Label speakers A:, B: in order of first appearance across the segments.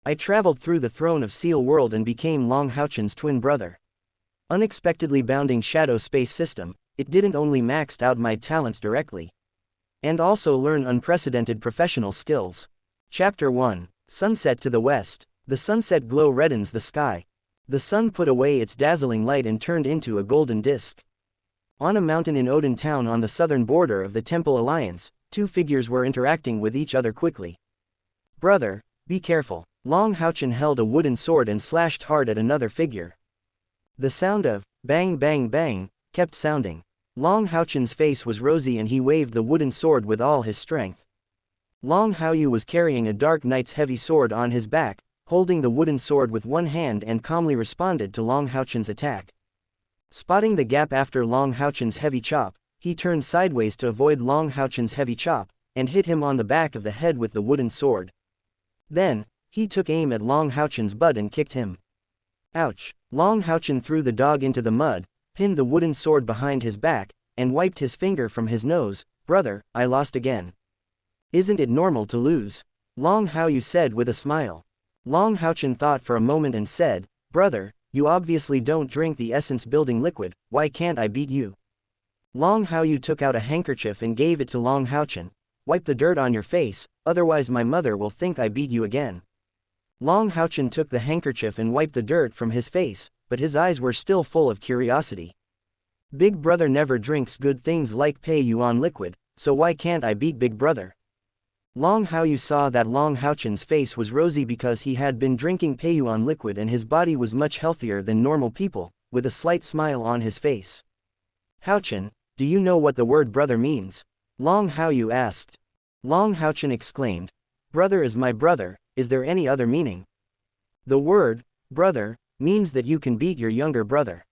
A: I traveled through the throne of Seal World and became Long Haochen's twin brother. Unexpectedly bounding shadow space system, it didn't only maxed out my talents directly, and also learn unprecedented professional skills. Chapter 1. Sunset to the west. The sunset glow reddens the sky. The sun put away its dazzling light and turned into a golden disk. On a mountain in Odin Town on the southern border of the Temple Alliance, two figures were interacting with each other quickly. Brother, be careful. Long Haochen held a wooden sword and slashed hard at another figure. The sound of bang bang bang kept sounding. Long Haochen's face was rosy and he waved the wooden sword with all his strength. Long Haoyu was carrying a Dark Knight's heavy sword on his back, holding the wooden sword with one hand and calmly responded to Long Haochen's attack. Spotting the gap after Long Haochen's heavy chop, he turned sideways to avoid Long Haochen's heavy chop, and hit him on the back of the head with the wooden sword. Then, he took aim at Long Haochen's butt and kicked him. Ouch! Long Haochen threw the dog into the mud, pinned the wooden sword behind his back, and wiped his finger from his nose. Brother, I lost again. Isn't it normal to lose? Long Haoyu said with a smile. Long Haochen thought for a moment and said, Brother, you obviously don't drink the essence-building liquid, why can't I beat you? Long Haoyu took out a handkerchief and gave it to Long Haochen. Wipe the dirt on your face, otherwise my mother will think I beat you again. Long Haochen took the handkerchief and wiped the dirt from his face, but his eyes were still full of curiosity. Big brother never drinks good things like Pei Yuan liquid, so why can't I beat big brother? Long Haoyu saw that Long Haochen's face was rosy because he had been drinking Pei Yuan liquid and his body was much healthier than normal people, with a slight smile on his face. Haochen, do you know what the word brother means? Long Haoyu asked. Long Haochen exclaimed, Brother is my brother, is there any other meaning? The word, brother, means that you can beat your younger brother.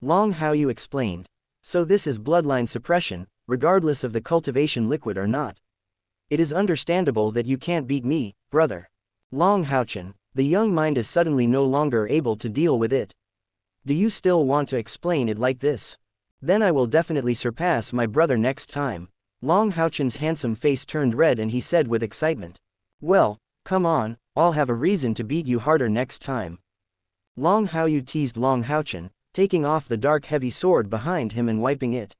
A: Long Haoyu explained. So this is bloodline suppression, regardless of the cultivation liquid or not. It is understandable that you can't beat me, brother. Long Haochen, the young mind is suddenly no longer able to deal with it. Do you still want to explain it like this? Then I will definitely surpass my brother next time. Long Haochen's handsome face turned red and he said with excitement. Well, come on, I'll have a reason to beat you harder next time. Long Haoyu teased Long Haochen, taking off the dark heavy sword behind him and wiping it.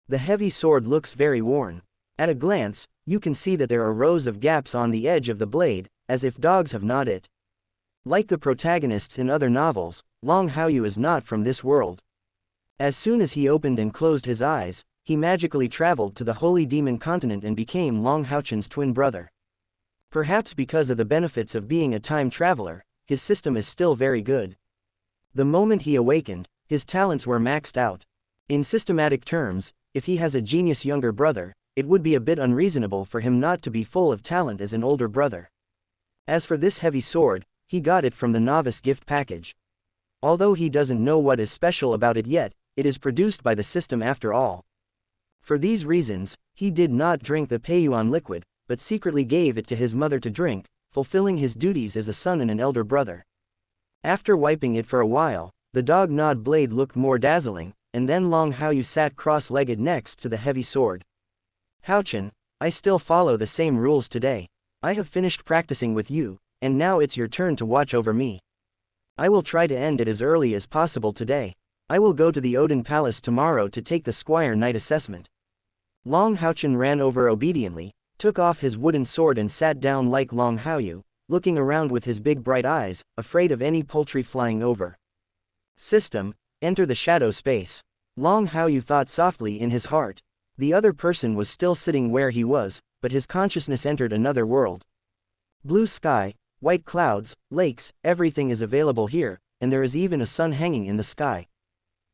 A: The heavy sword looks very worn. At a glance, you can see that there are rows of gaps on the edge of the blade, as if dogs have gnawed it. Like the protagonists in other novels, Long Haoyu is not from this world. As soon as he opened and closed his eyes, he magically traveled to the Holy Demon Continent and became Long Haochen's twin brother. Perhaps because of the benefits of being a time traveler, his system is still very good. The moment he awakened, his talents were maxed out. In systematic terms, if he has a genius younger brother, it would be a bit unreasonable for him not to be full of talent as an older brother. As for this heavy sword, he got it from the novice gift package. Although he doesn't know what is special about it yet, it is produced by the system after all. For these reasons, he did not drink the Pei Yuan liquid, but secretly gave it to his mother to drink, fulfilling his duties as a son and an elder brother. After wiping it for a while, the dog-gnawed blade looked more dazzling, and then Long Haoyu sat cross-legged next to the heavy sword. Haochen, I still follow the same rules today. I have finished practicing with you, and now it's your turn to watch over me. I will try to end it as early as possible today. I will go to the Odin Palace tomorrow to take the Squire Knight assessment. Long Haochen ran over obediently, took off his wooden sword and sat down like Long Haoyu, looking around with his big bright eyes, afraid of any poultry flying over. System, enter the shadow space. Long Haoyu thought softly in his heart. The other person was still sitting where he was, but his consciousness entered another world. Blue sky, white clouds, lakes, everything is available here, and there is even a sun hanging in the sky.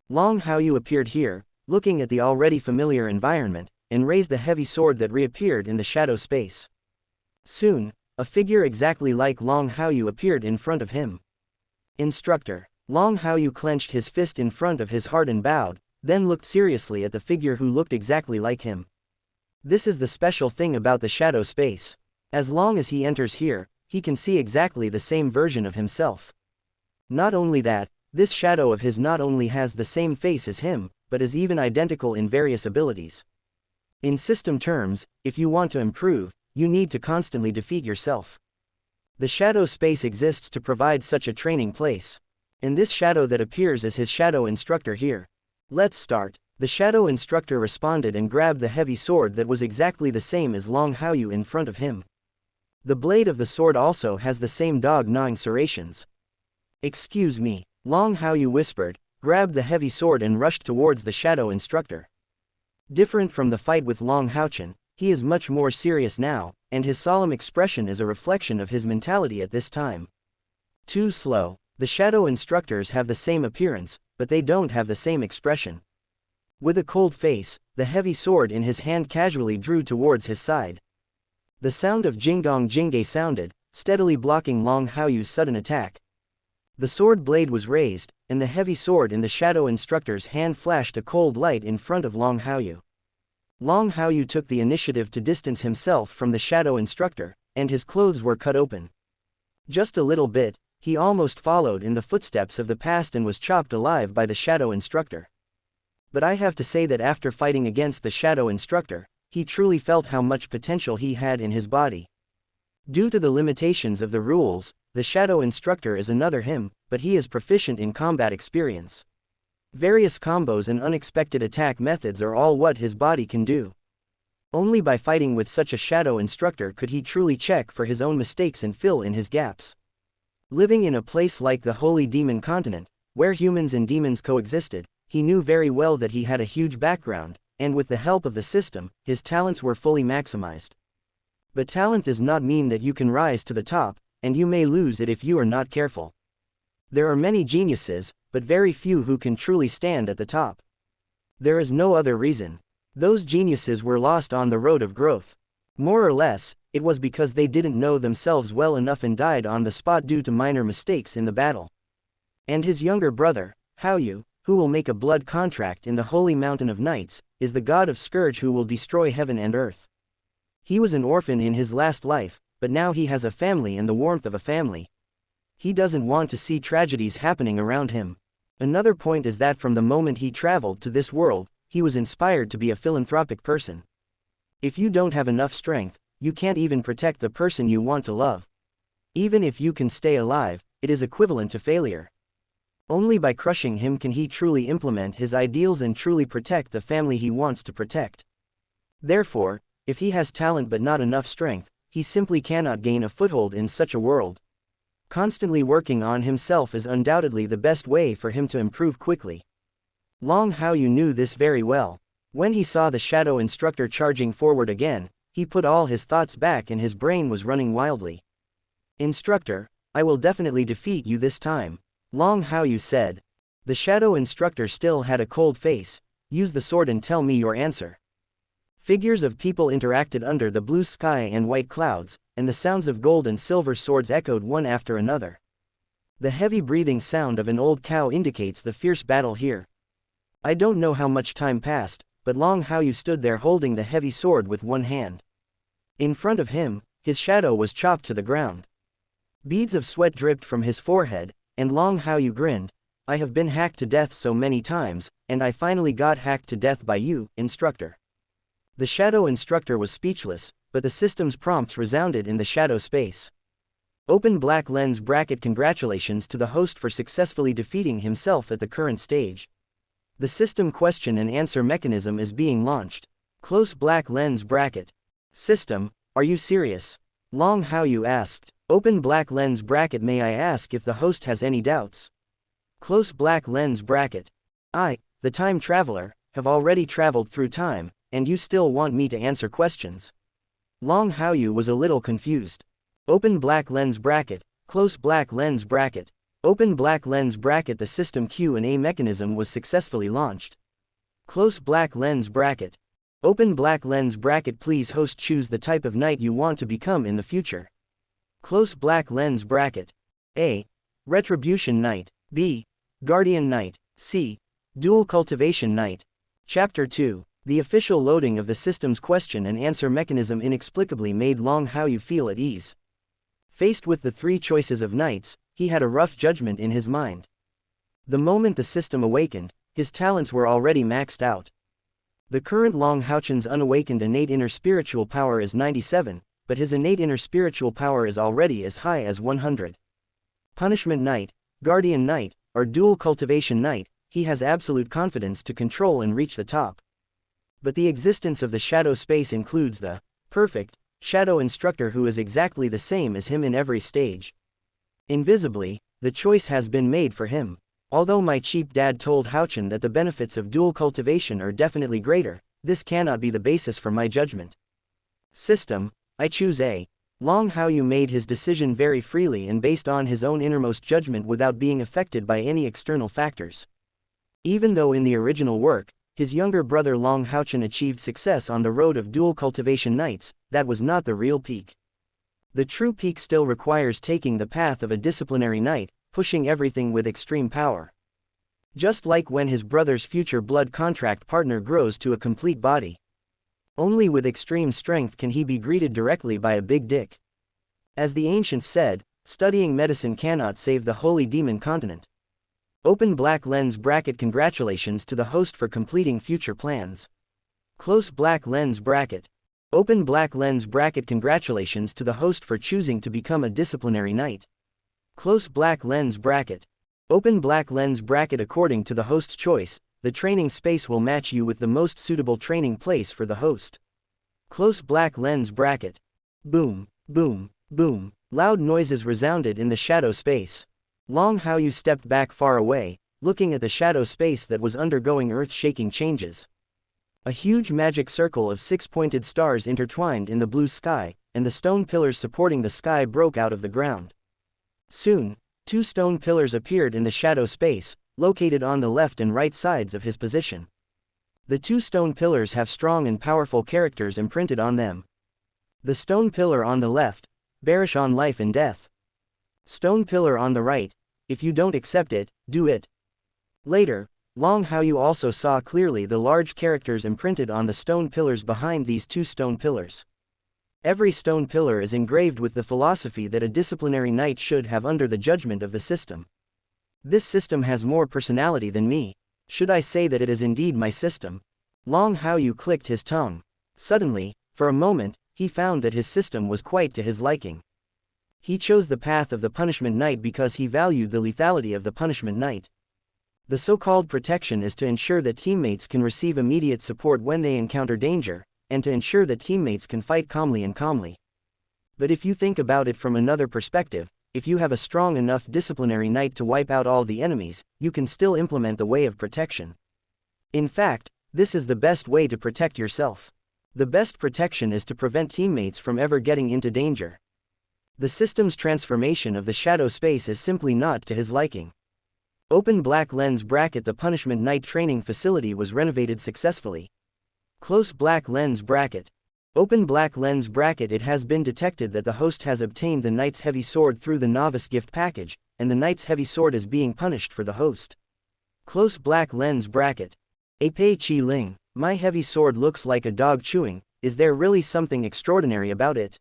A: Long Haoyu appeared here, looking at the already familiar environment, and raised the heavy sword that reappeared in the shadow space. Soon, a figure exactly like Long Haoyu appeared in front of him. Instructor. Long Haoyu clenched his fist in front of his heart and bowed, then looked seriously at the figure who looked exactly like him. This is the special thing about the shadow space. As long as he enters here, he can see exactly the same version of himself. Not only that, this shadow of his not only has the same face as him, but is even identical in various abilities. In system terms, if you want to improve, you need to constantly defeat yourself. The shadow space exists to provide such a training place. And this shadow that appears as his shadow instructor here. Let's start. The shadow instructor responded and grabbed the heavy sword that was exactly the same as Long Haochen in front of him. The blade of the sword also has the same dog-gnawing serrations. Excuse me, Long Haochen whispered, grabbed the heavy sword and rushed towards the shadow instructor. Different from the fight with Long Haochen, he is much more serious now, and his solemn expression is a reflection of his mentality at this time. Too slow. The shadow instructors have the same appearance, but they don't have the same expression. With a cold face, the heavy sword in his hand casually drew towards his side. The sound of Jingdong Jingge sounded, steadily blocking Long Haoyu's sudden attack. The sword blade was raised, and the heavy sword in the shadow instructor's hand flashed a cold light in front of Long Haochen. Long Haochen took the initiative to distance himself from the shadow instructor, and his clothes were cut open. Just a little bit, he almost followed in the footsteps of the past and was chopped alive by the shadow instructor. But I have to say that after fighting against the shadow instructor, he truly felt how much potential he had in his body. Due to the limitations of the rules, the shadow instructor is another him, but he is proficient in combat experience. Various combos and unexpected attack methods are all what his body can do. Only by fighting with such a shadow instructor could he truly check for his own mistakes and fill in his gaps. Living in a place like the Holy Demon Continent, where humans and demons coexisted, he knew very well that he had a huge background, and with the help of the system, his talents were fully maximized. But talent does not mean that you can rise to the top, and you may lose it if you are not careful. There are many geniuses, but very few who can truly stand at the top. There is no other reason. Those geniuses were lost on the road of growth. More or less, it was because they didn't know themselves well enough and died on the spot due to minor mistakes in the battle. And his younger brother, Haoyu, who will make a blood contract in the Holy Mountain of Knights, is the god of Scourge who will destroy heaven and earth. He was an orphan in his last life, but now he has a family and the warmth of a family. He doesn't want to see tragedies happening around him. Another point is that from the moment he traveled to this world, he was inspired to be a philanthropic person. If you don't have enough strength, you can't even protect the person you want to love. Even if you can stay alive, it is equivalent to failure. Only by crushing him can he truly implement his ideals and truly protect the family he wants to protect. Therefore, if he has talent but not enough strength, he simply cannot gain a foothold in such a world. Constantly working on himself is undoubtedly the best way for him to improve quickly. Long Haoyu knew this very well. When he saw the shadow instructor charging forward again, he put all his thoughts back and his brain was running wildly. "Instructor, I will definitely defeat you this time," Long Haoyu said. The shadow instructor still had a cold face. "Use the sword and tell me your answer." Figures of people interacted under the blue sky and white clouds, and the sounds of gold and silver swords echoed one after another. The heavy breathing sound of an old cow indicates the fierce battle here. I don't know how much time passed, but Long Haoyu stood there holding the heavy sword with one hand. In front of him, his shadow was chopped to the ground. Beads of sweat dripped from his forehead, and Long Haoyu grinned. "I have been hacked to death so many times, and I finally got hacked to death by you, instructor." The shadow instructor was speechless, but the system's prompts resounded in the shadow space. Open black lens bracket. Congratulations to the host for successfully defeating himself at the current stage. The system question and answer mechanism is being launched. Close black lens bracket. System, are you serious? Long Haoyu asked. Open black lens bracket. May I ask if the host has any doubts? Close black lens bracket. I, the time traveler, have already traveled through time, and you still want me to answer questions? Long Haoyu was a little confused. Open black lens bracket. Close black lens bracket. Open black lens bracket. The system Q&A mechanism was successfully launched. Close black lens bracket. Open black lens bracket. Please host, choose the type of knight you want to become in the future. Close black lens bracket. A. Retribution Knight. B. Guardian Knight. C. Dual Cultivation Knight. Chapter 2. The official loading of the system's question and answer mechanism inexplicably made Long Haoyu feel at ease. Faced with the three choices of knights, he had a rough judgment in his mind. The moment the system awakened, his talents were already maxed out. The current Long Haochen's unawakened innate inner spiritual power is 97, but his innate inner spiritual power is already as high as 100. Punishment Knight, Guardian Knight, or Dual Cultivation Knight, he has absolute confidence to control and reach the top. But the existence of the shadow space includes the perfect shadow instructor who is exactly the same as him in every stage. Invisibly, the choice has been made for him. Although my cheap dad told Haochen that the benefits of dual cultivation are definitely greater, this cannot be the basis for my judgment. System, I choose A. Long Haochen made his decision very freely and based on his own innermost judgment without being affected by any external factors. Even though in the original work, his younger brother Long Haochen achieved success on the road of dual cultivation knights, that was not the real peak. The true peak still requires taking the path of a disciplinary knight, pushing everything with extreme power. Just like when his brother's future blood contract partner grows to a complete body. Only with extreme strength can he be greeted directly by a big dick. As the ancients said, studying medicine cannot save the holy demon continent. Open black lens bracket. Congratulations to the host for completing future plans. Close black lens bracket. Open black lens bracket. Congratulations to the host for choosing to become a disciplinary knight. Close black lens bracket. Open black lens bracket. According to the host's choice, the training space will match you with the most suitable training place for the host. Close black lens bracket. Boom, boom, boom. Loud noises resounded in the shadow space. Long Haochen stepped back far away, looking at the shadow space that was undergoing earth-shaking changes. A huge magic circle of 6-pointed stars intertwined in the blue sky, and the stone pillars supporting the sky broke out of the ground. Soon, 2 stone pillars appeared in the shadow space, located on the left and right sides of his position. The 2 stone pillars have strong and powerful characters imprinted on them. The stone pillar on the left, bearish on life and death. Stone pillar on the right, if you don't accept it, do it. Later, Long Haochen also saw clearly the large characters imprinted on the stone pillars behind these 2 stone pillars. Every stone pillar is engraved with the philosophy that a disciplinary knight should have under the judgment of the system. This system has more personality than me. Should I say that it is indeed my system? Long Haochen clicked his tongue. Suddenly, for a moment, he found that his system was quite to his liking. He chose the path of the punishment knight because he valued the lethality of the punishment knight. The so-called protection is to ensure that teammates can receive immediate support when they encounter danger, and to ensure that teammates can fight calmly. But if you think about it from another perspective, if you have a strong enough disciplinary knight to wipe out all the enemies, you can still implement the way of protection. In fact, this is the best way to protect yourself. The best protection is to prevent teammates from ever getting into danger. The system's transformation of the shadow space is simply not to his liking. Open black lens bracket. The punishment knight training facility was renovated successfully. Close black lens bracket. Open black lens bracket. It has been detected that the host has obtained the knight's heavy sword through the novice gift package, and the knight's heavy sword is being punished for the host. Close black lens bracket. Apei Chi Ling, my heavy sword looks like a dog chewing, is there really something extraordinary about it?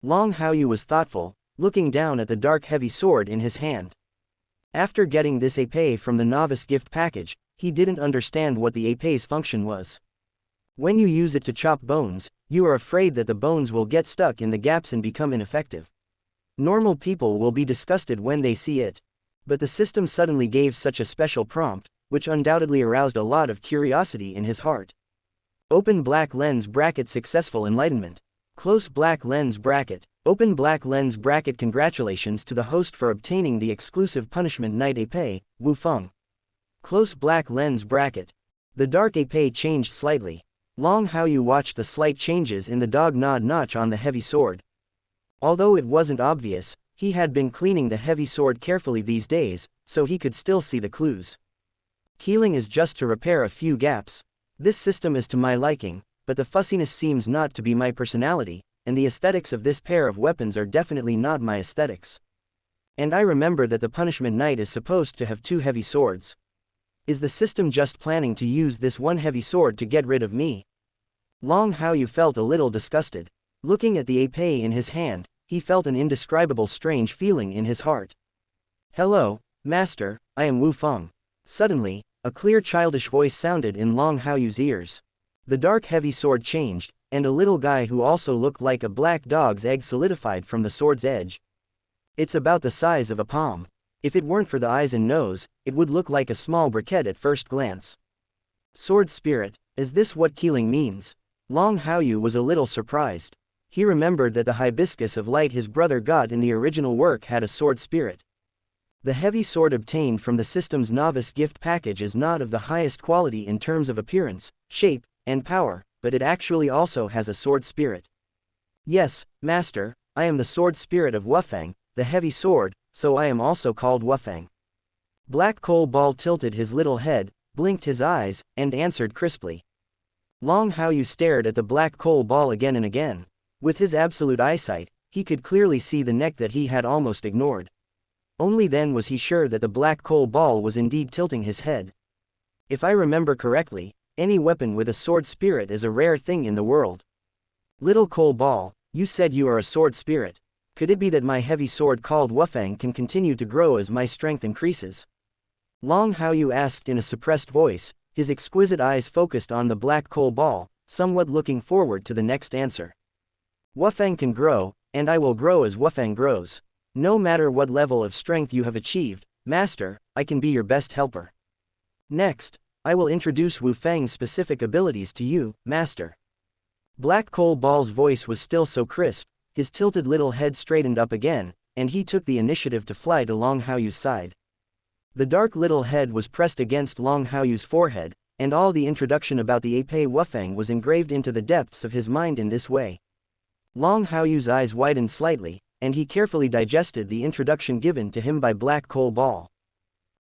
A: Long Haochen was thoughtful, looking down at the dark heavy sword in his hand. After getting this epee from the novice gift package, he didn't understand what the epee's function was. When you use it to chop bones, you are afraid that the bones will get stuck in the gaps and become ineffective. Normal people will be disgusted when they see it. But the system suddenly gave such a special prompt, which undoubtedly aroused a lot of curiosity in his heart. Open black lens bracket. Successful enlightenment. Close black lens bracket. Open black lens bracket. Congratulations to the host for obtaining the exclusive punishment knight epee, Wu Feng. Close black lens bracket. The dark epee changed slightly. Long Haochen watched the slight changes in the dog notch on the heavy sword. Although it wasn't obvious, he had been cleaning the heavy sword carefully these days, so he could still see the clues. Keeling is just to repair a few gaps. This system is to my liking, but the fussiness seems not to be my personality, and the aesthetics of this pair of weapons are definitely not my aesthetics. And I remember that the punishment knight is supposed to have 2 heavy swords. Is the system just planning to use this one heavy sword to get rid of me? Long Haochen felt a little disgusted. Looking at the epee in his hand, he felt an indescribable strange feeling in his heart. Hello, master, I am Wu Feng. Suddenly, a clear childish voice sounded in Long Haochu's ears. The dark heavy sword changed, and a little guy who also looked like a black dog's egg solidified from the sword's edge. It's about the size of a palm. If it weren't for the eyes and nose, it would look like a small briquette at first glance. Sword spirit, is this what killing means? Long Haochen was a little surprised. He remembered that the hibiscus of light his brother got in the original work had a sword spirit. The heavy sword obtained from the system's novice gift package is not of the highest quality in terms of appearance, shape, and power, but it actually also has a sword spirit. Yes, master, I am the sword spirit of Wufang, the heavy sword, so I am also called Wufang. Black Coal Ball tilted his little head, blinked his eyes, and answered crisply. Long Haochen stared at the black coal ball again and again. With his absolute eyesight, he could clearly see the neck that he had almost ignored. Only then was he sure that the black coal ball was indeed tilting his head. If I remember correctly, any weapon with a sword spirit is a rare thing in the world. Little coal ball, you said you are a sword spirit. Could it be that my heavy sword called Wufang can continue to grow as my strength increases? Long Haochen asked in a suppressed voice, his exquisite eyes focused on the black coal ball, somewhat looking forward to the next answer. Wufang can grow, and I will grow as Wufang grows. No matter what level of strength you have achieved, master, I can be your best helper. Next, I will introduce Wufang's specific abilities to you, master. Black Coal Ball's voice was still so crisp, his tilted little head straightened up again, and he took the initiative to fly to Long Haoyu's side. The dark little head was pressed against Long Haoyu's forehead, and all the introduction about the Epei Wufang was engraved into the depths of his mind in this way. Long Haoyu's eyes widened slightly, and he carefully digested the introduction given to him by Black Coal Ball.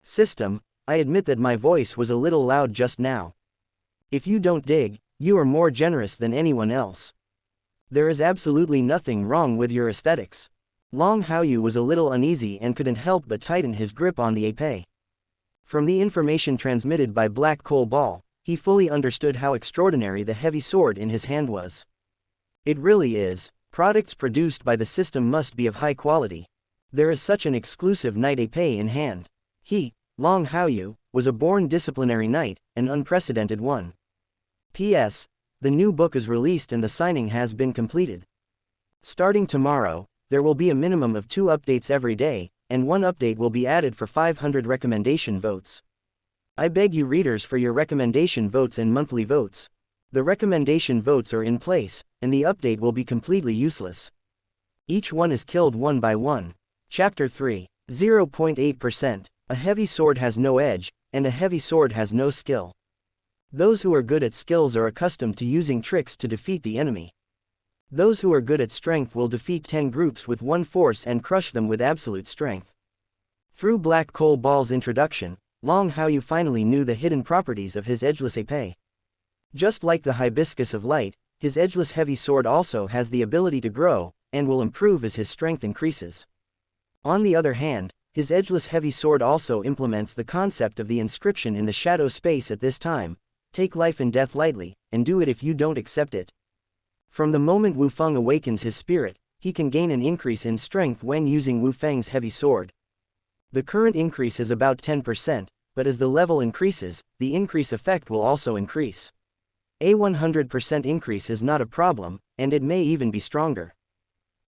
A: System, I admit that my voice was a little loud just now. If you don't dig, you are more generous than anyone else. There is absolutely nothing wrong with your aesthetics. Long Haochen was a little uneasy and couldn't help but tighten his grip on the épée. From the information transmitted by Black Coal Ball, he fully understood how extraordinary the heavy sword in his hand was. It really is. Products produced by the system must be of high quality. There is such an exclusive knight épée in hand. He, Long Haochen, was a born disciplinary knight, an unprecedented one. P.S. The new book is released and the signing has been completed. Starting tomorrow, there will be a minimum of 2 updates every day, and 1 update will be added for 500 recommendation votes. I beg you readers for your recommendation votes and monthly votes. The recommendation votes are in place, and the update will be completely useless. Each one is killed one by one. Chapter 3. 0.8%. A heavy sword has no edge, and a heavy sword has no skill. Those who are good at skills are accustomed to using tricks to defeat the enemy. Those who are good at strength will defeat 10 groups with one force and crush them with absolute strength. Through Black Coal Ball's introduction, Long Haochen finally knew the hidden properties of his edgeless épée. Just like the hibiscus of light, his edgeless heavy sword also has the ability to grow, and will improve as his strength increases. On the other hand, his edgeless heavy sword also implements the concept of the inscription in the shadow space at this time: take life and death lightly, and do it if you don't accept it. From the moment Wu Feng awakens his spirit, he can gain an increase in strength when using Wu Feng's heavy sword. The current increase is about 10%, but as the level increases, the increase effect will also increase. A 100% increase is not a problem, and it may even be stronger.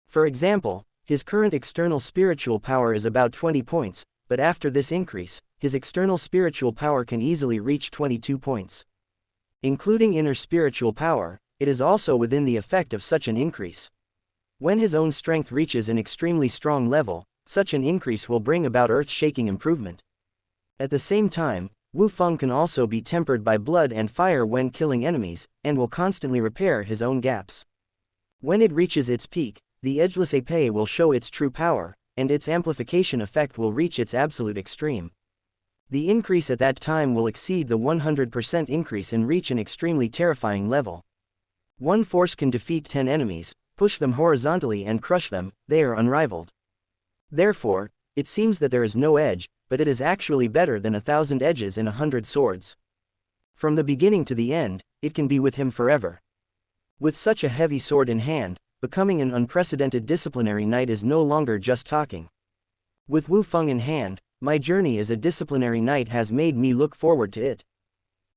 A: For example, his current external spiritual power is about 20 points, but after this increase, his external spiritual power can easily reach 22 points. Including inner spiritual power, it is also within the effect of such an increase. When his own strength reaches an extremely strong level, such an increase will bring about earth-shaking improvement. At the same time, Wu Feng can also be tempered by blood and fire when killing enemies, and will constantly repair his own gaps. When it reaches its peak, the edgeless épée will show its true power, and its amplification effect will reach its absolute extreme. The increase at that time will exceed the 100% increase and reach an extremely terrifying level. One force can defeat 10 enemies, push them horizontally and crush them, they are unrivaled. Therefore, it seems that there is no edge, but it is actually better than 1,000 edges in 100 swords. From the beginning to the end, it can be with him forever. With such a heavy sword in hand, becoming an unprecedented disciplinary knight is no longer just talking. With Wu Feng in hand, my journey as a disciplinary knight has made me look forward to it.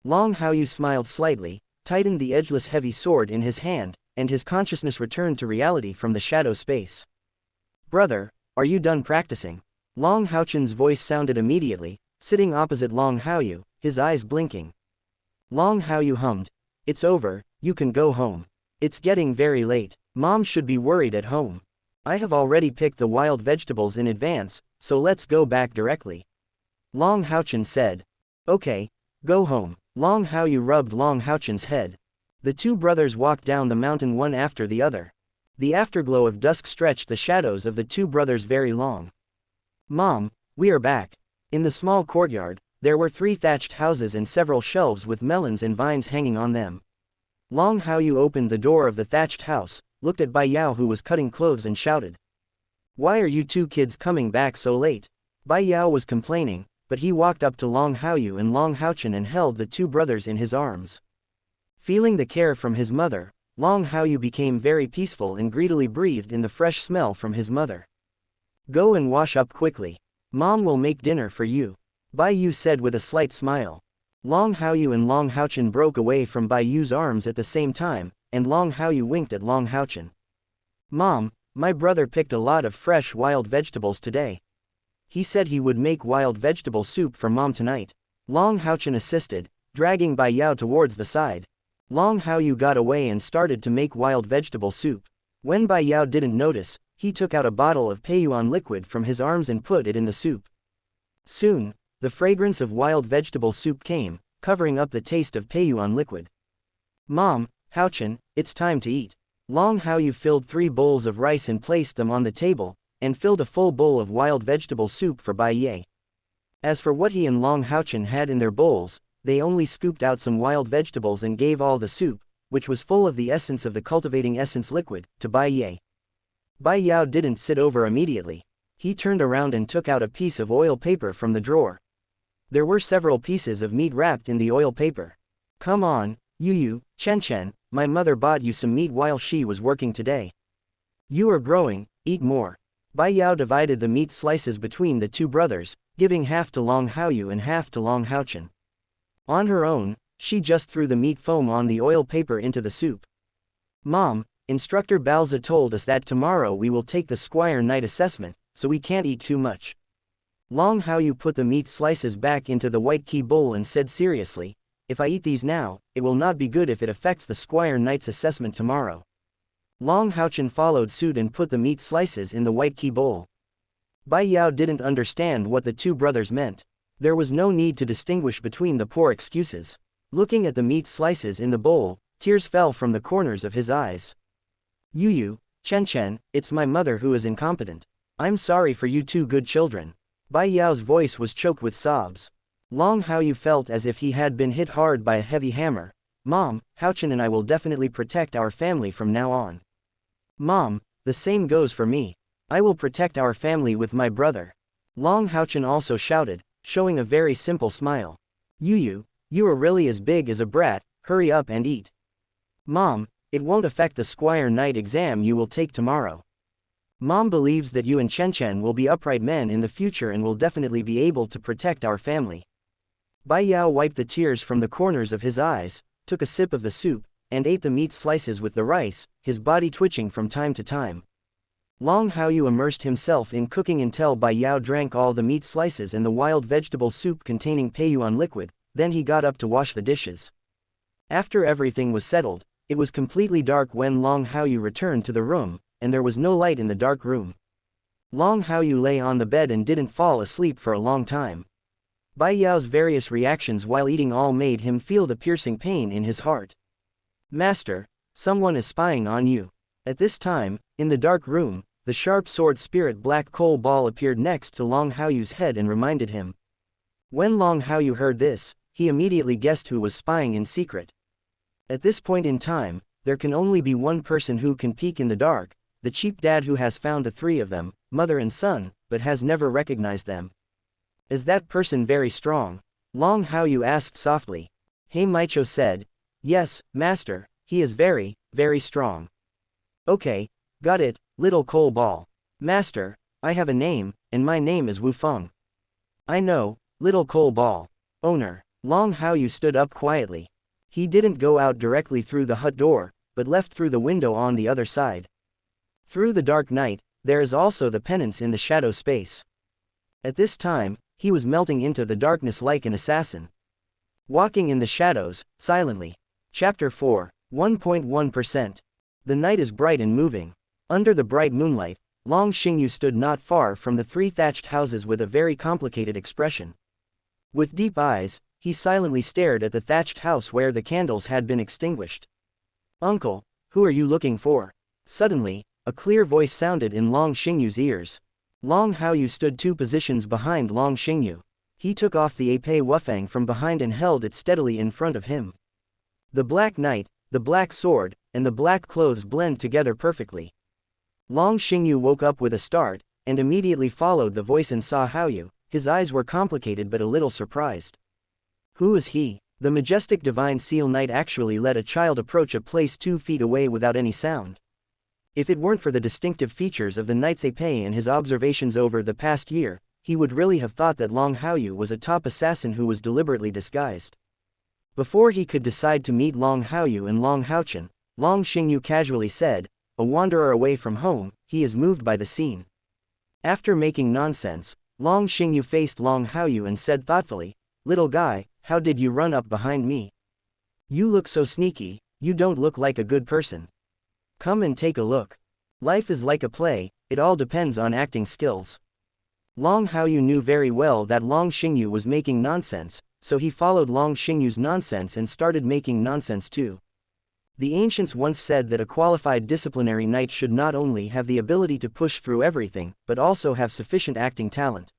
A: Long Haochen smiled slightly, tightened the edgeless heavy sword in his hand, and his consciousness returned to reality from the shadow space. Brother, are you done practicing? Long Haochen's voice sounded immediately, sitting opposite Long Haoyu, his eyes blinking. Long Haoyu hummed. It's over, you can go home. It's getting very late. Mom should be worried at home. I have already picked the wild vegetables in advance, so let's go back directly. Long Haochen said. Okay, go home. Long Haoyu rubbed Long Haochen's head. The two brothers walked down the mountain one after the other. The afterglow of dusk stretched the shadows of the two brothers very long. Mom, we are back. In the small courtyard, there were 3 thatched houses and several shelves with melons and vines hanging on them. Long Haoyu opened the door of the thatched house, looked at Bai Yao who was cutting clothes and shouted. Why are you two kids coming back so late? Bai Yao was complaining, but he walked up to Long Haoyu and Long Haochen and held the two brothers in his arms. Feeling the care from his mother, Long Haoyu became very peaceful and greedily breathed in the fresh smell from his mother. Go and wash up quickly. Mom will make dinner for you. Bai Yu said with a slight smile. Long Haoyu and Long Haochen broke away from Bai Yu's arms at the same time, and Long Haoyu winked at Long Haochen. Mom, my brother picked a lot of fresh wild vegetables today. He said he would make wild vegetable soup for Mom tonight. Long Haochen assisted, dragging Bai Yao towards the side. Long Haoyu got away and started to make wild vegetable soup. When Bai Yao didn't notice, he took out a bottle of Peiyuan liquid from his arms and put it in the soup. Soon, the fragrance of wild vegetable soup came, covering up the taste of Peiyuan liquid. Mom, Haochen, it's time to eat. Long Haoyu filled 3 bowls of rice and placed them on the table, and filled a full bowl of wild vegetable soup for Bai Ye. As for what he and Long Haochen had in their bowls, they only scooped out some wild vegetables and gave all the soup, which was full of the essence of the cultivating essence liquid, to Bai Ye. Bai Yao didn't sit over immediately. He turned around and took out a piece of oil paper from the drawer. There were several pieces of meat wrapped in the oil paper. Come on, Yu, Chen, my mother bought you some meat while she was working today. You are growing, eat more. Bai Yao divided the meat slices between the two brothers, giving half to Long Haoyu and half to Long Haochen. On her own, she just threw the meat foam on the oil paper into the soup. Mom, Instructor Balza told us that tomorrow we will take the Squire night assessment, so we can't eat too much. Long Haoyu put the meat slices back into the white key bowl and said seriously, if I eat these now, it will not be good if it affects the Squire Knight's assessment tomorrow. Long Haochen followed suit and put the meat slices in the white key bowl. Bai Yao didn't understand what the two brothers meant. There was no need to distinguish between the poor excuses. Looking at the meat slices in the bowl, tears fell from the corners of his eyes. Yu, Chen, it's my mother who is incompetent. I'm sorry for you two good children. Bai Yao's voice was choked with sobs. Long Haoyu felt as if he had been hit hard by a heavy hammer. Mom, Haochen and I will definitely protect our family from now on. Mom, the same goes for me. I will protect our family with my brother. Long Haochen also shouted, showing a very simple smile. Yu, you are really as big as a brat, hurry up and eat. Mom, it won't affect the Squire Knight exam you will take tomorrow. Mom believes that you and Chen will be upright men in the future and will definitely be able to protect our family. Bai Yao wiped the tears from the corners of his eyes, took a sip of the soup, and ate the meat slices with the rice, his body twitching from time to time. Long Haoyu immersed himself in cooking until Bai Yao drank all the meat slices and the wild vegetable soup containing Peiyuan liquid, then he got up to wash the dishes. After everything was settled, it was completely dark when Long Haoyu returned to the room, and there was no light in the dark room. Long Haoyu lay on the bed and didn't fall asleep for a long time. Bai Yao's various reactions while eating all made him feel the piercing pain in his heart. Master, someone is spying on you. At this time, in the dark room, the sharp sword spirit black coal ball appeared next to Long Haoyu's head and reminded him. When Long Haoyu heard this, he immediately guessed who was spying in secret. At this point in time, there can only be one person who can peek in the dark, the cheap dad who has found the 3 of them, mother and son, but has never recognized them. Is that person very strong? Long Haoyu asked softly. Hei Maicho said, yes, master, he is very, very strong. Okay, got it, little coal ball. Master, I have a name, and my name is Wu Feng. I know, little coal ball. Owner. Long Haoyu stood up quietly. He didn't go out directly through the hut door, but left through the window on the other side. Through the dark night, there is also the penance in the shadow space. At this time, he was melting into the darkness like an assassin. Walking in the shadows, silently. Chapter 4, 1.1%. The night is bright and moving. Under the bright moonlight, Long Xingyu stood not far from the 3 thatched houses with a very complicated expression. With deep eyes, he silently stared at the thatched house where the candles had been extinguished. "Uncle, who are you looking for?" Suddenly, a clear voice sounded in Long Xingyu's ears. Long Haoyu stood 2 positions behind Long Xingyu. He took off the épée wufang from behind and held it steadily in front of him. The black knight, the black sword, and the black clothes blend together perfectly. Long Xingyu woke up with a start, and immediately followed the voice and saw Haoyu. His eyes were complicated but a little surprised. Who is he? The majestic divine seal knight actually let a child approach a place 2 feet away without any sound. If it weren't for the distinctive features of the knight's épée and his observations over the past year, he would really have thought that Long Haoyu was a top assassin who was deliberately disguised. Before he could decide to meet Long Haoyu and Long Haochen, Long Xingyu casually said, "A wanderer away from home, he is moved by the scene." After making nonsense, Long Xingyu faced Long Haoyu and said thoughtfully, "Little guy, how did you run up behind me? You look so sneaky, you don't look like a good person. Come and take a look. Life is like a play, it all depends on acting skills." Long Haoyu knew very well that Long Xingyu was making nonsense, so he followed Long Xingyu's nonsense and started making nonsense too. The ancients once said that a qualified disciplinary knight should not only have the ability to push through everything, but also have sufficient acting talent.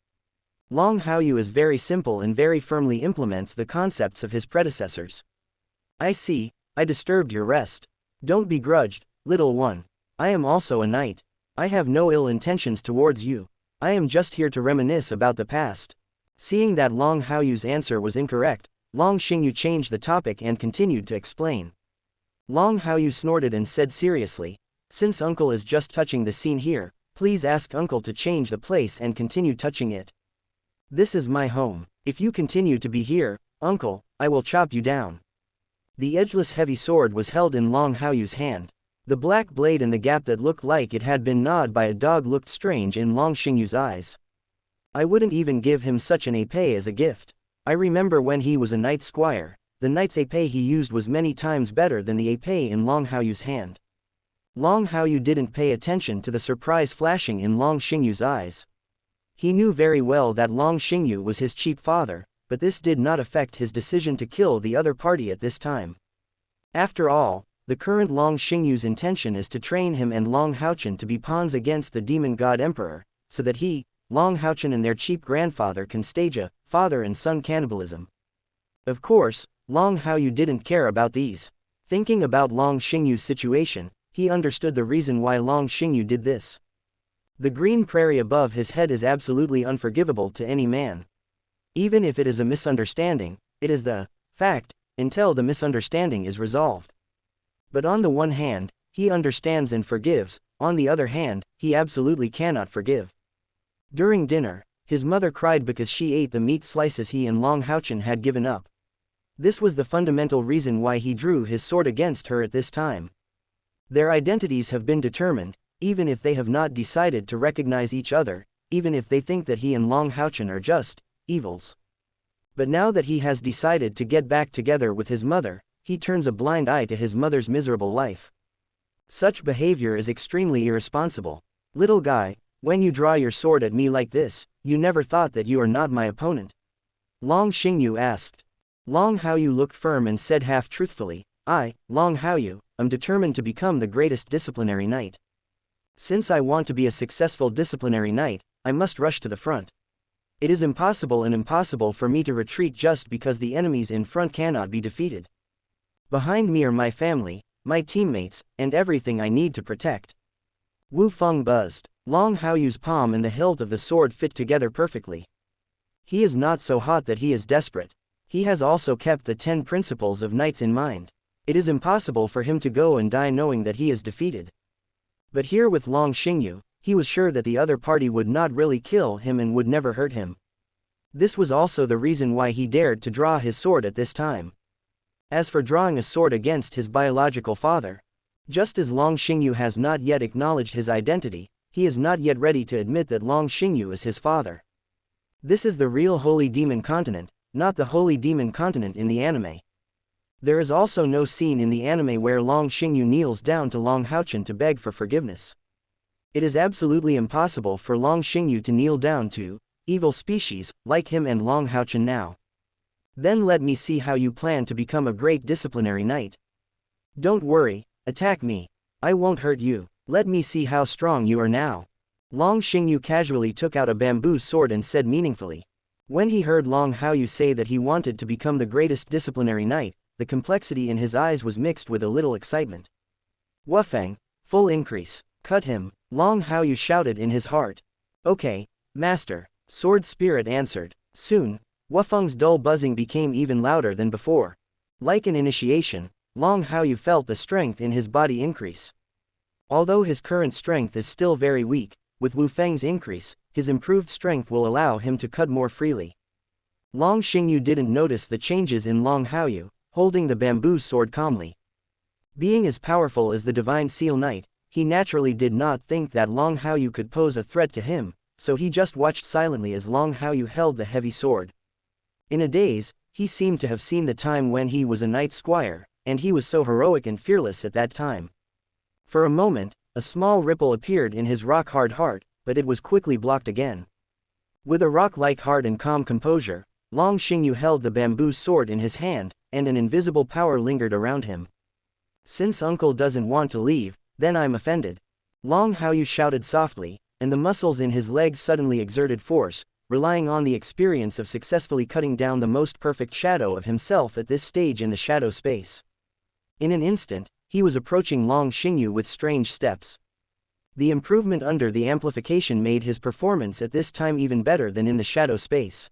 A: Long Haoyu is very simple and very firmly implements the concepts of his predecessors. "I see, I disturbed your rest. Don't be grudged, little one. I am also a knight. I have no ill intentions towards you. I am just here to reminisce about the past." Seeing that Long Haoyu's answer was incorrect, Long Xingyu changed the topic and continued to explain. Long Haoyu snorted and said seriously, "Since uncle is just touching the scene here, please ask uncle to change the place and continue touching it. This is my home. If you continue to be here, uncle, I will chop you down." The edgeless heavy sword was held in Long Haoyu's hand. The black blade and the gap that looked like it had been gnawed by a dog looked strange in Long Xingyu's eyes. "I wouldn't even give him such an épée as a gift. I remember when he was a knight squire, the knight's épée he used was many times better than the épée in Long Haoyu's hand." Long Haoyu didn't pay attention to the surprise flashing in Long Xingyu's eyes. He knew very well that Long Xingyu was his cheap father, but this did not affect his decision to kill the other party at this time. After all, the current Long Xingyu's intention is to train him and Long Haochen to be pawns against the demon god emperor, so that he, Long Haochen and their cheap grandfather can stage a father and son cannibalism. Of course, Long Haoyu didn't care about these. Thinking about Long Xingyu's situation, he understood the reason why Long Xingyu did this. The green prairie above his head is absolutely unforgivable to any man. Even if it is a misunderstanding, it is the fact until the misunderstanding is resolved. But on the one hand, he understands and forgives, on the other hand, he absolutely cannot forgive. During dinner, his mother cried because she ate the meat slices he and Long Haochen had given up. This was the fundamental reason why he drew his sword against her at this time. Their identities have been determined, even if they have not decided to recognize each other, even if they think that he and Long Haochen are just evils. But now that he has decided to get back together with his mother, he turns a blind eye to his mother's miserable life. Such behavior is extremely irresponsible. "Little guy, when you draw your sword at me like this, you never thought that you are not my opponent?" Long Xingyu asked. Long Haoyu looked firm and said half truthfully, "I, Long Haoyu, am determined to become the greatest disciplinary knight. Since I want to be a successful disciplinary knight, I must rush to the front. It is impossible for me to retreat just because the enemies in front cannot be defeated. Behind me are my family, my teammates, and everything I need to protect." Wu Feng buzzed. Long Haoyu's palm and the hilt of the sword fit together perfectly. He is not so hot that he is desperate. He has also kept the 10 principles of knights in mind. It is impossible for him to go and die knowing that he is defeated. But here with Long Xingyu, he was sure that the other party would not really kill him and would never hurt him. This was also the reason why he dared to draw his sword at this time. As for drawing a sword against his biological father, just as Long Xingyu has not yet acknowledged his identity, he is not yet ready to admit that Long Xingyu is his father. This is the real Holy Demon Continent, not the Holy Demon Continent in the anime. There is also no scene in the anime where Long Xingyu kneels down to Long Haochen to beg for forgiveness. It is absolutely impossible for Long Xingyu to kneel down to evil species like him and Long Haochen now. Then let me see how you plan to become a great disciplinary knight. Don't worry, attack me. I won't hurt you. Let me see how strong you are now. Long Xingyu casually took out a bamboo sword and said meaningfully. When he heard Long Haoyu say that he wanted to become the greatest disciplinary knight, the complexity in his eyes was mixed with a little excitement. Wufeng, full increase. Cut him, Long Haoyu shouted in his heart. Okay, master, Sword Spirit answered. Soon, Wufeng's dull buzzing became even louder than before. Like an initiation, Long Haoyu felt the strength in his body increase. Although his current strength is still very weak, with Wufeng's increase, his improved strength will allow him to cut more freely. Long Xingyu didn't notice the changes in Long Haoyu, holding the bamboo sword calmly. Being as powerful as the Divine Seal Knight, he naturally did not think that Long Haoyu could pose a threat to him, so he just watched silently as Long Haoyu held the heavy sword. In a daze, he seemed to have seen the time when he was a knight squire, and he was so heroic and fearless at that time. For a moment, a small ripple appeared in his rock-hard heart, but it was quickly blocked again. With a rock-like heart and calm composure, Long Xingyu held the bamboo sword in his hand, and an invisible power lingered around him. Since uncle doesn't want to leave, then I'm offended. Long Haoyu shouted softly, and the muscles in his legs suddenly exerted force, relying on the experience of successfully cutting down the most perfect shadow of himself at this stage in the shadow space. In an instant, he was approaching Long Xingyu with strange steps. The improvement under the amplification made his performance at this time even better than in the shadow space.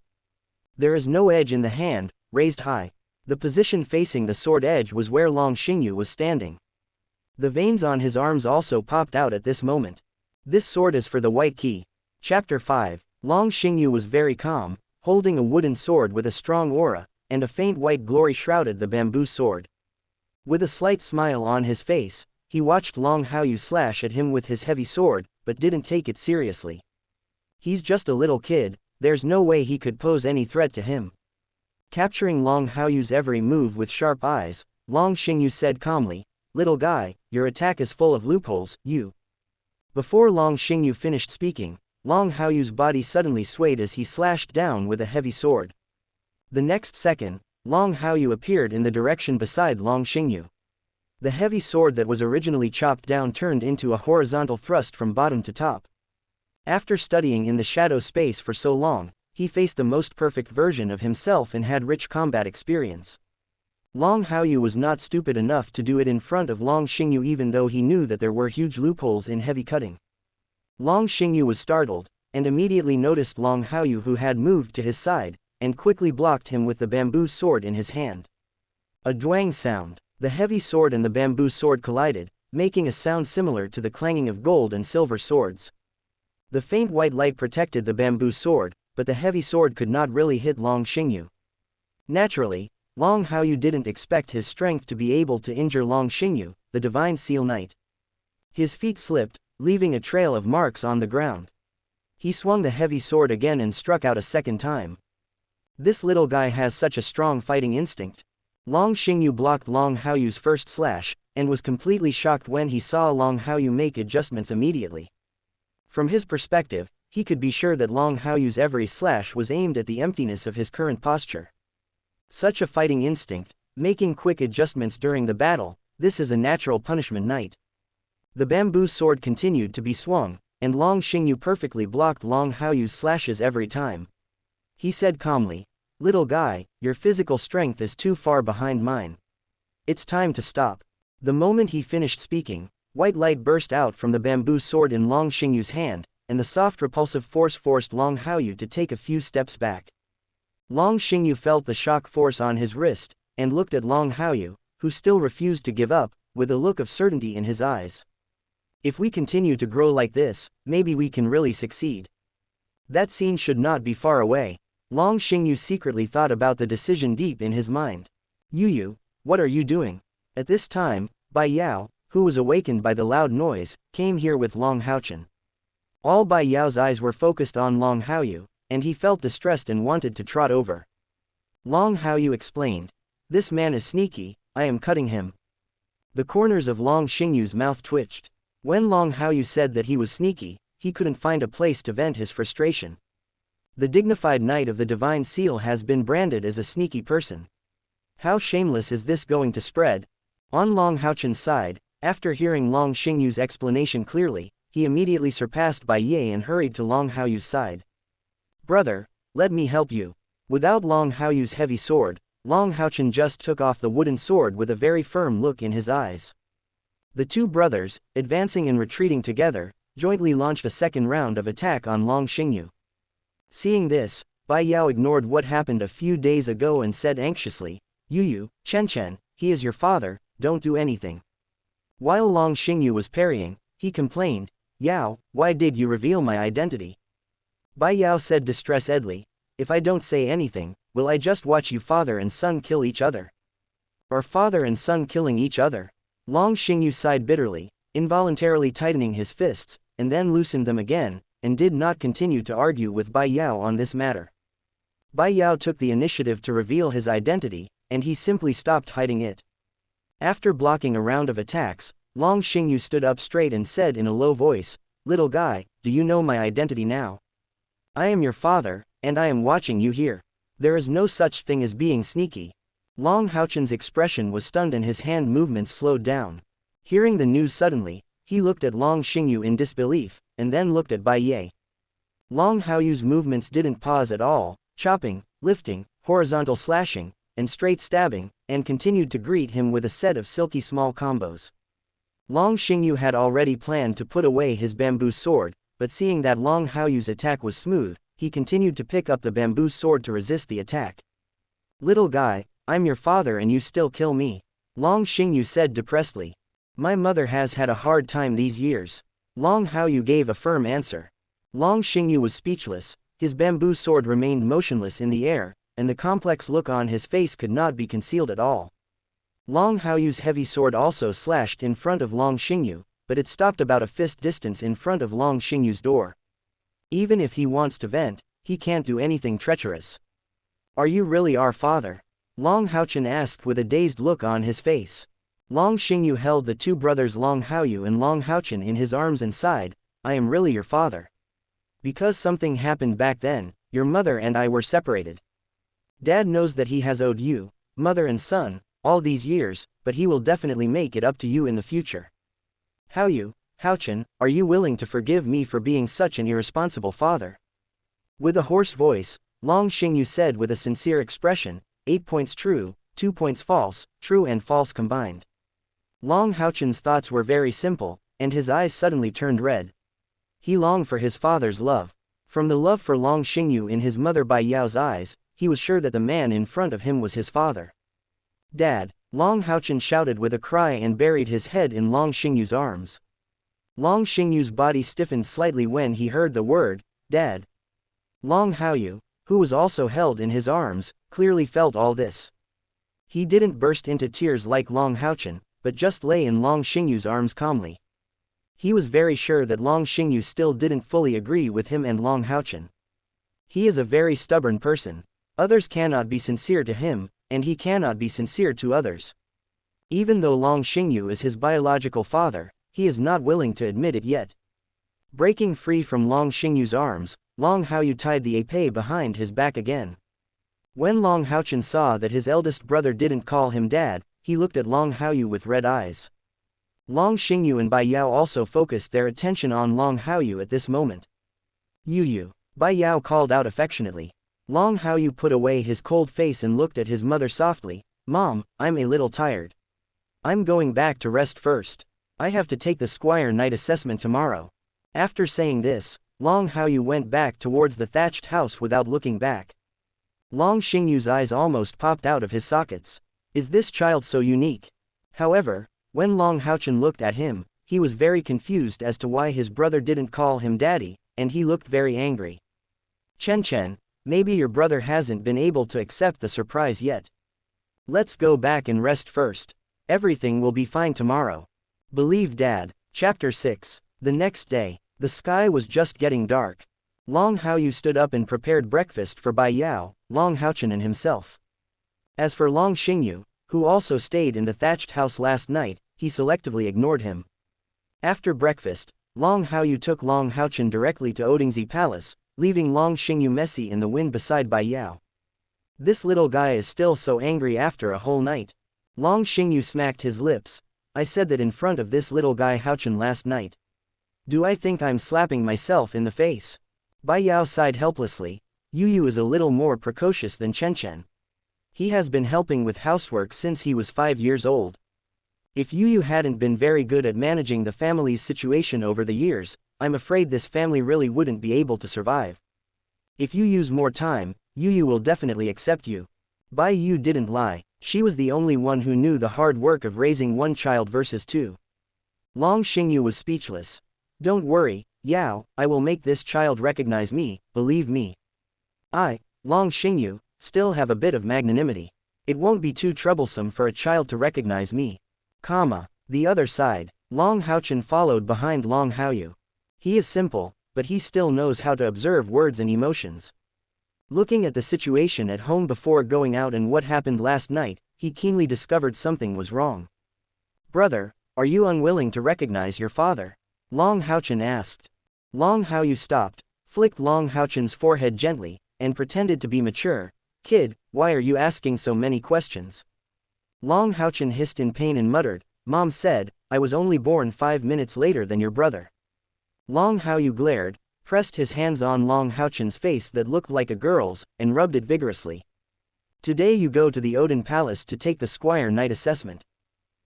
A: There is no edge in the hand, raised high. The position facing the sword edge was where Long Xingyu was standing. The veins on his arms also popped out at this moment. This sword is for the White Key. Chapter 5. Long Xingyu was very calm, holding a wooden sword with a strong aura, and a faint white glory shrouded the bamboo sword. With a slight smile on his face, he watched Long Haoyu slash at him with his heavy sword, but didn't take it seriously. He's just a little kid, there's no way he could pose any threat to him. Capturing Long Haoyu's every move with sharp eyes, Long Xingyu said calmly, "Little guy, your attack is full of loopholes, you." Before Long Xingyu finished speaking, Long Haoyu's body suddenly swayed as he slashed down with a heavy sword. The next second, Long Haoyu appeared in the direction beside Long Xingyu. The heavy sword that was originally chopped down turned into a horizontal thrust from bottom to top. After studying in the shadow space for so long, he faced the most perfect version of himself and had rich combat experience. Long Haoyu was not stupid enough to do it in front of Long Xingyu even though he knew that there were huge loopholes in heavy cutting. Long Xingyu was startled, and immediately noticed Long Haoyu who had moved to his side, and quickly blocked him with the bamboo sword in his hand. A dwang sound. The heavy sword and the bamboo sword collided, making a sound similar to the clanging of gold and silver swords. The faint white light protected the bamboo sword, but the heavy sword could not really hit Long Xingyu. Naturally, Long Haoyu didn't expect his strength to be able to injure Long Xingyu, the Divine Seal Knight. His feet slipped, leaving a trail of marks on the ground. He swung the heavy sword again and struck out a second time. This little guy has such a strong fighting instinct. Long Xingyu blocked Long Haoyu's first slash, and was completely shocked when he saw Long Haoyu make adjustments immediately. From his perspective, he could be sure that Long Haoyu's every slash was aimed at the emptiness of his current posture. Such a fighting instinct, making quick adjustments during the battle, this is a natural punishment knight. The bamboo sword continued to be swung, and Long Xingyu perfectly blocked Long Haoyu's slashes every time. He said calmly, "Little guy, your physical strength is too far behind mine. It's time to stop." The moment he finished speaking, white light burst out from the bamboo sword in Long Xingyu's hand, and the soft repulsive force forced Long Haoyu to take a few steps back. Long Xingyu felt the shock force on his wrist, and looked at Long Haoyu, who still refused to give up, with a look of certainty in his eyes. If we continue to grow like this, maybe we can really succeed. That scene should not be far away. Long Xingyu secretly thought about the decision deep in his mind. Yuyu, What are you doing? At this time, Bai Yao, who was awakened by the loud noise, came here with Long Haochen. All Bai Yao's eyes were focused on Long Haoyu, and he felt distressed and wanted to trot over. Long Haoyu explained. This man is sneaky, I am cutting him. The corners of Long Xingyu's mouth twitched. When Long Haoyu said that he was sneaky, he couldn't find a place to vent his frustration. The dignified knight of the divine seal has been branded as a sneaky person. How shameless is this going to spread? On Long Haochen's side, after hearing Long Xingyu's explanation clearly, he immediately surpassed Bai Ye and hurried to Long Haoyu's side. Brother, let me help you. Without Long Haoyu's heavy sword, Long Haochen just took off the wooden sword with a very firm look in his eyes. The two brothers, advancing and retreating together, jointly launched a second round of attack on Long Xingyu. Seeing this, Bai Yao ignored what happened a few days ago and said anxiously, Yu, Chen, he is your father, don't do anything. While Long Xingyu was parrying, he complained, Yao, why did you reveal my identity? Bai Yao said distressedly, if I don't say anything, will I just watch you father and son kill each other? Or father and son killing each other? Long Xingyu sighed bitterly, involuntarily tightening his fists, and then loosened them again, and did not continue to argue with Bai Yao on this matter. Bai Yao took the initiative to reveal his identity, and he simply stopped hiding it. After blocking a round of attacks, Long Xingyu stood up straight and said in a low voice, Little guy, do you know my identity now? I am your father, and I am watching you here. There is no such thing as being sneaky. Long Haochen's expression was stunned and his hand movements slowed down. Hearing the news suddenly, he looked at Long Xingyu in disbelief, and then looked at Bai Ye. Long Haoyu's movements didn't pause at all, chopping, lifting, horizontal slashing, and straight stabbing, and continued to greet him with a set of silky small combos. Long Xingyu had already planned to put away his bamboo sword, but seeing that Long Haoyu's attack was smooth, he continued to pick up the bamboo sword to resist the attack. Little guy, I'm your father and you still kill me. Long Xingyu said depressedly. My mother has had a hard time these years. Long Haoyu gave a firm answer. Long Xingyu was speechless, his bamboo sword remained motionless in the air, and the complex look on his face could not be concealed at all. Long Haoyu's heavy sword also slashed in front of Long Xingyu, but it stopped about a fist distance in front of Long Xingyu's door. Even if he wants to vent, he can't do anything treacherous. Are you really our father? Long Haochen asked with a dazed look on his face. Long Xingyu held the two brothers Long Haoyu and Long Haochen in his arms and sighed, I am really your father. Because something happened back then, your mother and I were separated. Dad knows that he has owed you, mother and son, all these years, but he will definitely make it up to you in the future. Haoyu, Haochen, are you willing to forgive me for being such an irresponsible father? With a hoarse voice, Long Xingyu said with a sincere expression, 8 points true, 2 points false, true and false combined. Long Haochen's thoughts were very simple, and his eyes suddenly turned red. He longed for his father's love. From the love for Long Xingyu in his mother Bai Yao's eyes, he was sure that the man in front of him was his father. Dad, Long Haochen shouted with a cry and buried his head in Long Xingyu's arms. Long Xingyu's body stiffened slightly when he heard the word, Dad. Long Haoyu, who was also held in his arms, clearly felt all this. He didn't burst into tears like Long Haochen, but just lay in Long Xingyu's arms calmly. He was very sure that Long Xingyu still didn't fully agree with him and Long Haochen. He is a very stubborn person. Others cannot be sincere to him, and he cannot be sincere to others. Even though Long Xingyu is his biological father, he is not willing to admit it yet. Breaking free from Long Xingyu's arms, Long Haoyu tied the épée behind his back again. When Long Haochen saw that his eldest brother didn't call him dad, he looked at Long Haoyu with red eyes. Long Xingyu and Bai Yao also focused their attention on Long Haoyu at this moment. Yu, Bai Yao called out affectionately. Long Haoyu put away his cold face and looked at his mother softly, Mom, I'm a little tired. I'm going back to rest first. I have to take the Squire night assessment tomorrow. After saying this, Long Haoyu went back towards the thatched house without looking back. Long Xingyu's eyes almost popped out of his sockets. Is this child so unique? However, when Long Haochen looked at him, he was very confused as to why his brother didn't call him daddy, and he looked very angry. Chen, maybe your brother hasn't been able to accept the surprise yet. Let's go back and rest first. Everything will be fine tomorrow. Believe Dad. Chapter 6. The next day, the sky was just getting dark. Long Haoyu stood up and prepared breakfast for Bai Yao, Long Haochen and himself. As for Long Xingyu, who also stayed in the thatched house last night, he selectively ignored him. After breakfast, Long Haoyu took Long Haochen directly to Odingzi Palace, leaving Long Xingyu messy in the wind beside Bai Yao. This little guy is still so angry after a whole night. Long Xingyu smacked his lips. I said that in front of this little guy Haochen last night. Do I think I'm slapping myself in the face? Bai Yao sighed helplessly. Yu is a little more precocious than Chen. He has been helping with housework since he was 5 years old. If Yu hadn't been very good at managing the family's situation over the years, I'm afraid this family really wouldn't be able to survive. If you use more time, Yu will definitely accept you. Bai Yu didn't lie, she was the only one who knew the hard work of raising one child versus two. Long Xingyu was speechless. Don't worry, Yao, I will make this child recognize me, believe me. I, Long Xingyu, still have a bit of magnanimity. It won't be too troublesome for a child to recognize me. The other side, Long Haochen followed behind Long Haoyu. He is simple, but he still knows how to observe words and emotions. Looking at the situation at home before going out and what happened last night, he keenly discovered something was wrong. Brother, are you unwilling to recognize your father? Long Haochen asked. Long Haoyu stopped, flicked Long Haochen's forehead gently, and pretended to be mature. Kid, why are you asking so many questions? Long Haochen hissed in pain and muttered, Mom said, I was only born 5 minutes later than your brother. Long Haoyu glared, pressed his hands on Long Haochen's face that looked like a girl's, and rubbed it vigorously. Today you go to the Odin Palace to take the Squire night assessment.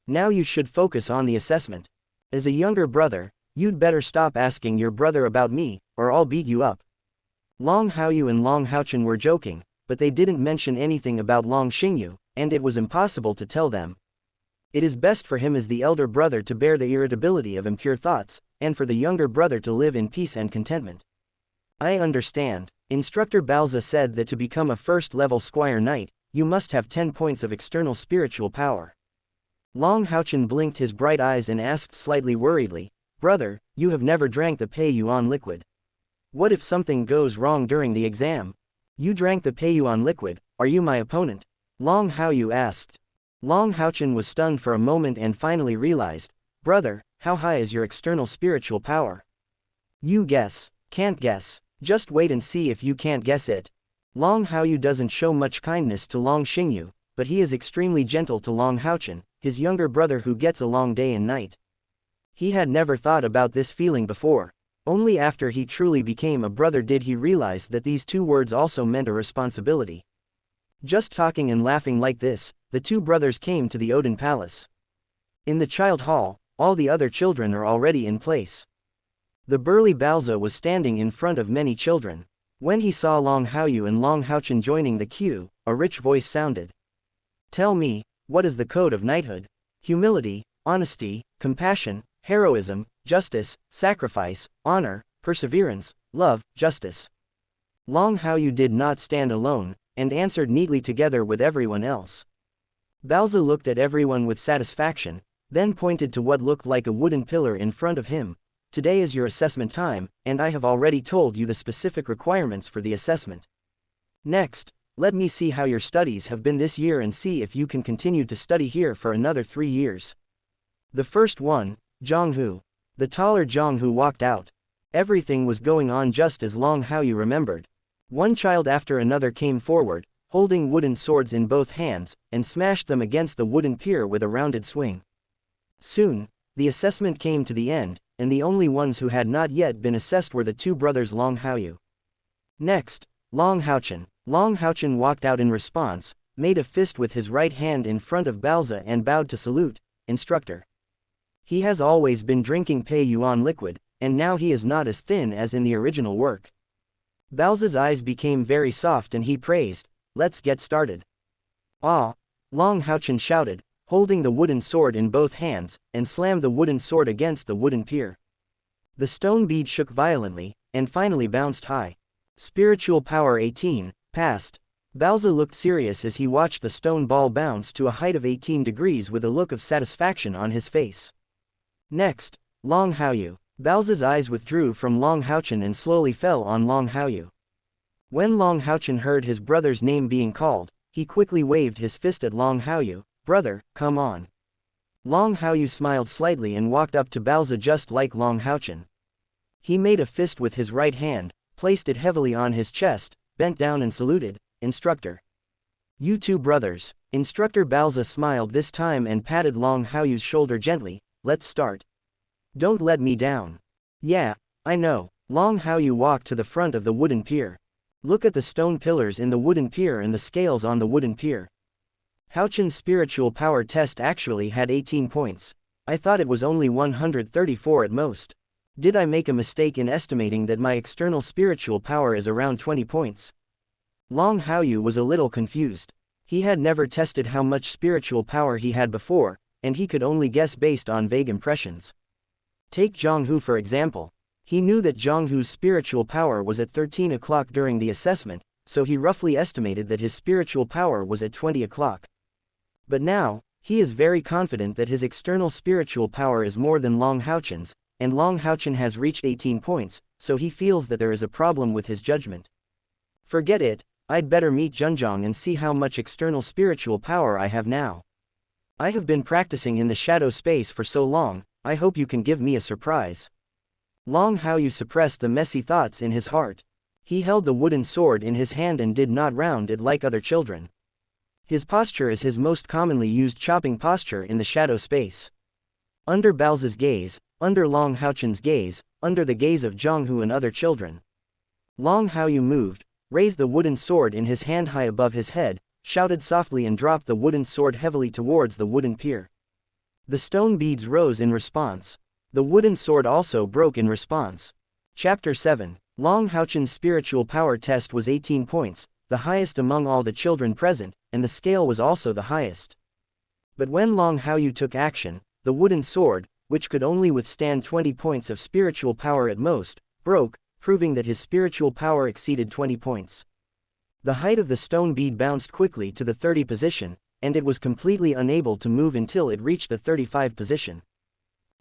A: Now you should focus on the assessment. As a younger brother, you'd better stop asking your brother about me, or I'll beat you up. Long Haoyu and Long Haochen were joking, but they didn't mention anything about Long Xingyu, and it was impossible to tell them. It is best for him as the elder brother to bear the irritability of impure thoughts, and for the younger brother to live in peace and contentment. I understand. Instructor Balza said that to become a first-level Squire Knight, you must have 10 points of external spiritual power. Long Haochen blinked his bright eyes and asked slightly worriedly, Brother, you have never drank the Pei-Yuan liquid. What if something goes wrong during the exam? You drank the Pei-Yuan liquid, are you my opponent? Long Haoyu asked. Long Haochen was stunned for a moment and finally realized, Brother, how high is your external spiritual power? You guess. Can't guess. Just wait and see if you can't guess it. Long Haoyu doesn't show much kindness to Long Xingyu, but he is extremely gentle to Long Haochen, his younger brother who gets along day and night. He had never thought about this feeling before. Only after he truly became a brother did he realize that these two words also meant a responsibility. Just talking and laughing like this, the two brothers came to the Odin Palace. In the child hall, all the other children are already in place. The burly Balza was standing in front of many children. When he saw Long Haoyu and Long Haochen joining the queue, a rich voice sounded. Tell me, what is the code of knighthood? Humility, honesty, compassion, heroism, justice, sacrifice, honor, perseverance, love, justice. Long Haoyu did not stand alone, and answered neatly together with everyone else. Balza looked at everyone with satisfaction, then pointed to what looked like a wooden pillar in front of him. Today is your assessment time, and I have already told you the specific requirements for the assessment. Next, let me see how your studies have been this year and see if you can continue to study here for another 3 years. The first one, Zhonghu. The taller Zhonghu walked out. Everything was going on just as Long Haoyu remembered. One child after another came forward, holding wooden swords in both hands, and smashed them against the wooden pier with a rounded swing. Soon, the assessment came to the end, and the only ones who had not yet been assessed were the two brothers Long Haoyu. Next, Long Haochen. Long Haochen walked out in response, made a fist with his right hand in front of Balza and bowed to salute, Instructor. He has always been drinking Pei-Yuan liquid, and now he is not as thin as in the original work. Balza's eyes became very soft and he praised, let's get started. Ah! Long Haochen shouted, holding the wooden sword in both hands, and slammed the wooden sword against the wooden pier. The stone bead shook violently, and finally bounced high. Spiritual power 18, passed. Bowser looked serious as he watched the stone ball bounce to a height of 18 degrees with a look of satisfaction on his face. Next, Long Haochen. Bowser's eyes withdrew from Long Haochen and slowly fell on Long Haochen. When Long Haochen heard his brother's name being called, he quickly waved his fist at Long Haochen. Brother, come on. Long Haochen smiled slightly and walked up to Bowser just like Long Haochen. He made a fist with his right hand, placed it heavily on his chest, bent down and saluted, Instructor. You two brothers. Instructor Bowser smiled this time and patted Long Haoyu's shoulder gently. Let's start. Don't let me down. Yeah, I know. Long Haoyu walked to the front of the wooden pier. Look at the stone pillars in the wooden pier and the scales on the wooden pier. Haochen's spiritual power test actually had 18 points. I thought it was only 134 at most. Did I make a mistake in estimating that my external spiritual power is around 20 points? Long Haoyu was a little confused. He had never tested how much spiritual power he had before, and he could only guess based on vague impressions. Take Donghua for example. He knew that Donghua's spiritual power was at 13 o'clock during the assessment, so he roughly estimated that his spiritual power was at 20 o'clock. But now, he is very confident that his external spiritual power is more than Long Haochen's, and Long Haochen has reached 18 points, so he feels that there is a problem with his judgment. Forget it, I'd better meet Junjong and see how much external spiritual power I have now. I have been practicing in the shadow space for so long, I hope you can give me a surprise. Long Haoyu suppressed the messy thoughts in his heart. He held the wooden sword in his hand and did not round it like other children. His posture is his most commonly used chopping posture in the shadow space. Under Bowser's gaze, under Long Haochen's gaze, under the gaze of Donghua and other children. Long Haoyu moved, raised the wooden sword in his hand high above his head, shouted softly and dropped the wooden sword heavily towards the wooden pier. The stone beads rose in response. The wooden sword also broke in response. Chapter 7. Long Haochen's spiritual power test was 18 points, the highest among all the children present, and the scale was also the highest. But when Long Haoyu took action, the wooden sword, which could only withstand 20 points of spiritual power at most, broke, proving that his spiritual power exceeded 20 points. The height of the stone bead bounced quickly to the 30 position, and it was completely unable to move until it reached the 35 position.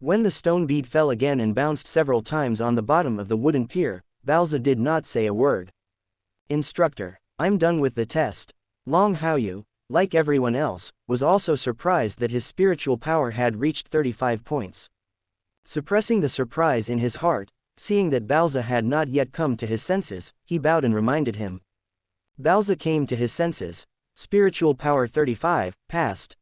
A: When the stone bead fell again and bounced several times on the bottom of the wooden pier, Bowser did not say a word. Instructor, I'm done with the test. Long Haoyu, like everyone else, was also surprised that his spiritual power had reached 35 points. Suppressing the surprise in his heart, seeing that Bowser had not yet come to his senses, he bowed and reminded him. Bowser came to his senses. Spiritual power 35, passed.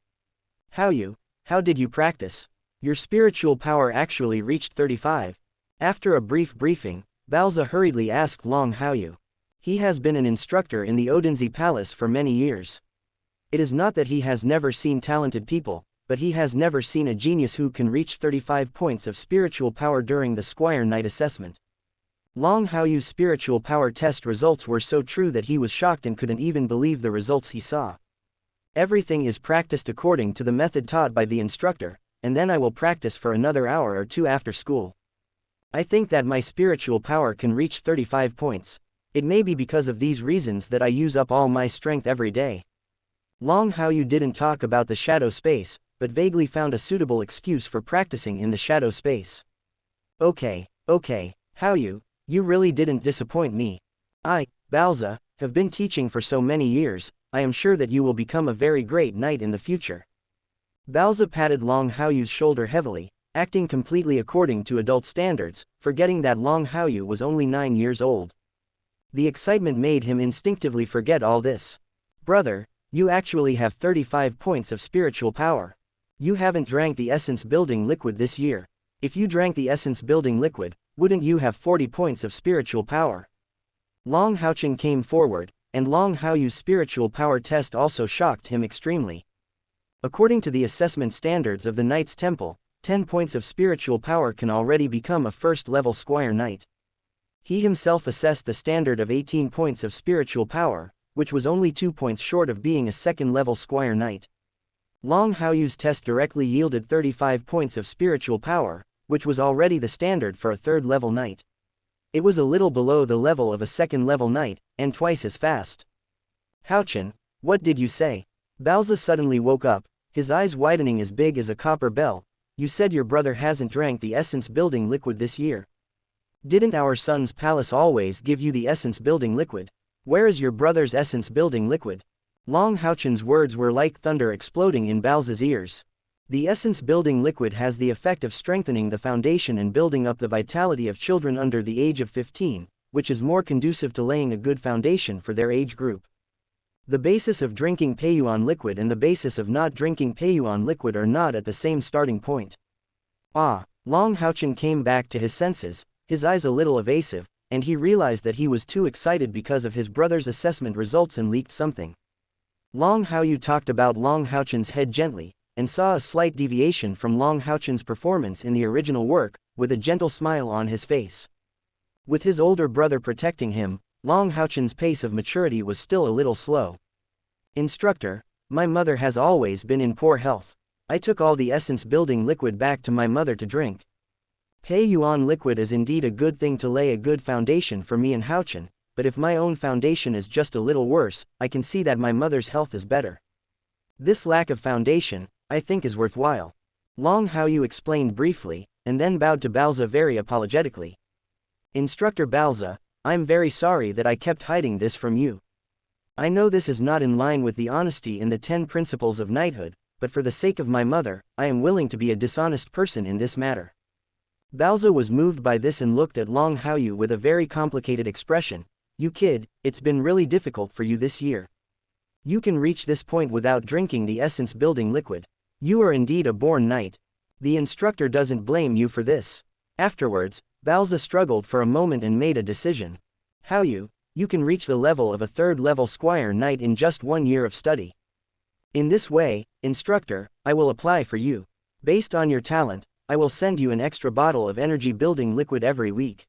A: Haoyu, how did you practice? Your spiritual power actually reached 35. After a brief briefing, Bowser hurriedly asked Long Haoyu. He has been an instructor in the Odenzi Palace for many years. It is not that he has never seen talented people, but he has never seen a genius who can reach 35 points of spiritual power during the Squire Night assessment. Long Haoyu's spiritual power test results were so true that he was shocked and couldn't even believe the results he saw. Everything is practiced according to the method taught by the instructor, and then I will practice for another hour or two after school. I think that my spiritual power can reach 35 points. It may be because of these reasons that I use up all my strength every day. Long Haoyu didn't talk about the shadow space, but vaguely found a suitable excuse for practicing in the shadow space. Okay, Haoyu, you really didn't disappoint me. I, Bowser, have been teaching for so many years, I am sure that you will become a very great knight in the future. Bowser patted Long Haoyu's shoulder heavily, acting completely according to adult standards, forgetting that Long Haoyu was only 9 years old. The excitement made him instinctively forget all this. Brother, you actually have 35 points of spiritual power. You haven't drank the essence building liquid this year. If you drank the essence building liquid, wouldn't you have 40 points of spiritual power? Long Haochen came forward, and Long Haoyu's spiritual power test also shocked him extremely. According to the assessment standards of the Knight's Temple, 10 points of spiritual power can already become a first-level Squire Knight. He himself assessed the standard of 18 points of spiritual power, which was only 2 points short of being a second-level Squire Knight. Long Haoyu's test directly yielded 35 points of spiritual power, which was already the standard for a third-level knight. It was a little below the level of a second-level knight, and twice as fast. Haochen, what did you say? Baozi suddenly woke up, his eyes widening as big as a copper bell. You said your brother hasn't drank the essence building liquid this year. Didn't our son's palace always give you the essence building liquid? Where is your brother's essence building liquid? Long Haochen's words were like thunder exploding in Baozi's ears. The essence building liquid has the effect of strengthening the foundation and building up the vitality of children under the age of 15, which is more conducive to laying a good foundation for their age group. The basis of drinking Peiyuan liquid and the basis of not drinking Peiyuan liquid are not at the same starting point. Long Haochen came back to his senses, his eyes a little evasive, and he realized that he was too excited because of his brother's assessment results and leaked something. Long Haoyu talked about Long Haochen's head gently, and saw a slight deviation from Long Haochen's performance in the original work, with a gentle smile on his face. With his older brother protecting him, Long Haochen's pace of maturity was still a little slow. Instructor, my mother has always been in poor health. I took all the essence building liquid back to my mother to drink. Peiyuan liquid is indeed a good thing to lay a good foundation for me and Haochen, but if my own foundation is just a little worse, I can see that my mother's health is better. This lack of foundation, I think, is worthwhile. Long Haoyu explained briefly, and then bowed to Baozi very apologetically. Instructor Baozi, I'm very sorry that I kept hiding this from you. I know this is not in line with the honesty in the 10 principles of knighthood, but for the sake of my mother, I am willing to be a dishonest person in this matter. Baozi was moved by this and looked at Long Haoyu with a very complicated expression. You kid, it's been really difficult for you this year. You can reach this point without drinking the essence building liquid. You are indeed a born knight. The instructor doesn't blame you for this. Afterwards, Baozi struggled for a moment and made a decision. Haoyu, you can reach the level of a 3rd level Squire Knight in just 1 year of study. In this way, instructor, I will apply for you. Based on your talent, I will send you an extra bottle of energy building liquid every week.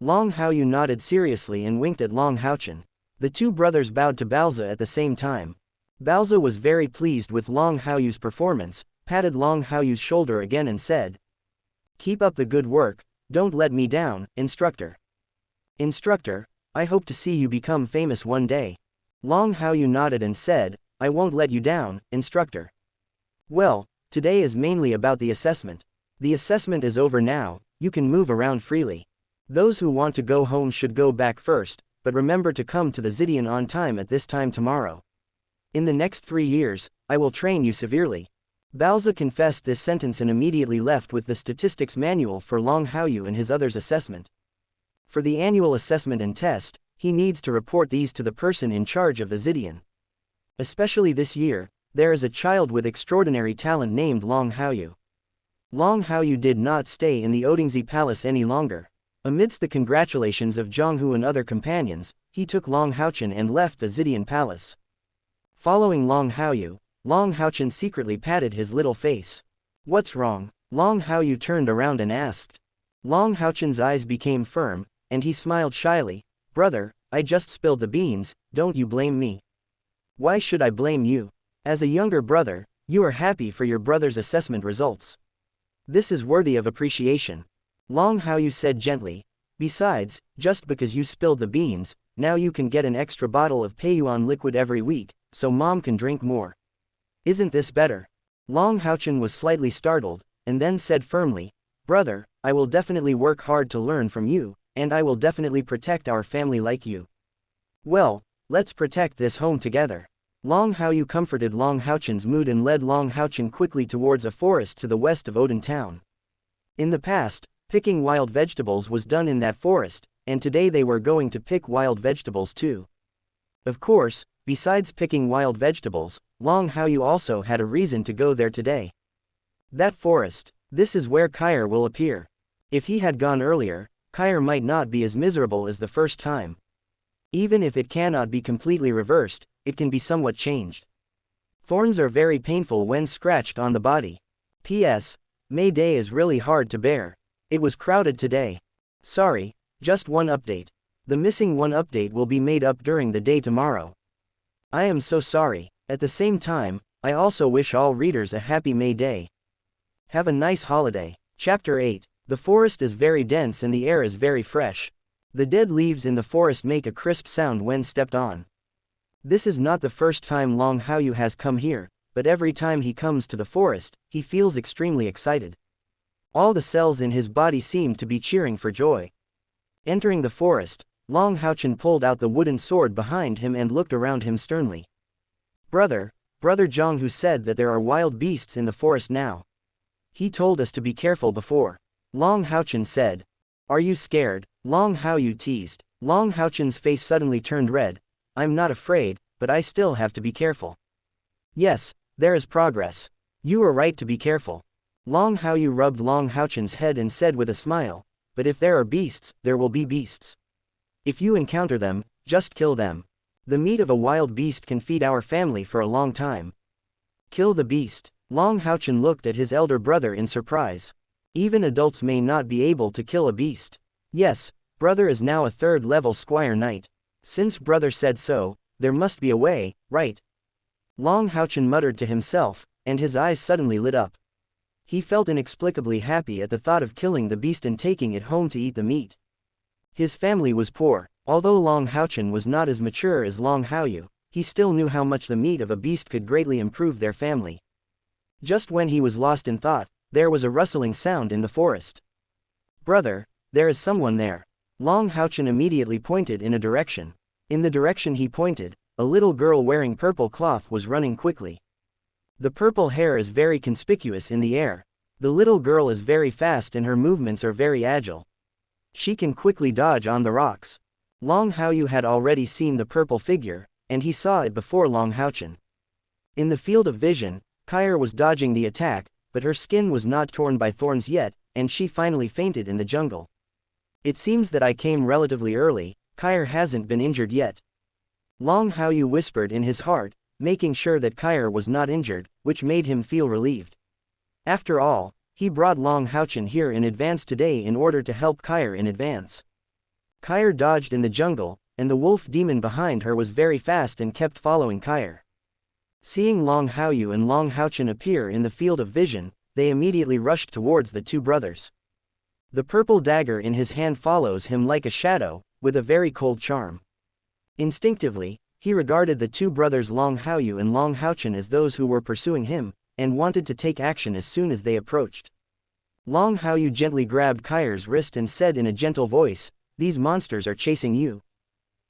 A: Long Haoyu nodded seriously and winked at Long Haochen. The two brothers bowed to Baozi at the same time. Baozi was very pleased with Long Haoyu's performance, patted Long Haoyu's shoulder again and said, Keep up the good work, don't let me down, instructor. Instructor, I hope to see you become famous one day. Long Haoyu nodded and said, I won't let you down, instructor. Well, today is mainly about the assessment. The assessment is over now, you can move around freely. Those who want to go home should go back first, but remember to come to the Zidian on time at this time tomorrow. In the next 3 years, I will train you severely. Baozi confessed this sentence and immediately left with the statistics manual for Long Haoyu and his others' assessment. For the annual assessment and test, he needs to report these to the person in charge of the Zidian. Especially this year, there is a child with extraordinary talent named Long Haoyu. Long Haoyu did not stay in the Odingzi Palace any longer. Amidst the congratulations of Donghua and other companions, he took Long Haochen and left the Zidian Palace. Following Long Haoyu, Long Haochen secretly patted his little face. What's wrong? Long Haoyu turned around and asked. Long Haochen's eyes became firm, and he smiled shyly. Brother, I just spilled the beans, don't you blame me. Why should I blame you? As a younger brother, you are happy for your brother's assessment results. This is worthy of appreciation. Long Haoyu said gently. Besides, just because you spilled the beans, now you can get an extra bottle of Peiyuan liquid every week, so mom can drink more. Isn't this better? Long Haochen was slightly startled, and then said firmly, Brother, I will definitely work hard to learn from you, and I will definitely protect our family like you. Well, let's protect this home together. Long Haoyu comforted Long Haochen's mood and led Long Haochen quickly towards a forest to the west of Odin town. In the past, picking wild vegetables was done in that forest, and today they were going to pick wild vegetables too. Of course, besides picking wild vegetables, Long Haoyu also had a reason to go there today. That forest, this is where Squire will appear. If he had gone earlier, Squire might not be as miserable as the first time. Even if it cannot be completely reversed, it can be somewhat changed. Thorns are very painful when scratched on the body. P.S. May Day is really hard to bear. It was crowded today. Sorry, just one update. The missing one update will be made up during the day tomorrow. I am so sorry. At the same time, I also wish all readers a happy May Day. Have a nice holiday. Chapter 8. The forest is very dense and the air is very fresh. The dead leaves in the forest make a crisp sound when stepped on. This is not the first time Long Haoyu has come here, but every time he comes to the forest, he feels extremely excited. All the cells in his body seem to be cheering for joy. Entering the forest, Long Haochen pulled out the wooden sword behind him and looked around him sternly. Brother Zhang said that there are wild beasts in the forest now. He told us to be careful before. Long Haochen said. Are you scared? Long Haoyu teased. Long Haochen's face suddenly turned red. I'm not afraid, but I still have to be careful. Yes, there is progress. You are right to be careful. Long Haoyu rubbed Long Haochen's head and said with a smile, but if there are beasts, there will be beasts. If you encounter them, just kill them. The meat of a wild beast can feed our family for a long time. Kill the beast. Long Haochen looked at his elder brother in surprise. Even adults may not be able to kill a beast. Yes, brother is now a third-level Squire Knight. Since brother said so, there must be a way, right? Long Haochen muttered to himself, and his eyes suddenly lit up. He felt inexplicably happy at the thought of killing the beast and taking it home to eat the meat. His family was poor. Although Long Haochen was not as mature as Long Haoyu, he still knew how much the meat of a beast could greatly improve their family. Just when he was lost in thought, there was a rustling sound in the forest. Brother, there is someone there. Long Haochen immediately pointed in a direction. In the direction he pointed, a little girl wearing purple cloth was running quickly. The purple hair is very conspicuous in the air. The little girl is very fast and her movements are very agile. She can quickly dodge on the rocks. Long Haoyu had already seen the purple figure, and he saw it before Long Haochen. In the field of vision, Xianxia was dodging the attack, but her skin was not torn by thorns yet, and she finally fainted in the jungle. It seems that I came relatively early. Xianxia hasn't been injured yet. Long Haoyu whispered in his heart, making sure that Xianxia was not injured, which made him feel relieved. After all, he brought Long Haochen here in advance today in order to help Xianxia in advance. Xianxia dodged in the jungle, and the wolf demon behind her was very fast and kept following Xianxia. Seeing Long Haoyu and Long Haochen appear in the field of vision, they immediately rushed towards the two brothers. The purple dagger in his hand follows him like a shadow, with a very cold charm. Instinctively, he regarded the two brothers Long Haoyu and Long Haochen as those who were pursuing him, and wanted to take action as soon as they approached. Long Haoyu gently grabbed Xianxia's wrist and said in a gentle voice, "These monsters are chasing you.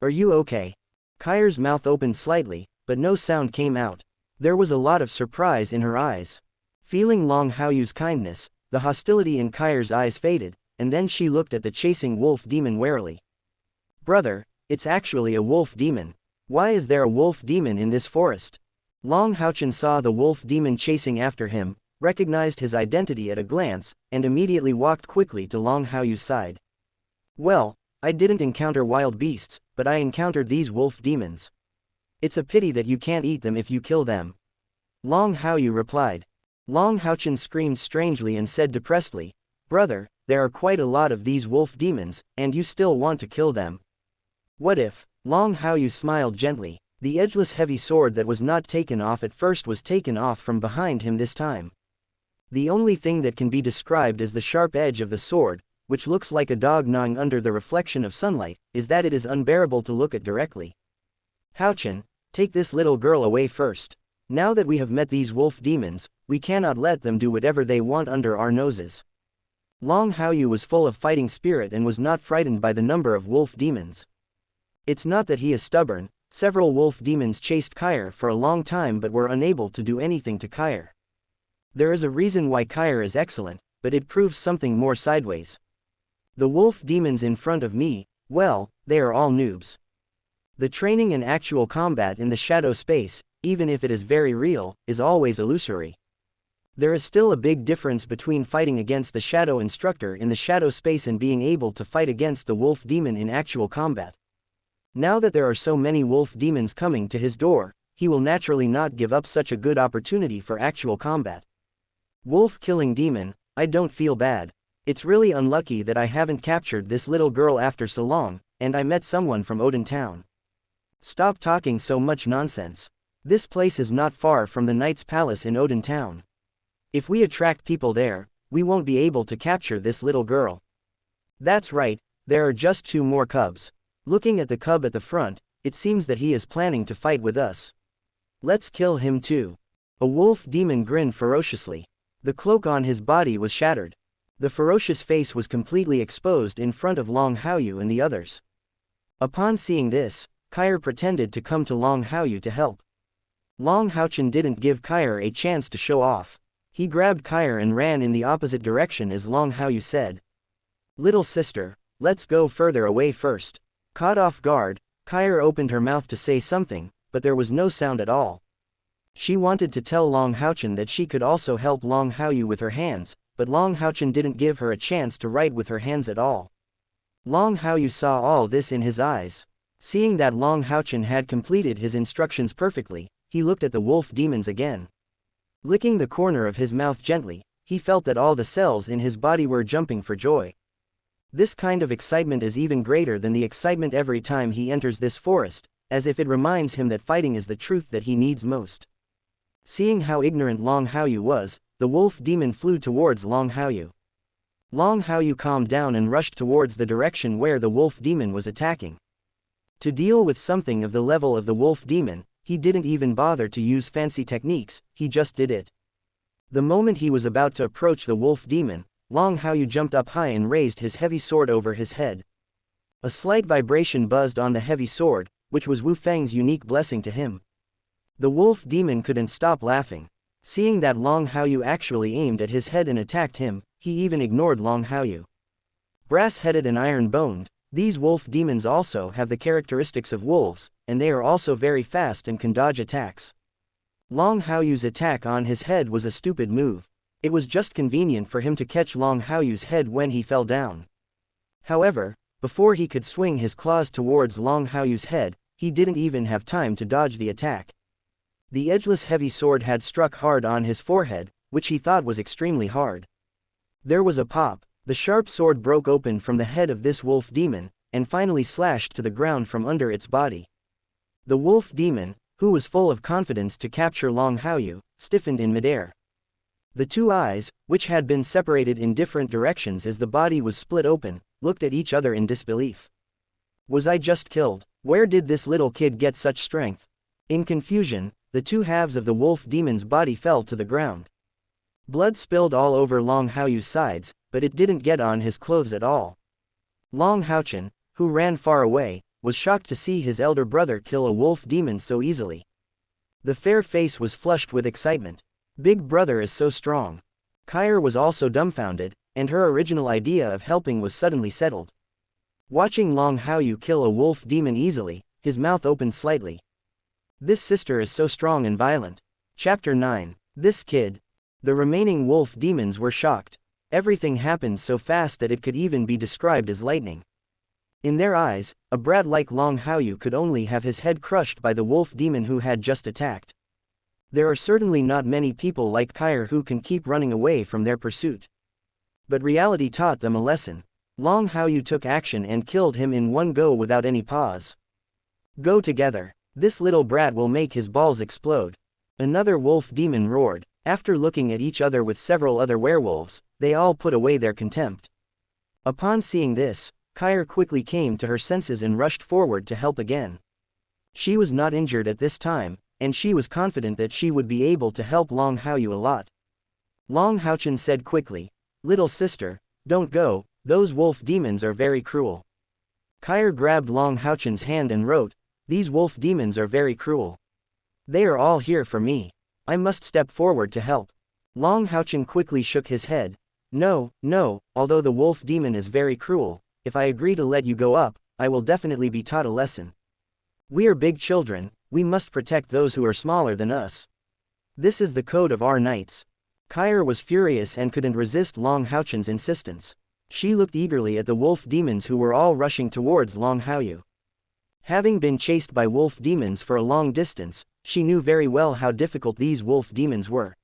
A: Are you okay?" Xianxia's mouth opened slightly, but no sound came out. There was a lot of surprise in her eyes. Feeling Long Haoyu's kindness, the hostility in Xianxia's eyes faded, and then she looked at the chasing wolf demon warily. Brother, it's actually a wolf demon. Why is there a wolf demon in this forest? Long Haochen saw the wolf demon chasing after him, recognized his identity at a glance, and immediately walked quickly to Long Haoyu's side. Well, I didn't encounter wild beasts, but I encountered these wolf demons. It's a pity that you can't eat them if you kill them. Long Haoyu replied. Long Haochen screamed strangely and said depressedly, "Brother, there are quite a lot of these wolf demons, and you still want to kill them. What if?" Long Haoyu smiled gently. The edgeless heavy sword that was not taken off at first was taken off from behind him this time. The only thing that can be described as the sharp edge of the sword, which looks like a dog gnawing under the reflection of sunlight, is that it is unbearable to look at directly. Haochen, take this little girl away first. Now that we have met these wolf demons, we cannot let them do whatever they want under our noses. Long Haoyu was full of fighting spirit and was not frightened by the number of wolf demons. It's not that he is stubborn. Several wolf demons chased Xianxia for a long time but were unable to do anything to Xianxia. There is a reason why Xianxia is excellent, but it proves something more sideways. The wolf demons in front of me, well, they are all noobs. The training in actual combat in the shadow space, even if it is very real, is always illusory. There is still a big difference between fighting against the shadow instructor in the shadow space and being able to fight against the wolf demon in actual combat. Now that there are so many wolf demons coming to his door, he will naturally not give up such a good opportunity for actual combat. Wolf killing demon, I don't feel bad. It's really unlucky that I haven't captured this little girl after so long, and I met someone from Odin Town. Stop talking so much nonsense. This place is not far from the Knight's Palace in Odin Town. If we attract people there, we won't be able to capture this little girl. That's right, there are just 2 more cubs. Looking at the cub at the front, it seems that he is planning to fight with us. Let's kill him too. A wolf demon grinned ferociously. The cloak on his body was shattered. The ferocious face was completely exposed in front of Long Haoyu and the others. Upon seeing this, Squire pretended to come to Long Haoyu to help. Long Haochen didn't give Squire a chance to show off. He grabbed Squire and ran in the opposite direction as Long Haoyu said. Little sister, let's go further away first. Caught off guard, Squire opened her mouth to say something, but there was no sound at all. She wanted to tell Long Haochen that she could also help Long Haoyu with her hands, but Long Haochen didn't give her a chance to write with her hands at all. Long Haoyu saw all this in his eyes. Seeing that Long Haochen had completed his instructions perfectly, he looked at the wolf demons again. Licking the corner of his mouth gently, he felt that all the cells in his body were jumping for joy. This kind of excitement is even greater than the excitement every time he enters this forest, as if it reminds him that fighting is the truth that he needs most. Seeing how ignorant Long Haoyu was, the wolf demon flew towards Long Haoyu. Long Haoyu calmed down and rushed towards the direction where the wolf demon was attacking. To deal with something of the level of the wolf demon, he didn't even bother to use fancy techniques, he just did it. The moment he was about to approach the wolf demon, Long Haoyu jumped up high and raised his heavy sword over his head. A slight vibration buzzed on the heavy sword, which was Wu Feng's unique blessing to him. The wolf demon couldn't stop laughing. Seeing that Long Haoyu actually aimed at his head and attacked him, he even ignored Long Haoyu. Brass-headed and iron-boned, these wolf demons also have the characteristics of wolves, and they are also very fast and can dodge attacks. Long Haoyu's attack on his head was a stupid move. It was just convenient for him to catch Long Haoyu's head when he fell down. However, before he could swing his claws towards Long Haoyu's head, he didn't even have time to dodge the attack. The edgeless heavy sword had struck hard on his forehead, which he thought was extremely hard. There was a pop, the sharp sword broke open from the head of this wolf demon, and finally slashed to the ground from under its body. The wolf demon, who was full of confidence to capture Long Haoyu, stiffened in midair. The two eyes, which had been separated in different directions as the body was split open, looked at each other in disbelief. Was I just killed? Where did this little kid get such strength? In confusion, the two halves of the wolf demon's body fell to the ground. Blood spilled all over Long Haoyu's sides, but it didn't get on his clothes at all. Long Haochen, who ran far away, was shocked to see his elder brother kill a wolf demon so easily. The fair face was flushed with excitement. Big brother is so strong. Squire was also dumbfounded, and her original idea of helping was suddenly settled. Watching Long Haoyu kill a wolf demon easily, his mouth opened slightly. This sister is so strong and violent. Chapter 9. This kid. The remaining wolf demons were shocked. Everything happened so fast that it could even be described as lightning. In their eyes, a brat like Long Haoyu could only have his head crushed by the wolf demon who had just attacked. There are certainly not many people like Squire who can keep running away from their pursuit. But reality taught them a lesson. Long Haoyu took action and killed him in one go without any pause. Go together. This little brat will make his balls explode. Another wolf demon roared. After looking at each other with several other werewolves, they all put away their contempt. Upon seeing this, Squire quickly came to her senses and rushed forward to help again. She was not injured at this time, and she was confident that she would be able to help Long Haoyu a lot. Long Haochen said quickly, "Little sister, don't go, those wolf demons are very cruel." Squire grabbed Long Haochen's hand and wrote, "These wolf demons are very cruel. They are all here for me. I must step forward to help." Long Haochen quickly shook his head. No, although the wolf demon is very cruel, if I agree to let you go up, I will definitely be taught a lesson. We are big children, we must protect those who are smaller than us. This is the code of our knights." Squire was furious and couldn't resist Long Haochen's insistence. She looked eagerly at the wolf demons who were all rushing towards Long Haoyu. Having been chased by wolf demons for a long distance, she knew very well how difficult these wolf demons were.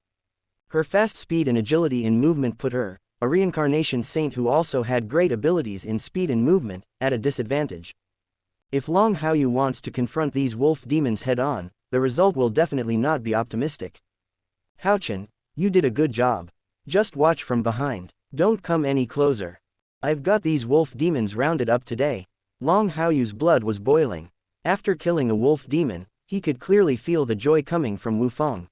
A: Her fast speed and agility in movement put her, a reincarnation saint who also had great abilities in speed and movement, at a disadvantage. If Long Haoyu wants to confront these wolf demons head-on, the result will definitely not be optimistic. Haochen, you did a good job. Just watch from behind. Don't come any closer. I've got these wolf demons rounded up today. Long Haoyu's blood was boiling. After killing a wolf demon, he could clearly feel the joy coming from Wufeng.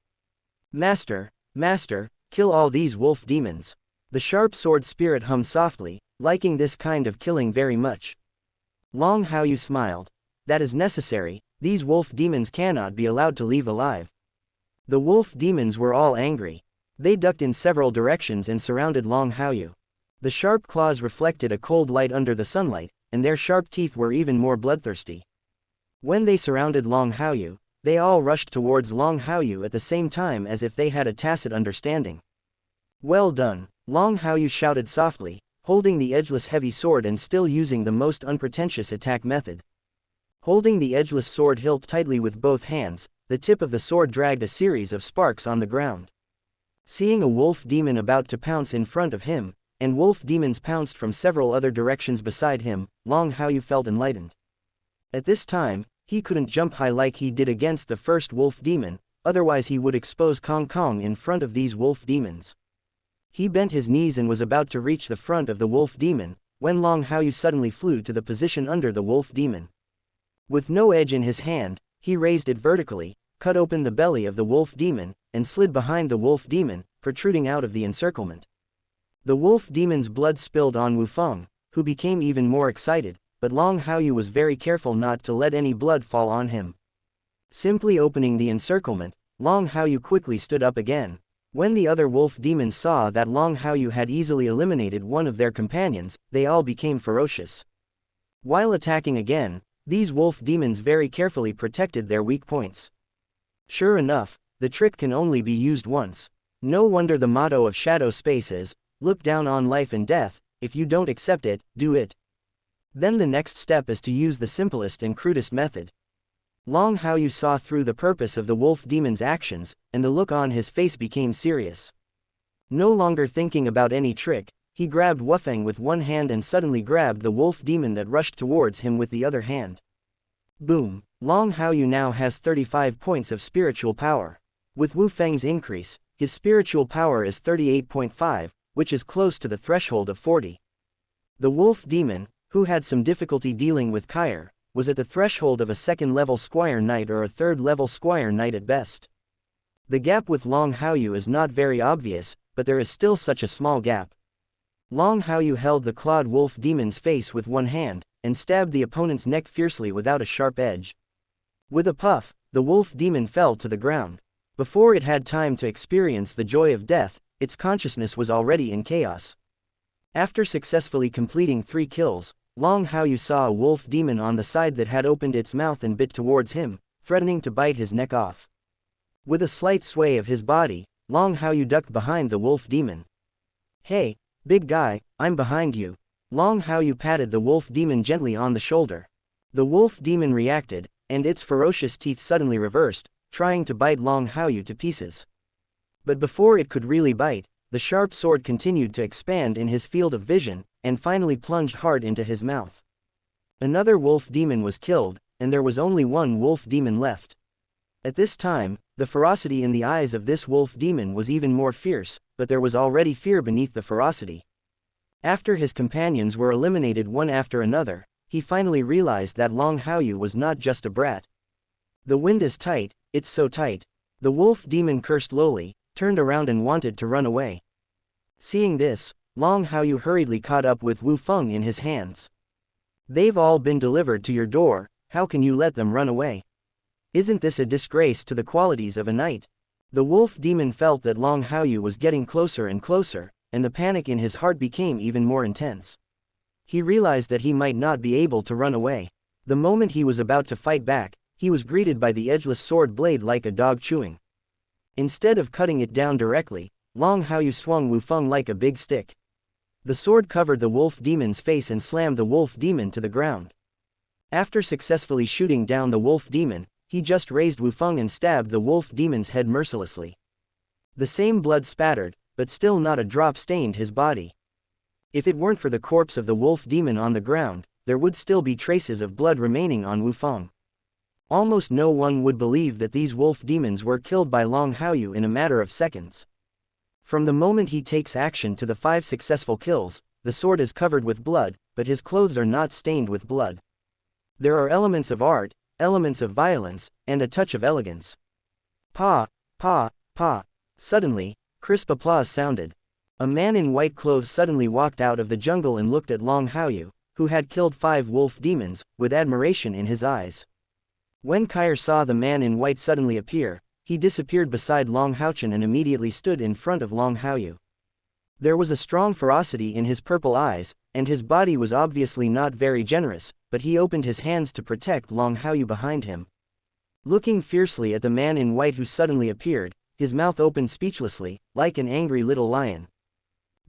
A: Master, Master, kill all these wolf demons. The sharp sword spirit hummed softly, liking this kind of killing very much. Long Haoyu smiled. That is necessary, these wolf demons cannot be allowed to leave alive. The wolf demons were all angry. They ducked in several directions and surrounded Long Haoyu. The sharp claws reflected a cold light under the sunlight, and their sharp teeth were even more bloodthirsty. When they surrounded Long Haoyu, they all rushed towards Long Haoyu at the same time as if they had a tacit understanding. Well done, Long Haoyu shouted softly, holding the edgeless heavy sword and still using the most unpretentious attack method. Holding the edgeless sword hilt tightly with both hands, the tip of the sword dragged a series of sparks on the ground. Seeing a wolf demon about to pounce in front of him, and wolf demons pounced from several other directions beside him, Long Haoyu felt enlightened. At this time, he couldn't jump high like he did against the first wolf demon, otherwise he would expose Kong Kong in front of these wolf demons. He bent his knees and was about to reach the front of the wolf demon, when Long Haoyu suddenly flew to the position under the wolf demon. With no edge in his hand, he raised it vertically, cut open the belly of the wolf demon, and slid behind the wolf demon, protruding out of the encirclement. The wolf demon's blood spilled on Wufeng, who became even more excited, but Long Haoyu was very careful not to let any blood fall on him. Simply opening the encirclement, Long Haoyu quickly stood up again. When the other wolf demons saw that Long Haoyu had easily eliminated one of their companions, they all became ferocious. While attacking again, these wolf demons very carefully protected their weak points. Sure enough, the trick can only be used once. No wonder the motto of Shadow Space is, look down on life and death, if you don't accept it, do it. Then the next step is to use the simplest and crudest method. Long Haoyu saw through the purpose of the wolf demon's actions, and the look on his face became serious. No longer thinking about any trick, he grabbed Wufeng with one hand and suddenly grabbed the wolf demon that rushed towards him with the other hand. Boom! Long Haoyu now has 35 points of spiritual power. With Wufeng's increase, his spiritual power is 38.5, which is close to the threshold of 40. The wolf demon, who had some difficulty dealing with Squire, was at the threshold of a second-level Squire Knight or a third-level Squire Knight at best. The gap with Long Haoyu is not very obvious, but there is still such a small gap. Long Haoyu held the clawed wolf demon's face with one hand, and stabbed the opponent's neck fiercely without a sharp edge. With a puff, the wolf demon fell to the ground. Before it had time to experience the joy of death, its consciousness was already in chaos. After successfully completing 3 kills, Long Haoyu saw a wolf demon on the side that had opened its mouth and bit towards him, threatening to bite his neck off. With a slight sway of his body, Long Haoyu ducked behind the wolf demon. Hey, big guy, I'm behind you. Long Haoyu patted the wolf demon gently on the shoulder. The wolf demon reacted, and its ferocious teeth suddenly reversed, trying to bite Long Haoyu to pieces. But before it could really bite, the sharp sword continued to expand in his field of vision, and finally plunged hard into his mouth. Another wolf demon was killed, and there was only one wolf demon left. At this time, the ferocity in the eyes of this wolf demon was even more fierce, but there was already fear beneath the ferocity. After his companions were eliminated one after another, he finally realized that Long Haoyu was not just a brat. The wind is tight, it's so tight. The wolf demon cursed lowly, turned around and wanted to run away. Seeing this, Long Haoyu hurriedly caught up with Wufeng in his hands. They've all been delivered to your door, how can you let them run away? Isn't this a disgrace to the qualities of a knight? The wolf demon felt that Long Haoyu was getting closer and closer, and the panic in his heart became even more intense. He realized that he might not be able to run away. The moment he was about to fight back, he was greeted by the edgeless sword blade like a dog chewing. Instead of cutting it down directly, Long Haoyu swung Wufeng like a big stick. The sword covered the wolf demon's face and slammed the wolf demon to the ground. After successfully shooting down the wolf demon, he just raised Wufeng and stabbed the wolf demon's head mercilessly. The same blood spattered, but still not a drop stained his body. If it weren't for the corpse of the wolf demon on the ground, there would still be traces of blood remaining on Wufeng. Almost no one would believe that these wolf demons were killed by Long Haoyu in a matter of seconds. From the moment he takes action to the 5 successful kills, the sword is covered with blood, but his clothes are not stained with blood. There are elements of art, elements of violence, and a touch of elegance. Pa, pa, pa. Suddenly, crisp applause sounded. A man in white clothes suddenly walked out of the jungle and looked at Long Haochen, who had killed 5 wolf demons, with admiration in his eyes. When Squire saw the man in white suddenly appear, he disappeared beside Long Haochen and immediately stood in front of Long Haochen. There was a strong ferocity in his purple eyes, and his body was obviously not very generous, but he opened his hands to protect Long Haochen behind him. Looking fiercely at the man in white who suddenly appeared, his mouth opened speechlessly, like an angry little lion.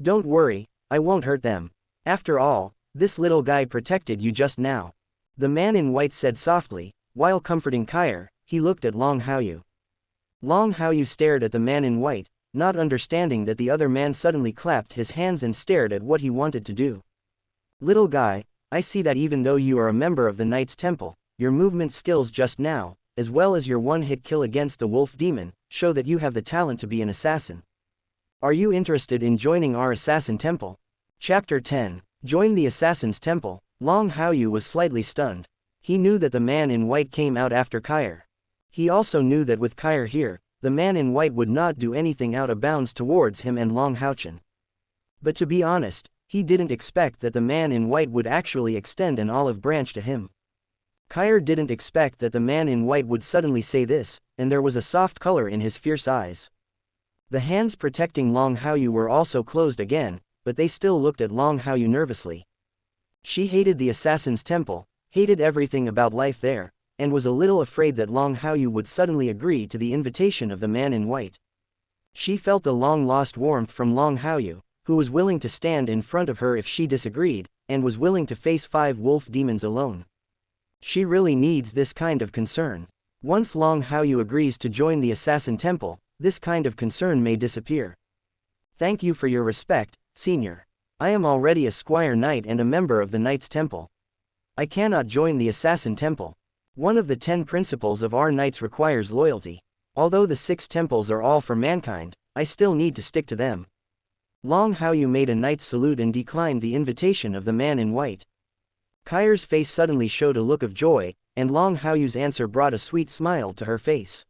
A: Don't worry, I won't hurt them. After all, this little guy protected you just now. The man in white said softly. While comforting Squire, he looked at Long Haochen. Long Haochen stared at the man in white, not understanding that the other man suddenly clapped his hands and stared at what he wanted to do. Little guy, I see that even though you are a member of the Knight's Temple, your movement skills just now, as well as your one-hit kill against the wolf demon, show that you have the talent to be an assassin. Are you interested in joining our assassin temple? Chapter 10. Join the Assassin's Temple. Long Haochen was slightly stunned. He knew that the man in white came out after Squire. He also knew that with Squire here, the man in white would not do anything out of bounds towards him and Long Haochen. But to be honest, he didn't expect that the man in white would actually extend an olive branch to him. Squire didn't expect that the man in white would suddenly say this, and there was a soft color in his fierce eyes. The hands protecting Long Haochen were also closed again, but they still looked at Long Haochen nervously. She hated the Assassin's Temple, hated everything about life there, and was a little afraid that Long Haochen would suddenly agree to the invitation of the man in white. She felt the long-lost warmth from Long Haochen, who was willing to stand in front of her if she disagreed, and was willing to face 5 wolf demons alone. She really needs this kind of concern. Once Long Haochen agrees to join the Assassin Temple, this kind of concern may disappear. Thank you for your respect, Senior. I am already a Squire Knight and a member of the Knight's Temple. I cannot join the Assassin Temple. One of the 10 principles of our knights requires loyalty. Although the 6 temples are all for mankind, I still need to stick to them. Long Haochen made a knight's salute and declined the invitation of the man in white. Squire's face suddenly showed a look of joy, and Long Haoyen's answer brought a sweet smile to her face.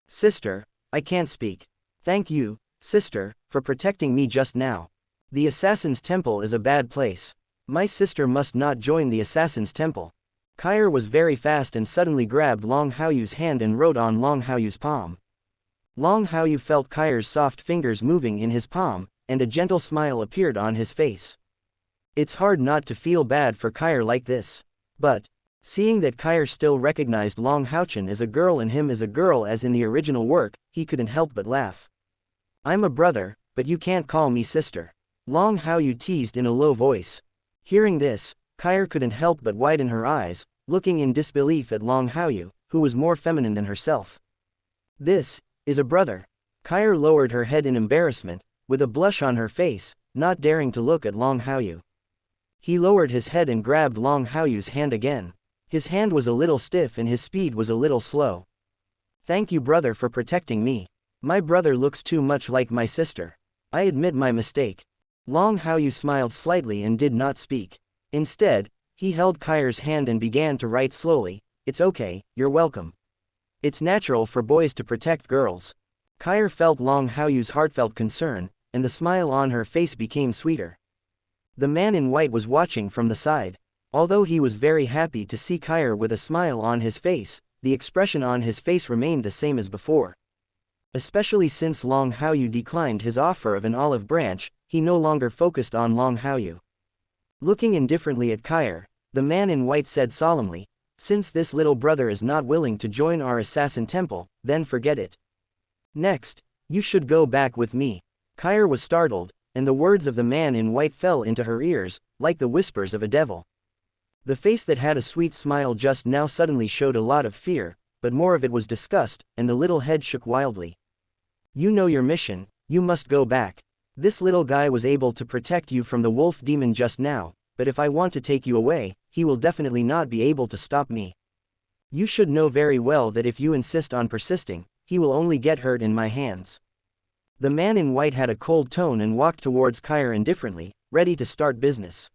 A: Sister, I can't speak. Thank you, sister, for protecting me just now. The Assassin's Temple is a bad place. My sister must not join the Assassin's Temple. Squire was very fast and suddenly grabbed Long Haoyen's hand and wrote on Long Haoyen's palm. Long Haoyen felt Squire's soft fingers moving in his palm, and a gentle smile appeared on his face. It's hard not to feel bad for Squire like this. But, seeing that Squire still recognized Long Haochen as a girl and him as a girl as in the original work, he couldn't help but laugh. I'm a brother, but you can't call me sister. Long Haoyen teased in a low voice. Hearing this, Squire couldn't help but widen her eyes, looking in disbelief at Long Haoyen, who was more feminine than herself. This is a brother. Squire lowered her head in embarrassment, with a blush on her face, not daring to look at Long Haoyen. He lowered his head and grabbed Long Haoyen's hand again. His hand was a little stiff and his speed was a little slow. Thank you, brother, for protecting me. My brother looks too much like my sister. I admit my mistake. Long Haoyen smiled slightly and did not speak. Instead, he held Squire's hand and began to write slowly. It's okay, you're welcome. It's natural for boys to protect girls. Squire felt Long Haoyen's heartfelt concern, and the smile on her face became sweeter. The man in white was watching from the side. Although he was very happy to see Squire with a smile on his face, the expression on his face remained the same as before. Especially since Long Haoyen declined his offer of an olive branch, he no longer focused on Long Haoyen. Looking indifferently at Squire, the man in white said solemnly, since this little brother is not willing to join our assassin temple, then forget it. Next, you should go back with me. Squire was startled, and the words of the man in white fell into her ears, like the whispers of a devil. The face that had a sweet smile just now suddenly showed a lot of fear, but more of it was disgust, and the little head shook wildly. You know your mission, you must go back. This little guy was able to protect you from the wolf demon just now, but if I want to take you away, he will definitely not be able to stop me. You should know very well that if you insist on persisting, he will only get hurt in my hands. The man in white had a cold tone and walked towards Squire indifferently, ready to start business.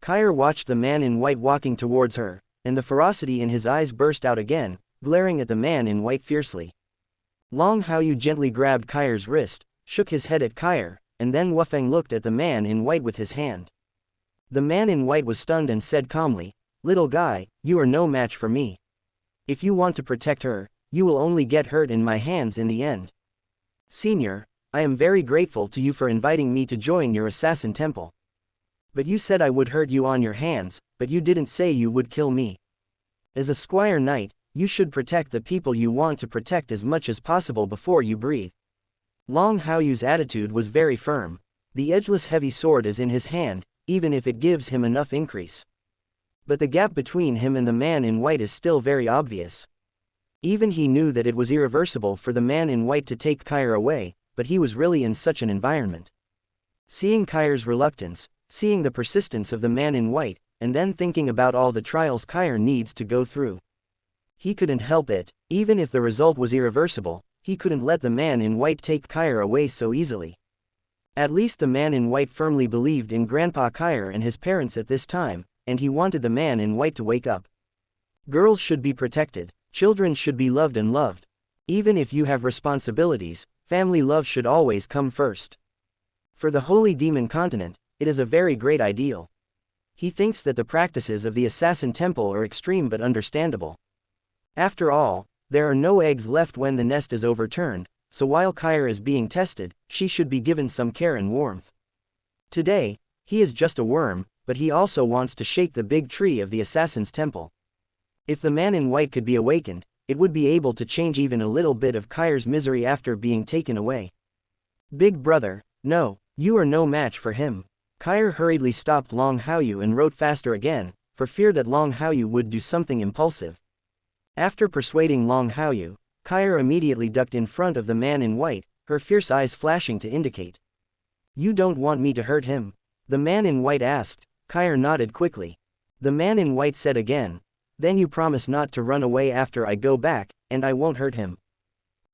A: Squire watched the man in white walking towards her, and the ferocity in his eyes burst out again, glaring at the man in white fiercely. Long Haoyu gently grabbed Kai's wrist, shook his head at Kai, and then Wufeng looked at the man in white with his hand. The man in white was stunned and said calmly, "Little guy, you are no match for me. If you want to protect her, you will only get hurt in my hands in the end. Senior, I am very grateful to you for inviting me to join your assassin temple. But you said I would hurt you on your hands, but you didn't say you would kill me. As a Squire Knight, you should protect the people you want to protect as much as possible before you breathe." Long Haoyu's attitude was very firm. The edgeless heavy sword is in his hand, even if it gives him enough increase. But the gap between him and the man in white is still very obvious. Even he knew that it was irreversible for the man in white to take Kai away, but he was really in such an environment. Seeing Kai's reluctance, seeing the persistence of the man in white, and then thinking about all the trials Kai needs to go through. He couldn't help it, even if the result was irreversible, he couldn't let the man in white take Kai away so easily. At least the man in white firmly believed in Grandpa Kai and his parents at this time, and he wanted the man in white to wake up. Girls should be protected, children should be loved and loved. Even if you have responsibilities, family love should always come first. For the Holy Demon Continent, it is a very great ideal. He thinks that the practices of the Assassin Temple are extreme but understandable. After all, there are no eggs left when the nest is overturned, so while Kai is being tested, she should be given some care and warmth. Today, he is just a worm, but he also wants to shake the big tree of the Assassin's Temple. If the man in white could be awakened, it would be able to change even a little bit of Kai's misery after being taken away. "Big brother, no, you are no match for him." Kai hurriedly stopped Long Haoyu and wrote faster again, for fear that Long Haoyu would do something impulsive. After persuading Long Haoyu, Kai immediately ducked in front of the man in white, her fierce eyes flashing to indicate. "You don't want me to hurt him?" the man in white asked. Kai nodded quickly. The man in white said again, "Then you promise not to run away after I go back, and I won't hurt him."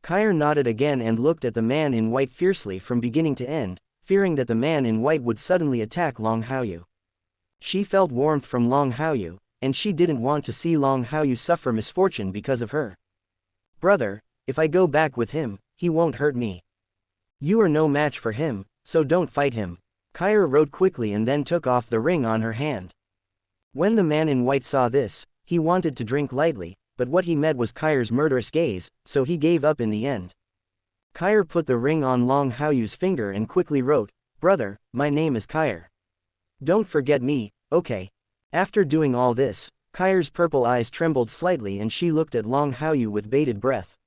A: Kai nodded again and looked at the man in white fiercely from beginning to end, fearing that the man in white would suddenly attack Long Haoyu. She felt warmth from Long Haoyu, and she didn't want to see Long Haoyu suffer misfortune because of her. "Brother, if I go back with him, he won't hurt me. You are no match for him, so don't fight him." Kai wrote quickly and then took off the ring on her hand. When the man in white saw this, he wanted to drink lightly, but what he met was Kai's murderous gaze, so he gave up in the end. Kai put the ring on Long Haoyu's finger and quickly wrote, "Brother, my name is Kai. Don't forget me, okay?" After doing all this, Kai's purple eyes trembled slightly and she looked at Long Haoyu with bated breath.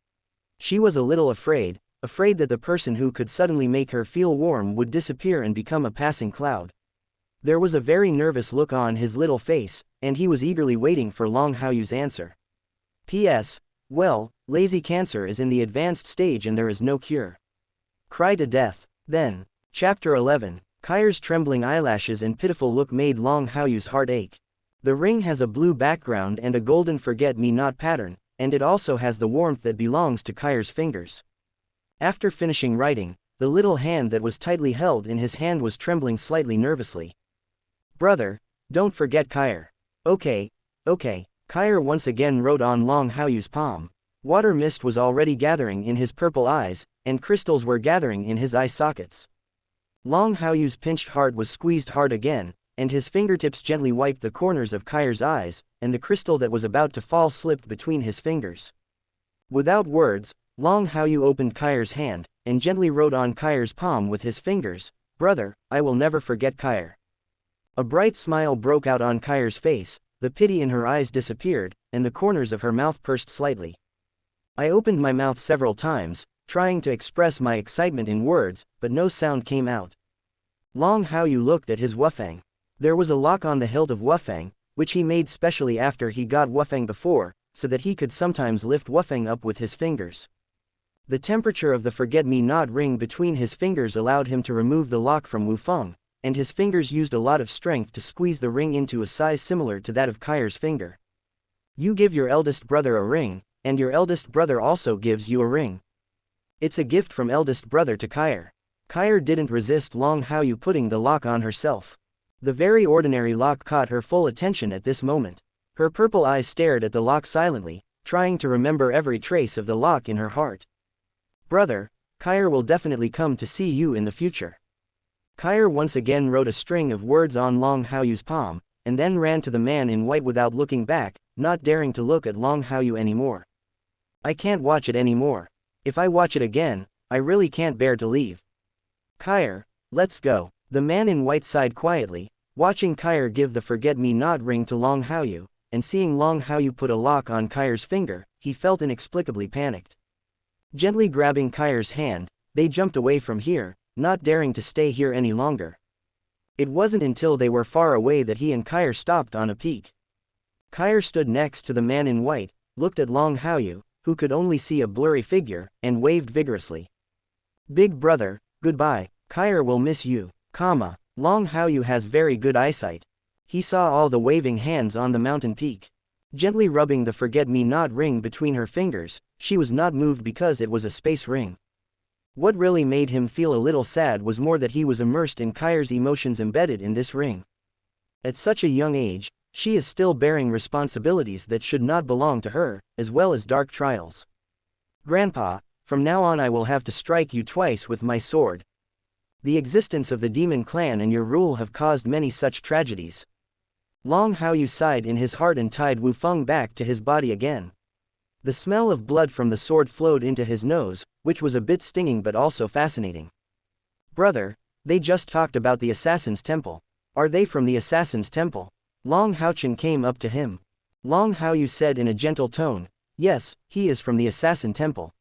A: She was a little afraid that the person who could suddenly make her feel warm would disappear and become a passing cloud. There was a very nervous look on his little face, and he was eagerly waiting for Long Haoyu's answer. "P.S. Well, lazy cancer is in the advanced stage and there is no cure. Cry to death." Then, Chapter 11, Kai's trembling eyelashes and pitiful look made Long Haoyu's heart ache. The ring has a blue background and a golden forget-me-not pattern, and it also has the warmth that belongs to Kai's fingers. After finishing writing, the little hand that was tightly held in his hand was trembling slightly nervously. "Brother, don't forget Kai." Okay. Kai once again wrote on Long Haoyu's palm. Water mist was already gathering in his purple eyes, and crystals were gathering in his eye sockets. Long Haoyu's pinched heart was squeezed hard again, and his fingertips gently wiped the corners of Kai's eyes, and the crystal that was about to fall slipped between his fingers. Without words, Long Haoyu opened Kai's hand, and gently wrote on Kai's palm with his fingers, "Brother, I will never forget Kai." A bright smile broke out on Kai's face, the pity in her eyes disappeared, and the corners of her mouth pursed slightly. "I opened my mouth several times, trying to express my excitement in words, but no sound came out." Long Haoyu looked at his Wufeng. There was a lock on the hilt of Wufeng, which he made specially after he got Wufeng before, so that he could sometimes lift Wufeng up with his fingers. The temperature of the forget-me-not ring between his fingers allowed him to remove the lock from Wufeng, and his fingers used a lot of strength to squeeze the ring into a size similar to that of Kai's finger. "You give your eldest brother a ring, and your eldest brother also gives you a ring. It's a gift from eldest brother to Kai." Kai didn't resist Long Haoyu putting the lock on herself. The very ordinary lock caught her full attention at this moment. Her purple eyes stared at the lock silently, trying to remember every trace of the lock in her heart. Brother, Squire will definitely come to see you in the future. Squire once again wrote a string of words on Long Haoyu's palm, and then ran to the man in white without looking back, not daring to look at Long Haoyu anymore. I can't watch it anymore. If I watch it again, I really can't bear to leave. Squire, let's go. The man in white sighed quietly, watching Squire give the forget-me-not ring to Long Haoyu, and seeing Long Haoyu put a lock on Squire's finger, he felt inexplicably panicked. Gently grabbing Squire's hand, they jumped away from here, not daring to stay here any longer. It wasn't until they were far away that he and Squire stopped on a peak. Squire stood next to the man in white, looked at Long Haoyu, who could only see a blurry figure, and waved vigorously. Big brother, goodbye, Squire will miss you, Long Haoyu has very good eyesight. He saw all the waving hands on the mountain peak. Gently rubbing the forget-me-not ring between her fingers, she was not moved because it was a space ring. What really made him feel a little sad was more that he was immersed in Squire's emotions embedded in this ring. At such a young age, she is still bearing responsibilities that should not belong to her, as well as dark trials. Grandpa, from now on I will have to strike you twice with my sword. The existence of the demon clan and your rule have caused many such tragedies. Long Haoyu sighed in his heart and tied Wu Feng back to his body again. The smell of blood from the sword flowed into his nose, which was a bit stinging but also fascinating. Brother, they just talked about the Assassin's Temple. Are they from the Assassin's Temple? Long Haochen came up to him. Long Haoyu said in a gentle tone, yes, he is from the Assassin Temple.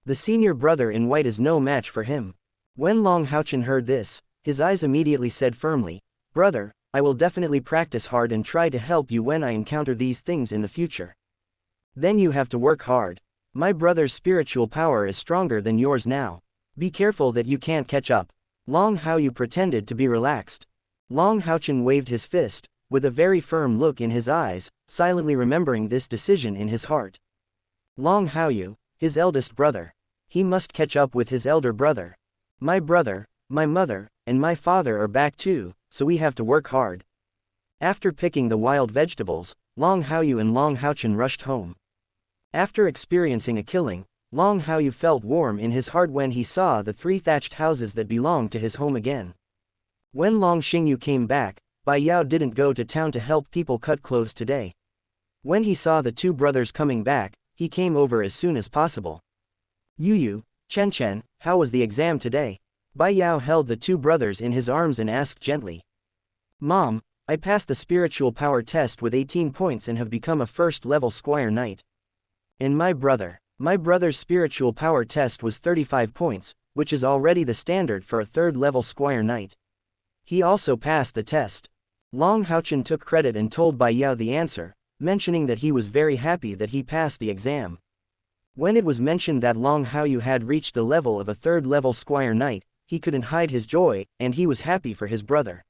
A: The senior brother in white is no match for him. When Long Haochen heard this, his eyes immediately said firmly, brother, I will definitely practice hard and try to help you when I encounter these things in the future. Then you have to work hard. My brother's spiritual power is stronger than yours now. Be careful that you can't catch up. Long Haoyu pretended to be relaxed. Long Haochen waved his fist, with a very firm look in his eyes, silently remembering this decision in his heart. Long Haoyu, his eldest brother. He must catch up with his elder brother. My brother, my mother, and my father are back too, so we have to work hard. After picking the wild vegetables, Long Haoyu and Long Haochen rushed home. After experiencing a killing, Long Haoyu felt warm in his heart when he saw the 3 thatched houses that belonged to his home again. When Long Xingyu came back, Bai Yao didn't go to town to help people cut clothes today. When he saw the 2 brothers coming back, he came over as soon as possible. Yu, Chen, how was the exam today? Bai Yao held the 2 brothers in his arms and asked gently. Mom, I passed the spiritual power test with 18 points and have become a first-level Squire Knight. And my brother's spiritual power test was 35 points, which is already the standard for a 3rd-level Squire Knight. He also passed the test. Long Haochen took credit and told Bai Yao the answer, mentioning that he was very happy that he passed the exam. When it was mentioned that Long Haoyu had reached the level of a 3rd-level Squire Knight, he couldn't hide his joy, and he was happy for his brother.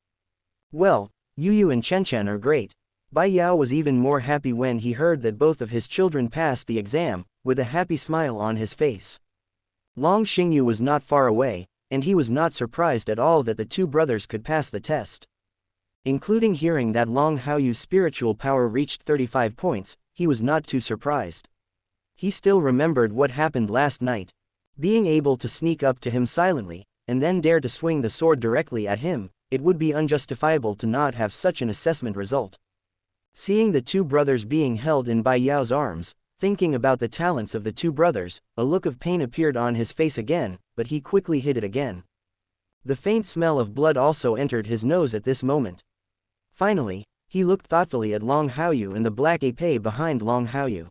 A: Well, Yu and Chen are great. Bai Yao was even more happy when he heard that both of his children passed the exam, with a happy smile on his face. Long Xingyu was not far away, and he was not surprised at all that the 2 brothers could pass the test. Including hearing that Long Haoyu's spiritual power reached 35 points, he was not too surprised. He still remembered what happened last night. Being able to sneak up to him silently, and then dare to swing the sword directly at him, it would be unjustifiable to not have such an assessment result. Seeing the 2 brothers being held in Bai Yao's arms, thinking about the talents of the 2 brothers, a look of pain appeared on his face again, but he quickly hid it again. The faint smell of blood also entered his nose at this moment. Finally, he looked thoughtfully at Long Haoyu and the black épée behind Long Haoyu.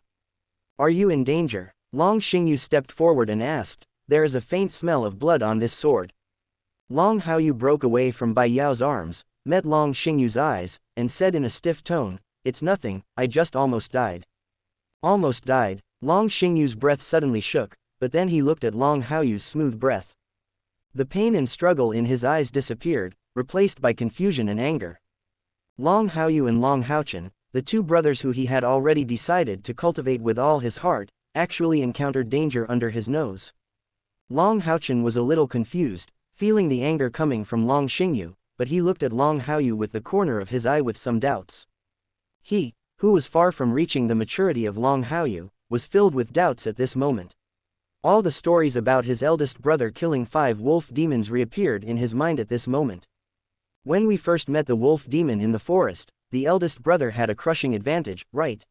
A: Are you in danger? Long Xingyu stepped forward and asked, there is a faint smell of blood on this sword. Long Haoyu broke away from Bai Yao's arms, met Long Xingyu's eyes, and said in a stiff tone, it's nothing, I just almost died. Almost died. Long Xingyu's breath suddenly shook, but then he looked at Long Haoyu's smooth breath. The pain and struggle in his eyes disappeared, replaced by confusion and anger. Long Haoyu and Long Haochen, the 2 brothers who he had already decided to cultivate with all his heart, actually encountered danger under his nose. Long Haochen was a little confused, feeling the anger coming from Long Xingyu, but he looked at Long Haoyu with the corner of his eye with some doubts. who was far from reaching the maturity of Long Haoyu, was filled with doubts at this moment. All the stories about his eldest brother killing 5 wolf demons reappeared in his mind at this moment. When we first met the wolf demon in the forest, the eldest brother had a crushing advantage, right?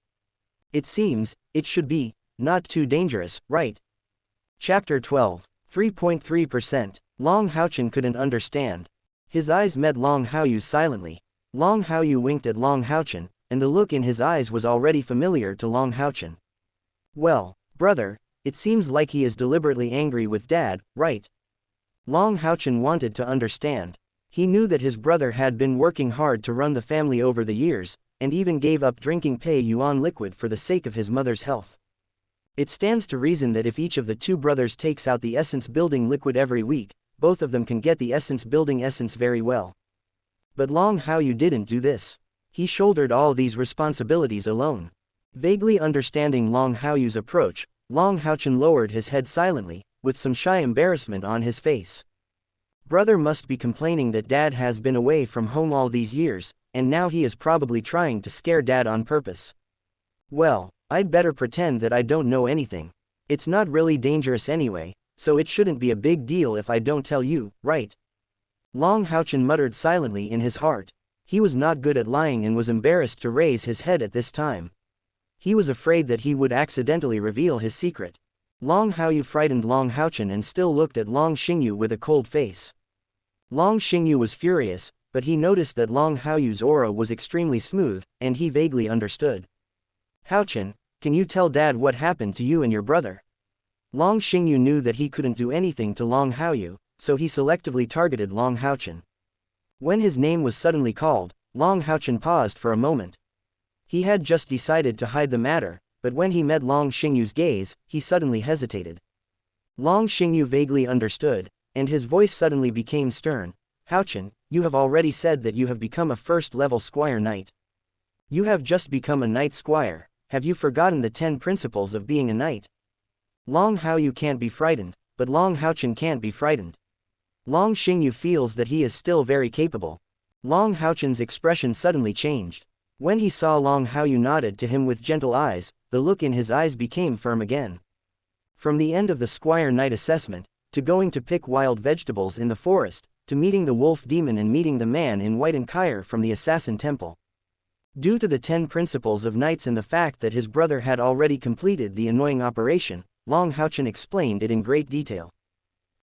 A: It seems, it should be, not too dangerous, right? Chapter 12. 3.3%. Long Haochen couldn't understand. His eyes met Long Haoyu's silently. Long Haoyu winked at Long Haochen, and the look in his eyes was already familiar to Long Haochen. Well, brother, it seems like he is deliberately angry with Dad, right? Long Haochen wanted to understand. He knew that his brother had been working hard to run the family over the years, and even gave up drinking Pei Yuan liquid for the sake of his mother's health. It stands to reason that if each of the 2 brothers takes out the essence-building liquid every week, both of them can get the essence-building essence very well. But Long Haoyu didn't do this. He shouldered all these responsibilities alone. Vaguely understanding Long Haoyu's approach, Long Haochen lowered his head silently, with some shy embarrassment on his face. Brother must be complaining that Dad has been away from home all these years, and now he is probably trying to scare Dad on purpose. Well, I'd better pretend that I don't know anything. It's not really dangerous anyway, so it shouldn't be a big deal if I don't tell you, right? Long Haochen muttered silently in his heart. He was not good at lying and was embarrassed to raise his head at this time. He was afraid that he would accidentally reveal his secret. Long Haoyu frightened Long Haochen and still looked at Long Xingyu with a cold face. Long Xingyu was furious, but he noticed that Long Haoyu's aura was extremely smooth, and he vaguely understood. Haochen, can you tell Dad what happened to you and your brother? Long Xingyu knew that he couldn't do anything to Long Haoyu, so he selectively targeted Long Haochen. When his name was suddenly called, Long Haochen paused for a moment. He had just decided to hide the matter, but when he met Long Xingyu's gaze, he suddenly hesitated. Long Xingyu vaguely understood, and his voice suddenly became stern. Haochen, you have already said that you have become a first-level Squire Knight. You have just become a Knight Squire. Have you forgotten the 10 principles of being a knight? Long Haoyu can't be frightened, but Long Haochen can't be frightened. Long Xingyu feels that he is still very capable. Long Haochen's expression suddenly changed. When he saw Long Haoyu nodded to him with gentle eyes, the look in his eyes became firm again. From the end of the Squire Knight assessment, to going to pick wild vegetables in the forest, to meeting the wolf demon and meeting the man in white and Kyre from the assassin temple. Due to the 10 principles of knights and the fact that his brother had already completed the annoying operation, Long Haochen explained it in great detail.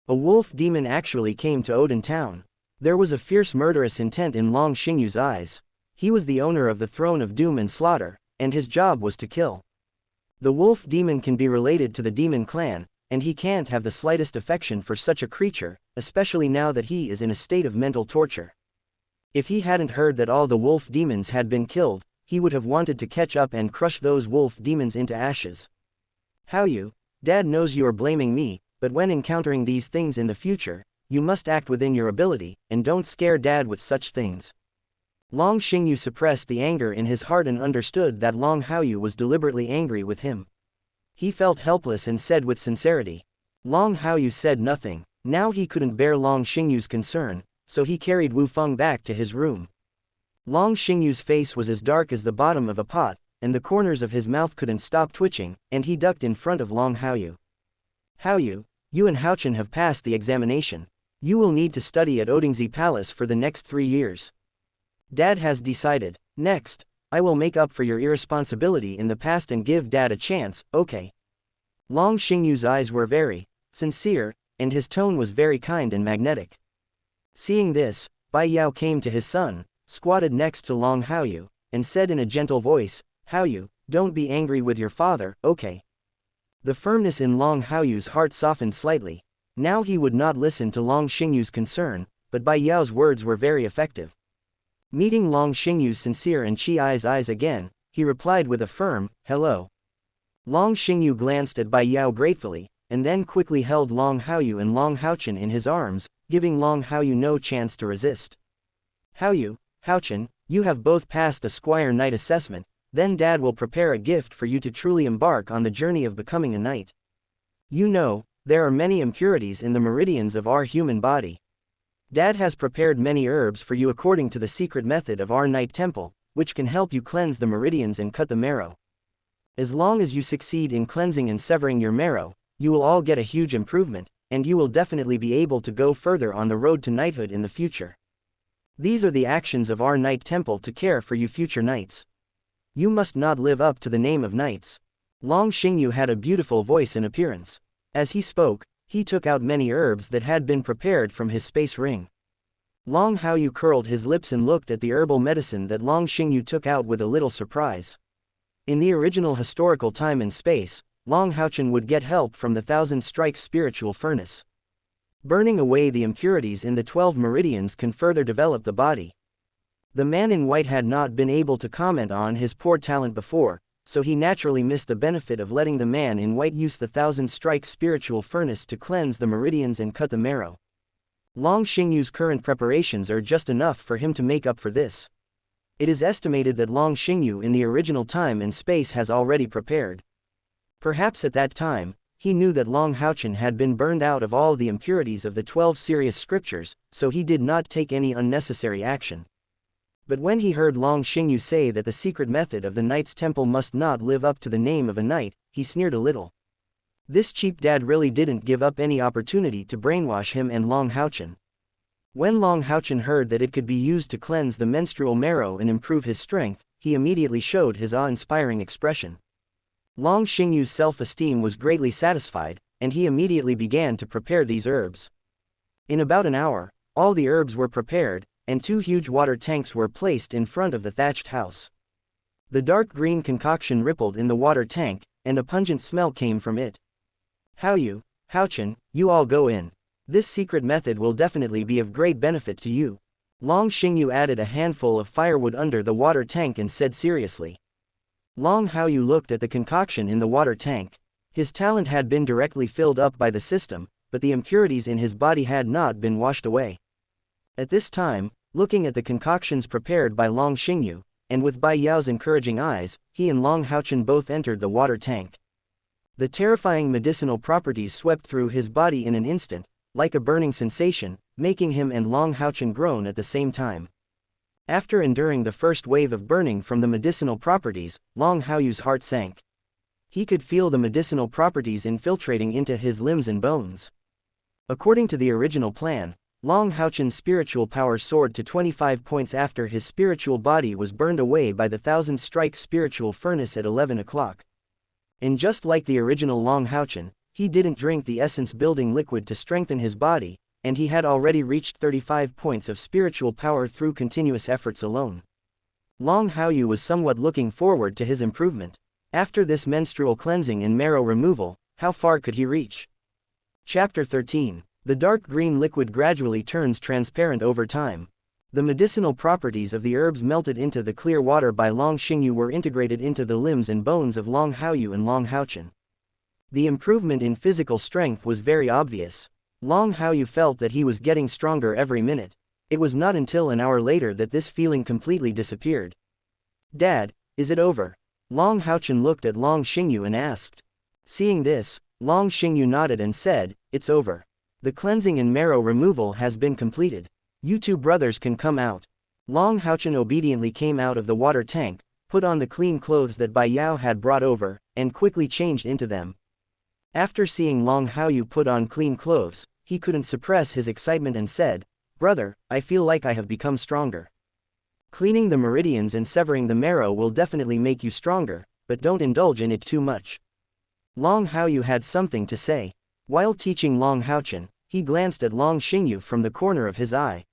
A: A wolf demon actually came to Odin town. There was a fierce murderous intent in Long Xingyu's eyes. He was the owner of the throne of doom and slaughter, and his job was to kill. The wolf demon can be related to the demon clan, and he can't have the slightest affection for such a creature, especially now that he is in a state of mental torture. If he hadn't heard that all the wolf demons had been killed, he would have wanted to catch up and crush those wolf demons into ashes. Haoyu, Dad knows you are blaming me, but when encountering these things in the future, you must act within your ability, and don't scare Dad with such things. Long Xingyu suppressed the anger in his heart and understood that Long Haoyu was deliberately angry with him. He felt helpless and said with sincerity. Long Haoyu said nothing. Now he couldn't bear Long Xingyu's concern, so he carried Wu Feng back to his room. Long Xingyu's face was as dark as the bottom of a pot, and the corners of his mouth couldn't stop twitching, and he ducked in front of Long Haoyu. Haoyu, you and Haochen have passed the examination. You will need to study at Odingzi Palace for the next 3 years. Dad has decided. Next, I will make up for your irresponsibility in the past and give Dad a chance, okay? Long Xingyu's eyes were very sincere, and his tone was very kind and magnetic. Seeing this, Bai Yao came to his son, squatted next to Long Haoyu, and said in a gentle voice, Haoyu, don't be angry with your father, okay? The firmness in Long Haoyu's heart softened slightly. Now he would not listen to Long Xingyu's concern, but Bai Yao's words were very effective. Meeting Long Xingyu's sincere and Chi-I's eyes again, he replied with a firm, hello. Long Xingyu glanced at Bai Yao gratefully, and then quickly held Long Haoyu and Long Haochen in his arms, giving Long Haoyu no chance to resist. Haoyu, Haochen, you have both passed the Squire Knight assessment, then Dad will prepare a gift for you to truly embark on the journey of becoming a knight. You know, there are many impurities in the meridians of our human body. Dad has prepared many herbs for you according to the secret method of our Knight Temple, which can help you cleanse the meridians and cut the marrow. As long as you succeed in cleansing and severing your marrow, you will all get a huge improvement, and you will definitely be able to go further on the road to knighthood in the future. These are the actions of our knight temple to care for you future knights. You must not live up to the name of knights. Long Xingyu had a beautiful voice and appearance. As he spoke, he took out many herbs that had been prepared from his space ring. Long Haoyu curled his lips and looked at the herbal medicine that Long Xingyu took out with a little surprise. In the original historical time and space, Long Haochen would get help from the Thousand Strikes spiritual furnace. Burning away the impurities in the 12 meridians can further develop the body. The man in white had not been able to comment on his poor talent before, so he naturally missed the benefit of letting the man in white use the Thousand Strikes spiritual furnace to cleanse the meridians and cut the marrow. Long Xingyu's current preparations are just enough for him to make up for this. It is estimated that Long Xingyu in the original time and space has already prepared. Perhaps at that time, he knew that Long Haochen had been burned out of all the impurities of the 12 serious scriptures, so he did not take any unnecessary action. But when he heard Long Xingyu say that the secret method of the knight's temple must not live up to the name of a knight, he sneered a little. This cheap dad really didn't give up any opportunity to brainwash him and Long Haochen. When Long Haochen heard that it could be used to cleanse the menstrual marrow and improve his strength, he immediately showed his awe-inspiring expression. Long Xingyu's self-esteem was greatly satisfied, and he immediately began to prepare these herbs. In about an hour, all the herbs were prepared, and 2 huge water tanks were placed in front of the thatched house. The dark green concoction rippled in the water tank, and a pungent smell came from it. Haoyu, Haochen, you all go in. This secret method will definitely be of great benefit to you. Long Xingyu added a handful of firewood under the water tank and said seriously. Long Haoyu looked at the concoction in the water tank. His talent had been directly filled up by the system, but the impurities in his body had not been washed away. At this time, looking at the concoctions prepared by Long Xingyu, and with Bai Yao's encouraging eyes, he and Long Haochen both entered the water tank. The terrifying medicinal properties swept through his body in an instant, like a burning sensation, making him and Long Haochen groan at the same time. After enduring the first wave of burning from the medicinal properties, Long Haoyu's heart sank. He could feel the medicinal properties infiltrating into his limbs and bones. According to the original plan, Long Haochen's spiritual power soared to 25 points after his spiritual body was burned away by the Thousand Strikes spiritual furnace at 11 o'clock. And just like the original Long Haochen, he didn't drink the essence-building liquid to strengthen his body, and he had already reached 35 points of spiritual power through continuous efforts alone. Long Haoyu was somewhat looking forward to his improvement. After this menstrual cleansing and marrow removal, how far could he reach? Chapter 13. The dark green liquid gradually turns transparent over time. The medicinal properties of the herbs melted into the clear water by Long Xingyu were integrated into the limbs and bones of Long Haoyu and Long Haochen. The improvement in physical strength was very obvious. Long Haoyu felt that he was getting stronger every minute. It was not until an hour later that this feeling completely disappeared. Dad, is it over? Long Haochen looked at Long Xingyu and asked. Seeing this, Long Xingyu nodded and said, it's over. The cleansing and marrow removal has been completed. You 2 brothers can come out. Long Haochen obediently came out of the water tank, put on the clean clothes that Bai Yao had brought over, and quickly changed into them. After seeing Long Haoyu put on clean clothes, he couldn't suppress his excitement and said, Brother, I feel like I have become stronger. Cleaning the meridians and severing the marrow will definitely make you stronger, but don't indulge in it too much. Long Haoyu had something to say. While teaching Long Haochen, he glanced at Long Xingyu from the corner of his eye.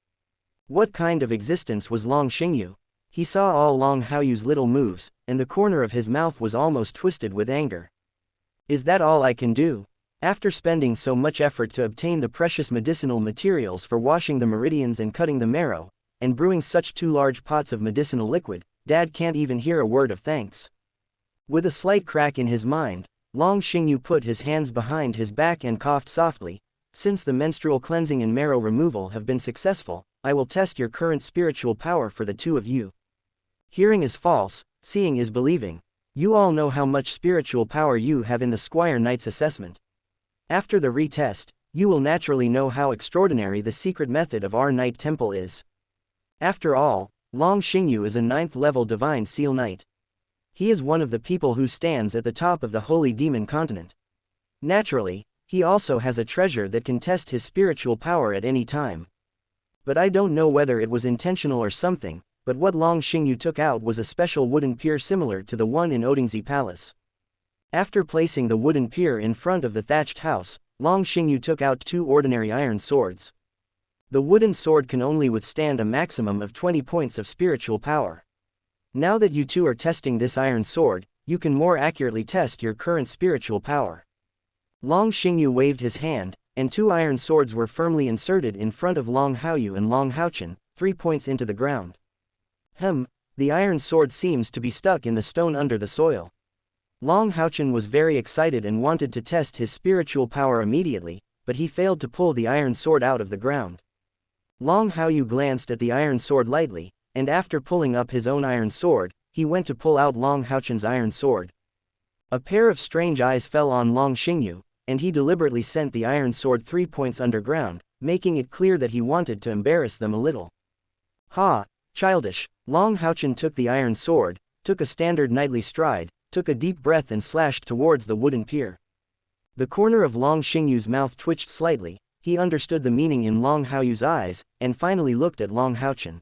A: What kind of existence was Long Xingyu? He saw all Long Haoyu's little moves, and the corner of his mouth was almost twisted with anger. Is that all I can do? After spending so much effort to obtain the precious medicinal materials for washing the meridians and cutting the marrow, and brewing such 2 large pots of medicinal liquid, Dad can't even hear a word of thanks. With a slight crack in his mind, Long Xingyu put his hands behind his back and coughed softly. Since the menstrual cleansing and marrow removal have been successful, I will test your current spiritual power for the 2 of you. Hearing is false, seeing is believing. You all know how much spiritual power you have in the Squire Knight's assessment. After the retest, you will naturally know how extraordinary the secret method of our Knight Temple is. After all, Long Xingyu is a 9th level Divine Seal Knight. He is one of the people who stands at the top of the Holy Demon Continent. Naturally, he also has a treasure that can test his spiritual power at any time. But I don't know whether it was intentional or something, but what Long Xingyu took out was a special wooden pier similar to the one in Odingzi Palace. After placing the wooden pier in front of the thatched house, Long Xingyu took out 2 ordinary iron swords. The wooden sword can only withstand a maximum of 20 points of spiritual power. Now that you two are testing this iron sword, you can more accurately test your current spiritual power. Long Xingyu waved his hand, and 2 iron swords were firmly inserted in front of Long Haoyu and Long Haochen, 3 points into the ground. The iron sword seems to be stuck in the stone under the soil. Long Haochen was very excited and wanted to test his spiritual power immediately, but he failed to pull the iron sword out of the ground. Long Haoyu glanced at the iron sword lightly, and after pulling up his own iron sword, he went to pull out Long Haochen's iron sword. A pair of strange eyes fell on Long Xingyu, and he deliberately sent the iron sword 3 points underground, making it clear that he wanted to embarrass them a little. Ha! Childish. Long Haochen took the iron sword, took a standard knightly stride, took a deep breath and slashed towards the wooden pier. The corner of Long Xingyu's mouth twitched slightly. He understood the meaning in Long Haoyu's eyes, and finally looked at Long Haochen.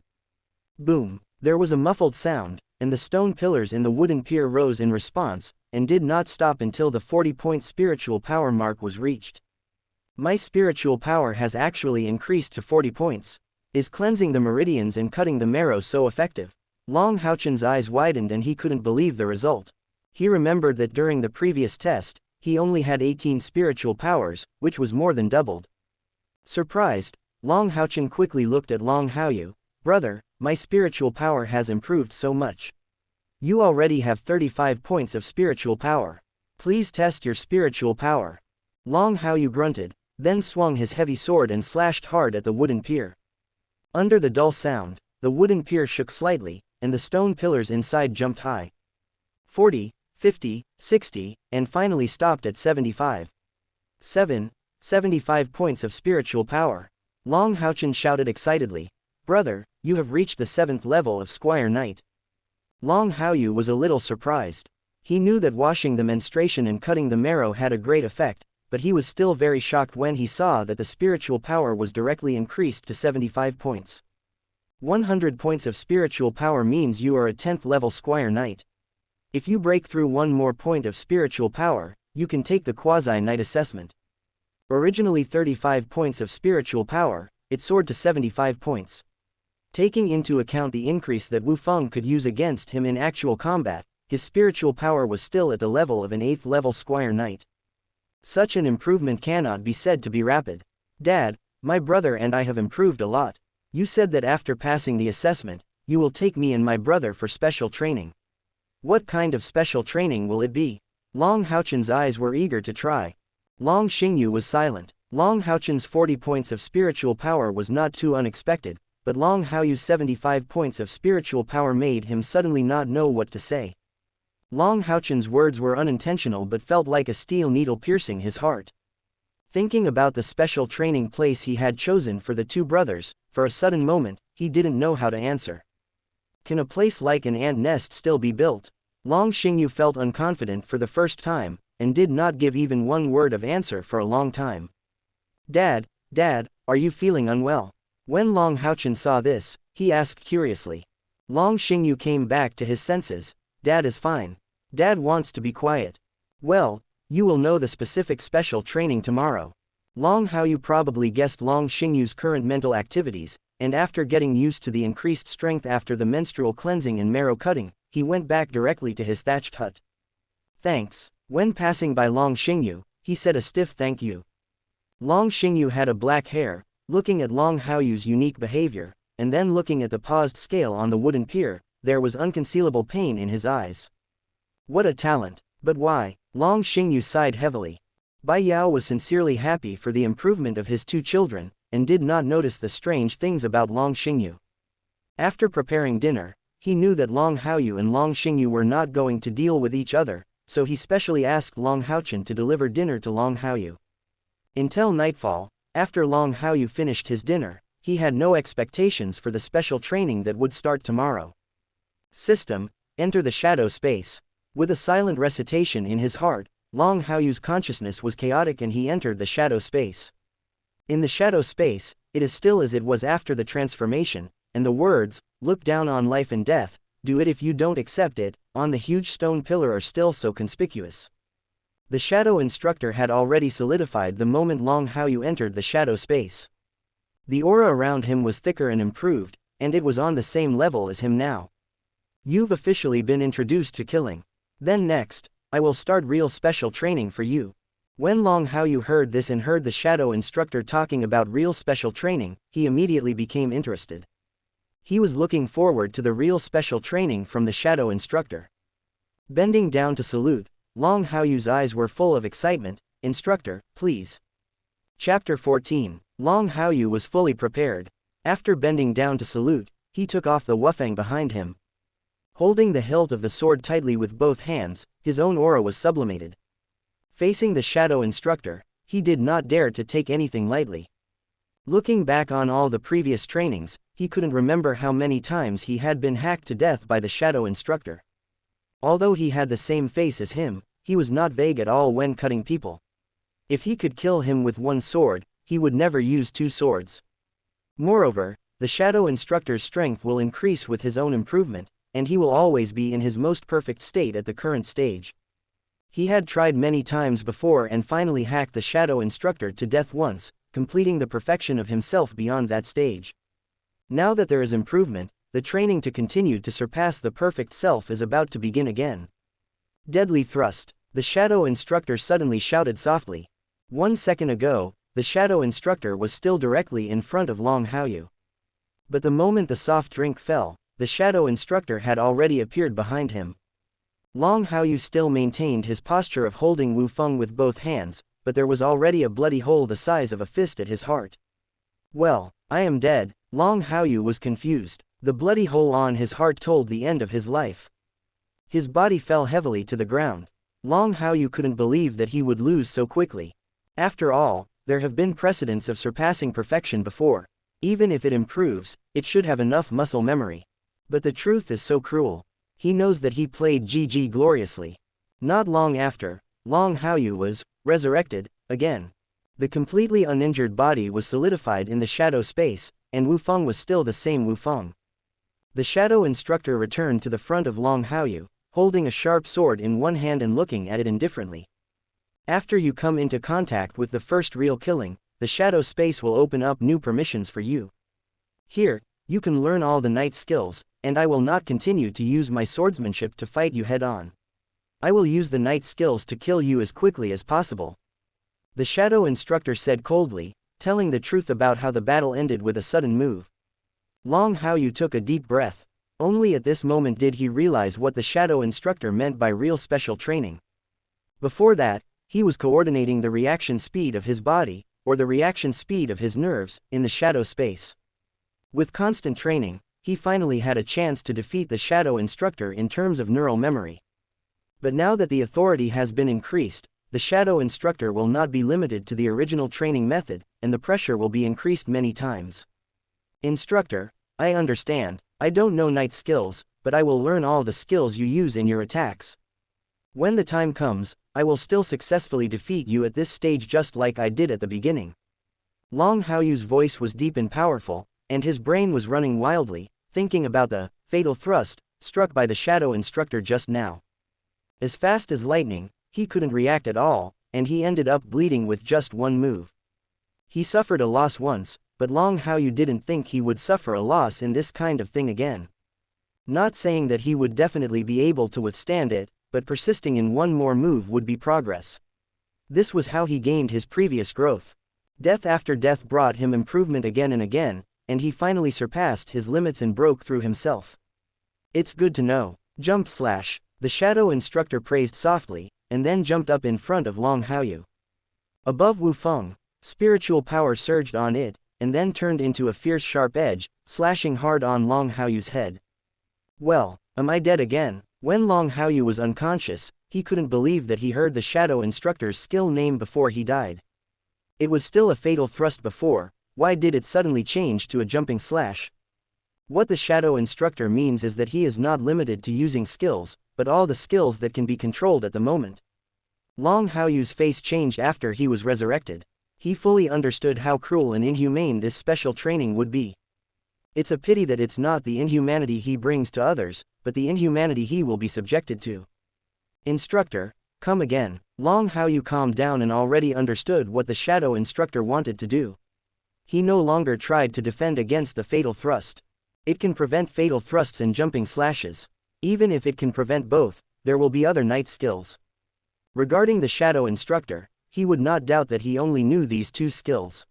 A: Boom! There was a muffled sound, and the stone pillars in the wooden pier rose in response, and did not stop until the 40-point spiritual power mark was reached. My spiritual power has actually increased to 40 points. Is cleansing the meridians and cutting the marrow so effective? Long Haochen's eyes widened and he couldn't believe the result. He remembered that during the previous test, he only had 18 spiritual powers, which was more than doubled. Surprised, Long Haochen quickly looked at Long Haoyu. Brother, my spiritual power has improved so much. You already have 35 points of spiritual power. Please test your spiritual power. Long Haoyu grunted, then swung his heavy sword and slashed hard at the wooden pier. Under the dull sound, the wooden pier shook slightly, and the stone pillars inside jumped high. 40, 50, 60, and finally stopped at 75. 75 points of spiritual power. Long Haochen shouted excitedly. Brother, you have reached the 7th level of Squire Knight. Long Haoyu was a little surprised. He knew that washing the menstruation and cutting the marrow had a great effect, but he was still very shocked when he saw that the spiritual power was directly increased to 75 points. 100 points of spiritual power means you are a 10th level Squire Knight. If you break through one more point of spiritual power, you can take the Quasi-Knight assessment. Originally 35 points of spiritual power, it soared to 75 points. Taking into account the increase that Wu Feng could use against him in actual combat, his spiritual power was still at the level of an 8th level Squire Knight. Such an improvement cannot be said to be rapid. Dad, my brother and I have improved a lot. You said that after passing the assessment, you will take me and my brother for special training. What kind of special training will it be? Long Haochen's eyes were eager to try. Long Xingyu was silent. Long Haochen's 40 points of spiritual power was not too unexpected, but Long Haoyu's 75 points of spiritual power made him suddenly not know what to say. Long Haochen's words were unintentional but felt like a steel needle piercing his heart. Thinking about the special training place he had chosen for the two brothers, for a sudden moment, he didn't know how to answer. Can a place like an ant nest still be built? Long Xingyu felt unconfident for the first time, and did not give even one word of answer for a long time. Dad, are you feeling unwell? When Long Haochen saw this, he asked curiously. Long Xingyu came back to his senses. Dad is fine. Dad wants to be quiet. Well, you will know the specific special training tomorrow. Long Haoyu probably guessed Long Xingyu's current mental activities, and after getting used to the increased strength after the menstrual cleansing and marrow cutting, he went back directly to his thatched hut. Thanks. When passing by Long Xingyu, he said a stiff thank you. Long Xingyu had a black hair, looking at Long Haoyu's unique behavior, and then looking at the paused scale on the wooden pier, there was unconcealable pain in his eyes. What a talent! But why? Long Xingyu sighed heavily. Bai Yao was sincerely happy for the improvement of his two children, and did not notice the strange things about Long Xingyu. After preparing dinner, he knew that Long Haoyu and Long Xingyu were not going to deal with each other, so he specially asked Long Haochen to deliver dinner to Long Haoyu. Until nightfall, after Long Haoyu finished his dinner, he had no expectations for the special training that would start tomorrow. System, enter the shadow space. With a silent recitation in his heart, Long Haoyu's consciousness was chaotic and he entered the shadow space. In the shadow space, it is still as it was after the transformation, and the words, "Look down on life and death, do it if you don't accept it," on the huge stone pillar are still so conspicuous. The shadow instructor had already solidified the moment Long Haoyu entered the shadow space. The aura around him was thicker and improved, and it was on the same level as him now. "You've officially been introduced to killing. Then next, I will start real special training for you." When Long Haoyu heard this and heard the shadow instructor talking about real special training, he immediately became interested. He was looking forward to the real special training from the shadow instructor. Bending down to salute, Long Haoyu's eyes were full of excitement. "Instructor, please." Chapter 14. Long Haoyu was fully prepared. After bending down to salute, he took off the wufang behind him. Holding the hilt of the sword tightly with both hands, his own aura was sublimated. Facing the shadow instructor, he did not dare to take anything lightly. Looking back on all the previous trainings, he couldn't remember how many times he had been hacked to death by the shadow instructor. Although he had the same face as him, he was not vague at all when cutting people. If he could kill him with one sword, he would never use two swords. Moreover, the shadow instructor's strength will increase with his own improvement, and he will always be in his most perfect state at the current stage. He had tried many times before and finally hacked the shadow instructor to death once, completing the perfection of himself beyond that stage. Now that there is improvement, the training to continue to surpass the perfect self is about to begin again. Deadly thrust. The shadow instructor suddenly shouted softly. 1 second ago, the shadow instructor was still directly in front of Long Haoyu. But the moment the soft drink fell, the shadow instructor had already appeared behind him. Long Haoyu still maintained his posture of holding Wu Feng with both hands, but there was already a bloody hole the size of a fist at his heart. "Well, I am dead." Long Haoyu was confused. The bloody hole on his heart told the end of his life. His body fell heavily to the ground. Long Haoyu couldn't believe that he would lose so quickly. After all, there have been precedents of surpassing perfection before. Even if it improves, it should have enough muscle memory. But the truth is so cruel. He knows that he played GG gloriously. Not long after, Long Haoyu was resurrected again. The completely uninjured body was solidified in the shadow space, and Wu Feng was still the same Wu Feng. The shadow instructor returned to the front of Long Haoyu, holding a sharp sword in one hand and looking at it indifferently. "After you come into contact with the first real killing, the shadow space will open up new permissions for you. Here, you can learn all the knight skills, and I will not continue to use my swordsmanship to fight you head-on. I will use the knight skills to kill you as quickly as possible," the shadow instructor said coldly, telling the truth about how the battle ended with a sudden move. Long Haoyu took a deep breath. Only at this moment did he realize what the shadow instructor meant by real special training. Before that, he was coordinating the reaction speed of his body, or the reaction speed of his nerves, in the shadow space. With constant training, he finally had a chance to defeat the shadow instructor in terms of neural memory. But now that the authority has been increased, the shadow instructor will not be limited to the original training method, and the pressure will be increased many times. "Instructor, I understand, I don't know knight skills, but I will learn all the skills you use in your attacks. When the time comes, I will still successfully defeat you at this stage just like I did at the beginning." Long Haoyu's voice was deep and powerful, and his brain was running wildly, thinking about the fatal thrust struck by the shadow instructor just now. As fast as lightning, he couldn't react at all, and he ended up bleeding with just one move. He suffered a loss once, but Long Haoyu didn't think he would suffer a loss in this kind of thing again. Not saying that he would definitely be able to withstand it, but persisting in one more move would be progress. This was how he gained his previous growth. Death after death brought him improvement again and again, and he finally surpassed his limits and broke through himself. "It's good to know." Jump slash. The shadow instructor praised softly, and then jumped up in front of Long Haoyu. Above Wu Feng, spiritual power surged on it, and then turned into a fierce sharp edge, slashing hard on Long Haoyu's head. "Well, am I dead again?" When Long Haoyu was unconscious, he couldn't believe that he heard the shadow instructor's skill name before he died. It was still a fatal thrust before, Why did it suddenly change to a jumping slash? What the shadow instructor means is that he is not limited to using skills, but all the skills that can be controlled at the moment. Long Haoyu's face changed after he was resurrected. He fully understood how cruel and inhumane this special training would be. It's a pity that it's not the inhumanity he brings to others, but the inhumanity he will be subjected to. Instructor, come again. Long Haoyu calmed down and already understood what the shadow instructor wanted to do. He no longer tried to defend against the fatal thrust. It can prevent fatal thrusts and jumping slashes. Even if it can prevent both, there will be other night skills. Regarding the shadow instructor, he would not doubt that he only knew these two skills.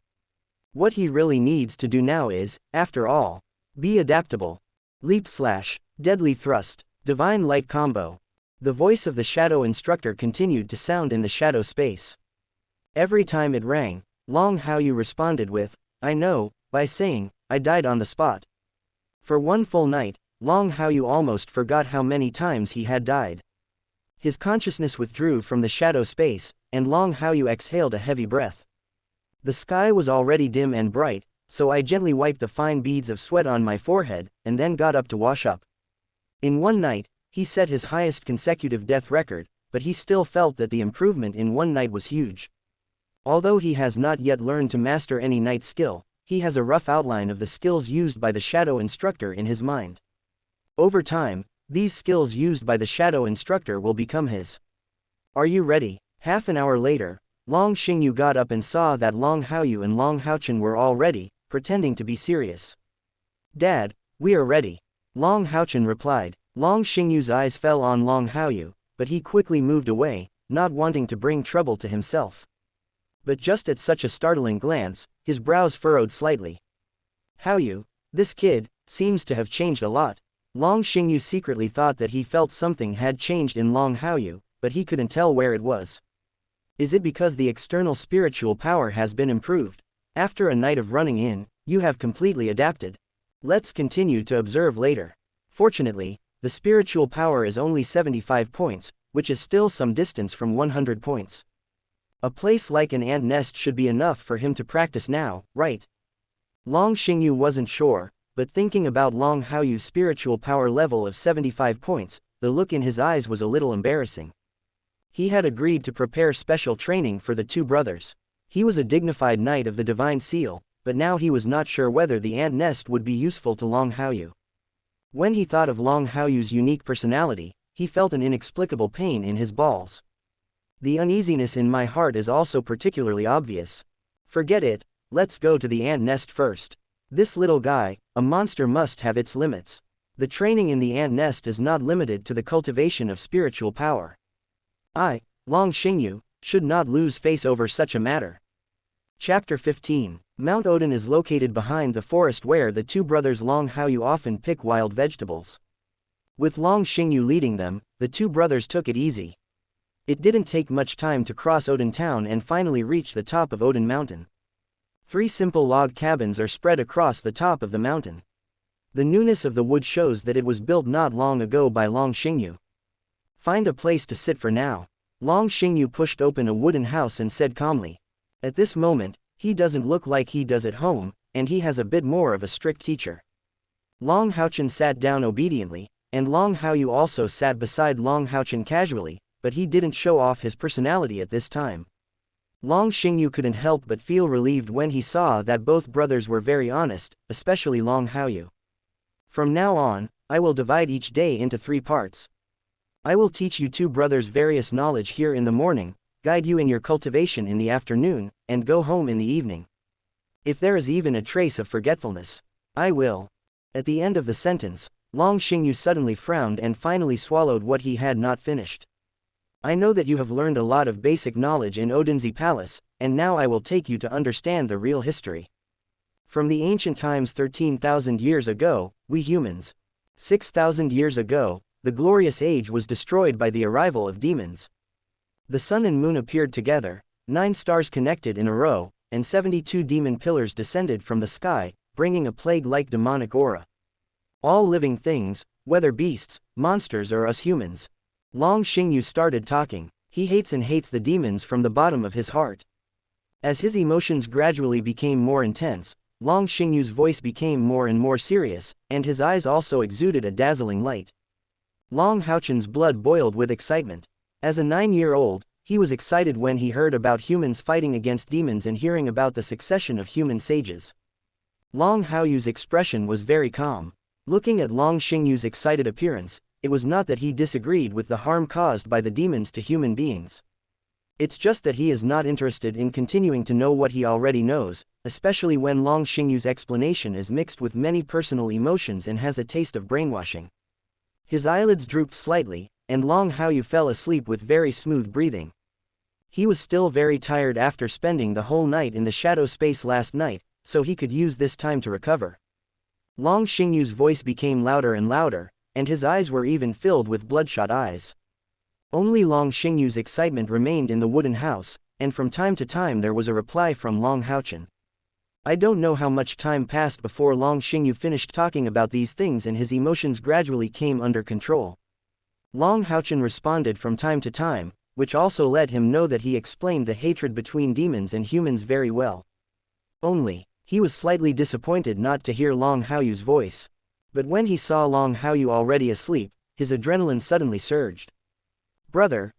A: What he really needs to do now is, after all, be adaptable. Leap slash, deadly thrust, divine light combo. The voice of the shadow instructor continued to sound in the shadow space. Every time it rang, Long Haoyu responded with, I know, by saying, I died on the spot. For one full night, Long Haoyu almost forgot how many times he had died. His consciousness withdrew from the shadow space, and Long Haoyu exhaled a heavy breath. The sky was already dim and bright, so I gently wiped the fine beads of sweat on my forehead, and then got up to wash up. In one night, he set his highest consecutive death record, but he still felt that the improvement in one night was huge. Although he has not yet learned to master any night skill, he has a rough outline of the skills used by the shadow instructor in his mind. Over time, these skills used by the shadow instructor will become his. Are you ready? Half an hour later, Long Xingyu got up and saw that Long Haoyu and Long Haochen were all ready, pretending to be serious. Dad, we are ready. Long Haochen replied. Long Xingyu's eyes fell on Long Haoyu, but he quickly moved away, not wanting to bring trouble to himself. But just at such a startling glance, his brows furrowed slightly. Haoyu, this kid, seems to have changed a lot. Long Xingyu secretly thought that he felt something had changed in Long Haoyu, but he couldn't tell where it was. Is it because the external spiritual power has been improved? After a night of running in, you have completely adapted. Let's continue to observe later. Fortunately, the spiritual power is only 75 points, which is still some distance from 100 points. A place like an ant nest should be enough for him to practice now, right? Long Xingyu wasn't sure, but thinking about Long Haoyu's spiritual power level of 75 points, the look in his eyes was a little embarrassing. He had agreed to prepare special training for the two brothers. He was a dignified knight of the Divine Seal, but now he was not sure whether the ant nest would be useful to Long Haoyu. When he thought of Long Haoyu's unique personality, he felt an inexplicable pain in his balls. The uneasiness in my heart is also particularly obvious. Forget it, let's go to the ant nest first. This little guy, a monster, must have its limits. The training in the ant nest is not limited to the cultivation of spiritual power. I, Long Xingyu, should not lose face over such a matter. Chapter 15. Mount Odin is located behind the forest where the two brothers Long Haoyu often pick wild vegetables. With Long Xingyu leading them, the two brothers took it easy. It didn't take much time to cross Odin town and finally reach the top of Odin mountain. 3 simple log cabins are spread across the top of the mountain. The newness of the wood shows that it was built not long ago by Long Xingyu. Find a place to sit for now. Long Xingyu pushed open a wooden house and said calmly. At this moment, he doesn't look like he does at home, and he has a bit more of a strict teacher. Long Haochen sat down obediently, and Long Haoyu also sat beside Long Haochen casually, but he didn't show off his personality at this time. Long Xingyu couldn't help but feel relieved when he saw that both brothers were very honest, especially Long Haoyu. From now on, I will divide each day into 3 parts. I will teach you two brothers various knowledge here in the morning, guide you in your cultivation in the afternoon, and go home in the evening. If there is even a trace of forgetfulness, I will. At the end of the sentence, Long Xingyu suddenly frowned and finally swallowed what he had not finished. I know that you have learned a lot of basic knowledge in Odin's palace, and now I will take you to understand the real history. From the ancient times 13,000 years ago, we humans. 6,000 years ago, the glorious age was destroyed by the arrival of demons. The sun and moon appeared together, 9 stars connected in a row, and 72 demon pillars descended from the sky, bringing a plague-like demonic aura. All living things, whether beasts, monsters or us humans. Long Xingyu started talking. He hates the demons from the bottom of his heart. As his emotions gradually became more intense, Long Xingyu's voice became more and more serious, and his eyes also exuded a dazzling light. Long Haochen's blood boiled with excitement. As a 9-year-old, he was excited when he heard about humans fighting against demons and hearing about the succession of human sages. Long Haoyu's expression was very calm. Looking at Long Xingyu's excited appearance, it was not that he disagreed with the harm caused by the demons to human beings. It's just that he is not interested in continuing to know what he already knows, especially when Long Xingyu's explanation is mixed with many personal emotions and has a taste of brainwashing. His eyelids drooped slightly, and Long Haoyu fell asleep with very smooth breathing. He was still very tired after spending the whole night in the shadow space last night, so he could use this time to recover. Long Xingyu's voice became louder and louder, and his eyes were even filled with bloodshot eyes. Only Long Xingyu's excitement remained in the wooden house, and from time to time there was a reply from Long Haochen. I don't know how much time passed before Long Xingyu finished talking about these things and his emotions gradually came under control. Long Haochen responded from time to time, which also let him know that he explained the hatred between demons and humans very well. Only, he was slightly disappointed not to hear Long Haoyu's voice. But when he saw Long Haoyu already asleep, his adrenaline suddenly surged. Brother,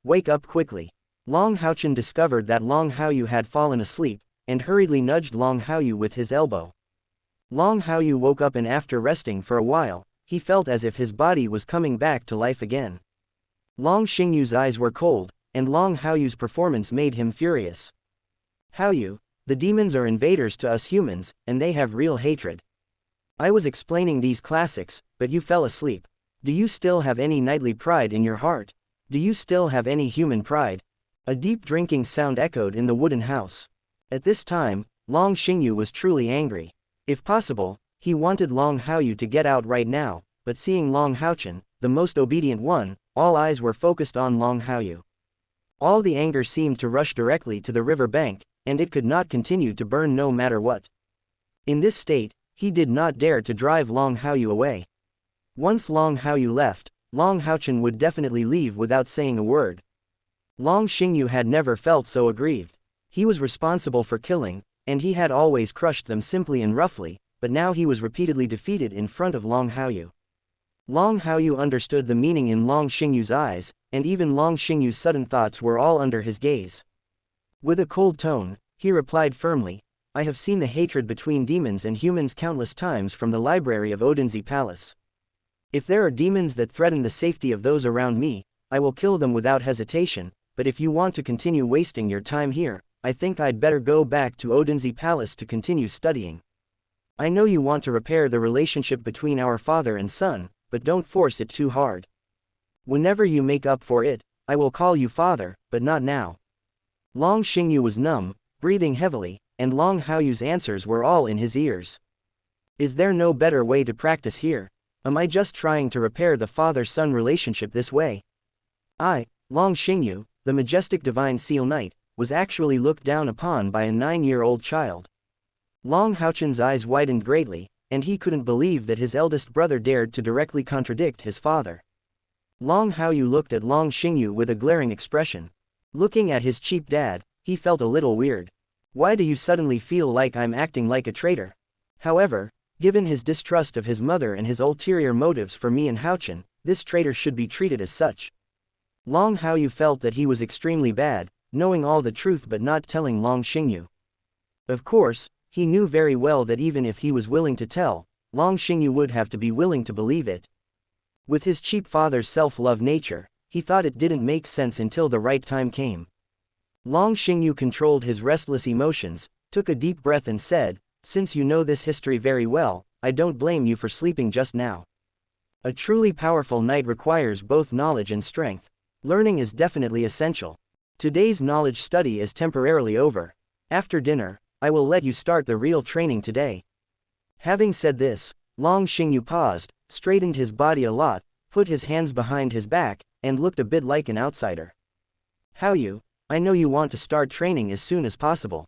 A: wake up quickly. Long Haochen discovered that Long Haoyu had fallen asleep, and hurriedly nudged Long Haoyu with his elbow. Long Haoyu woke up and after resting for a while, he felt as if his body was coming back to life again. Long Xingyu's eyes were cold, and Long Haoyu's performance made him furious. Haoyu, the demons are invaders to us humans, and they have real hatred. I was explaining these classics, but you fell asleep. Do you still have any knightly pride in your heart? Do you still have any human pride? A deep drinking sound echoed in the wooden house. At this time, Long Xingyu was truly angry. If possible, he wanted Long Haoyu to get out right now, but seeing Long Haochen, the most obedient one, all eyes were focused on Long Haoyu. All the anger seemed to rush directly to the river bank, and it could not continue to burn no matter what. In this state, he did not dare to drive Long Haoyu away. Once Long Haoyu left, Long Haochen would definitely leave without saying a word. Long Xingyu had never felt so aggrieved. He was responsible for killing, and he had always crushed them simply and roughly, but now he was repeatedly defeated in front of Long Haoyu. Long Haoyu understood the meaning in Long Xingyu's eyes, and even Long Xingyu's sudden thoughts were all under his gaze. With a cold tone, he replied firmly, I have seen the hatred between demons and humans countless times from the library of Odenzi Palace. If there are demons that threaten the safety of those around me, I will kill them without hesitation, but if you want to continue wasting your time here, I think I'd better go back to Odenzi Palace to continue studying. I know you want to repair the relationship between our father and son, but don't force it too hard. Whenever you make up for it, I will call you father, but not now. Long Xingyu was numb, breathing heavily, and Long Haoyu's answers were all in his ears. Is there no better way to practice here? Am I just trying to repair the father-son relationship this way? I, Long Xingyu, the majestic divine seal knight, was actually looked down upon by a 9-year-old child. Long Haochen's eyes widened greatly, and he couldn't believe that his eldest brother dared to directly contradict his father. Long Haoyu looked at Long Xingyu with a glaring expression. Looking at his cheap dad, he felt a little weird. Why do you suddenly feel like I'm acting like a traitor? However, given his distrust of his mother and his ulterior motives for me and Haochen, this traitor should be treated as such. Long Haoyu felt that he was extremely bad, knowing all the truth but not telling Long Xingyu. Of course, he knew very well that even if he was willing to tell, Long Xingyu would have to be willing to believe it. With his cheap father's self-love nature, he thought it didn't make sense until the right time came. Long Xingyu controlled his restless emotions, took a deep breath and said, since you know this history very well, I don't blame you for sleeping just now. A truly powerful knight requires both knowledge and strength. Learning is definitely essential. Today's knowledge study is temporarily over. After dinner, I will let you start the real training today. Having said this, Long Xingyu paused, straightened his body a lot, put his hands behind his back, and looked a bit like an outsider. Haoyu, I know you want to start training as soon as possible.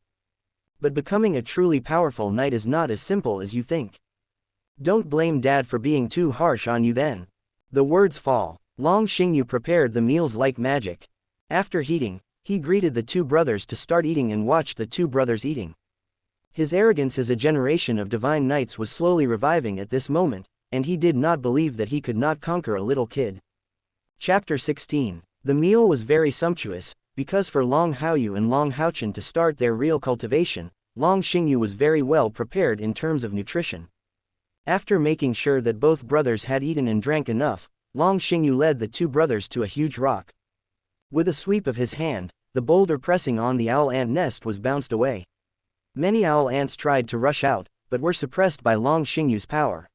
A: But becoming a truly powerful knight is not as simple as you think. Don't blame dad for being too harsh on you then. The words fall. Long Xingyu prepared the meals like magic. After heating, He greeted the two brothers to start eating and watched the two brothers eating. His arrogance as a generation of divine knights was slowly reviving at this moment, and he did not believe that he could not conquer a little kid. Chapter 16. The meal was very sumptuous, because for Long Haoyu and Long Haochen to start their real cultivation, Long Xingyu was very well prepared in terms of nutrition. After making sure that both brothers had eaten and drank enough, Long Xingyu led the two brothers to a huge rock. With a sweep of his hand, the boulder pressing on the owl ant nest was bounced away. Many owl ants tried to rush out, but were suppressed by Long Xingyu's power.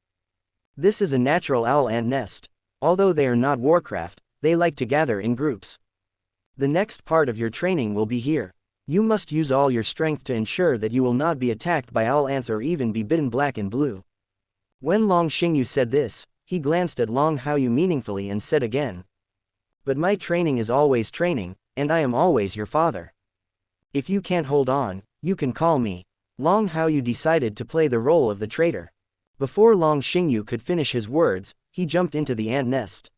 A: This is a natural owl ant nest. Although they are not warcraft, they like to gather in groups. The next part of your training will be here. You must use all your strength to ensure that you will not be attacked by owl ants or even be bitten black and blue. When Long Xingyu said this, he glanced at Long Haoyu meaningfully and said again, "But my training is always training, and I am always your father. If you can't hold on, you can call me." Long Haoyu decided to play the role of the traitor. Before Long Xingyu could finish his words, he jumped into the ant nest.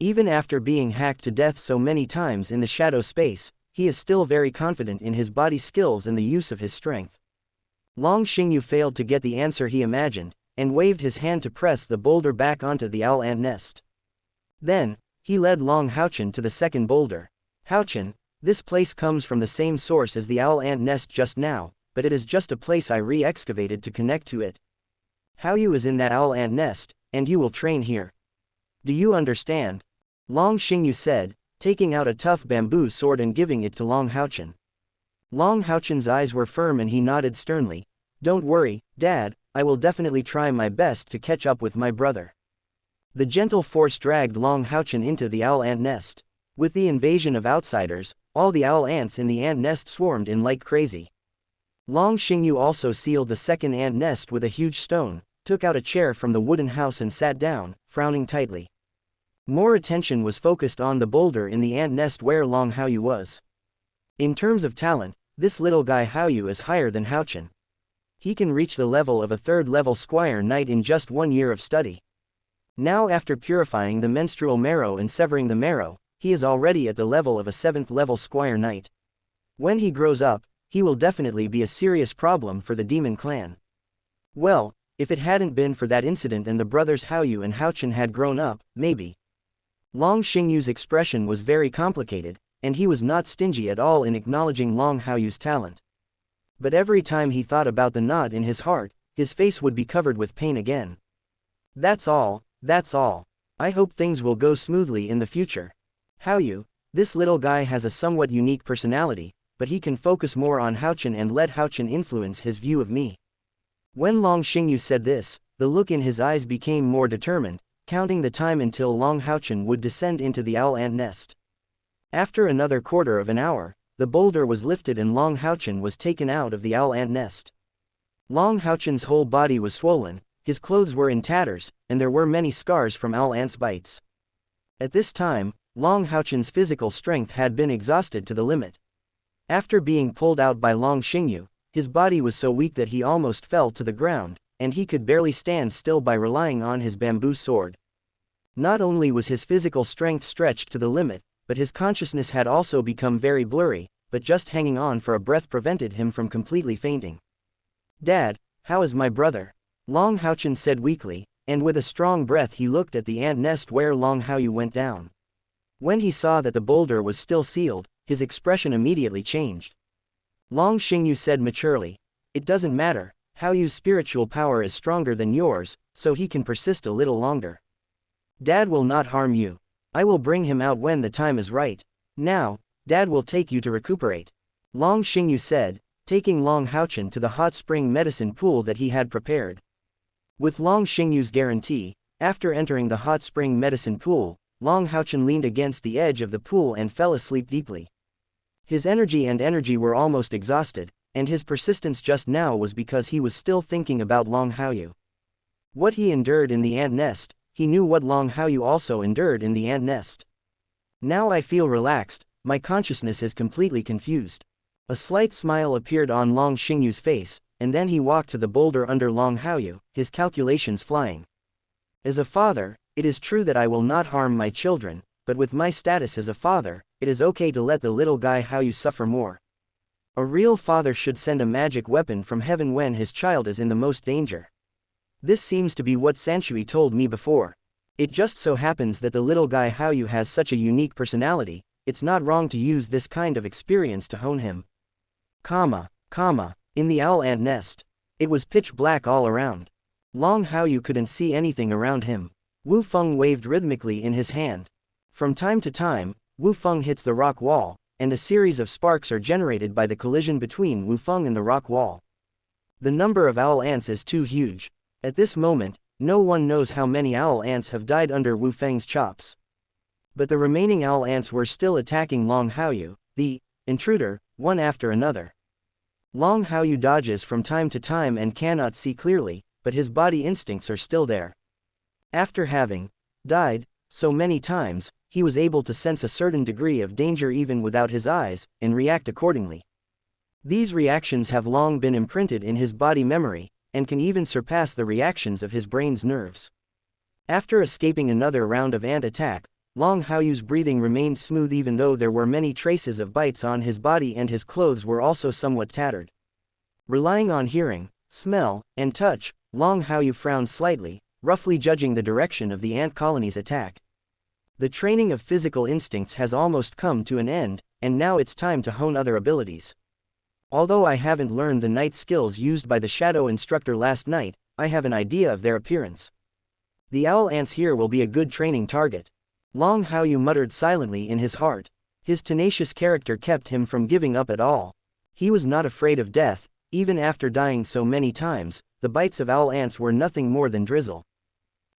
A: Even after being hacked to death so many times in the shadow space, he is still very confident in his body skills and the use of his strength. Long Xingyu failed to get the answer he imagined, and waved his hand to press the boulder back onto the owl ant nest. Then, he led Long Haochen to the second boulder. "Haochen, this place comes from the same source as the owl ant nest just now, but it is just a place I re-excavated to connect to it. Haoyu is in that owl ant nest, and you will train here. Do you understand?" Long Xingyu said, taking out a tough bamboo sword and giving it to Long Haochen. Long Haochen's eyes were firm and he nodded sternly. "Don't worry, Dad, I will definitely try my best to catch up with my brother." The gentle force dragged Long Haochen into the owl ant nest. With the invasion of outsiders, all the owl ants in the ant nest swarmed in like crazy. Long Xingyu also sealed the second ant nest with a huge stone, took out a chair from the wooden house and sat down, frowning tightly. More attention was focused on the boulder in the ant nest where Long Haoyu was. In terms of talent, this little guy Haoyu is higher than Haochen. He can reach the level of a third-level Squire Knight in just 1 year of study. Now after purifying the menstrual marrow and severing the marrow, he is already at the level of a 7th-level Squire Knight. When he grows up, he will definitely be a serious problem for the demon clan. Well, if it hadn't been for that incident and the brothers Haoyu and Haochen had grown up, maybe. Long Xingyu's expression was very complicated, and he was not stingy at all in acknowledging Long Haoyu's talent. But every time he thought about the knot in his heart, his face would be covered with pain again. That's all. I hope things will go smoothly in the future. Haoyu, this little guy has a somewhat unique personality, but he can focus more on Haochen and let Haochen influence his view of me." When Long Xingyu said this, the look in his eyes became more determined, counting the time until Long Haochen would descend into the owl ant nest. After another quarter of an hour, the boulder was lifted and Long Haochen was taken out of the owl ant nest. Long Haochen's whole body was swollen, his clothes were in tatters, and there were many scars from owl ants' bites. At this time, Long Haochen's physical strength had been exhausted to the limit. After being pulled out by Long Xingyu, his body was so weak that he almost fell to the ground, and he could barely stand still by relying on his bamboo sword. Not only was his physical strength stretched to the limit, but his consciousness had also become very blurry, but just hanging on for a breath prevented him from completely fainting. "Dad, how is my brother?" Long Haochen said weakly, and with a strong breath he looked at the ant nest where Long Haoyu went down. When he saw that the boulder was still sealed, his expression immediately changed. Long Xingyu said maturely, "It doesn't matter, Haoyu's spiritual power is stronger than yours, so he can persist a little longer. Dad will not harm you. I will bring him out when the time is right. Now, Dad will take you to recuperate." Long Xingyu said, taking Long Haochen to the hot spring medicine pool that he had prepared. With Long Xingyu's guarantee, after entering the hot spring medicine pool, Long Haochen leaned against the edge of the pool and fell asleep deeply. His energy were almost exhausted, and his persistence just now was because he was still thinking about Long Haoyu. What he endured in the ant nest, he knew what Long Haoyu also endured in the ant nest. "Now I feel relaxed, my consciousness is completely confused." A slight smile appeared on Long Xingyu's face, and then he walked to the boulder under Long Haoyu, his calculations flying. "As a father, it is true that I will not harm my children, but with my status as a father, it is okay to let the little guy Haoyu suffer more. A real father should send a magic weapon from heaven when his child is in the most danger. This seems to be what Sanshui told me before. It just so happens that the little guy Haoyu has such a unique personality, it's not wrong to use this kind of experience to hone him. In the owl ant nest. It was pitch black all around. Long Haoyu couldn't see anything around him. Wu Feng waved rhythmically in his hand. From time to time, Wu Feng hits the rock wall, and a series of sparks are generated by the collision between Wu Feng and the rock wall. The number of owl ants is too huge. At this moment, no one knows how many owl ants have died under Wu Feng's chops. But the remaining owl ants were still attacking Long Haoyu, the intruder, one after another. Long Haoyu dodges from time to time and cannot see clearly, but his body instincts are still there. After having died so many times, he was able to sense a certain degree of danger even without his eyes, and react accordingly. These reactions have long been imprinted in his body memory, and can even surpass the reactions of his brain's nerves. After escaping another round of ant attack, Long Haoyu's breathing remained smooth even though there were many traces of bites on his body and his clothes were also somewhat tattered. Relying on hearing, smell, and touch, Long Haoyu frowned slightly, roughly judging the direction of the ant colony's attack. The training of physical instincts has almost come to an end, and now it's time to hone other abilities. Although I haven't learned the night skills used by the shadow instructor last night, I have an idea of their appearance. The owl ants here will be a good training target. Long Haoyu muttered silently in his heart. His tenacious character kept him from giving up at all. He was not afraid of death, even after dying so many times. The bites of owl ants were nothing more than drizzle.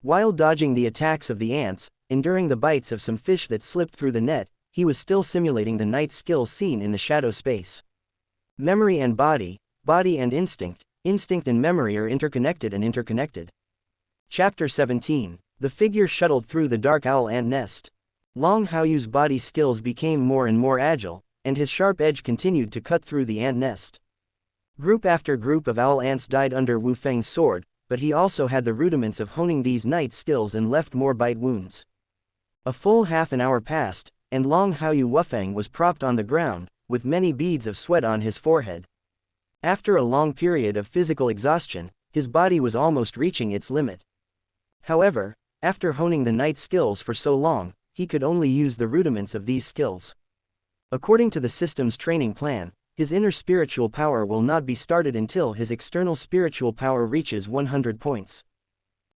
A: While dodging the attacks of the ants, enduring the bites of some fish that slipped through the net, he was still simulating the night skills seen in the shadow space. Memory and body, body and instinct, instinct and memory are interconnected and interconnected. Chapter 17. The figure shuttled through the dark owl ant nest. Long Haoyu's body skills became more and more agile, and his sharp edge continued to cut through the ant nest. Group after group of owl ants died under Wu Feng's sword, but he also had the rudiments of honing these night skills and left more bite wounds. A full half an hour passed, and Long Haoyu Wufeng was propped on the ground, with many beads of sweat on his forehead. After a long period of physical exhaustion, his body was almost reaching its limit. However, after honing the night skills for so long, he could only use the rudiments of these skills. According to the system's training plan, his inner spiritual power will not be started until his external spiritual power reaches 100 points.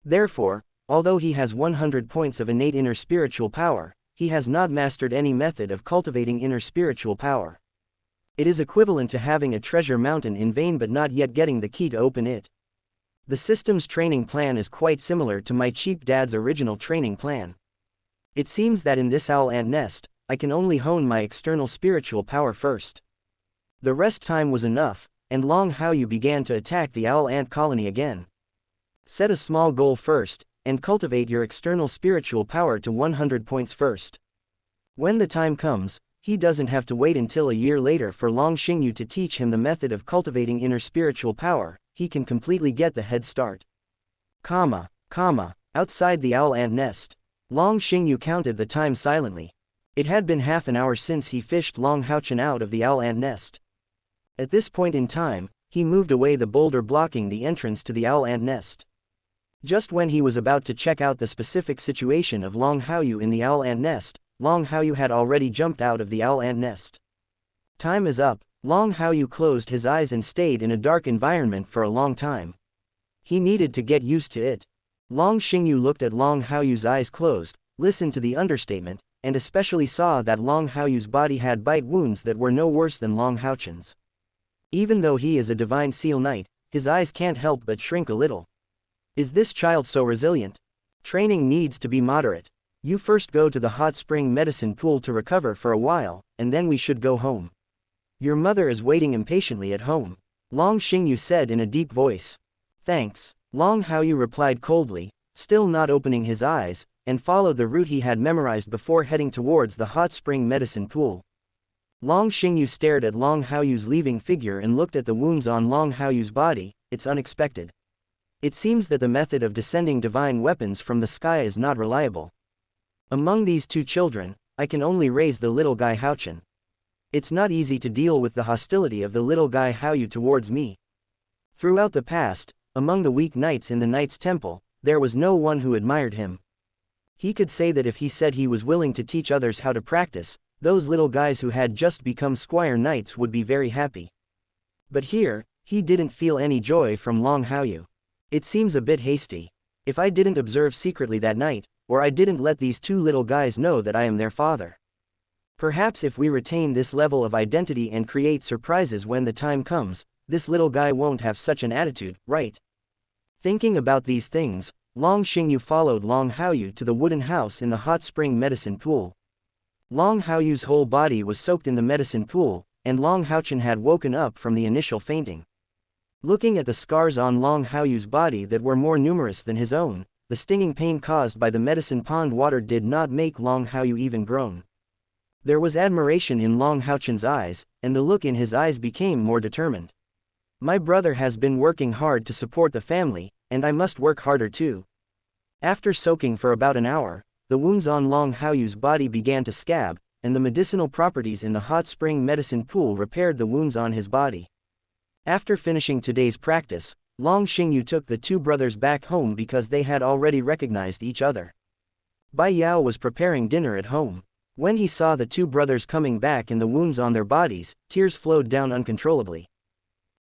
A: Therefore, although he has 100 points of innate inner spiritual power, he has not mastered any method of cultivating inner spiritual power. It is equivalent to having a treasure mountain in vain but not yet getting the key to open it. The system's training plan is quite similar to my cheap dad's original training plan. It seems that in this owl ant nest, I can only hone my external spiritual power first. The rest time was enough, and Long Haoyu began to attack the owl ant colony again. Set a small goal first, and cultivate your external spiritual power to 100 points first. When the time comes, he doesn't have to wait until a year later for Long Xingyu to teach him the method of cultivating inner spiritual power. He can completely get the head start. Outside the owl ant nest. Long Xingyu counted the time silently. It had been half an hour since he fished Long Haochen out of the owl ant nest. At this point in time, he moved away the boulder blocking the entrance to the owl ant nest. Just when he was about to check out the specific situation of Long Haoyu in the owl ant nest, Long Haoyu had already jumped out of the owl ant nest. Time is up. Long Haoyu closed his eyes and stayed in a dark environment for a long time. He needed to get used to it. Long Xingyu looked at Long Haoyu's eyes closed, listened to the understatement, and especially saw that Long Haoyu's body had bite wounds that were no worse than Long Haochen's. Even though he is a divine seal knight, his eyes can't help but shrink a little. Is this child so resilient? Training needs to be moderate. You first go to the hot spring medicine pool to recover for a while, and then we should go home. Your mother is waiting impatiently at home. Long Xingyu said in a deep voice. Thanks. Long Haoyu replied coldly, still not opening his eyes, and followed the route he had memorized before heading towards the hot spring medicine pool. Long Xingyu stared at Long Haoyu's leaving figure and looked at the wounds on Long Haoyu's body. It's unexpected. It seems that the method of descending divine weapons from the sky is not reliable. Among these two children, I can only raise the little guy Haochen. It's not easy to deal with the hostility of the little guy Haoyu towards me. Throughout the past, among the weak knights in the Knight's Temple, there was no one who admired him. He could say that if he said he was willing to teach others how to practice, those little guys who had just become Squire Knights would be very happy. But here, he didn't feel any joy from Long Haoyu. It seems a bit hasty. If I didn't observe secretly that night, or I didn't let these two little guys know that I am their father. Perhaps if we retain this level of identity and create surprises when the time comes, this little guy won't have such an attitude, right? Thinking about these things, Long Xingyu followed Long Haoyu to the wooden house in the hot spring medicine pool. Long Haoyu's whole body was soaked in the medicine pool, and Long Haochen had woken up from the initial fainting. Looking at the scars on Long Haoyu's body that were more numerous than his own, the stinging pain caused by the medicine pond water did not make Long Haoyu even groan. There was admiration in Long Haochen's eyes, and the look in his eyes became more determined. My brother has been working hard to support the family, and I must work harder too. After soaking for about an hour, the wounds on Long Haoyu's body began to scab, and the medicinal properties in the hot spring medicine pool repaired the wounds on his body. After finishing today's practice, Long Xingyu took the two brothers back home because they had already recognized each other. Bai Yao was preparing dinner at home. When he saw the two brothers coming back and the wounds on their bodies, tears flowed down uncontrollably.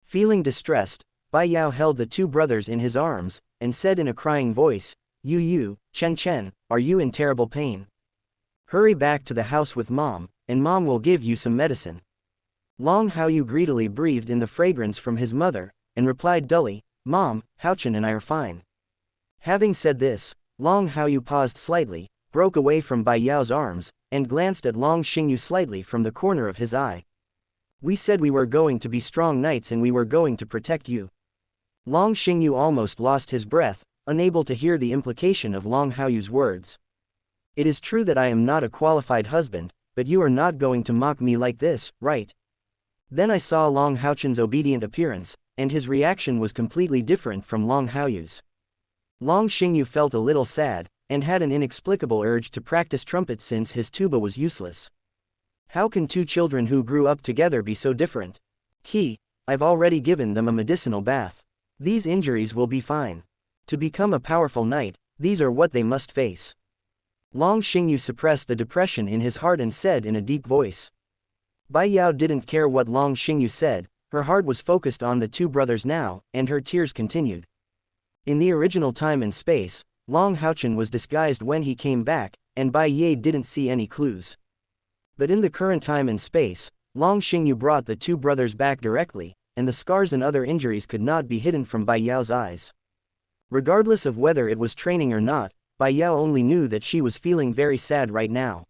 A: Feeling distressed, Bai Yao held the two brothers in his arms, and said in a crying voice, "Yu, Chen, are you in terrible pain? Hurry back to the house with Mom, and Mom will give you some medicine." Long Haoyu greedily breathed in the fragrance from his mother, and replied dully, "Mom, Haochen and I are fine." Having said this, Long Haoyu paused slightly, broke away from Bai Yao's arms, and glanced at Long Xingyu slightly from the corner of his eye. "We said we were going to be strong knights and we were going to protect you." Long Xingyu almost lost his breath, unable to hear the implication of Long Haoyu's words. "It is true that I am not a qualified husband, but you are not going to mock me like this, right?" Then I saw Long Haochen's obedient appearance, and his reaction was completely different from Long Haoyu's. Long Xingyu felt a little sad, and had an inexplicable urge to practice trumpet since his tuba was useless. How can two children who grew up together be so different? I've already given them a medicinal bath. These injuries will be fine. To become a powerful knight, these are what they must face. Long Xingyu suppressed the depression in his heart and said in a deep voice. Bai Yao didn't care what Long Xingyu said, her heart was focused on the two brothers now, and her tears continued. In the original time and space, Long Haochen was disguised when he came back, and Bai Ye didn't see any clues. But in the current time and space, Long Xingyu brought the two brothers back directly, and the scars and other injuries could not be hidden from Bai Yao's eyes. Regardless of whether it was training or not, Bai Yao only knew that she was feeling very sad right now.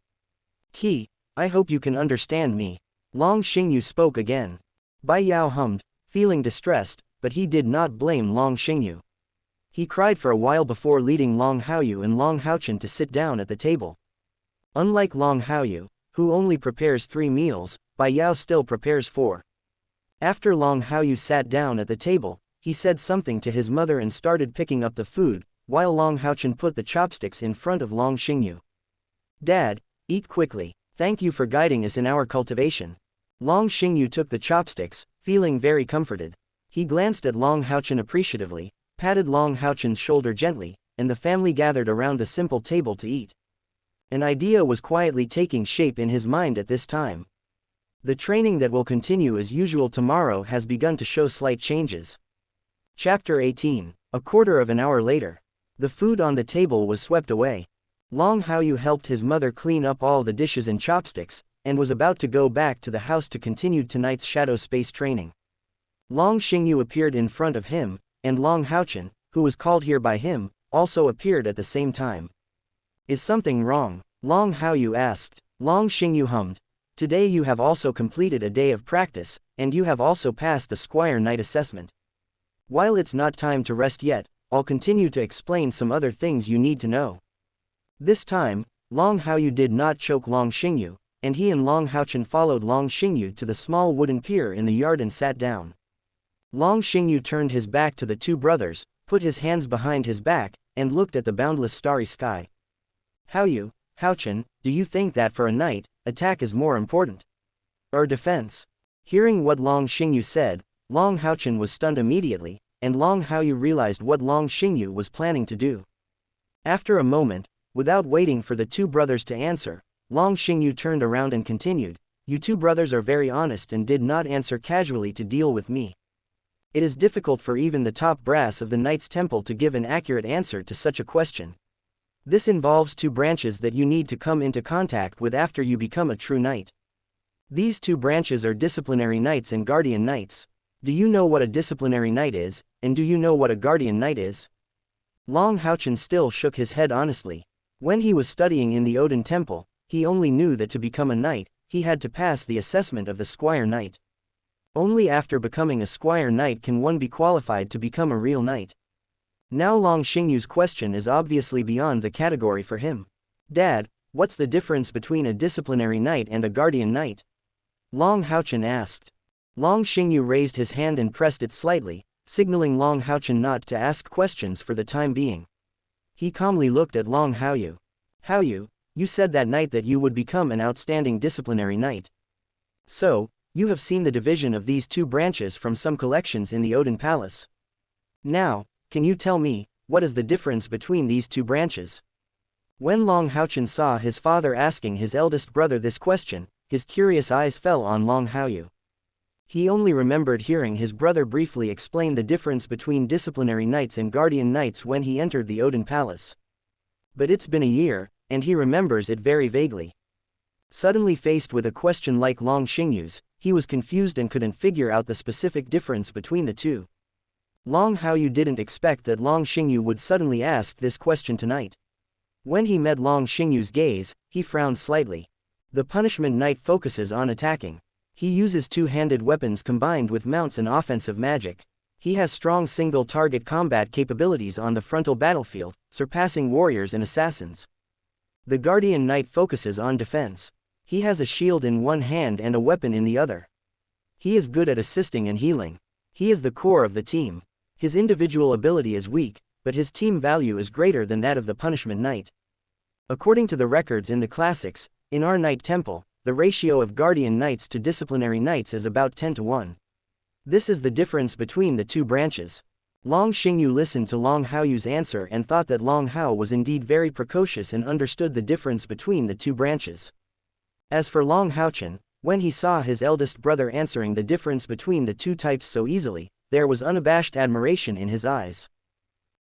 A: I hope you can understand me. Long Xingyu spoke again. Bai Yao hummed, feeling distressed, but he did not blame Long Xingyu. He cried for a while before leading Long Haoyu and Long Haochen to sit down at the table. Unlike Long Haoyu, who only prepares 3 meals, Bai Yao still prepares 4. After Long Haoyu sat down at the table, he said something to his mother and started picking up the food, while Long Haochen put the chopsticks in front of Long Xingyu. "Dad, eat quickly. Thank you for guiding us in our cultivation." Long Xingyu took the chopsticks, feeling very comforted. He glanced at Long Haochen appreciatively, patted Long Haochen's shoulder gently, and the family gathered around the simple table to eat. An idea was quietly taking shape in his mind at this time. The training that will continue as usual tomorrow has begun to show slight changes. Chapter 18. A quarter of an hour later. The food on the table was swept away. Long Haoyu helped his mother clean up all the dishes and chopsticks, and was about to go back to the house to continue tonight's shadow space training. Long Xingyu appeared in front of him, and Long Haochen, who was called here by him, also appeared at the same time. "Is something wrong?" Long Haoyu asked. Long Xingyu hummed. "Today you have also completed a day of practice, and you have also passed the Squire Knight assessment. While it's not time to rest yet, I'll continue to explain some other things you need to know." This time, Long Haoyu did not choke Long Xingyu, and he and Long Haochen followed Long Xingyu to the small wooden pier in the yard and sat down. Long Xingyu turned his back to the two brothers, put his hands behind his back, and looked at the boundless starry sky. Haochen, do you think that for a knight, attack is more important? Or defense? Hearing what Long Xingyu said, Long Haochen was stunned immediately, and Long Haoyu realized what Long Xingyu was planning to do. After a moment, without waiting for the two brothers to answer, Long Xingyu turned around and continued, "You two brothers are very honest and did not answer casually to deal with me. It is difficult for even the top brass of the Knight's Temple to give an accurate answer to such a question. This involves two branches that you need to come into contact with after you become a true knight. These two branches are disciplinary knights and guardian knights. Do you know what a disciplinary knight is, and do you know what a guardian knight is?" Long Haochen still shook his head honestly. When he was studying in the Odin Temple, he only knew that to become a knight, he had to pass the assessment of the Squire Knight. Only after becoming a Squire Knight can one be qualified to become a real knight. Now Long Xingyu's question is obviously beyond the category for him. "Dad, what's the difference between a disciplinary knight and a guardian knight?" Long Haochen asked. Long Xingyu raised his hand and pressed it slightly, signaling Long Haochen not to ask questions for the time being. He calmly looked at Long Haoyu. "Haoyu, you said that night that you would become an outstanding disciplinary knight. So, you have seen the division of these two branches from some collections in the Odin Palace. Now, can you tell me, what is the difference between these two branches?" When Long Haochen saw his father asking his eldest brother this question, his curious eyes fell on Long Haoyu. He only remembered hearing his brother briefly explain the difference between disciplinary knights and guardian knights when he entered the Odin Palace. But it's been a year, and he remembers it very vaguely. Suddenly faced with a question like Long Xingyu's, he was confused and couldn't figure out the specific difference between the two. Long Haoyu didn't expect that Long Xingyu would suddenly ask this question tonight. When he met Long Xingyu's gaze, he frowned slightly. The punishment knight focuses on attacking. He uses two-handed weapons combined with mounts and offensive magic. He has strong single-target combat capabilities on the frontal battlefield, surpassing warriors and assassins. The guardian knight focuses on defense. He has a shield in one hand and a weapon in the other. He is good at assisting and healing. He is the core of the team. His individual ability is weak, but his team value is greater than that of the punishment knight. According to the records in the classics, in our Knight Temple, the ratio of guardian knights to disciplinary knights is about 10 to 1. This is the difference between the two branches. Long Xingyu listened to Long Haoyu's answer and thought that Long Hao was indeed very precocious and understood the difference between the two branches. As for Long Haochen, when he saw his eldest brother answering the difference between the two types so easily, there was unabashed admiration in his eyes.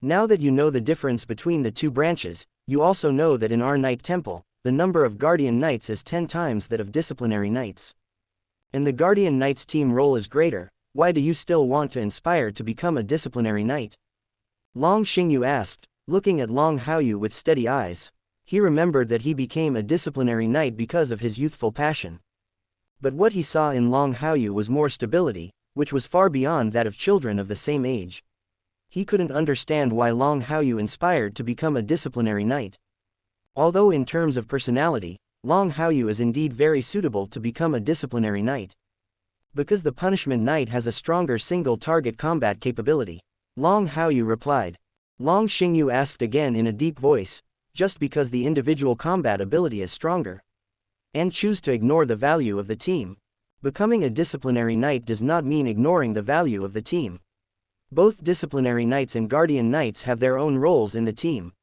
A: Now that you know the difference between the two branches, you also know that in our Knight Temple, the number of guardian knights is 10 times that of disciplinary knights. And the guardian knight's team role is greater. Why do you still want to inspire to become a disciplinary knight? Long Xingyu asked, looking at Long Haoyu with steady eyes. He remembered that he became a disciplinary knight because of his youthful passion. But what he saw in Long Haoyu was more stability, which was far beyond that of children of the same age. He couldn't understand why Long Haoyu inspired to become a disciplinary knight. Although in terms of personality, Long Haoyu is indeed very suitable to become a disciplinary knight. Because the punishment knight has a stronger single-target combat capability. Long Haoyu replied. Long Xingyu asked again in a deep voice, just because the individual combat ability is stronger. And choose to ignore the value of the team. Becoming a disciplinary knight does not mean ignoring the value of the team. Both disciplinary knights and guardian knights have their own roles in the team.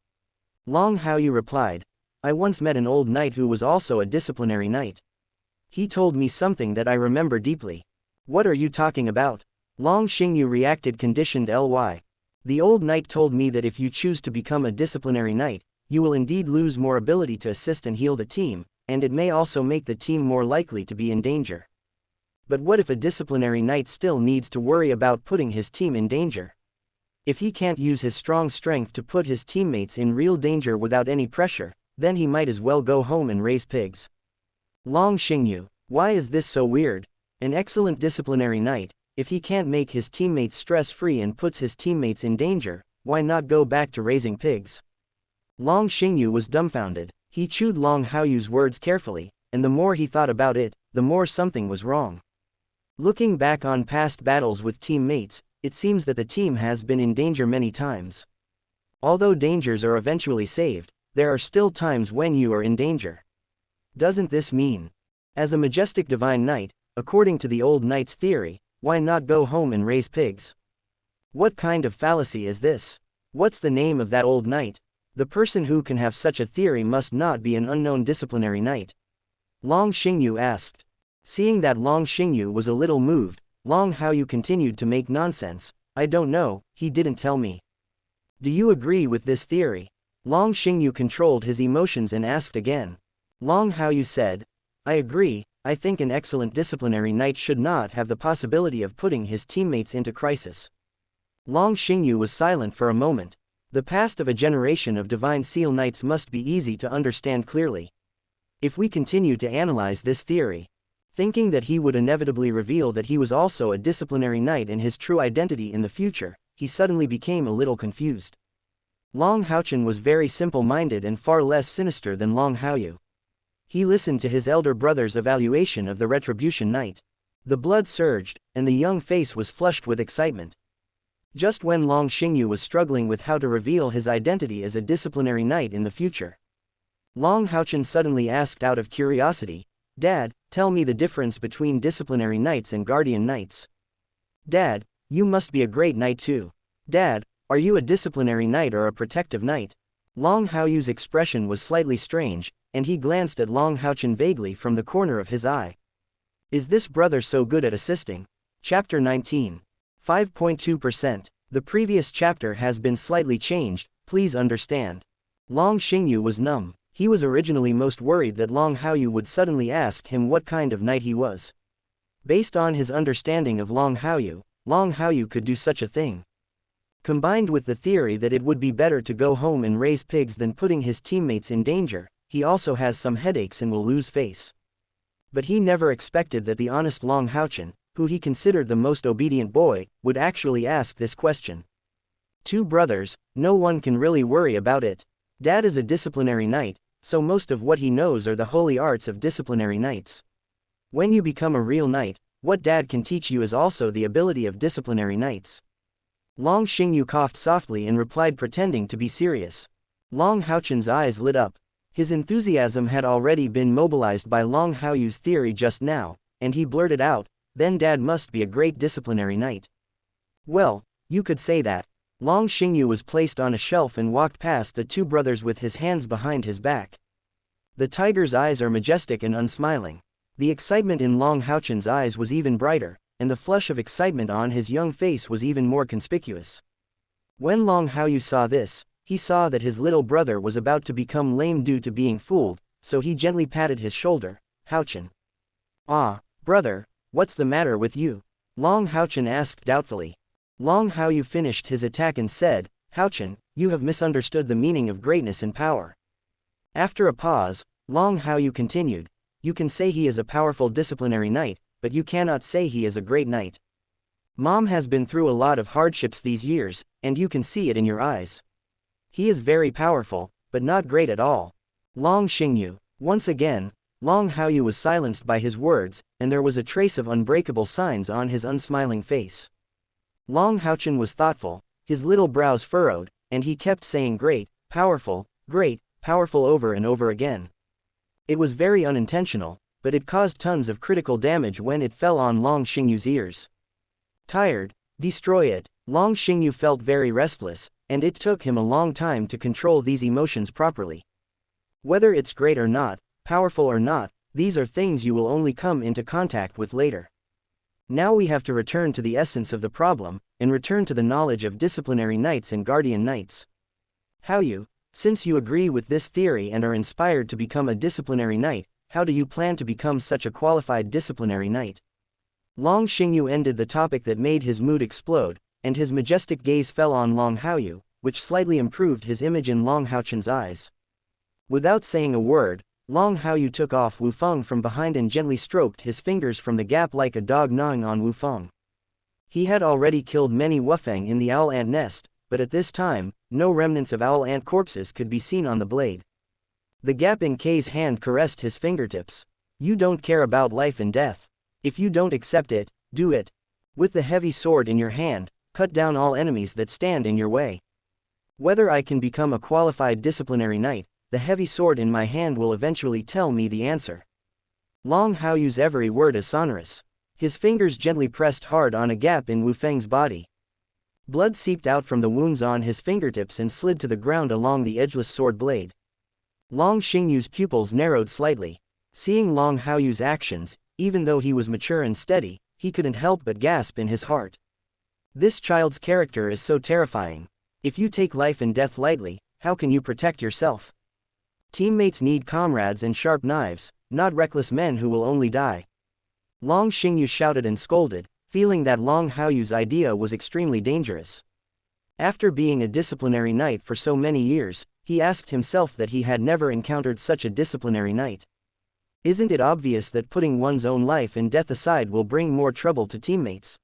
A: Long Haoyu replied. I once met an old knight who was also a disciplinary knight. He told me something that I remember deeply. What are you talking about? Long Xingyu reacted conditioned ly. The old knight told me that if you choose to become a disciplinary knight, you will indeed lose more ability to assist and heal the team, and it may also make the team more likely to be in danger. But what if a disciplinary knight still needs to worry about putting his team in danger? If he can't use his strong strength to put his teammates in real danger without any pressure, then he might as well go home and raise pigs. Long Xingyu, why is this so weird? An excellent disciplinary knight, if he can't make his teammates stress-free and puts his teammates in danger, why not go back to raising pigs? Long Xingyu was dumbfounded. He chewed Long Haoyu's words carefully, and the more he thought about it, the more something was wrong. Looking back on past battles with teammates, it seems that the team has been in danger many times. Although dangers are eventually saved, there are still times when you are in danger. Doesn't this mean, as a majestic divine knight, according to the old knight's theory, why not go home and raise pigs? What kind of fallacy is this? What's the name of that old knight? The person who can have such a theory must not be an unknown disciplinary knight. Long Xingyu asked. Seeing that Long Xingyu was a little moved, Long Haoyu continued to make nonsense. I don't know, he didn't tell me. Do you agree with this theory? Long Xingyu controlled his emotions and asked again. Long Haoyu said, I agree. I think an excellent disciplinary knight should not have the possibility of putting his teammates into crisis. Long Xingyu was silent for a moment. The past of a generation of divine seal knights must be easy to understand clearly. If we continue to analyze this theory, thinking that he would inevitably reveal that he was also a disciplinary knight and his true identity in the future, he suddenly became a little confused. Long Haochen was very simple-minded and far less sinister than Long Haoyu. He listened to his elder brother's evaluation of the Retribution Knight. The blood surged, and the young face was flushed with excitement. Just when Long Xingyu was struggling with how to reveal his identity as a disciplinary knight in the future, Long Haochen suddenly asked out of curiosity, Dad, tell me the difference between disciplinary knights and guardian knights. Dad, you must be a great knight too. Dad, are you a disciplinary knight or a protective knight? Long Haoyu's expression was slightly strange, and he glanced at Long Haochen vaguely from the corner of his eye. Is this brother so good at assisting? Chapter 19. 5.2%. The previous chapter has been slightly changed, please understand. Long Xingyu was numb. He was originally most worried that Long Haoyu would suddenly ask him what kind of knight he was. Based on his understanding of Long Haoyu could do such a thing. Combined with the theory that it would be better to go home and raise pigs than putting his teammates in danger, he also has some headaches and will lose face. But he never expected that the honest Long Haochen, who he considered the most obedient boy, would actually ask this question. Two brothers, no one can really worry about it. Dad is a disciplinary knight, so most of what he knows are the holy arts of disciplinary knights. When you become a real knight, what Dad can teach you is also the ability of disciplinary knights. Long Xingyu coughed softly and replied, pretending to be serious. Long Haochen's eyes lit up. His enthusiasm had already been mobilized by Long Haoyu's theory just now, and he blurted out, then Dad must be a great disciplinary knight. Well, you could say that. Long Xingyu was placed on a shelf and walked past the two brothers with his hands behind his back. The tiger's eyes are majestic and unsmiling. The excitement in Long Haochen's eyes was even brighter, and the flush of excitement on his young face was even more conspicuous. When Long Haoyu saw this, he saw that his little brother was about to become lame due to being fooled, so he gently patted his shoulder. Haochen. Ah, brother, what's the matter with you? Long Haochen asked doubtfully. Long Haoyu finished his attack and said, Haochen, you have misunderstood the meaning of greatness and power. After a pause, Long Haoyu continued, you can say he is a powerful disciplinary knight, but you cannot say he is a great knight. Mom has been through a lot of hardships these years, and you can see it in your eyes. He is very powerful, but not great at all. Long Xingyu. Once again, Long Haoyu was silenced by his words, and there was a trace of unbreakable signs on his unsmiling face. Long Haochen was thoughtful, his little brows furrowed, and he kept saying great, powerful over and over again. It was very unintentional, but it caused tons of critical damage when it fell on Long Xingyu's ears. Tired, destroy it. Long Xingyu felt very restless, and it took him a long time to control these emotions properly. Whether it's great or not, powerful or not, these are things you will only come into contact with later. Now we have to return to the essence of the problem, and return to the knowledge of disciplinary knights and guardian knights. Haoyu, since you agree with this theory and are inspired to become a disciplinary knight, how do you plan to become such a qualified disciplinary knight? Long Xingyu ended the topic that made his mood explode, and his majestic gaze fell on Long Haoyu, which slightly improved his image in Long Haochen's eyes. Without saying a word, Long Haoyu took off Wu Feng from behind and gently stroked his fingers from the gap like a dog gnawing on Wu Feng. He had already killed many Wufeng in the owl ant nest, but at this time, no remnants of owl ant corpses could be seen on the blade. The gap in K's hand caressed his fingertips. You don't care about life and death. If you don't accept it, do it. With the heavy sword in your hand, cut down all enemies that stand in your way. Whether I can become a qualified disciplinary knight, the heavy sword in my hand will eventually tell me the answer. Long Haoyu's every word is sonorous. His fingers gently pressed hard on a gap in Wu Feng's body. Blood seeped out from the wounds on his fingertips and slid to the ground along the edgeless sword blade. Long Xingyu's pupils narrowed slightly. Seeing Long Haoyu's actions, even though he was mature and steady, he couldn't help but gasp in his heart. This child's character is so terrifying. If you take life and death lightly, how can you protect yourself? Teammates need comrades and sharp knives, not reckless men who will only die. Long Xingyu shouted and scolded, feeling that Long Haoyu's idea was extremely dangerous. After being a disciplinary knight for so many years, he asked himself that he had never encountered such a disciplinary knight. Isn't it obvious that putting one's own life and death aside will bring more trouble to teammates?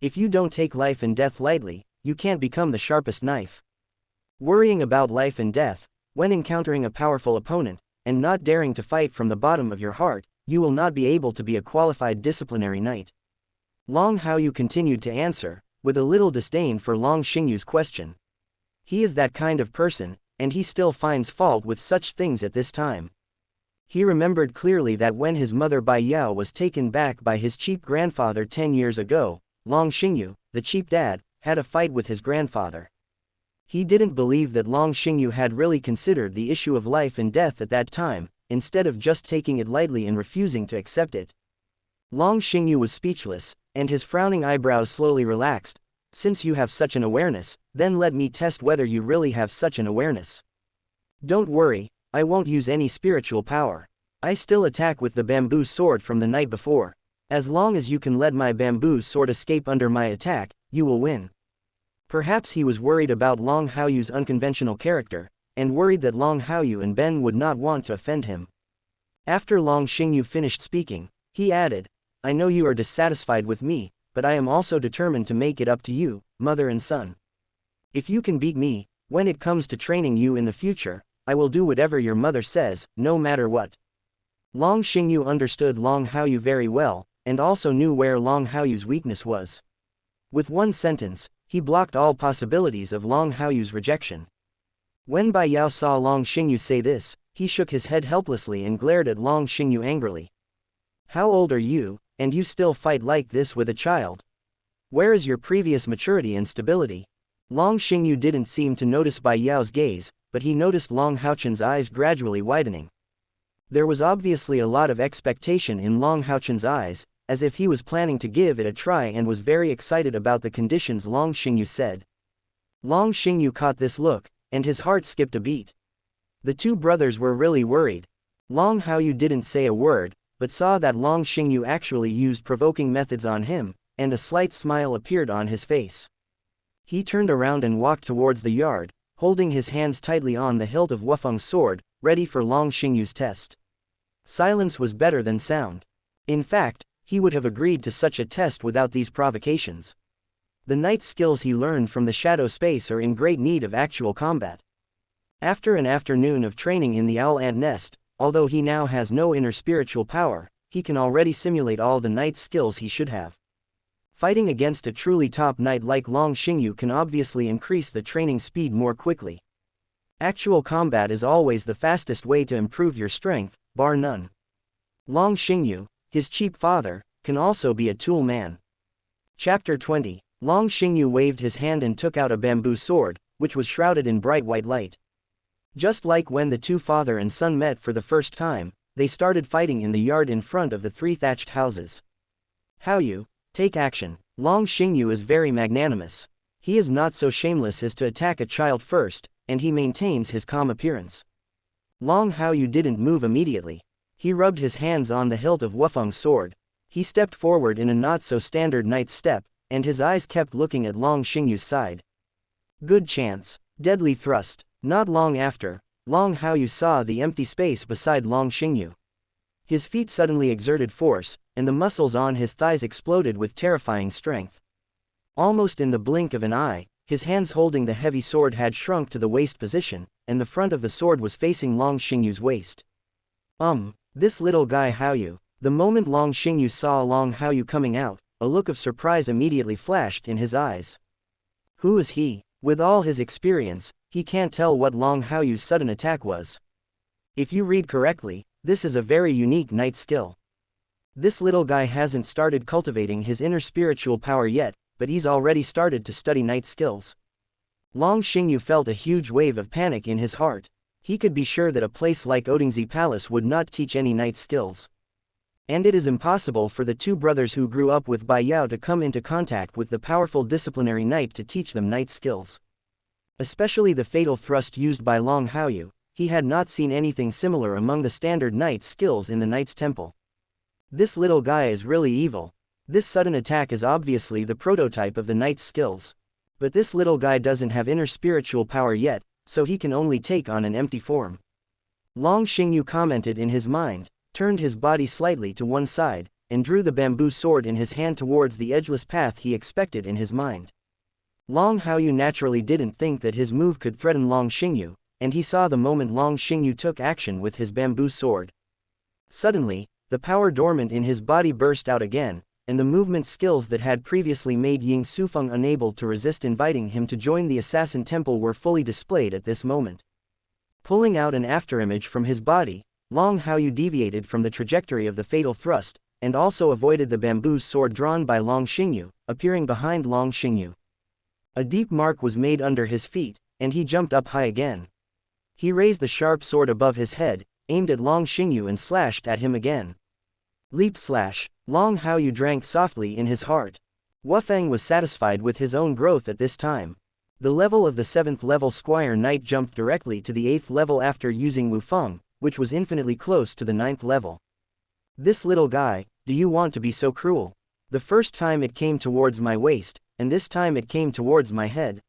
A: If you don't take life and death lightly, you can't become the sharpest knife. Worrying about life and death, when encountering a powerful opponent, and not daring to fight from the bottom of your heart, you will not be able to be a qualified disciplinary knight. Long Haoyu continued to answer, with a little disdain for Long Xingyu's question. He is that kind of person, and he still finds fault with such things at this time. He remembered clearly that when his mother Bai Yao was taken back by his cheap grandfather 10 years ago, Long Xingyu, the cheap dad, had a fight with his grandfather. He didn't believe that Long Xingyu had really considered the issue of life and death at that time, instead of just taking it lightly and refusing to accept it. Long Xingyu was speechless, and his frowning eyebrows slowly relaxed. Since you have such an awareness, then let me test whether you really have such an awareness. Don't worry, I won't use any spiritual power. I still attack with the bamboo sword from the night before. As long as you can let my bamboo sword escape under my attack, you will win. Perhaps he was worried about Long Haoyu's unconventional character, and worried that Long Haoyu and Ben would not want to offend him. After Long Xingyu finished speaking, he added, I know you are dissatisfied with me, but I am also determined to make it up to you, mother and son. If you can beat me, when it comes to training you in the future, I will do whatever your mother says, no matter what. Long Xingyu understood Long Haoyu very well, and also knew where Long Haoyu's weakness was. With one sentence, he blocked all possibilities of Long Haoyu's rejection. When Bai Yao saw Long Xingyu say this, he shook his head helplessly and glared at Long Xingyu angrily. How old are you, and you still fight like this with a child? Where is your previous maturity and stability? Long Xingyu didn't seem to notice Bai Yao's gaze, but he noticed Long Haochen's eyes gradually widening. There was obviously a lot of expectation in Long Haochen's eyes, as if he was planning to give it a try and was very excited about the conditions Long Xingyu said. Long Xingyu caught this look, and his heart skipped a beat. The two brothers were really worried. Long Haoyu didn't say a word, but saw that Long Xingyu actually used provoking methods on him, and a slight smile appeared on his face. He turned around and walked towards the yard, holding his hands tightly on the hilt of Wufeng's sword, ready for Long Xingyu's test. Silence was better than sound. In fact, he would have agreed to such a test without these provocations. The knight's skills he learned from the shadow space are in great need of actual combat. After an afternoon of training in the owl ant nest, although he now has no inner spiritual power, he can already simulate all the knight's skills he should have. Fighting against a truly top knight like Long Xingyu can obviously increase the training speed more quickly. Actual combat is always the fastest way to improve your strength, bar none. Long Xingyu, his cheap father, can also be a tool man. Chapter 20. Long Xingyu waved his hand and took out a bamboo sword, which was shrouded in bright white light. Just like when the two father and son met for the first time, they started fighting in the yard in front of the 3 thatched houses. Haoyu, take action. Long Xingyu is very magnanimous. He is not so shameless as to attack a child first, and he maintains his calm appearance. Long Haoyu didn't move immediately. He rubbed his hands on the hilt of Wufeng's sword. He stepped forward in a not-so-standard knight's step, and his eyes kept looking at Long Xingyu's side. Good chance. Deadly thrust. Not long after, Long Haoyu saw the empty space beside Long Xingyu. His feet suddenly exerted force, and the muscles on his thighs exploded with terrifying strength. Almost in the blink of an eye, his hands holding the heavy sword had shrunk to the waist position, and the front of the sword was facing Long Xingyu's waist. This little guy Haoyu. The moment Long Xingyu saw Long Haoyu coming out, a look of surprise immediately flashed in his eyes. Who is he? With all his experience, he can't tell what Long Haoyu's sudden attack was. If you read correctly, this is a very unique night skill. This little guy hasn't started cultivating his inner spiritual power yet, but he's already started to study night skills. Long Xingyu felt a huge wave of panic in his heart. He could be sure that a place like Odingzi Palace would not teach any night skills. And it is impossible for the two brothers who grew up with Bai Yao to come into contact with the powerful disciplinary knight to teach them night skills. Especially the fatal thrust used by Long Haoyu, he had not seen anything similar among the standard night skills in the Knight's Temple. This little guy is really evil. This sudden attack is obviously the prototype of the knight's skills. But this little guy doesn't have inner spiritual power yet, so he can only take on an empty form. Long Xingyu commented in his mind, turned his body slightly to one side, and drew the bamboo sword in his hand towards the edgeless path he expected in his mind. Long Haoyu naturally didn't think that his move could threaten Long Xingyu, and he saw the moment Long Xingyu took action with his bamboo sword. Suddenly, the power dormant in his body burst out again, and the movement skills that had previously made Ying Sufeng unable to resist inviting him to join the assassin temple were fully displayed at this moment. Pulling out an afterimage from his body, Long Haoyu deviated from the trajectory of the fatal thrust, and also avoided the bamboo sword drawn by Long Xingyu, appearing behind Long Xingyu. A deep mark was made under his feet, and he jumped up high again. He raised the sharp sword above his head, aimed at Long Xingyu and slashed at him again. Leap slash, Long Haoyu drank softly in his heart. Wufeng was satisfied with his own growth at this time. The level of the 7th level Squire Knight jumped directly to the 8th level after using Wufeng, which was infinitely close to the 9th level. This little guy, do you want to be so cruel? The first time it came towards my waist, and this time it came towards my head.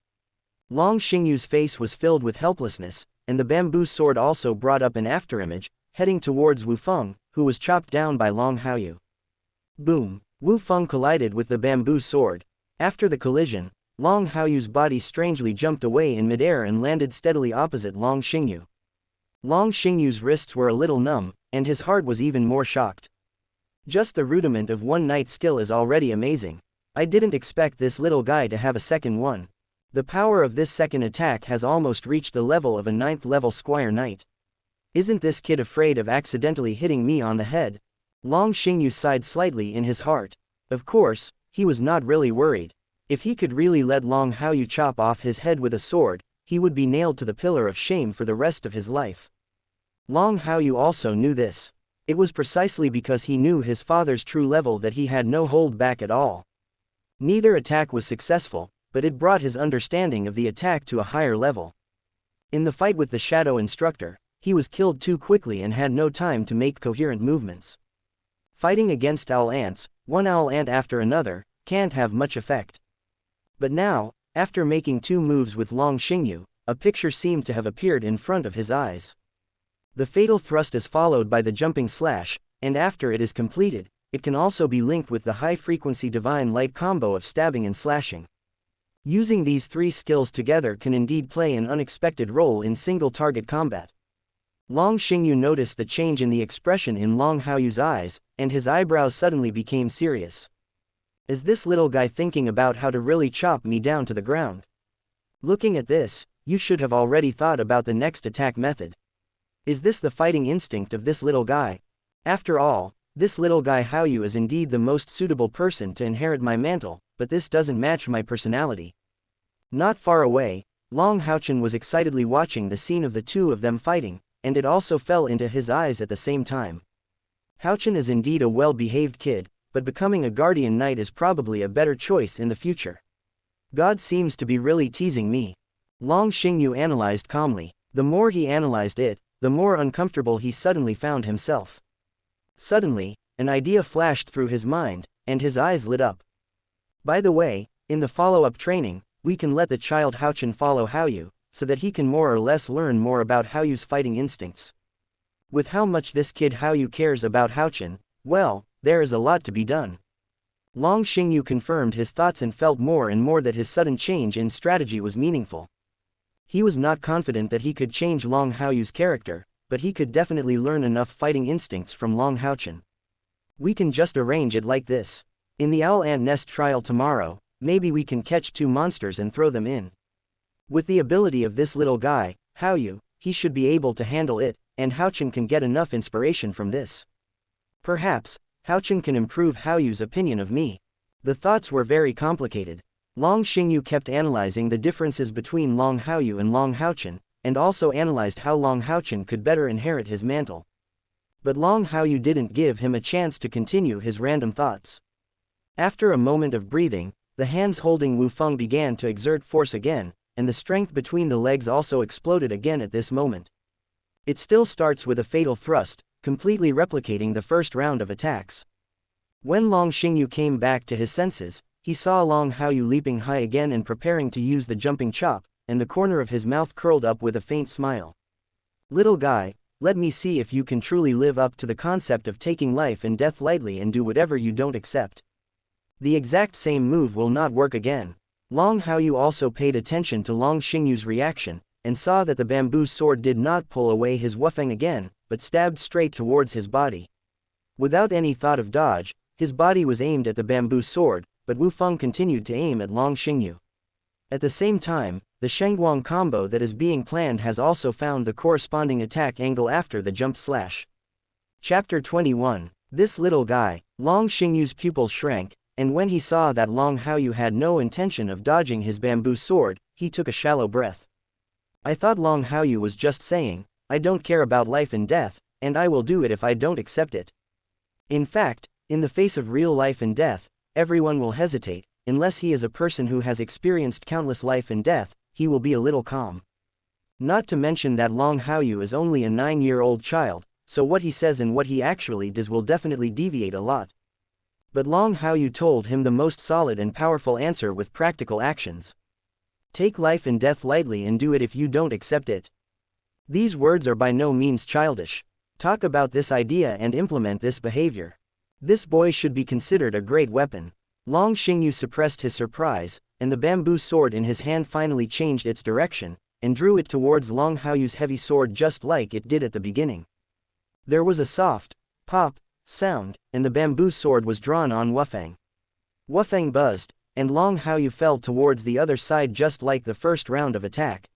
A: Long Xingyu's face was filled with helplessness, and the bamboo sword also brought up an afterimage, heading towards Wufeng, who was chopped down by Long Haoyu. Boom! Wufeng collided with the bamboo sword. After the collision, Long Haoyu's body strangely jumped away in midair and landed steadily opposite Long Xingyu. Long Xingyu's wrists were a little numb, and his heart was even more shocked. Just the rudiment of one night skill is already amazing. I didn't expect this little guy to have a second one. The power of this second attack has almost reached the level of a 9th level Squire Knight. Isn't this kid afraid of accidentally hitting me on the head? Long Xingyu sighed slightly in his heart. Of course, he was not really worried. If he could really let Long Haoyu chop off his head with a sword, he would be nailed to the pillar of shame for the rest of his life. Long Haoyu also knew this. It was precisely because he knew his father's true level that he had no hold back at all. Neither attack was successful, but it brought his understanding of the attack to a higher level. In the fight with the shadow instructor, he was killed too quickly and had no time to make coherent movements. Fighting against owl ants, one owl ant after another, can't have much effect. But now, after making 2 moves with Long Xingyu, a picture seemed to have appeared in front of his eyes. The fatal thrust is followed by the jumping slash, and after it is completed, it can also be linked with the high-frequency divine light combo of stabbing and slashing. Using these 3 skills together can indeed play an unexpected role in single-target combat. Long Xingyu noticed the change in the expression in Long Haoyu's eyes, and his eyebrows suddenly became serious. Is this little guy thinking about how to really chop me down to the ground? Looking at this, you should have already thought about the next attack method. Is this the fighting instinct of this little guy? After all, this little guy Haoyu is indeed the most suitable person to inherit my mantle, but this doesn't match my personality. Not far away, Long Haochen was excitedly watching the scene of the two of them fighting, and it also fell into his eyes at the same time. Haochen is indeed a well-behaved kid, but becoming a guardian knight is probably a better choice in the future. God seems to be really teasing me. Long Xingyu analyzed calmly. The more he analyzed it, the more uncomfortable he suddenly found himself. Suddenly, an idea flashed through his mind, and his eyes lit up. By the way, in the follow-up training, we can let the child Haochen follow Haoyu, so that he can more or less learn more about Haoyu's fighting instincts. With how much this kid Haoyu cares about Haochen, well, there is a lot to be done. Long Xingyu confirmed his thoughts and felt more and more that his sudden change in strategy was meaningful. He was not confident that he could change Long Haoyu's character, but he could definitely learn enough fighting instincts from Long Haochen. We can just arrange it like this. In the owl ant nest trial tomorrow, maybe we can catch 2 monsters and throw them in. With the ability of this little guy, Haoyu, he should be able to handle it, and Haochen can get enough inspiration from this. Perhaps, Haochen can improve Haoyu's opinion of me. The thoughts were very complicated. Long Xingyu kept analyzing the differences between Long Haoyu and Long Haochen, and also analyzed how Long Haochen could better inherit his mantle. But Long Haoyu didn't give him a chance to continue his random thoughts. After a moment of breathing, the hands holding Wu Feng began to exert force again, and the strength between the legs also exploded again at this moment. It still starts with a fatal thrust, completely replicating the first round of attacks. When Long Xingyu came back to his senses, he saw Long Haoyu leaping high again and preparing to use the jumping chop, and the corner of his mouth curled up with a faint smile. "Little guy, let me see if you can truly live up to the concept of taking life and death lightly and do whatever you don't accept. The exact same move will not work again." Long Haoyu also paid attention to Long Xingyu's reaction, and saw that the bamboo sword did not pull away his Wufeng again, but stabbed straight towards his body. Without any thought of dodge, his body was aimed at the bamboo sword, but Wu Feng continued to aim at Long Xingyu. At the same time, the Shengguang combo that is being planned has also found the corresponding attack angle after the jump slash. Chapter 21. This little guy. Long Xingyu's pupils shrank, and when he saw that Long Haoyu had no intention of dodging his bamboo sword, he took a shallow breath. I thought Long Haoyu was just saying, "I don't care about life and death, and I will do it if I don't accept it." In fact, in the face of real life and death, everyone will hesitate. Unless he is a person who has experienced countless life and death, he will be a little calm. Not to mention that Long Haoyu is only a 9-year-old child, so what he says and what he actually does will definitely deviate a lot. But Long Haoyu told him the most solid and powerful answer with practical actions. Take life and death lightly and do it if you don't accept it. These words are by no means childish. Talk about this idea and implement this behavior. This boy should be considered a great weapon. Long Xingyu suppressed his surprise, and the bamboo sword in his hand finally changed its direction, and drew it towards Long Haoyu's heavy sword just like it did at the beginning. There was a soft pop sound, and the bamboo sword was drawn on Wufeng. Wufeng buzzed, and Long Haoyu fell towards the other side just like the first round of attack.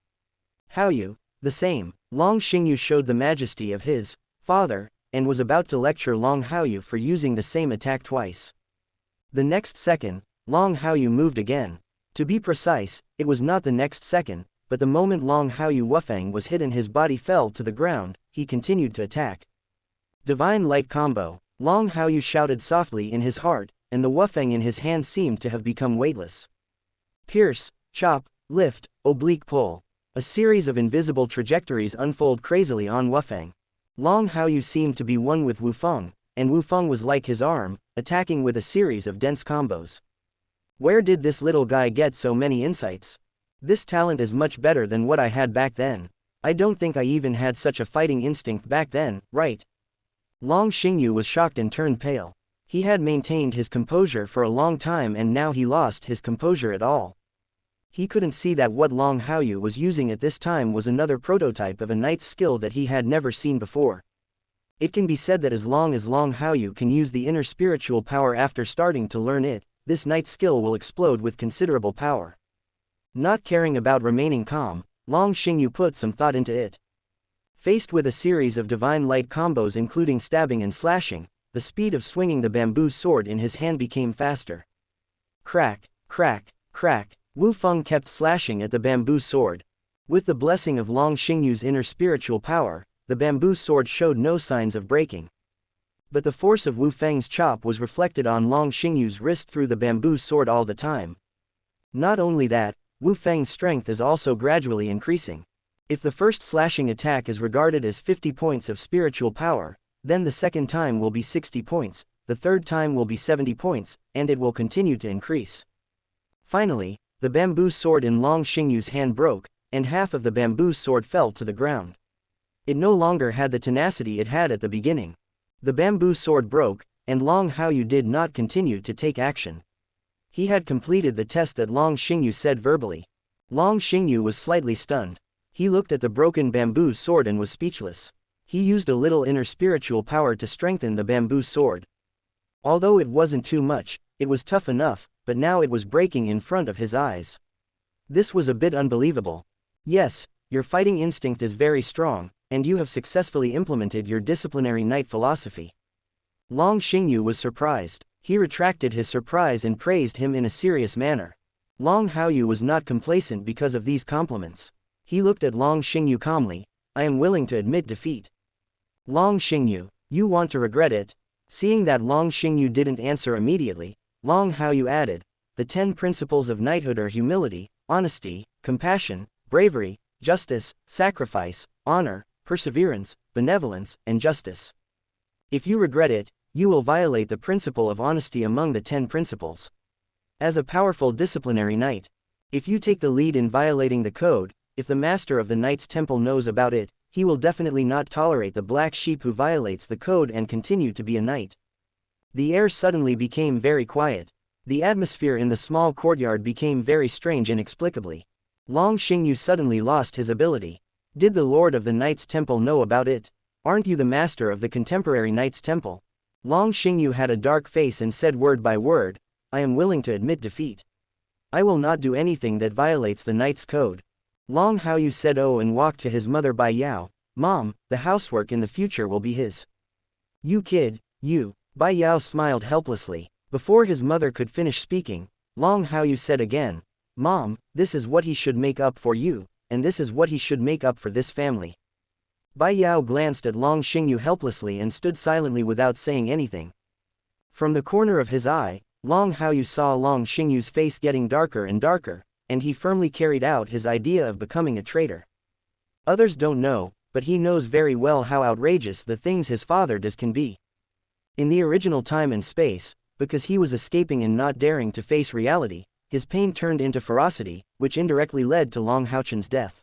A: Haoyu, the same. Long Xingyu showed the majesty of his father, and was about to lecture Long Haoyu for using the same attack twice. The next second, Long Haoyu moved again. To be precise, it was not the next second, but the moment Long Haoyu Wufeng was hit and his body fell to the ground, he continued to attack. Divine Light Combo. Long Haoyu shouted softly in his heart, and the Wufeng in his hand seemed to have become weightless. Pierce, chop, lift, oblique pull. A series of invisible trajectories unfold crazily on Wufeng. Long Haoyu seemed to be one with Wu Feng, and Wu Feng was like his arm, attacking with a series of dense combos. Where did this little guy get so many insights? This talent is much better than what I had back then. I don't think I even had such a fighting instinct back then, right? Long Xingyu was shocked and turned pale. He had maintained his composure for a long time and now he lost his composure at all. He couldn't see that what Long Haoyu was using at this time was another prototype of a knight's skill that he had never seen before. It can be said that as long as Long Haoyu can use the inner spiritual power after starting to learn it, this knight's skill will explode with considerable power. Not caring about remaining calm, Long Xingyu put some thought into it. Faced with a series of divine light combos including stabbing and slashing, the speed of swinging the bamboo sword in his hand became faster. Crack, crack, crack. Wu Feng kept slashing at the bamboo sword. With the blessing of Long Xingyu's inner spiritual power, the bamboo sword showed no signs of breaking. But the force of Wu Feng's chop was reflected on Long Xingyu's wrist through the bamboo sword all the time. Not only that, Wu Feng's strength is also gradually increasing. If the first slashing attack is regarded as 50 points of spiritual power, then the second time will be 60 points, the third time will be 70 points, and it will continue to increase. Finally, the bamboo sword in Long Xingyu's hand broke, and half of the bamboo sword fell to the ground. It no longer had the tenacity it had at the beginning. The bamboo sword broke, and Long Haoyu did not continue to take action. He had completed the test that Long Xingyu said verbally. Long Xingyu was slightly stunned. He looked at the broken bamboo sword and was speechless. He used a little inner spiritual power to strengthen the bamboo sword. Although it wasn't too much, it was tough enough, but now it was breaking in front of his eyes. This was a bit unbelievable. Yes, Your fighting instinct is very strong, and you have successfully implemented your disciplinary knight philosophy. Long Xingyu was surprised. He retracted his surprise and praised him in a serious manner. Long Haoyu was not complacent because of these compliments. He looked at Long Xingyu calmly. I am willing to admit defeat. Long Xingyu, you want to regret it? Seeing that Long Xingyu didn't answer immediately, Long Haoyu added, the 10 principles of knighthood are humility, honesty, compassion, bravery, justice, sacrifice, honor, perseverance, benevolence, and justice. If you regret it, you will violate the principle of honesty among the 10 principles. As a powerful disciplinary knight, if you take the lead in violating the code, if the master of the Knight's Temple knows about it, he will definitely not tolerate the black sheep who violates the code and continue to be a knight. The air suddenly became very quiet. The atmosphere in the small courtyard became very strange inexplicably. Long Xingyu suddenly lost his ability. Did the Lord of the Knight's Temple know about it? Aren't you the master of the contemporary Knight's Temple? Long Xingyu had a dark face and said word by word, I am willing to admit defeat. I will not do anything that violates the Knight's code. Long Haoyu said oh and walked to his mother Bai Yao. Mom, the housework in the future will be his. You kid, you. Bai Yao smiled helplessly. Before his mother could finish speaking, Long Haoyu said again, Mom, this is what he should make up for you, and this is what he should make up for this family. Bai Yao glanced at Long Xingyu helplessly and stood silently without saying anything. From the corner of his eye, Long Haoyu saw Long Xingyu's face getting darker and darker, and he firmly carried out his idea of becoming a traitor. Others don't know, but he knows very well how outrageous the things his father does can be. In the original time and space, because he was escaping and not daring to face reality, his pain turned into ferocity, which indirectly led to Long Haochen's death.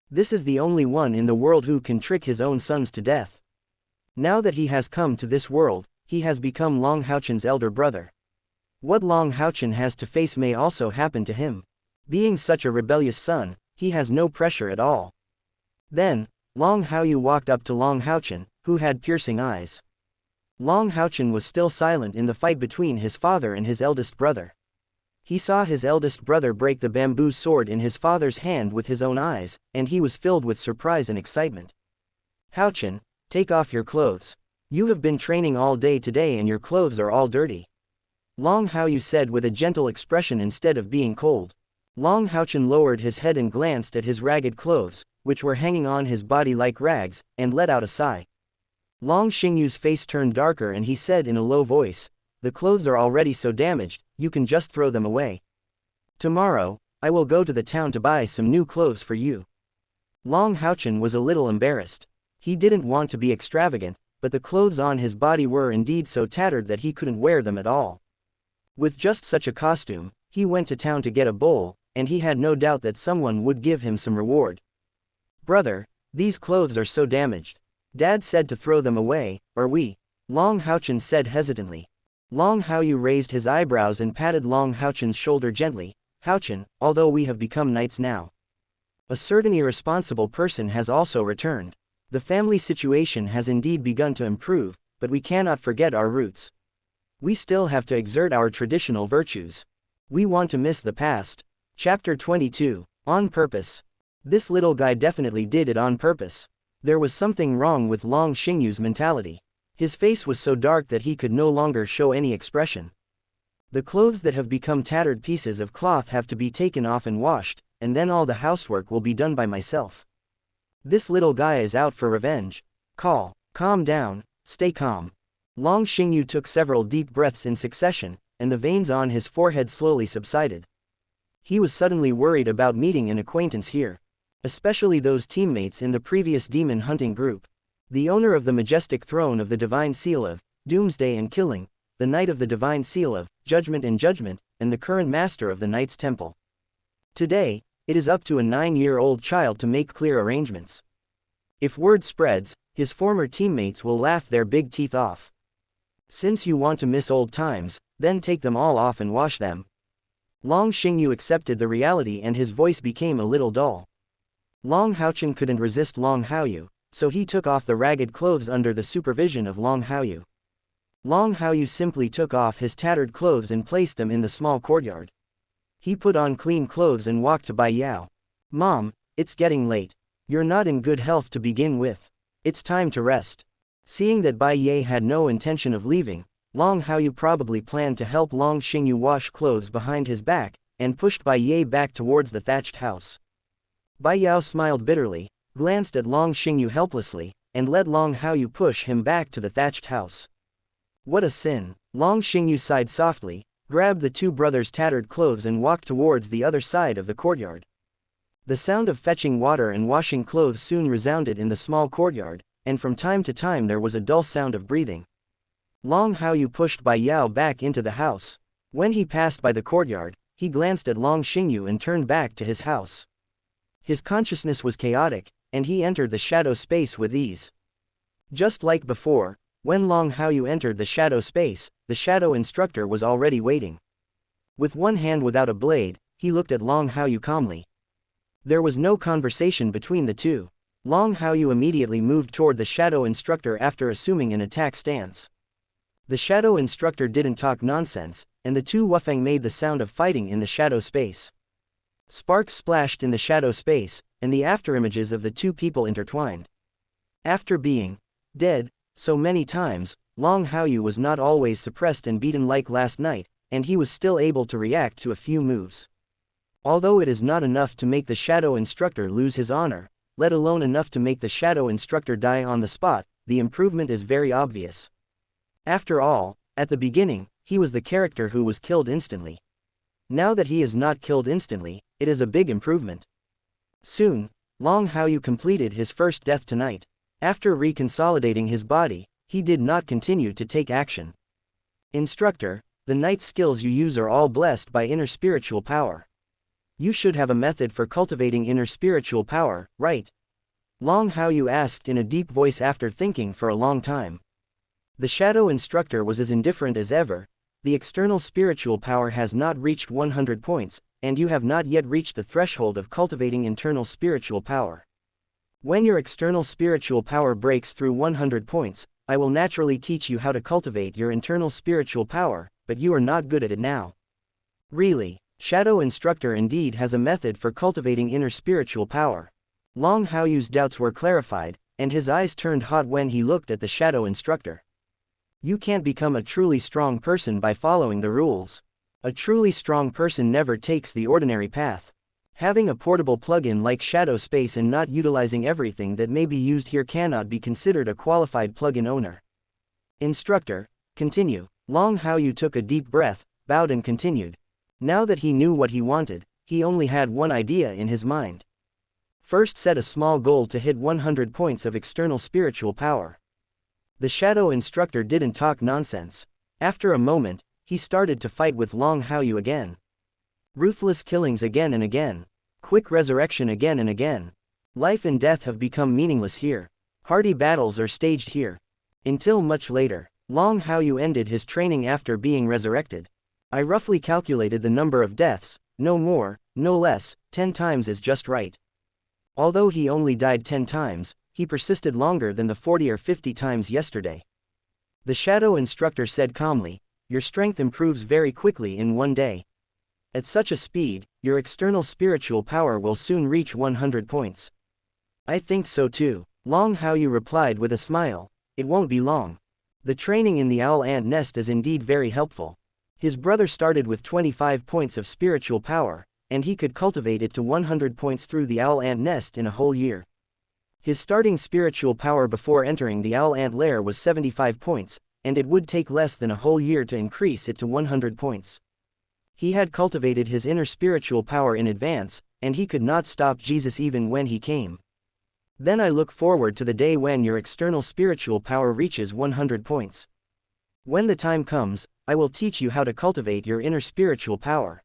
A: This is the only one in the world who can trick his own sons to death. Now that he has come to this world, he has become Long Haochen's elder brother. What Long Haochen has to face may also happen to him. Being such a rebellious son, he has no pressure at all. Then, Long Haoyu walked up to Long Haochen, who had piercing eyes. Long Haochen was still silent in the fight between his father and his eldest brother. He saw his eldest brother break the bamboo sword in his father's hand with his own eyes, and he was filled with surprise and excitement. Haochen, take off your clothes. You have been training all day today and your clothes are all dirty. Long Haoyu said with a gentle expression instead of being cold. Long Haochen lowered his head and glanced at his ragged clothes, which were hanging on his body like rags, and let out a sigh. Long Xingyu's face turned darker and he said in a low voice, the clothes are already so damaged, you can just throw them away. Tomorrow, I will go to the town to buy some new clothes for you. Long Haochen was a little embarrassed. He didn't want to be extravagant, but the clothes on his body were indeed so tattered that he couldn't wear them at all. With just such a costume, he went to town to get a bowl, and he had no doubt that someone would give him some reward. Brother, these clothes are so damaged. Dad said to throw them away, or we. Long Haochen said hesitantly. Long Haoyu raised his eyebrows and patted Long Haochen's shoulder gently. Haochen, although we have become knights now, a certain irresponsible person has also returned. The family situation has indeed begun to improve, but we cannot forget our roots. We still have to exert our traditional virtues. We want to miss the past. Chapter 22. On purpose. This little guy definitely did it on purpose. There was something wrong with Long Xingyu's mentality. His face was so dark that he could no longer show any expression. The clothes that have become tattered pieces of cloth have to be taken off and washed, and then all the housework will be done by myself. This little guy is out for revenge. Calm down, stay calm. Long Xingyu took several deep breaths in succession, and the veins on his forehead slowly subsided. He was suddenly worried about meeting an acquaintance here. Especially those teammates in the previous demon hunting group. The owner of the majestic throne of the Divine Seal of Doomsday and Killing, the Knight of the Divine Seal of Judgment, and the current master of the Knight's Temple. Today, it is up to a 9-year-old child to make clear arrangements. If word spreads, his former teammates will laugh their big teeth off. Since you want to miss old times, then take them all off and wash them. Long Xingyu accepted the reality and his voice became a little dull. Long Haochen couldn't resist Long Haoyu, so he took off the ragged clothes under the supervision of Long Haoyu. Long Haoyu simply took off his tattered clothes and placed them in the small courtyard. He put on clean clothes and walked to Bai Yao. Mom, It's getting late. You're not in good health to begin with. It's time to rest. Seeing that Bai Ye had no intention of leaving, Long Haoyu probably planned to help Long Xingyu wash clothes behind his back, and pushed Bai Ye back towards the thatched house. Bai Yao smiled bitterly, glanced at Long Xingyu helplessly, and let Long Haoyu push him back to the thatched house. What a sin! Long Xingyu sighed softly, grabbed the two brothers' tattered clothes and walked towards the other side of the courtyard. The sound of fetching water and washing clothes soon resounded in the small courtyard, and from time to time there was a dull sound of breathing. Long Haoyu pushed Bai Yao back into the house. When he passed by the courtyard, he glanced at Long Xingyu and turned back to his house. His consciousness was chaotic, and he entered the shadow space with ease. Just like before, when Long Haoyu entered the shadow space, the shadow instructor was already waiting. With one hand without a blade, he looked at Long Haoyu calmly. There was no conversation between the two. Long Haoyu immediately moved toward the shadow instructor after assuming an attack stance. The shadow instructor didn't talk nonsense, and the two Wufeng made the sound of fighting in the shadow space. Sparks splashed in the shadow space, and the afterimages of the two people intertwined. After being dead so many times, Long Haoyu was not always suppressed and beaten like last night, and he was still able to react to a few moves. Although it is not enough to make the shadow instructor lose his honor, let alone enough to make the shadow instructor die on the spot, the improvement is very obvious. After all, at the beginning, he was the character who was killed instantly. Now that he is not killed instantly, it is a big improvement. Soon, Long Haoyu completed his first death tonight. After reconsolidating his body, he did not continue to take action. Instructor, the night skills you use are all blessed by inner spiritual power. You should have a method for cultivating inner spiritual power, right? Long Haoyu asked in a deep voice after thinking for a long time. The shadow instructor was as indifferent as ever. The external spiritual power has not reached 100 points, and you have not yet reached the threshold of cultivating internal spiritual power. When your external spiritual power breaks through 100 points, I will naturally teach you how to cultivate your internal spiritual power, but you are not good at it now. Really, shadow instructor indeed has a method for cultivating inner spiritual power. Long Haoyu's doubts were clarified, and his eyes turned hot when he looked at the shadow instructor. You can't become a truly strong person by following the rules. A truly strong person never takes the ordinary path. Having a portable plugin like Shadow Space and not utilizing everything that may be used here cannot be considered a qualified plugin owner. Instructor, continue. Long Haoyu took a deep breath, bowed and continued. Now that he knew what he wanted, he only had one idea in his mind. First, set a small goal to hit 100 points of external spiritual power. The shadow instructor didn't talk nonsense. After a moment, he started to fight with Long Haoyu again. Ruthless killings again and again. Quick resurrection again and again. Life and death have become meaningless here. Hardy battles are staged here. Until much later, Long Haoyu ended his training after being resurrected. I roughly calculated the number of deaths, no more, no less, 10 times is just right. Although he only died 10 times, he persisted longer than the 40 or 50 times yesterday. The shadow instructor said calmly, your strength improves very quickly in one day. At such a speed, your external spiritual power will soon reach 100 points. I think so too, Long Haoyu replied with a smile. It won't be long. The training in the owl ant nest is indeed very helpful. His brother started with 25 points of spiritual power, and he could cultivate it to 100 points through the owl ant nest in a whole year. His starting spiritual power before entering the owl ant lair was 75 points, and it would take less than a whole year to increase it to 100 points. He had cultivated his inner spiritual power in advance, and he could not stop Jesus even when he came. Then I look forward to the day when your external spiritual power reaches 100 points. When the time comes, I will teach you how to cultivate your inner spiritual power.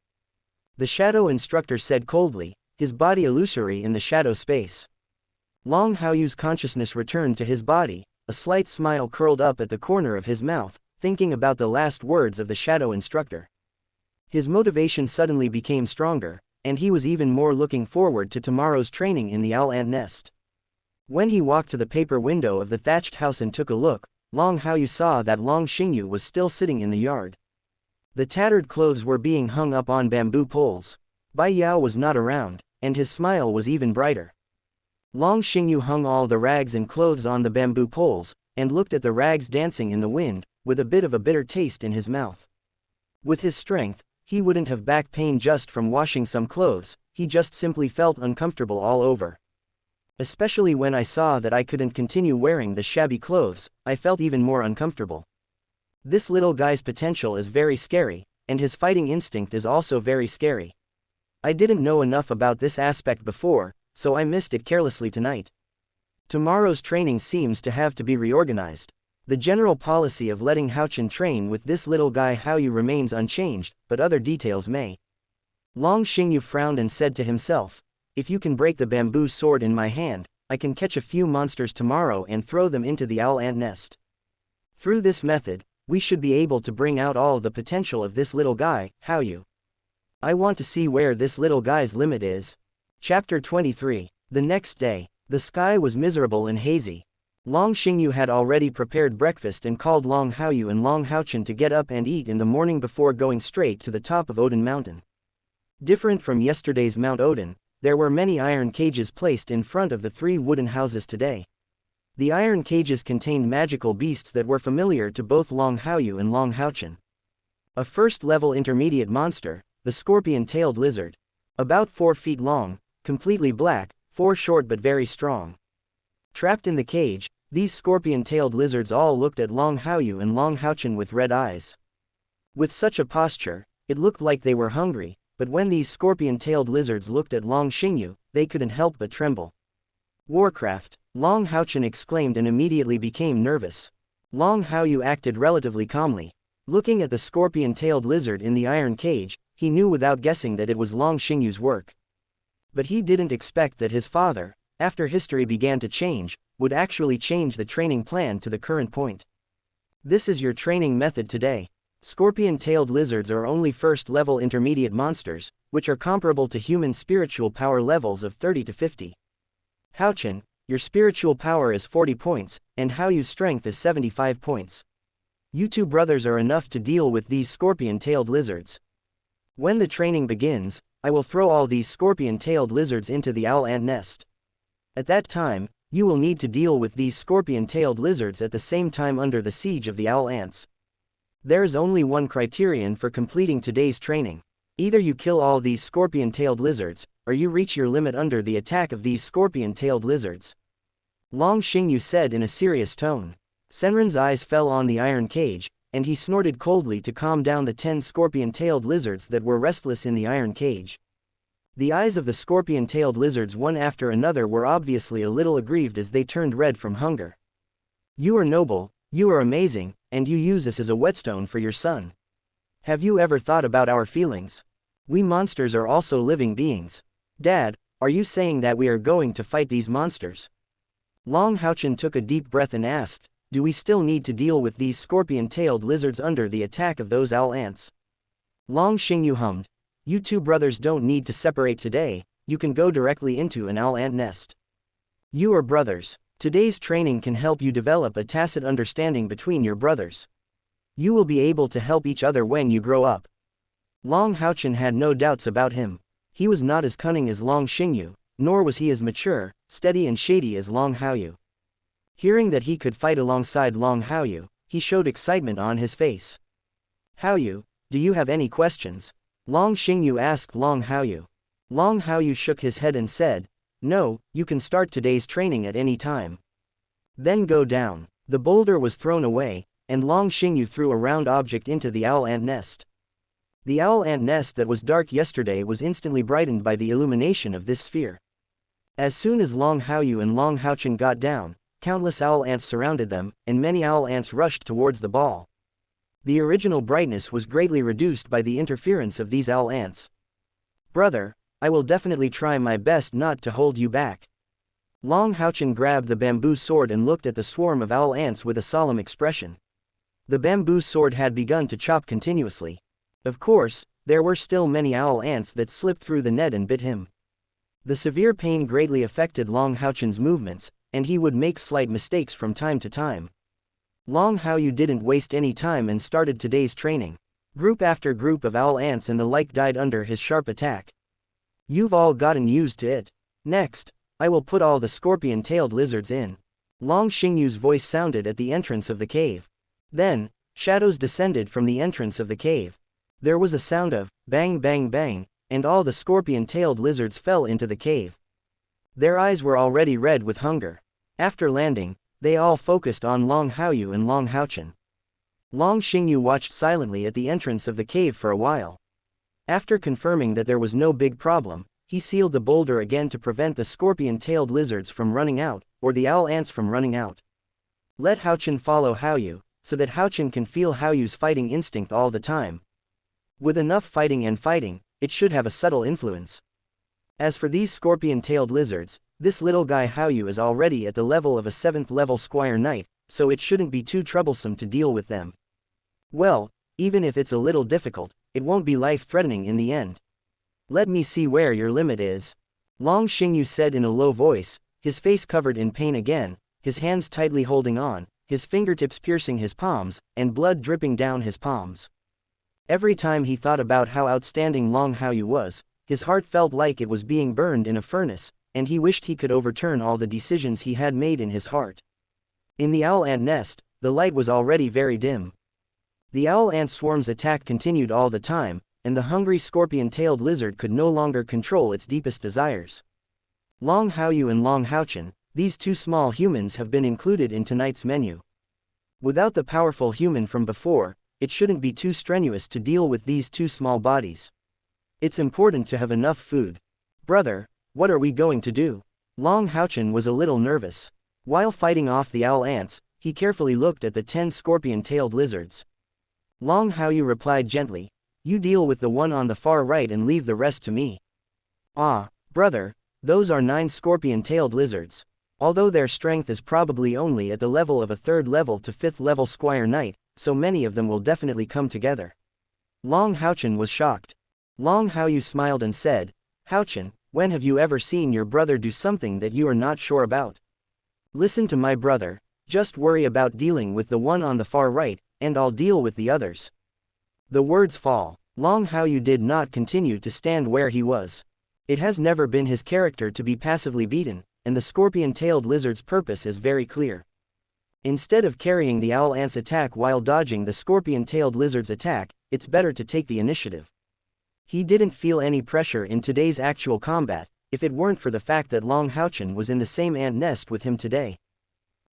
A: The shadow instructor said coldly, his body illusory in the shadow space. Long Haoyu's consciousness returned to his body, a slight smile curled up at the corner of his mouth, thinking about the last words of the shadow instructor. His motivation suddenly became stronger, and he was even more looking forward to tomorrow's training in the owl ant nest. When he walked to the paper window of the thatched house and took a look, Long Haoyu saw that Long Xingyu was still sitting in the yard. The tattered clothes were being hung up on bamboo poles. Bai Yao was not around, and his smile was even brighter. Long Xingyu hung all the rags and clothes on the bamboo poles, and looked at the rags dancing in the wind, with a bit of a bitter taste in his mouth. With his strength, he wouldn't have back pain just from washing some clothes, he just simply felt uncomfortable all over. Especially when I saw that I couldn't continue wearing the shabby clothes, I felt even more uncomfortable. This little guy's potential is very scary, and his fighting instinct is also very scary. I didn't know enough about this aspect before, so I missed it carelessly tonight. Tomorrow's training seems to have to be reorganized. The general policy of letting Haochen train with this little guy Haoyu remains unchanged, but other details may. Long Xingyu frowned and said to himself, if you can break the bamboo sword in my hand, I can catch a few monsters tomorrow and throw them into the owl ant nest. Through this method, we should be able to bring out all the potential of this little guy, Haoyu. I want to see where this little guy's limit is. Chapter 23. The next day, the sky was miserable and hazy. Long Xingyu had already prepared breakfast and called Long Haoyu and Long Haochen to get up and eat in the morning before going straight to the top of Odin Mountain. Different from yesterday's Mount Odin, there were many iron cages placed in front of the 3 wooden houses today. The iron cages contained magical beasts that were familiar to both Long Haoyu and Long Haochen. A first-level intermediate monster, the scorpion-tailed lizard. About 4 feet long, completely black, 4 short but very strong. Trapped in the cage, these scorpion-tailed lizards all looked at Long Haoyu and Long Haochen with red eyes. With such a posture, it looked like they were hungry, but when these scorpion-tailed lizards looked at Long Xingyu, they couldn't help but tremble. Warcraft, Long Haochen exclaimed and immediately became nervous. Long Haoyu acted relatively calmly. Looking at the scorpion-tailed lizard in the iron cage, he knew without guessing that it was Long Xingyu's work. But he didn't expect that his father, after history began to change, would actually change the training plan to the current point. This is your training method today. Scorpion-tailed lizards are only first-level intermediate monsters, which are comparable to human spiritual power levels of 30 to 50. Haochen, your spiritual power is 40 points, and Haoyu's strength is 75 points. You 2 brothers are enough to deal with these scorpion-tailed lizards. When the training begins, I will throw all these scorpion-tailed lizards into the owl ant nest. At that time, you will need to deal with these scorpion-tailed lizards at the same time under the siege of the owl ants. There is only one criterion for completing today's training. Either you kill all these scorpion-tailed lizards, or you reach your limit under the attack of these scorpion-tailed lizards. Long Xingyu said in a serious tone. Senran's eyes fell on the iron cage, and he snorted coldly to calm down the 10 scorpion-tailed lizards that were restless in the iron cage. The eyes of the scorpion-tailed lizards one after another were obviously a little aggrieved as they turned red from hunger. You are noble, you are amazing, and you use us as a whetstone for your son. Have you ever thought about our feelings? We monsters are also living beings. Dad, are you saying that we are going to fight these monsters? Long Haochen took a deep breath and asked, do we still need to deal with these scorpion-tailed lizards under the attack of those owl ants? Long Xingyu hummed, you 2 brothers don't need to separate today, you can go directly into an owl ant nest. You are brothers. Today's training can help you develop a tacit understanding between your brothers. You will be able to help each other when you grow up. Long Haochen had no doubts about him. He was not as cunning as Long Xingyu, nor was he as mature, steady and shady as Long Haoyu. Hearing that he could fight alongside Long Haoyu, he showed excitement on his face. Haoyu, do you have any questions? Long Xingyu asked Long Haoyu. Long Haoyu shook his head and said, no, you can start today's training at any time. Then go down. The boulder was thrown away, and Long Xingyu threw a round object into the owl ant nest. The owl ant nest that was dark yesterday was instantly brightened by the illumination of this sphere. As soon as Long Haoyu and Long Haochen got down, countless owl ants surrounded them, and many owl ants rushed towards the ball. The original brightness was greatly reduced by the interference of these owl ants. Brother, I will definitely try my best not to hold you back. Long Haochen grabbed the bamboo sword and looked at the swarm of owl ants with a solemn expression. The bamboo sword had begun to chop continuously. Of course, there were still many owl ants that slipped through the net and bit him. The severe pain greatly affected Long Haochen's movements, and he would make slight mistakes from time to time. Long Haoyu didn't waste any time and started today's training. Group after group of owl ants and the like died under his sharp attack. You've all gotten used to it. Next, I will put all the scorpion-tailed lizards in. Long Xingyu's voice sounded at the entrance of the cave. Then, shadows descended from the entrance of the cave. There was a sound of bang bang bang, and all the scorpion-tailed lizards fell into the cave. Their eyes were already red with hunger. After landing, they all focused on Long Haoyu and Long Haochen. Long Xingyu watched silently at the entrance of the cave for a while. After confirming that there was no big problem, he sealed the boulder again to prevent the scorpion-tailed lizards from running out, or the owl ants from running out. Let Haochen follow Haoyu, so that Haochen can feel Haoyu's fighting instinct all the time. With enough fighting and fighting, it should have a subtle influence. As for these scorpion-tailed lizards, this little guy Haoyu is already at the level of a 7th level Squire Knight, so it shouldn't be too troublesome to deal with them. Well, even if it's a little difficult, it won't be life-threatening in the end. Let me see where your limit is. Long Xingyu said in a low voice, his face covered in pain again, his hands tightly holding on, his fingertips piercing his palms, and blood dripping down his palms. Every time he thought about how outstanding Long Haoyu was, his heart felt like it was being burned in a furnace, and he wished he could overturn all the decisions he had made in his heart. In the owl ant nest, the light was already very dim. The owl ant swarm's attack continued all the time, and the hungry scorpion-tailed lizard could no longer control its deepest desires. Long Haoyu and Long Haochen, these two small humans have been included in tonight's menu. Without the powerful human from before, it shouldn't be too strenuous to deal with these two small bodies. It's important to have enough food. Brother, what are we going to do? Long Haochen was a little nervous. While fighting off the owl ants, he carefully looked at the 10 scorpion-tailed lizards. Long Haoyu replied gently, "You deal with the one on the far right and leave the rest to me." Ah, brother, those are 9 scorpion-tailed lizards. Although their strength is probably only at the level of a 3rd level to 5th level Squire Knight, so many of them will definitely come together. Long Haochen was shocked. Long Haoyu smiled and said, "Haochen, when have you ever seen your brother do something that you are not sure about? Listen to my brother, just worry about dealing with the one on the far right, and I'll deal with the others." The words fall. Long Haoyu did not continue to stand where he was. It has never been his character to be passively beaten, and the scorpion-tailed lizard's purpose is very clear. Instead of carrying the owl ant's attack while dodging the scorpion-tailed lizard's attack, it's better to take the initiative. He didn't feel any pressure in today's actual combat, if it weren't for the fact that Long Haochen was in the same ant nest with him today.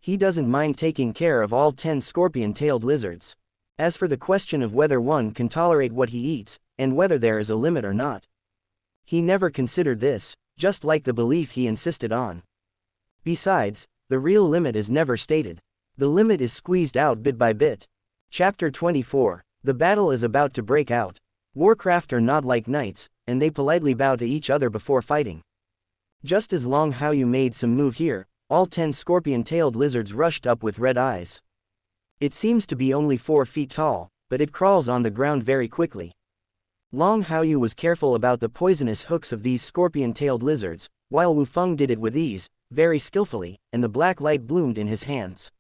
A: He doesn't mind taking care of all 10 scorpion-tailed lizards. As for the question of whether one can tolerate what he eats, and whether there is a limit or not, he never considered this, just like the belief he insisted on. Besides, the real limit is never stated. The limit is squeezed out bit by bit. Chapter 24. The battle is about to break out. Warcraft are not like knights, and they politely bow to each other before fighting. Just as Long Haoyu made some move here, all 10 scorpion-tailed lizards rushed up with red eyes. It seems to be only 4 feet tall, but it crawls on the ground very quickly. Long Haoyu was careful about the poisonous hooks of these scorpion-tailed lizards, while Wu Feng did it with ease, very skillfully, and the black light bloomed in his hands.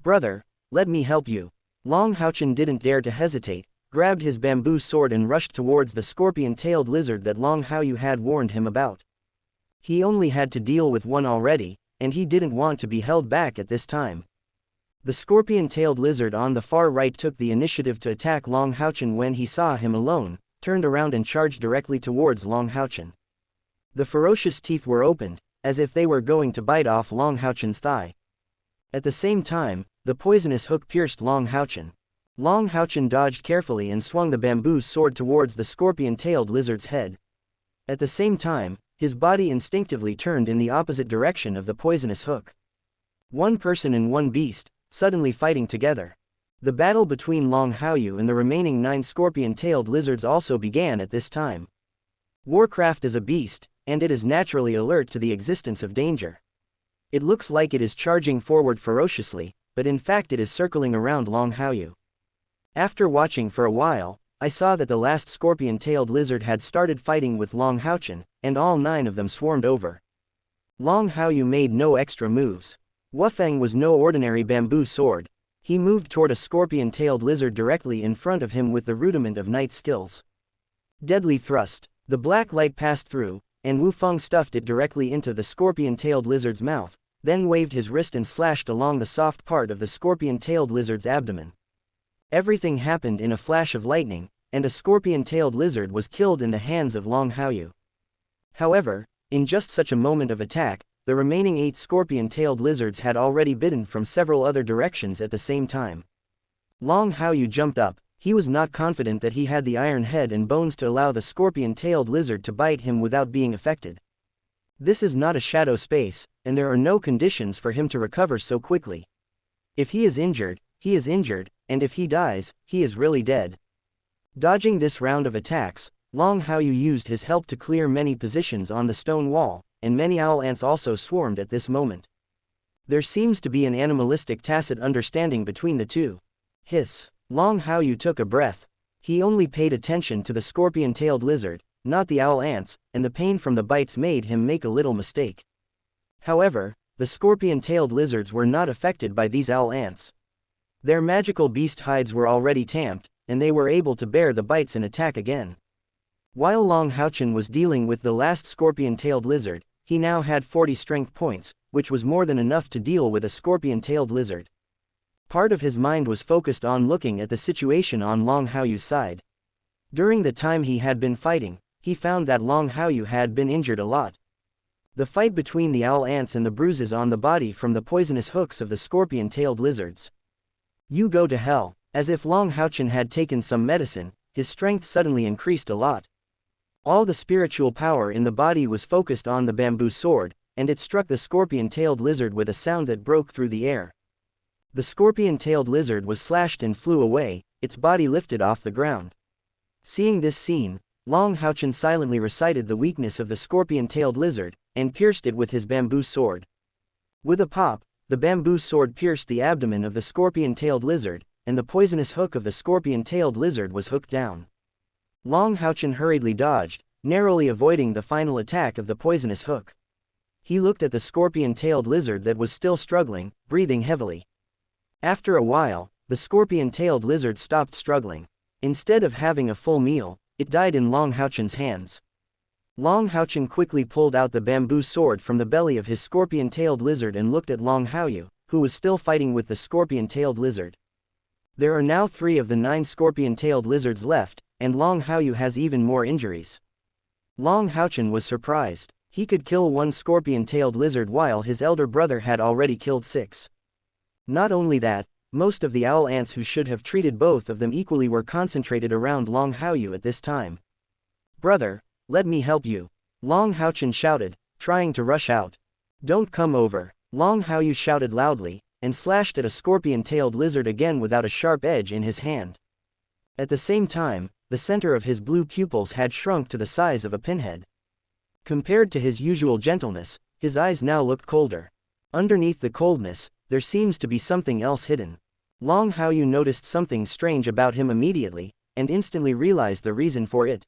A: "Brother, let me help you." Long Haochen didn't dare to hesitate, grabbed his bamboo sword and rushed towards the scorpion-tailed lizard that Long Haoyu had warned him about. He only had to deal with one already, and he didn't want to be held back at this time. The scorpion-tailed lizard on the far right took the initiative to attack Long Haochen when he saw him alone, turned around and charged directly towards Long Haochen. The ferocious teeth were opened, as if they were going to bite off Long Haochen's thigh. At the same time, the poisonous hook pierced Long Haochen. Long Haochen dodged carefully and swung the bamboo sword towards the scorpion-tailed lizard's head. At the same time, his body instinctively turned in the opposite direction of the poisonous hook. One person and one beast, suddenly fighting together. The battle between Long Haoyu and the remaining 9 scorpion-tailed lizards also began at this time. Warcraft is a beast, and it is naturally alert to the existence of danger. It looks like it is charging forward ferociously, but in fact it is circling around Long Haoyu. After watching for a while, I saw that the last scorpion-tailed lizard had started fighting with Long Haochen, and all 9 of them swarmed over. Long Haoyu made no extra moves. Wufeng was no ordinary bamboo sword. He moved toward a scorpion-tailed lizard directly in front of him with the rudiment of knight skills. Deadly thrust. The black light passed through, and Wu Feng stuffed it directly into the scorpion-tailed lizard's mouth, then waved his wrist and slashed along the soft part of the scorpion-tailed lizard's abdomen. Everything happened in a flash of lightning, and a scorpion-tailed lizard was killed in the hands of Long Haochen. However, in just such a moment of attack, the remaining 8 scorpion-tailed lizards had already bitten from several other directions at the same time. Long Haochen jumped up. He was not confident that he had the iron head and bones to allow the scorpion-tailed lizard to bite him without being affected. This is not a shadow space, and there are no conditions for him to recover so quickly. If he is injured, and if he dies, he is really dead. Dodging this round of attacks, Long Haochen used his help to clear many positions on the stone wall, and many owl ants also swarmed at this moment. There seems to be an animalistic tacit understanding between the two. Hiss. Long Haochen took a breath. He only paid attention to the scorpion-tailed lizard, not the owl ants, and the pain from the bites made him make a little mistake. However, the scorpion-tailed lizards were not affected by these owl ants. Their magical beast hides were already tamped, and they were able to bear the bites and attack again. While Long Haochen was dealing with the last scorpion-tailed lizard, he now had 40 strength points, which was more than enough to deal with a scorpion-tailed lizard. Part of his mind was focused on looking at the situation on Long Haoyu's side. During the time he had been fighting, he found that Long Haochen had been injured a lot. The fight between the owl ants and the bruises on the body from the poisonous hooks of the scorpion-tailed lizards. You go to hell. As if Long Haochen had taken some medicine, his strength suddenly increased a lot. All the spiritual power in the body was focused on the bamboo sword, and it struck the scorpion-tailed lizard with a sound that broke through the air. The scorpion-tailed lizard was slashed and flew away, its body lifted off the ground. Seeing this scene, Long Haochen silently recited the weakness of the scorpion-tailed lizard, and pierced it with his bamboo sword. With a pop, the bamboo sword pierced the abdomen of the scorpion-tailed lizard, and the poisonous hook of the scorpion-tailed lizard was hooked down. Long Haochen hurriedly dodged, narrowly avoiding the final attack of the poisonous hook. He looked at the scorpion-tailed lizard that was still struggling, breathing heavily. After a while, the scorpion-tailed lizard stopped struggling. Instead of having a full meal, it died in Long Haochen's hands. Long Haochen quickly pulled out the bamboo sword from the belly of his scorpion-tailed lizard and looked at Long Haochen, who was still fighting with the scorpion-tailed lizard. There are now 3 of the 9 scorpion-tailed lizards left, and Long Haochen has even more injuries. Long Haochen was surprised. He could kill 1 scorpion-tailed lizard while his elder brother had already killed 6. Not only that, most of the owl ants who should have treated both of them equally were concentrated around Long Haochen at this time. Brother, let me help you. Long Haochen shouted, trying to rush out. Don't come over. Long Haochen shouted loudly, and slashed at a scorpion-tailed lizard again without a sharp edge in his hand. At the same time, the center of his blue pupils had shrunk to the size of a pinhead. Compared to his usual gentleness, his eyes now looked colder. Underneath the coldness, there seems to be something else hidden. Long Haochen noticed something strange about him immediately, and instantly realized the reason for it.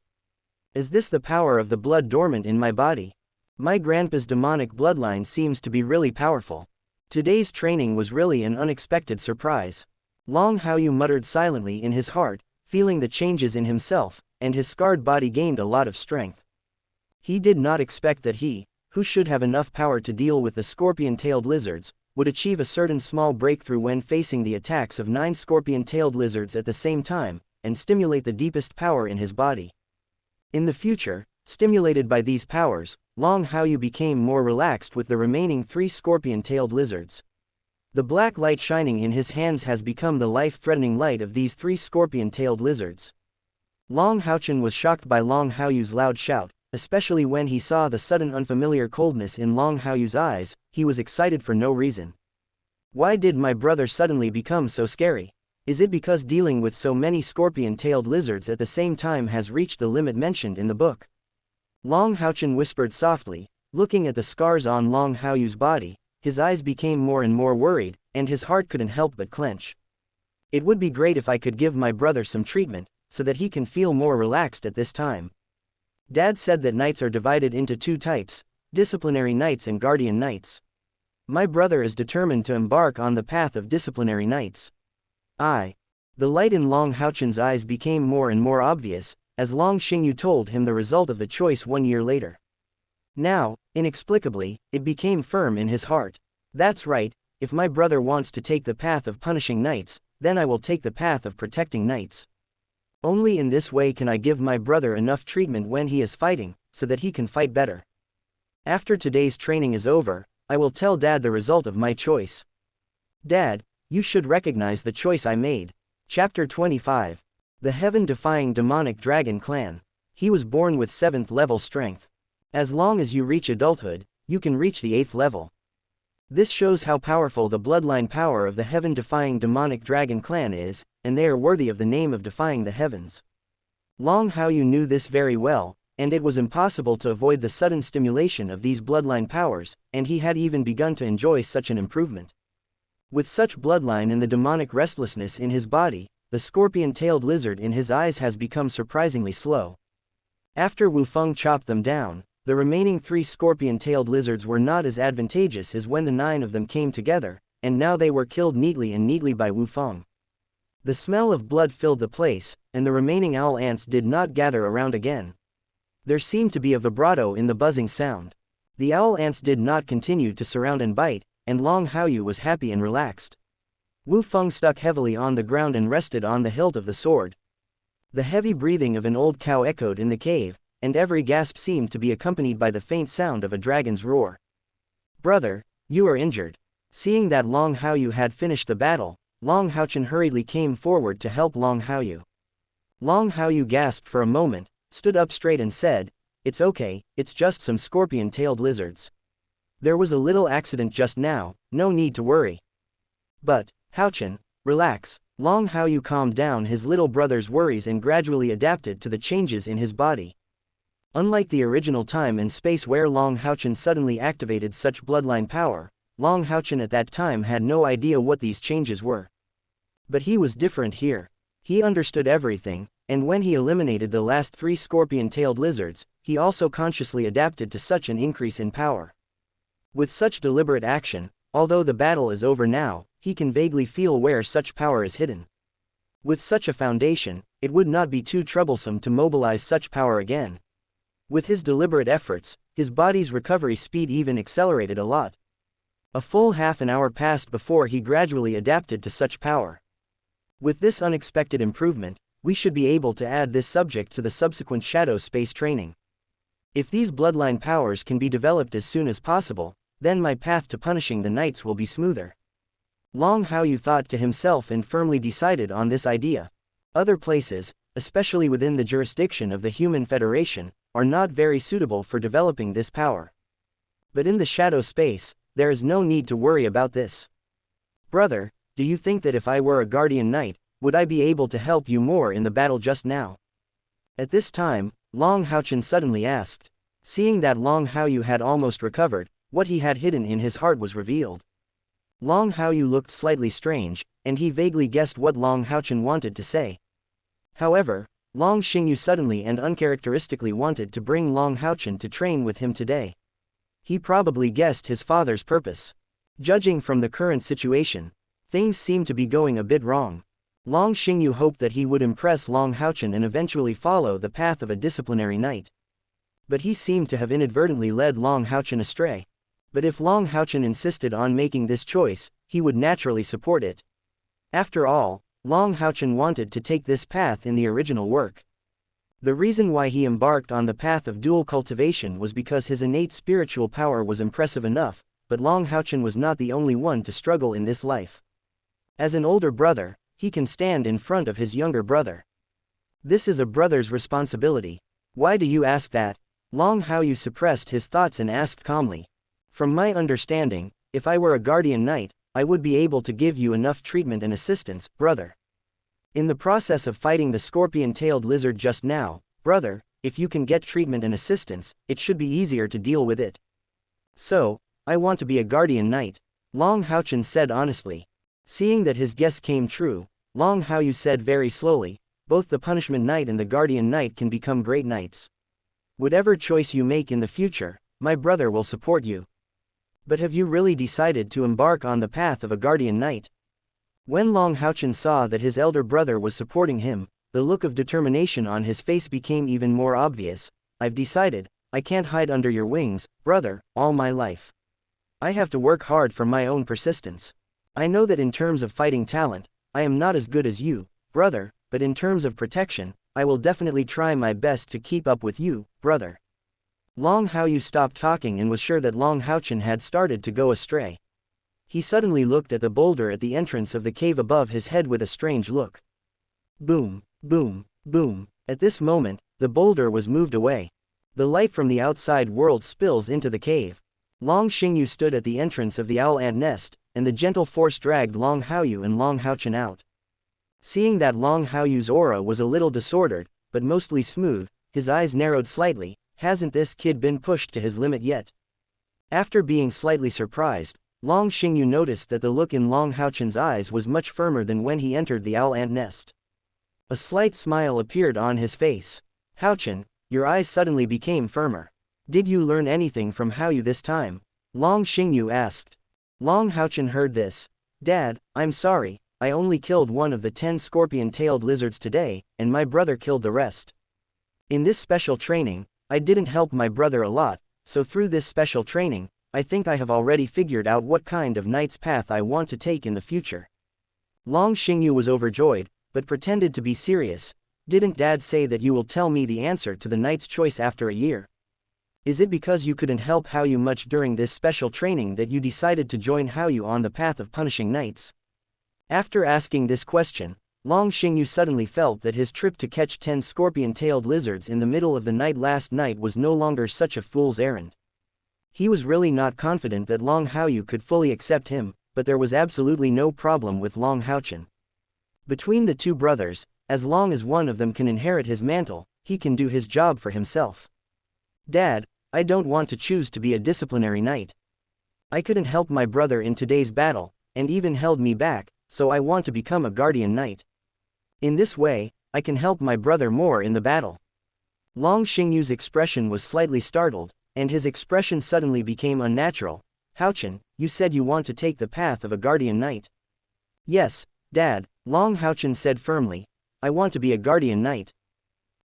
A: Is this the power of the blood dormant in my body? My grandpa's demonic bloodline seems to be really powerful. Today's training was really an unexpected surprise. Long Haochen muttered silently in his heart, feeling the changes in himself, and his scarred body gained a lot of strength. He did not expect that he, who should have enough power to deal with the scorpion-tailed lizards, would achieve a certain small breakthrough when facing the attacks of 9 scorpion-tailed lizards at the same time, and stimulate the deepest power in his body. In the future, stimulated by these powers, Long Haochen became more relaxed with the remaining 3 scorpion-tailed lizards. The black light shining in his hands has become the life-threatening light of these 3 scorpion-tailed lizards. Long Haochen was shocked by Long Haoyu's loud shout, especially when he saw the sudden unfamiliar coldness in Long Haoyu's eyes. He was excited for no reason. Why did my brother suddenly become so scary? Is it because dealing with so many scorpion-tailed lizards at the same time has reached the limit mentioned in the book? Long Haochen whispered softly, looking at the scars on Long Haoyu's body. His eyes became more and more worried, and his heart couldn't help but clench. It would be great if I could give my brother some treatment, so that he can feel more relaxed at this time. Dad said that knights are divided into 2 types, disciplinary knights and guardian knights. My brother is determined to embark on the path of disciplinary knights. The light in Long Haochen's eyes became more and more obvious, as Long Xingyu told him the result of the choice 1 year later. Now, inexplicably, it became firm in his heart. That's right, if my brother wants to take the path of punishing knights, then I will take the path of protecting knights. Only in this way can I give my brother enough treatment when he is fighting, so that he can fight better. After today's training is over, I will tell Dad the result of my choice. Dad, you should recognize the choice I made. Chapter 25. The Heaven-Defying Demonic Dragon Clan. He was born with 7th level strength. As long as you reach adulthood, you can reach the 8th level. This shows how powerful the bloodline power of the Heaven-Defying Demonic Dragon Clan is, and they are worthy of the name of defying the heavens. Long Haochen knew this very well, and it was impossible to avoid the sudden stimulation of these bloodline powers, and he had even begun to enjoy such an improvement. With such bloodline and the demonic restlessness in his body, the scorpion-tailed lizard in his eyes has become surprisingly slow. After Wu Feng chopped them down, the remaining 3 scorpion-tailed lizards were not as advantageous as when the 9 of them came together, and now they were killed neatly by Wu Feng. The smell of blood filled the place, and the remaining owl ants did not gather around again. There seemed to be a vibrato in the buzzing sound. The owl ants did not continue to surround and bite, and Long Haochen was happy and relaxed. Wu Feng stuck heavily on the ground and rested on the hilt of the sword. The heavy breathing of an old cow echoed in the cave, and every gasp seemed to be accompanied by the faint sound of a dragon's roar. Brother, you are injured. Seeing that Long Haochen had finished the battle, Long Haochen hurriedly came forward to help Long Haochen. Long Haochen gasped for a moment, stood up straight and said, "It's okay, it's just some scorpion-tailed lizards. There was a little accident just now, no need to worry." "But, Haochen, relax." Long Haochen calmed down his little brother's worries and gradually adapted to the changes in his body. Unlike the original time and space where Long Haochen suddenly activated such bloodline power, Long Haochen at that time had no idea what these changes were. But he was different here. He understood everything, and when he eliminated the last 3 scorpion-tailed lizards, he also consciously adapted to such an increase in power. With such deliberate action, although the battle is over now, he can vaguely feel where such power is hidden. With such a foundation, it would not be too troublesome to mobilize such power again. With his deliberate efforts, his body's recovery speed even accelerated a lot. A full half an hour passed before he gradually adapted to such power. With this unexpected improvement, we should be able to add this subject to the subsequent shadow space training. If these bloodline powers can be developed as soon as possible, then my path to punishing the knights will be smoother. Long Haochen thought to himself and firmly decided on this idea. Other places, especially within the jurisdiction of the Human Federation, are not very suitable for developing this power. But in the shadow space, there is no need to worry about this. Brother, do you think that if I were a guardian knight, would I be able to help you more in the battle just now? At this time, Long Haochen suddenly asked. Seeing that Long Haochen had almost recovered, what he had hidden in his heart was revealed. Long Haochen looked slightly strange, and he vaguely guessed what Long Haochen wanted to say. However, Long Xingyu suddenly and uncharacteristically wanted to bring Long Haochen to train with him today. He probably guessed his father's purpose. Judging from the current situation, things seem to be going a bit wrong. Long Xingyu hoped that he would impress Long Haochen and eventually follow the path of a disciplinary knight. But he seemed to have inadvertently led Long Haochen astray. But if Long Haochen insisted on making this choice, he would naturally support it. After all, Long Haochen wanted to take this path in the original work. The reason why he embarked on the path of dual cultivation was because his innate spiritual power was impressive enough, but Long Haochen was not the only one to struggle in this life. As an older brother, he can stand in front of his younger brother. This is a brother's responsibility. Why do you ask that? Long Haochen suppressed his thoughts and asked calmly. From my understanding, if I were a guardian knight, I would be able to give you enough treatment and assistance, brother. In the process of fighting the scorpion-tailed lizard just now, brother, if you can get treatment and assistance, it should be easier to deal with it. So, I want to be a guardian knight, Long Haochen said honestly. Seeing that his guess came true, Long Haochen said very slowly, both the punishment knight and the guardian knight can become great knights. Whatever choice you make in the future, my brother will support you. But have you really decided to embark on the path of a guardian knight? When Long Haochen saw that his elder brother was supporting him, the look of determination on his face became even more obvious. I've decided, I can't hide under your wings, brother, all my life. I have to work hard for my own persistence. I know that in terms of fighting talent, I am not as good as you, brother, but in terms of protection, I will definitely try my best to keep up with you, brother. Long Haochen stopped talking and was sure that Long Haochen had started to go astray. He suddenly looked at the boulder at the entrance of the cave above his head with a strange look. Boom, boom, boom. At this moment, the boulder was moved away. The light from the outside world spills into the cave. Long Xingyu stood at the entrance of the owl ant nest, and the gentle force dragged Long Haochen and Long Haochen out. Seeing that Long Haoyu's aura was a little disordered, but mostly smooth, his eyes narrowed slightly. Hasn't this kid been pushed to his limit yet? After being slightly surprised, Long Xingyu noticed that the look in Long Haochen's eyes was much firmer than when he entered the owl ant nest. A slight smile appeared on his face. Haochen, your eyes suddenly became firmer. Did you learn anything from Haoyu this time? Long Xingyu asked. Long Haochen heard this. Dad, I'm sorry, I only killed one of the 10 scorpion-tailed lizards today, and my brother killed the rest. In this special training, I didn't help my brother a lot, so through this special training, I think I have already figured out what kind of knight's path I want to take in the future. Long Xingyu was overjoyed, but pretended to be serious. Didn't Dad say that you will tell me the answer to the knight's choice after a year? Is it because you couldn't help Haoyu much during this special training that you decided to join Haoyu on the path of punishing knights? After asking this question, Long Xingyu suddenly felt that his trip to catch 10 scorpion-tailed lizards in the middle of the night last night was no longer such a fool's errand. He was really not confident that Long Haoyu could fully accept him, but there was absolutely no problem with Long Haochen. Between the two brothers, as long as one of them can inherit his mantle, he can do his job for himself. Dad, I don't want to choose to be a disciplinary knight. I couldn't help my brother in today's battle, and even held me back, so I want to become a guardian knight. In this way, I can help my brother more in the battle. Long Xingyu's expression was slightly startled, and his expression suddenly became unnatural. Haochen, you said you want to take the path of a guardian knight. Yes, Dad, Long Haochen said firmly. I want to be a guardian knight.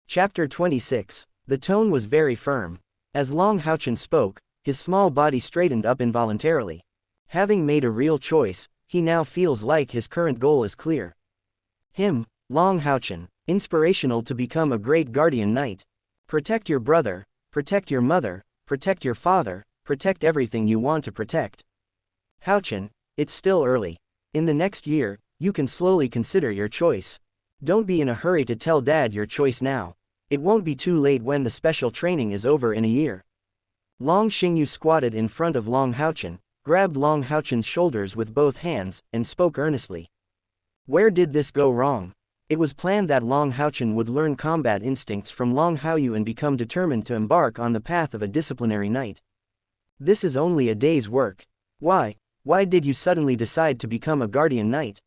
A: Chapter 26. The tone was very firm. As Long Haochen spoke, his small body straightened up involuntarily. Having made a real choice, he now feels like his current goal is clear. Him, Long Haochen, inspirational to become a great guardian knight. Protect your brother, protect your mother, protect your father, protect everything you want to protect. Haochen, it's still early. In the next year, you can slowly consider your choice. Don't be in a hurry to tell Dad your choice now. It won't be too late when the special training is over in a year. Long Xingyu squatted in front of Long Haochen, grabbed Long Haochen's shoulders with both hands, and spoke earnestly. Where did this go wrong? It was planned that Long Haochen would learn combat instincts from Long Haoyu and become determined to embark on the path of a disciplinary knight. This is only a day's work. Why did you suddenly decide to become a guardian knight?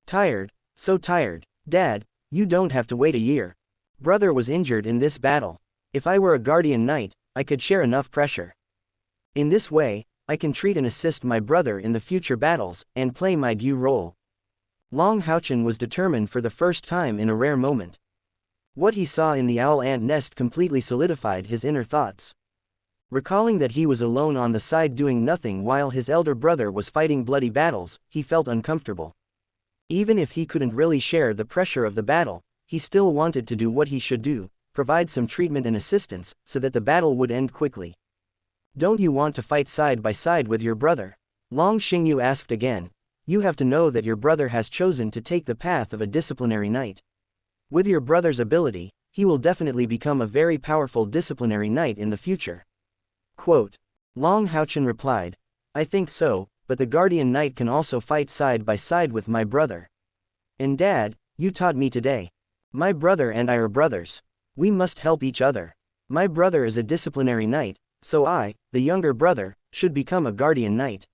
A: Tired, so tired. Dad, you don't have to wait a year. Brother was injured in this battle. If I were a guardian knight, I could share enough pressure. In this way, I can treat and assist my brother in the future battles, and play my due role. Long Haochen was determined for the first time in a rare moment. What he saw in the owl ant nest completely solidified his inner thoughts. Recalling that he was alone on the side doing nothing while his elder brother was fighting bloody battles, he felt uncomfortable. Even if he couldn't really share the pressure of the battle, he still wanted to do what he should do, provide some treatment and assistance, so that the battle would end quickly. Don't you want to fight side by side with your brother? Long Xingyu asked again. You have to know that your brother has chosen to take the path of a disciplinary knight. With your brother's ability, he will definitely become a very powerful disciplinary knight in the future. Quote. Long Haochen replied. I think so, but the guardian knight can also fight side by side with my brother. And Dad, you taught me today. My brother and I are brothers. We must help each other. My brother is a disciplinary knight, so I, the younger brother, should become a guardian knight.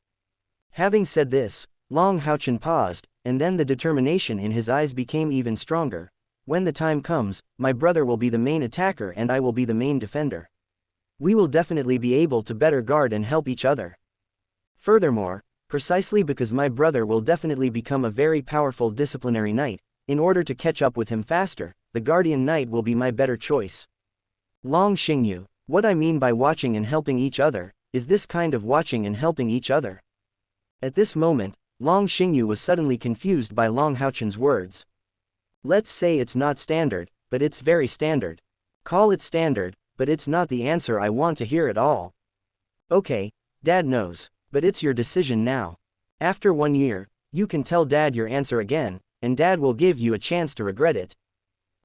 A: Having said this, Long Haochen paused, and then the determination in his eyes became even stronger. When the time comes, my brother will be the main attacker and I will be the main defender. We will definitely be able to better guard and help each other. Furthermore, precisely because my brother will definitely become a very powerful disciplinary knight, in order to catch up with him faster, the Guardian Knight will be my better choice. Long Xingyu, what I mean by watching and helping each other, is this kind of watching and helping each other. At this moment, Long Xingyu was suddenly confused by Long Haochen's words. Let's say it's not standard, but it's very standard. Call it standard, but it's not the answer I want to hear at all. Okay, Dad knows, but it's your decision now. After 1 year, you can tell Dad your answer again, and Dad will give you a chance to regret it.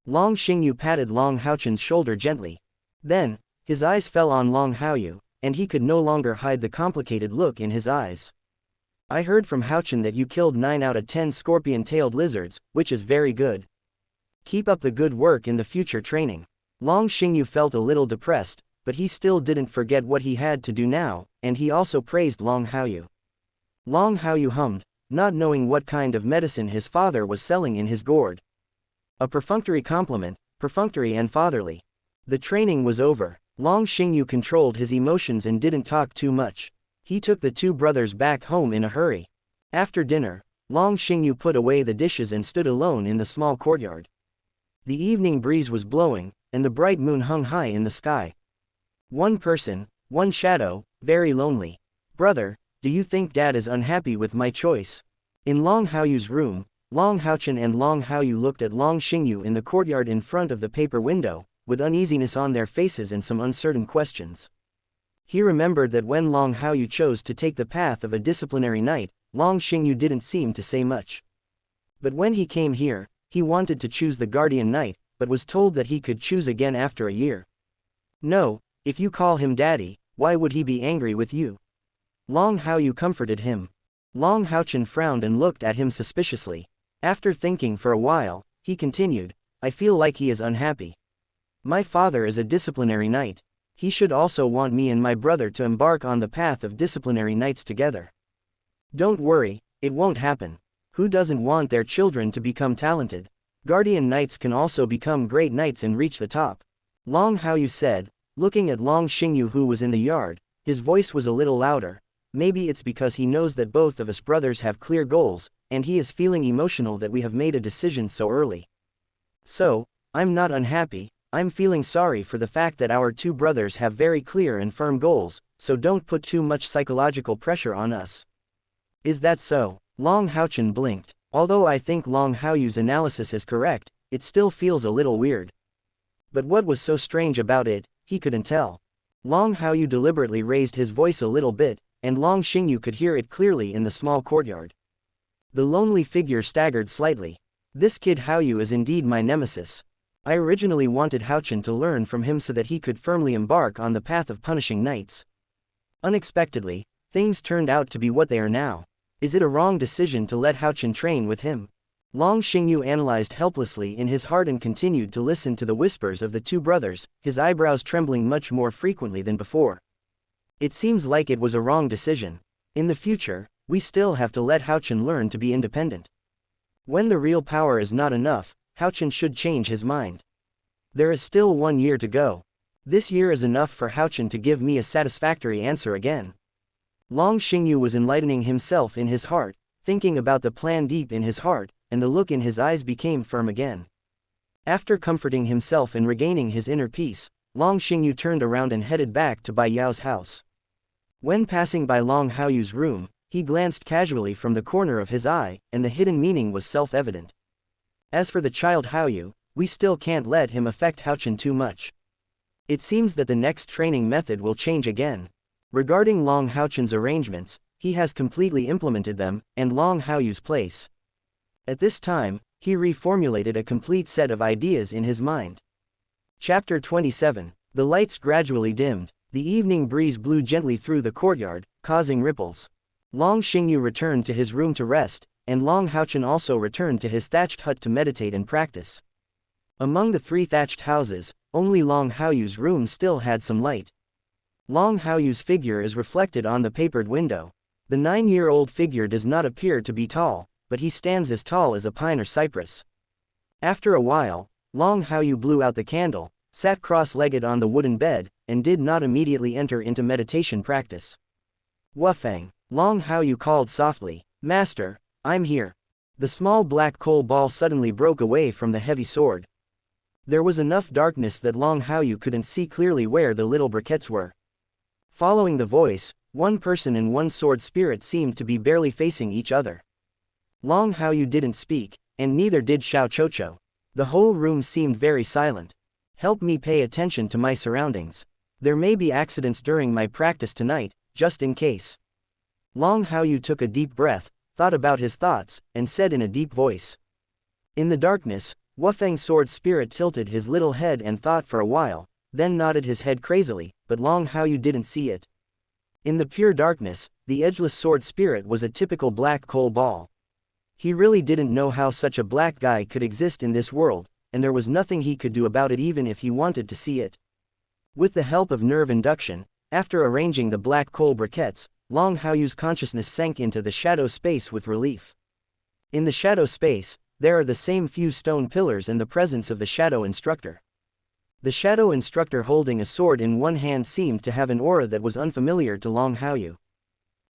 A: Long Xingyu patted Long Haochen's shoulder gently. Then, his eyes fell on Long Haoyu, and he could no longer hide the complicated look in his eyes. I heard from Haochen that you killed 9 out of 10 scorpion-tailed lizards, which is very good. Keep up the good work in the future training. Long Xingyu felt a little depressed, but he still didn't forget what he had to do now, and he also praised Long Haoyu. Long Haoyu hummed, not knowing what kind of medicine his father was selling in his gourd. A perfunctory compliment, perfunctory and fatherly. The training was over. Long Xingyu controlled his emotions and didn't talk too much. He took the 2 brothers back home in a hurry. After dinner, Long Xingyu put away the dishes and stood alone in the small courtyard. The evening breeze was blowing, and the bright moon hung high in the sky. One person, one shadow, very lonely. Brother, do you think Dad is unhappy with my choice? In Long Haoyu's room, Long Haochen and Long Haoyu looked at Long Xingyu in the courtyard in front of the paper window, with uneasiness on their faces and some uncertain questions. He remembered that when Long Haoyu chose to take the path of a disciplinary knight, Long Xingyu didn't seem to say much. But when he came here, he wanted to choose the Guardian Knight, but was told that he could choose again after a year. No, if you call him Daddy, why would he be angry with you? Long Haoyu comforted him. Long Haochen frowned and looked at him suspiciously. After thinking for a while, he continued, I feel like he is unhappy. My father is a disciplinary knight. He should also want me and my brother to embark on the path of disciplinary knights together. Don't worry, it won't happen. Who doesn't want their children to become talented? Guardian knights can also become great knights and reach the top. Long Haoyu said, looking at Long Xingyu who was in the yard. His voice was a little louder. Maybe it's because he knows that both of us brothers have clear goals, and he is feeling emotional that we have made a decision so early. So, I'm not unhappy, I'm feeling sorry for the fact that our 2 brothers have very clear and firm goals, so don't put too much psychological pressure on us. Is that so? Long Haochen blinked. Although I think Long Haoyu's analysis is correct, it still feels a little weird. But what was so strange about it, he couldn't tell. Long Haoyu deliberately raised his voice a little bit, and Long Xingyu could hear it clearly in the small courtyard. The lonely figure staggered slightly. This kid Haoyu is indeed my nemesis. I originally wanted Haochen to learn from him so that he could firmly embark on the path of punishing knights. Unexpectedly, things turned out to be what they are now. Is it a wrong decision to let Haochen train with him? Long Xingyu analyzed helplessly in his heart and continued to listen to the whispers of the 2 brothers, his eyebrows trembling much more frequently than before. It seems like it was a wrong decision. In the future, we still have to let Haochen learn to be independent. When the real power is not enough, Haochen should change his mind. There is still 1 year to go. This year is enough for Haochen to give me a satisfactory answer again. Long Xingyu was enlightening himself in his heart, thinking about the plan deep in his heart, and the look in his eyes became firm again. After comforting himself and regaining his inner peace, Long Xingyu turned around and headed back to Bai Yao's house. When passing by Long Haoyu's room, he glanced casually from the corner of his eye, and the hidden meaning was self-evident. As for the child Haoyu, we still can't let him affect Haochen too much. It seems that the next training method will change again. Regarding Long Haochen's arrangements, he has completely implemented them, and Long Haoyu's place. At this time, he reformulated a complete set of ideas in his mind. Chapter 27. The lights gradually dimmed. The evening breeze blew gently through the courtyard, causing ripples. Long Xingyu returned to his room to rest, and Long Haochen also returned to his thatched hut to meditate and practice. Among the 3 thatched houses, only Long Haoyu's room still had some light. Long Haoyu's figure is reflected on the papered window. The 9-year-old figure does not appear to be tall, but he stands as tall as a pine or cypress. After a while, Long Haoyu blew out the candle, sat cross-legged on the wooden bed, and did not immediately enter into meditation practice. Wufang. Long Haoyu called softly, Master, I'm here. The small black coal ball suddenly broke away from the heavy sword. There was enough darkness that Long Haoyu couldn't see clearly where the little briquettes were. Following the voice, one person and one sword spirit seemed to be barely facing each other. Long Haoyu didn't speak, and neither did Xiao Chocho. The whole room seemed very silent. Help me pay attention to my surroundings. There may be accidents during my practice tonight, just in case. Long Haoyu took a deep breath, thought about his thoughts, and said in a deep voice. In the darkness, Wufeng's sword spirit tilted his little head and thought for a while, then nodded his head crazily, but Long Haoyu didn't see it. In the pure darkness, the edgeless sword spirit was a typical black coal ball. He really didn't know how such a black guy could exist in this world, and there was nothing he could do about it even if he wanted to see it. With the help of nerve induction, after arranging the black coal briquettes, Long Haoyu's consciousness sank into the shadow space with relief. In the shadow space, there are the same few stone pillars and the presence of the shadow instructor. The shadow instructor holding a sword in one hand seemed to have an aura that was unfamiliar to Long Haoyu.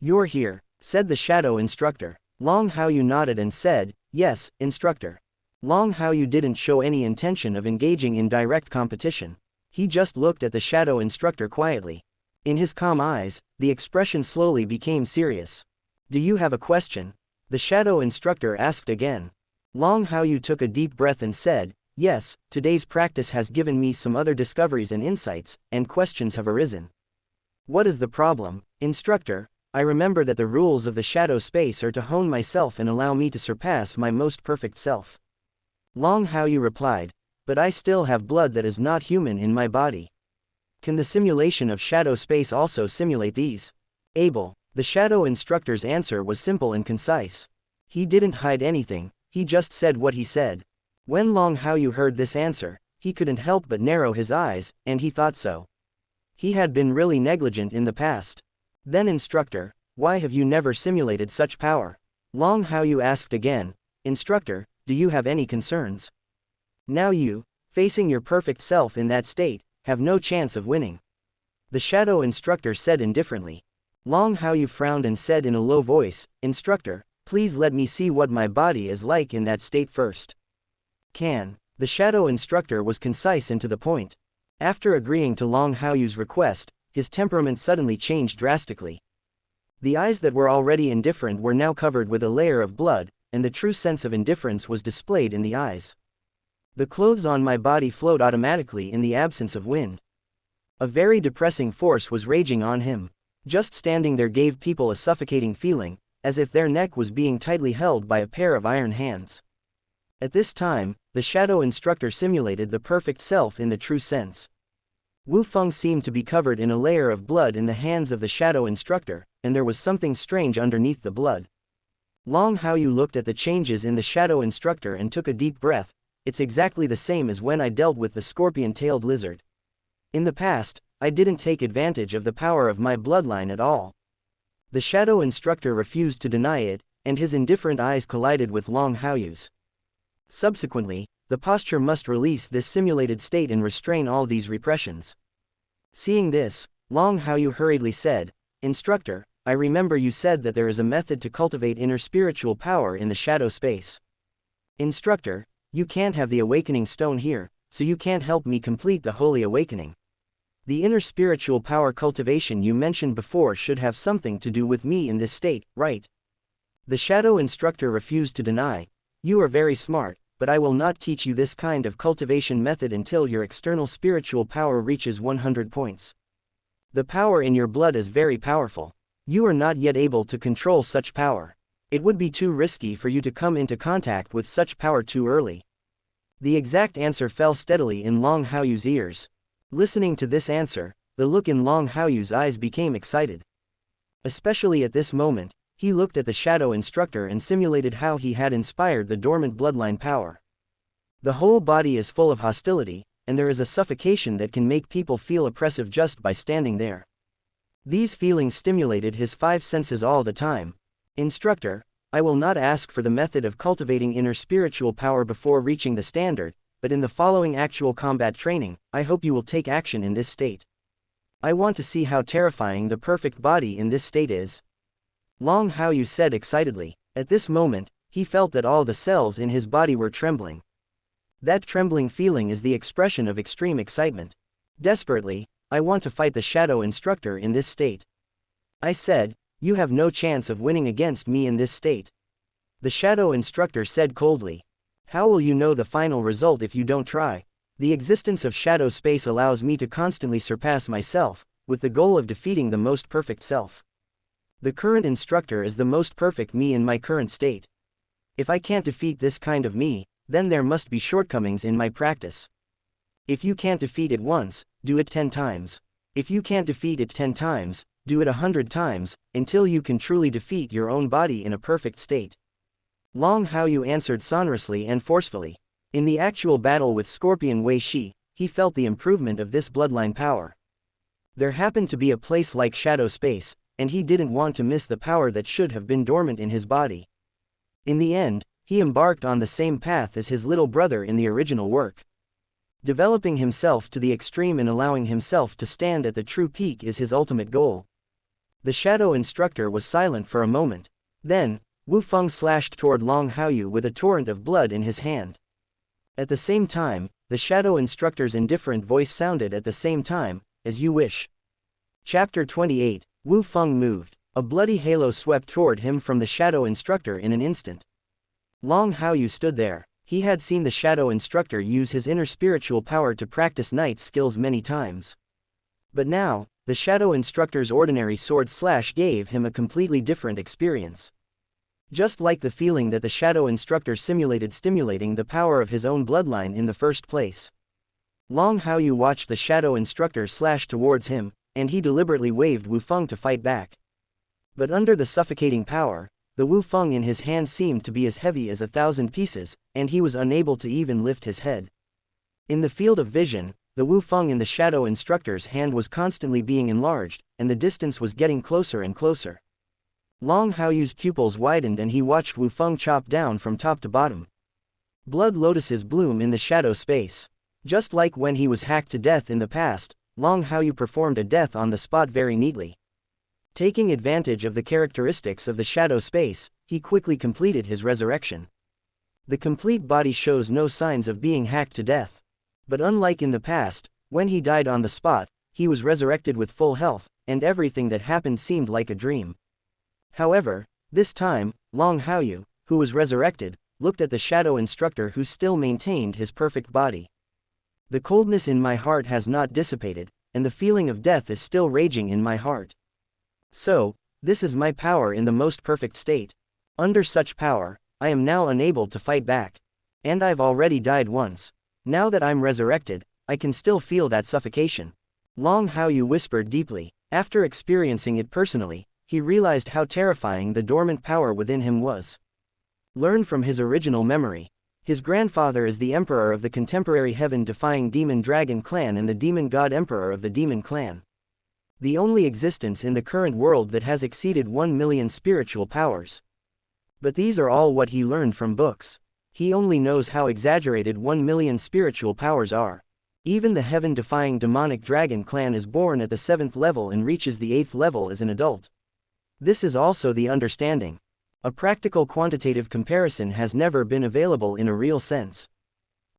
A: You're here, said the shadow instructor. Long Haoyu nodded and said, yes, instructor. Long Haoyu didn't show any intention of engaging in direct competition. He just looked at the shadow instructor quietly. In his calm eyes, the expression slowly became serious. Do you have a question? The shadow instructor asked again. Long Haoyu took a deep breath and said, yes, today's practice has given me some other discoveries and insights, and questions have arisen. What is the problem, instructor? I remember that the rules of the shadow space are to hone myself and allow me to surpass my most perfect self. Long Haoyu replied, but I still have blood that is not human in my body. Can the simulation of shadow space also simulate these? Able. The shadow instructor's answer was simple and concise. He didn't hide anything, he just said what he said. When Long Haoyu heard this answer, he couldn't help but narrow his eyes, and he thought so. He had been really negligent in the past. Then instructor, why have you never simulated such power? Long Haoyu asked again, instructor, do you have any concerns? Now you, facing your perfect self in that state, have no chance of winning. The shadow instructor said indifferently. Long Haoyu frowned and said in a low voice, instructor, please let me see what my body is like in that state first. Can. The shadow instructor was concise and to the point. After agreeing to Long Haoyu's request, his temperament suddenly changed drastically. The eyes that were already indifferent were now covered with a layer of blood, and the true sense of indifference was displayed in the eyes. The clothes on my body flowed automatically in the absence of wind. A very depressing force was raging on him. Just standing there gave people a suffocating feeling, as if their neck was being tightly held by a pair of iron hands. At this time, the shadow instructor simulated the perfect self in the true sense. Wu Feng seemed to be covered in a layer of blood in the hands of the shadow instructor, and there was something strange underneath the blood. Long Haoyu looked at the changes in the shadow instructor and took a deep breath. It's exactly the same as when I dealt with the scorpion-tailed lizard. In the past, I didn't take advantage of the power of my bloodline at all. The shadow instructor refused to deny it, and his indifferent eyes collided with Long Haoyu's. Subsequently, the posture must release this simulated state and restrain all these repressions. Seeing this, Long Haoyu hurriedly said, instructor, I remember you said that there is a method to cultivate inner spiritual power in the shadow space. Instructor, you can't have the awakening stone here, so you can't help me complete the holy awakening. The inner spiritual power cultivation you mentioned before should have something to do with me in this state, right? The shadow instructor refused to deny. You are very smart, but I will not teach you this kind of cultivation method until your external spiritual power reaches 100 points. The power in your blood is very powerful. You are not yet able to control such power. It would be too risky for you to come into contact with such power too early. The exact answer fell steadily in Long Haoyu's ears. Listening to this answer, the look in Long Haoyu's eyes became excited. Especially at this moment, he looked at the shadow instructor and simulated how he had inspired the dormant bloodline power. The whole body is full of hostility, and there is a suffocation that can make people feel oppressive just by standing there. These feelings stimulated his five senses all the time. Instructor, I will not ask for the method of cultivating inner spiritual power before reaching the standard, but in the following actual combat training, I hope you will take action in this state. I want to see how terrifying the perfect body in this state is. Long Haoyu said excitedly. At this moment, he felt that all the cells in his body were trembling. That trembling feeling is the expression of extreme excitement. Desperately, I want to fight the shadow instructor in this state. I said, you have no chance of winning against me in this state. The shadow instructor said coldly. How will you know the final result if you don't try? The existence of shadow space allows me to constantly surpass myself, with the goal of defeating the most perfect self. The current instructor is the most perfect me in my current state. If I can't defeat this kind of me, then there must be shortcomings in my practice. If you can't defeat it once, do it 10 times. If you can't defeat it 10 times, do it 100 times, until you can truly defeat your own body in a perfect state. Long Haoyu answered sonorously and forcefully. In the actual battle with Scorpion Wei Shi, he felt the improvement of this bloodline power. There happened to be a place like shadow space, and he didn't want to miss the power that should have been dormant in his body. In the end, he embarked on the same path as his little brother in the original work. Developing himself to the extreme and allowing himself to stand at the true peak is his ultimate goal. The shadow instructor was silent for a moment. Then, Wu Feng slashed toward Long Haoyu with a torrent of blood in his hand. At the same time, the shadow instructor's indifferent voice sounded at the same time, as you wish. Chapter 28, Wu Feng moved. A bloody halo swept toward him from the shadow instructor in an instant. Long Haoyu stood there. He had seen the shadow instructor use his inner spiritual power to practice knight skills many times. But now, the shadow instructor's ordinary sword slash gave him a completely different experience. Just like the feeling that the shadow instructor simulated stimulating the power of his own bloodline in the first place. Long Haoyu watched the shadow instructor slash towards him, and he deliberately waved Wu Feng to fight back. But under the suffocating power, the Wu Feng in his hand seemed to be as heavy as 1,000 pieces, and he was unable to even lift his head. In the field of vision, the Wu Feng in the shadow instructor's hand was constantly being enlarged, and the distance was getting closer and closer. Long Haoyu's pupils widened and he watched Wu Feng chop down from top to bottom. Blood lotuses bloom in the shadow space. Just like when he was hacked to death in the past, Long Haoyu performed a death on the spot very neatly. Taking advantage of the characteristics of the shadow space, he quickly completed his resurrection. The complete body shows no signs of being hacked to death. But unlike in the past, when he died on the spot, he was resurrected with full health, and everything that happened seemed like a dream. However, this time, Long Haoyu, who was resurrected, looked at the shadow instructor who still maintained his perfect body. The coldness in my heart has not dissipated, and the feeling of death is still raging in my heart. So, this is my power in the most perfect state. Under such power, I am now unable to fight back. And I've already died once. Now that I'm resurrected, I can still feel that suffocation. Long Haoyu whispered deeply. After experiencing it personally, he realized how terrifying the dormant power within him was. Learn from his original memory. His grandfather is the emperor of the contemporary heaven-defying demon dragon clan and the demon god emperor of the demon clan. The only existence in the current world that has exceeded 1 million spiritual powers. But these are all what he learned from books. He only knows how exaggerated 1 million spiritual powers are. Even the heaven-defying demonic dragon clan is born at the 7th level and reaches the 8th level as an adult. This is also the understanding. A practical quantitative comparison has never been available in a real sense.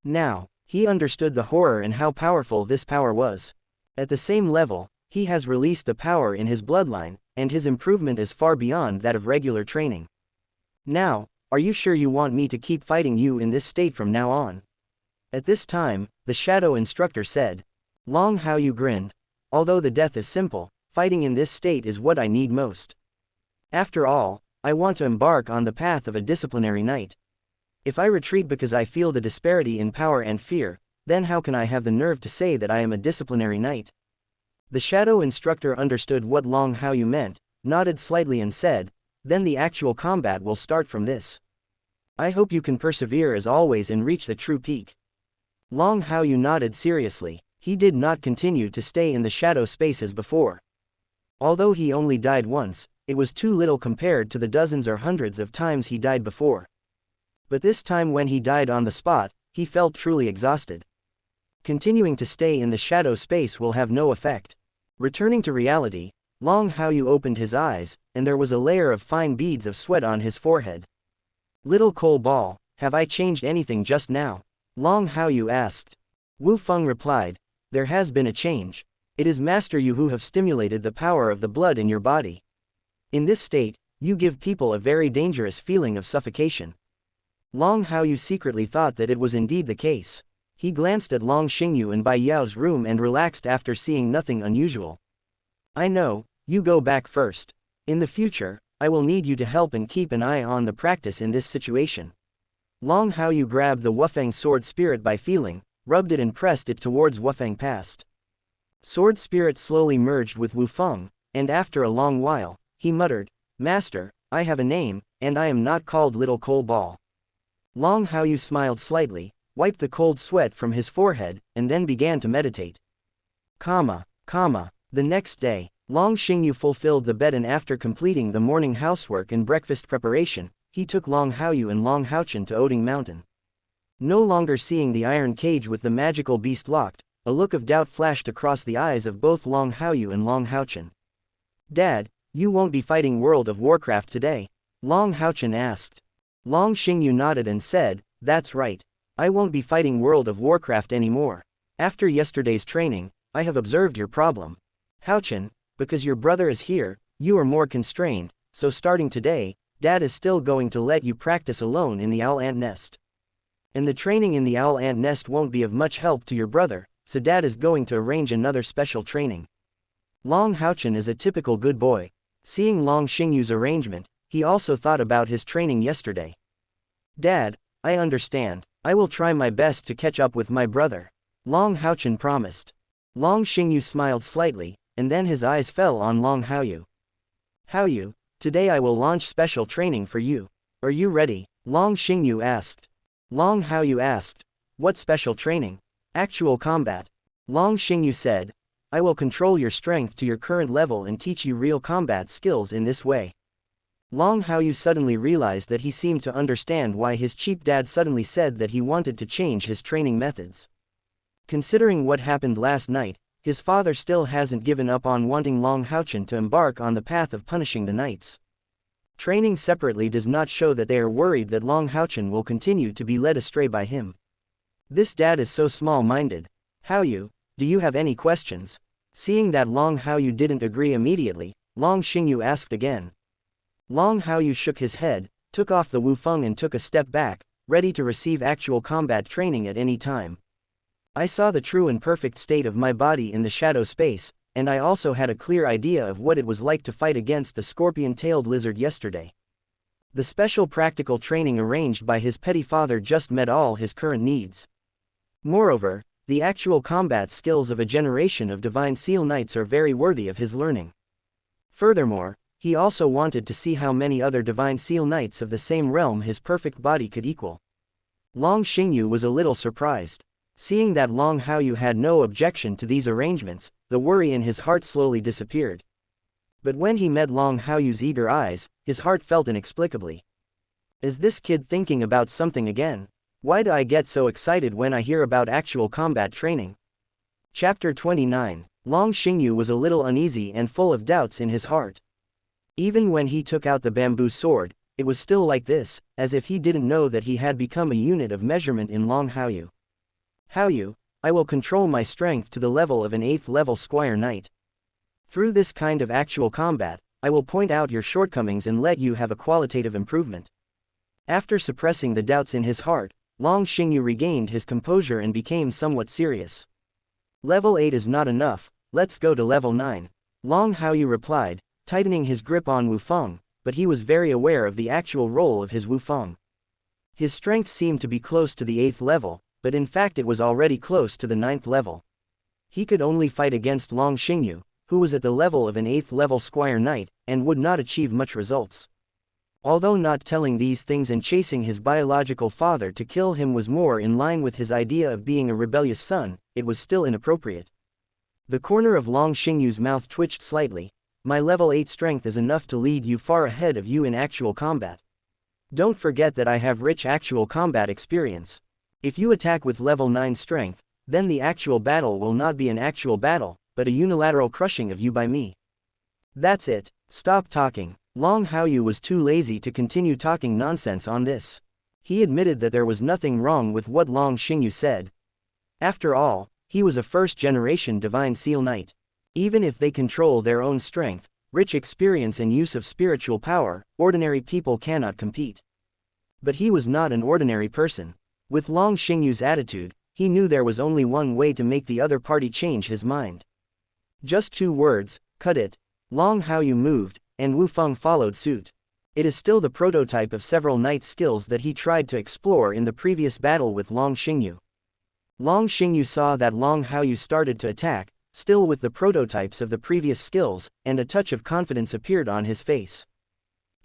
A: Now, he understood the horror and how powerful this power was. At the same level, he has released the power in his bloodline, and his improvement is far beyond that of regular training. Now, are you sure you want me to keep fighting you in this state from now on? At this time, the shadow instructor said. Long Haoyu grinned. Although the death is simple, fighting in this state is what I need most. After all, I want to embark on the path of a disciplinary knight. If I retreat because I feel the disparity in power and fear, then how can I have the nerve to say that I am a disciplinary knight? The shadow instructor understood what Long Haoyu meant, nodded slightly and said, then the actual combat will start from this. I hope you can persevere as always and reach the true peak. Long Haoyu nodded seriously. He did not continue to stay in the shadow space as before. Although he only died once, it was too little compared to the dozens or hundreds of times he died before. But this time when he died on the spot, he felt truly exhausted. Continuing to stay in the shadow space will have no effect. Returning to reality, Long Haoyu opened his eyes, and there was a layer of fine beads of sweat on his forehead. Little coal ball, have I changed anything just now? Long Haoyu asked. Wu Feng replied, there has been a change. It is Master you who have stimulated the power of the blood in your body. In this state, you give people a very dangerous feeling of suffocation. Long Haoyu secretly thought that it was indeed the case. He glanced at Long Xingyu and Bai Yao's room and relaxed after seeing nothing unusual. I know, you go back first. In the future, I will need you to help and keep an eye on the practice in this situation. Long Haoyu grabbed the Wufeng sword spirit by feeling, rubbed it and pressed it towards Wufeng past. Sword spirit slowly merged with Wu Feng, and after a long while, he muttered, Master, I have a name, and I am not called Little Coal Ball. Long Haoyu smiled slightly, wiped the cold sweat from his forehead, and then began to meditate. The next day, Long Xingyu fulfilled the bed and after completing the morning housework and breakfast preparation, he took Long Haoyu and Long Haochen to Oding Mountain. No longer seeing the iron cage with the magical beast locked, a look of doubt flashed across the eyes of both Long Haoyu and Long Haochen. Dad, you won't be fighting World of Warcraft today? Long Haochen asked. Long Xingyu nodded and said, that's right. I won't be fighting World of Warcraft anymore. After yesterday's training, I have observed your problem. Haochen, because your brother is here, you are more constrained, so starting today, Dad is still going to let you practice alone in the owl ant nest. And the training in the owl ant nest won't be of much help to your brother, so Dad is going to arrange another special training. Long Haochen is a typical good boy. Seeing Long Xingyu's arrangement, he also thought about his training yesterday. Dad, I understand. I will try my best to catch up with my brother. Long Haochen promised. Long Xingyu smiled slightly, and then his eyes fell on Long Haoyu. Haoyu, today I will launch special training for you. Are you ready? Long Xingyu asked. Long Haoyu asked, what special training? Actual combat. Long Xingyu said, I will control your strength to your current level and teach you real combat skills in this way. Long Haoyu suddenly realized that he seemed to understand why his cheap dad suddenly said that he wanted to change his training methods. Considering what happened last night, his father still hasn't given up on wanting Long Haochen to embark on the path of punishing the knights. Training separately does not show that they are worried that Long Haochen will continue to be led astray by him. This dad is so small-minded. Haoyu, do you have any questions? Seeing that Long Haoyu didn't agree immediately, Long Xingyu asked again. Long Haoyu shook his head, took off the Wu Feng and took a step back, ready to receive actual combat training at any time. I saw the true and perfect state of my body in the shadow space, and I also had a clear idea of what it was like to fight against the scorpion-tailed lizard yesterday. The special practical training arranged by his petty father just met all his current needs. Moreover, the actual combat skills of a generation of divine seal knights are very worthy of his learning. Furthermore, he also wanted to see how many other divine seal knights of the same realm his perfect body could equal. Long Xingyu was a little surprised. Seeing that Long Haoyu had no objection to these arrangements, the worry in his heart slowly disappeared. But when he met Long Haoyu's eager eyes, his heart felt inexplicably. Is this kid thinking about something again? Why do I get so excited when I hear about actual combat training? Chapter 29. Long Xingyu was a little uneasy and full of doubts in his heart. Even when he took out the bamboo sword, it was still like this, as if he didn't know that he had become a unit of measurement in Long Haoyu. Haoyu, I will control my strength to the level of an 8th level Squire Knight. Through this kind of actual combat, I will point out your shortcomings and let you have a qualitative improvement. After suppressing the doubts in his heart, Long Xingyu regained his composure and became somewhat serious. Level 8 is not enough, let's go to level 9. Long Haoyu replied, tightening his grip on Wu Feng, but he was very aware of the actual role of his Wu Feng. His strength seemed to be close to the 8th level, but in fact it was already close to the 9th level. He could only fight against Long Xingyu, who was at the level of an 8th level Squire Knight, and would not achieve much results. Although not telling these things and chasing his biological father to kill him was more in line with his idea of being a rebellious son, it was still inappropriate. The corner of Long Xingyu's mouth twitched slightly. My level 8 strength is enough to lead you far ahead of you in actual combat. Don't forget that I have rich actual combat experience. If you attack with level 9 strength, then the actual battle will not be an actual battle, but a unilateral crushing of you by me. That's it, stop talking. Long Haoyu was too lazy to continue talking nonsense on this. He admitted that there was nothing wrong with what Long Xingyu said. After all, he was a first-generation Divine Seal Knight. Even if they control their own strength, rich experience and use of spiritual power, ordinary people cannot compete. But he was not an ordinary person. With Long Xingyu's attitude, he knew there was only one way to make the other party change his mind. Just 2 words, cut it. Long Haoyu moved, and Wu Feng followed suit. It is still the prototype of several knight skills that he tried to explore in the previous battle with Long Xingyu. Long Xingyu saw that Long Haoyu started to attack, still with the prototypes of the previous skills, and a touch of confidence appeared on his face.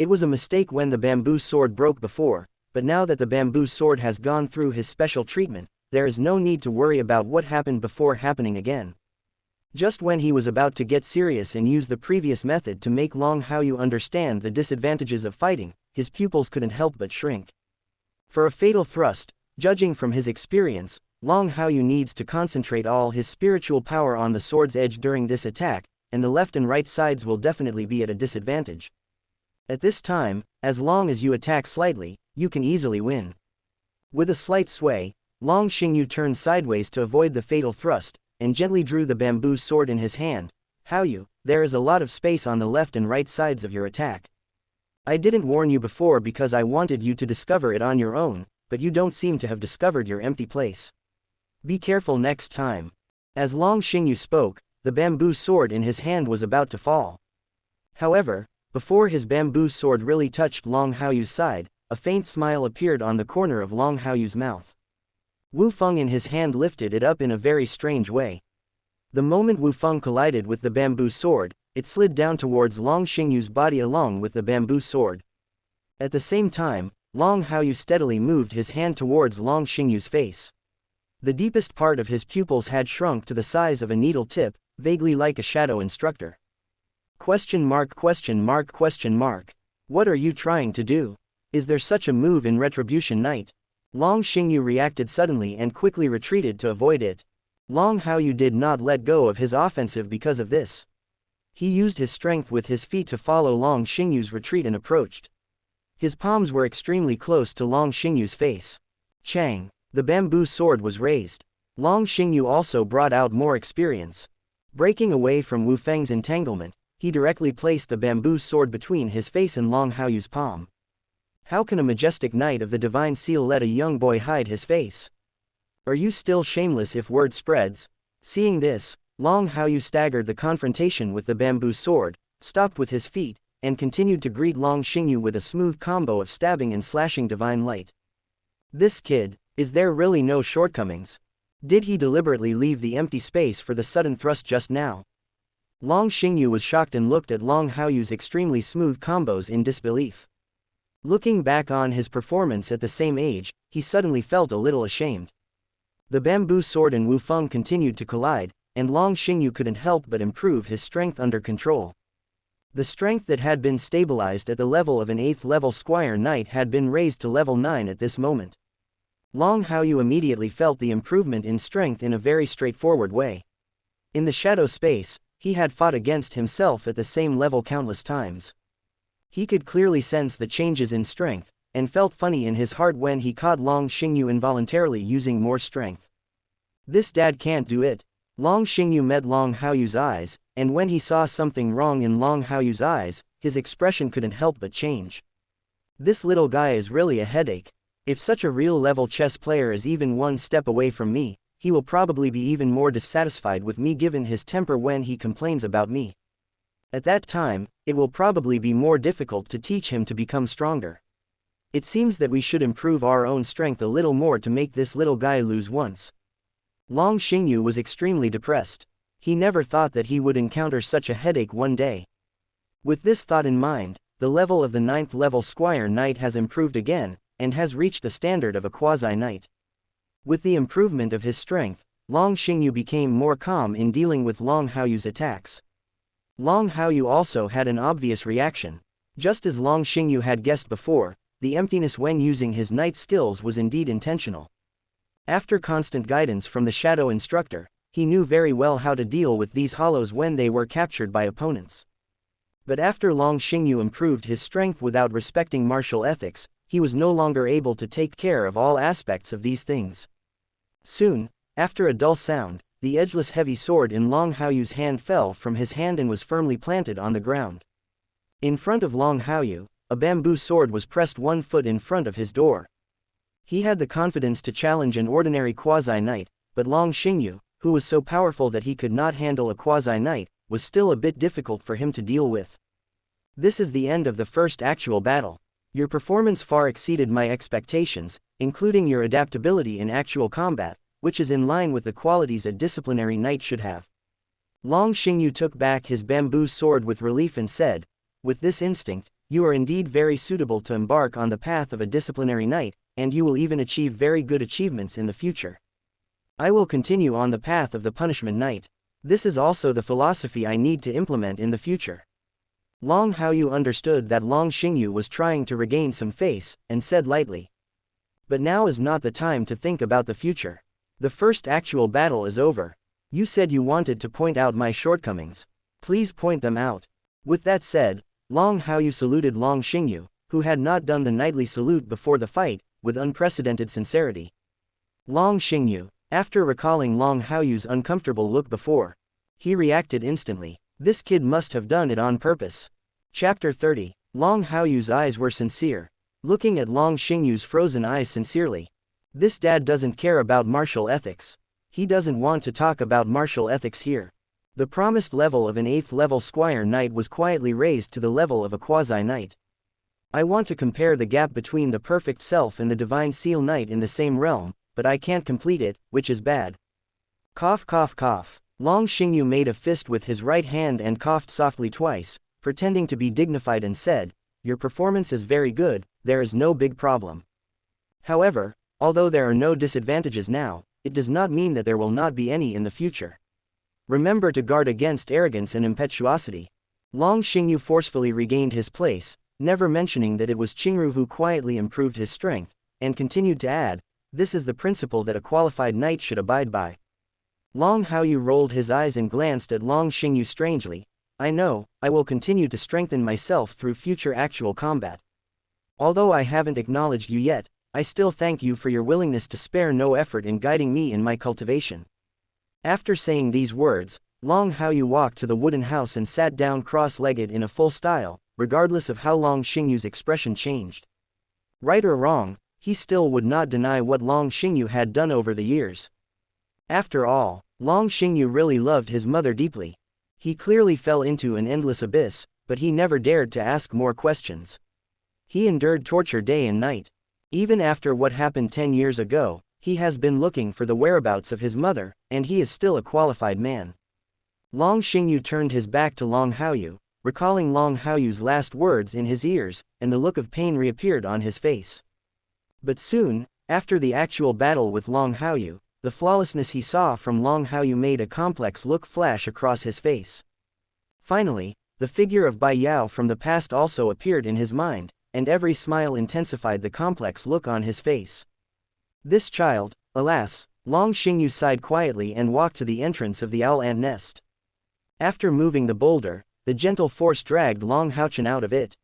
A: It was a mistake when the bamboo sword broke before, but now that the bamboo sword has gone through his special treatment, there is no need to worry about what happened before happening again. Just when he was about to get serious and use the previous method to make Long Haoyu understand the disadvantages of fighting, his pupils couldn't help but shrink. For a fatal thrust, judging from his experience, Long Haoyu needs to concentrate all his spiritual power on the sword's edge during this attack, and the left and right sides will definitely be at a disadvantage. At this time, as long as you attack slightly, you can easily win. With a slight sway, Long Xingyu turned sideways to avoid the fatal thrust, and gently drew the bamboo sword in his hand. Haoyu, there is a lot of space on the left and right sides of your attack. I didn't warn you before because I wanted you to discover it on your own, but you don't seem to have discovered your empty place. Be careful next time. As Long Xingyu spoke, the bamboo sword in his hand was about to fall. However, before his bamboo sword really touched Long Haoyu's side, a faint smile appeared on the corner of Long Haoyu's mouth. Wu Feng in his hand lifted it up in a very strange way. The moment Wu Feng collided with the bamboo sword, it slid down towards Long Xingyu's body along with the bamboo sword. At the same time, Long Haoyu steadily moved his hand towards Long Xingyu's face. The deepest part of his pupils had shrunk to the size of a needle tip, vaguely like a shadow instructor. Question mark question mark question mark. What are you trying to do? Is there such a move in Retribution Knight? Long Xingyu reacted suddenly and quickly retreated to avoid it. Long Haoyu did not let go of his offensive because of this. He used his strength with his feet to follow Long Xingyu's retreat and approached. His palms were extremely close to Long Xingyu's face. Chang! The bamboo sword was raised. Long Xingyu also brought out more experience. Breaking away from Wu Feng's entanglement, he directly placed the bamboo sword between his face and Long Haoyu's palm. How can a majestic knight of the Divine Seal let a young boy hide his face? Are you still shameless if word spreads? Seeing this, Long Haoyu staggered the confrontation with the bamboo sword, stopped with his feet, and continued to greet Long Xingyu with a smooth combo of stabbing and slashing divine light. This kid, is there really no shortcomings? Did he deliberately leave the empty space for the sudden thrust just now? Long Xingyu was shocked and looked at Long Haoyu's extremely smooth combos in disbelief. Looking back on his performance at the same age, he suddenly felt a little ashamed. The bamboo sword and Wu Feng continued to collide, and Long Xingyu couldn't help but improve his strength under control. The strength that had been stabilized at the level of an 8th level Squire Knight had been raised to level 9 at this moment. Long Haoyu immediately felt the improvement in strength in a very straightforward way. In the shadow space, he had fought against himself at the same level countless times. He could clearly sense the changes in strength, and felt funny in his heart when he caught Long Xingyu involuntarily using more strength. This dad can't do it. Long Xingyu met Long Haoyu's eyes, and when he saw something wrong in Long Haoyu's eyes, his expression couldn't help but change. This little guy is really a headache. If such a real level chess player is even one step away from me, he will probably be even more dissatisfied with me given his temper when he complains about me. At that time, it will probably be more difficult to teach him to become stronger. It seems that we should improve our own strength a little more to make this little guy lose once. Long Xingyu was extremely depressed. He never thought that he would encounter such a headache one day. With this thought in mind, the level of the 9th level Squire Knight has improved again, and has reached the standard of a quasi-knight. With the improvement of his strength, Long Xingyu became more calm in dealing with Long Haoyu's attacks. Long Haoyu also had an obvious reaction. Just as Long Xingyu had guessed before, the emptiness when using his knight skills was indeed intentional. After constant guidance from the shadow instructor, he knew very well how to deal with these hollows when they were captured by opponents. But after Long Xingyu improved his strength without respecting martial ethics, he was no longer able to take care of all aspects of these things. Soon, after a dull sound, the edgeless heavy sword in Long Haoyu's hand fell from his hand and was firmly planted on the ground. In front of Long Haoyu, a bamboo sword was pressed 1 foot in front of his door. He had the confidence to challenge an ordinary quasi-knight, but Long Xingyu, who was so powerful that he could not handle a quasi-knight, was still a bit difficult for him to deal with. This is the end of the first actual battle. Your performance far exceeded my expectations, including your adaptability in actual combat, which is in line with the qualities a disciplinary knight should have. Long Xingyu took back his bamboo sword with relief and said, "With this instinct, you are indeed very suitable to embark on the path of a disciplinary knight, and you will even achieve very good achievements in the future. I will continue on the path of the punishment knight. This is also the philosophy I need to implement in the future." Long Haoyu understood that Long Xingyu was trying to regain some face, and said lightly, "But now is not the time to think about the future. The first actual battle is over. You said you wanted to point out my shortcomings. Please point them out." With that said, Long Haoyu saluted Long Xingyu, who had not done the knightly salute before the fight, with unprecedented sincerity. Long Xingyu, after recalling Long Haoyu's uncomfortable look before, he reacted instantly. This kid must have done it on purpose. Chapter 30. Long Haoyu's eyes were sincere, looking at Long Xingyu's frozen eyes sincerely. This dad doesn't care about martial ethics. He doesn't want to talk about martial ethics here. The promised level of an 8th level Squire Knight was quietly raised to the level of a Quasi-Knight. I want to compare the gap between the Perfect Self and the Divine Seal Knight in the same realm, but I can't complete it, which is bad. Cough cough cough. Long Xingyu made a fist with his right hand and coughed softly twice, pretending to be dignified and said, "Your performance is very good, there is no big problem. However, although there are no disadvantages now, it does not mean that there will not be any in the future. Remember to guard against arrogance and impetuosity." Long Xingyu forcefully regained his place, never mentioning that it was Qingru who quietly improved his strength, and continued to add, "This is the principle that a qualified knight should abide by." Long Haoyu rolled his eyes and glanced at Long Xingyu strangely. "I know, I will continue to strengthen myself through future actual combat. Although I haven't acknowledged you yet, I still thank you for your willingness to spare no effort in guiding me in my cultivation." After saying these words, Long Haoyu walked to the wooden house and sat down cross-legged in a full style, regardless of how Long Xingyu's expression changed. Right or wrong, he still would not deny what Long Xingyu had done over the years. After all, Long Xingyu really loved his mother deeply. He clearly fell into an endless abyss, but he never dared to ask more questions. He endured torture day and night. Even after what happened 10 years ago, he has been looking for the whereabouts of his mother, and he is still a qualified man. Long Xingyu turned his back to Long Haoyu, recalling Long Haoyu's last words in his ears, and the look of pain reappeared on his face. But soon, after the actual battle with Long Haoyu, the flawlessness he saw from Long Haoyu made a complex look flash across his face. Finally, the figure of Bai Yao from the past also appeared in his mind, and every smile intensified the complex look on his face. This child, alas. Long Xingyu sighed quietly and walked to the entrance of the owl ant nest. After moving the boulder, the gentle force dragged Long Haochen out of it.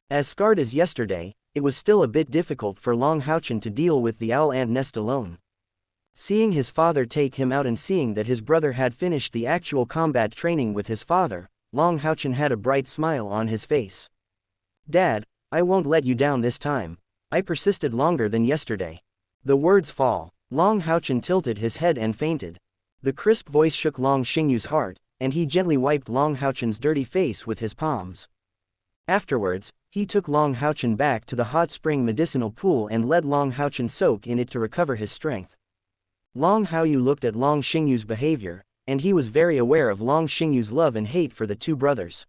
A: As scarred as yesterday, it was still a bit difficult for Long Haochen to deal with the owl ant nest alone. Seeing his father take him out and seeing that his brother had finished the actual combat training with his father, Long Haochen had a bright smile on his face. "Dad, I won't let you down this time. I persisted longer than yesterday." The words fall. Long Haochen tilted his head and fainted. The crisp voice shook Long Xingyu's heart, and he gently wiped Long Haochen's dirty face with his palms. Afterwards, he took Long Haochen back to the hot spring medicinal pool and let Long Haochen soak in it to recover his strength. Long Haoyu looked at Long Xingyu's behavior, and he was very aware of Long Xingyu's love and hate for the two brothers.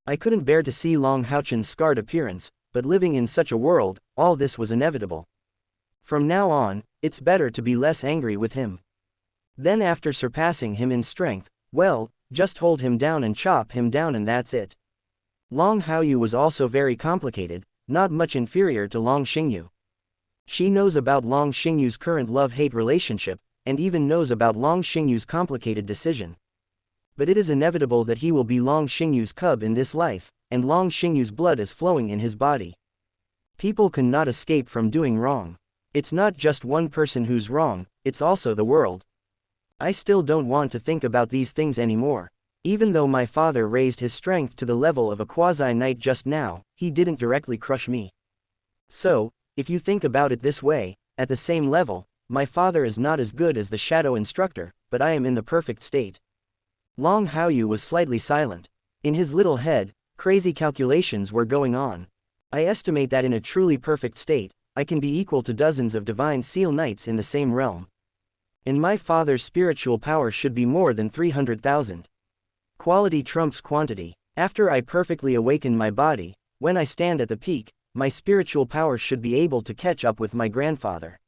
A: "I couldn't bear to see Long Haochen's scarred appearance, but living in such a world, all this was inevitable. From now on, it's better to be less angry with him. Then after surpassing him in strength, well, just hold him down and chop him down and that's it." Long Haoyu was also very complicated, not much inferior to Long Xingyu. She knows about Long Xingyu's current love-hate relationship, and even knows about Long Xingyu's complicated decision. But it is inevitable that he will be Long Xingyu's cub in this life, and Long Xingyu's blood is flowing in his body. People cannot escape from doing wrong. It's not just one person who's wrong, it's also the world. I still don't want to think about these things anymore. Even though my father raised his strength to the level of a quasi-knight just now, he didn't directly crush me. So, if you think about it this way, at the same level, my father is not as good as the shadow instructor, but I am in the perfect state. Long Haoyu was slightly silent. In his little head, crazy calculations were going on. I estimate that in a truly perfect state, I can be equal to dozens of divine seal knights in the same realm. And my father's spiritual power should be more than 300,000. Quality trumps quantity. After I perfectly awaken my body, when I stand at the peak, my spiritual power should be able to catch up with my grandfather.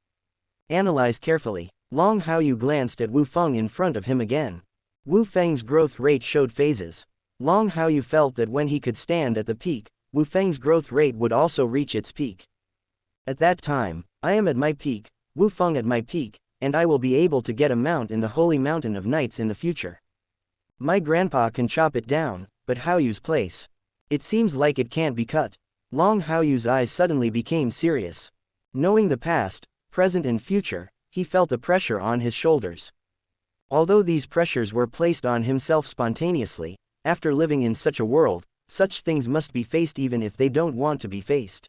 A: Analyze carefully. Long Haoyu glanced at Wu Feng in front of him again. Wu Feng's growth rate showed phases. Long Haoyu felt that when he could stand at the peak, Wu Feng's growth rate would also reach its peak. At that time, I am at my peak, Wu Feng at my peak, and I will be able to get a mount in the Holy Mountain of Knights in the future. My grandpa can chop it down, but Haoyu's place. It seems like it can't be cut. Long Haoyu's eyes suddenly became serious. Knowing the past, present and future, he felt the pressure on his shoulders. Although these pressures were placed on himself spontaneously, after living in such a world, such things must be faced even if they don't want to be faced.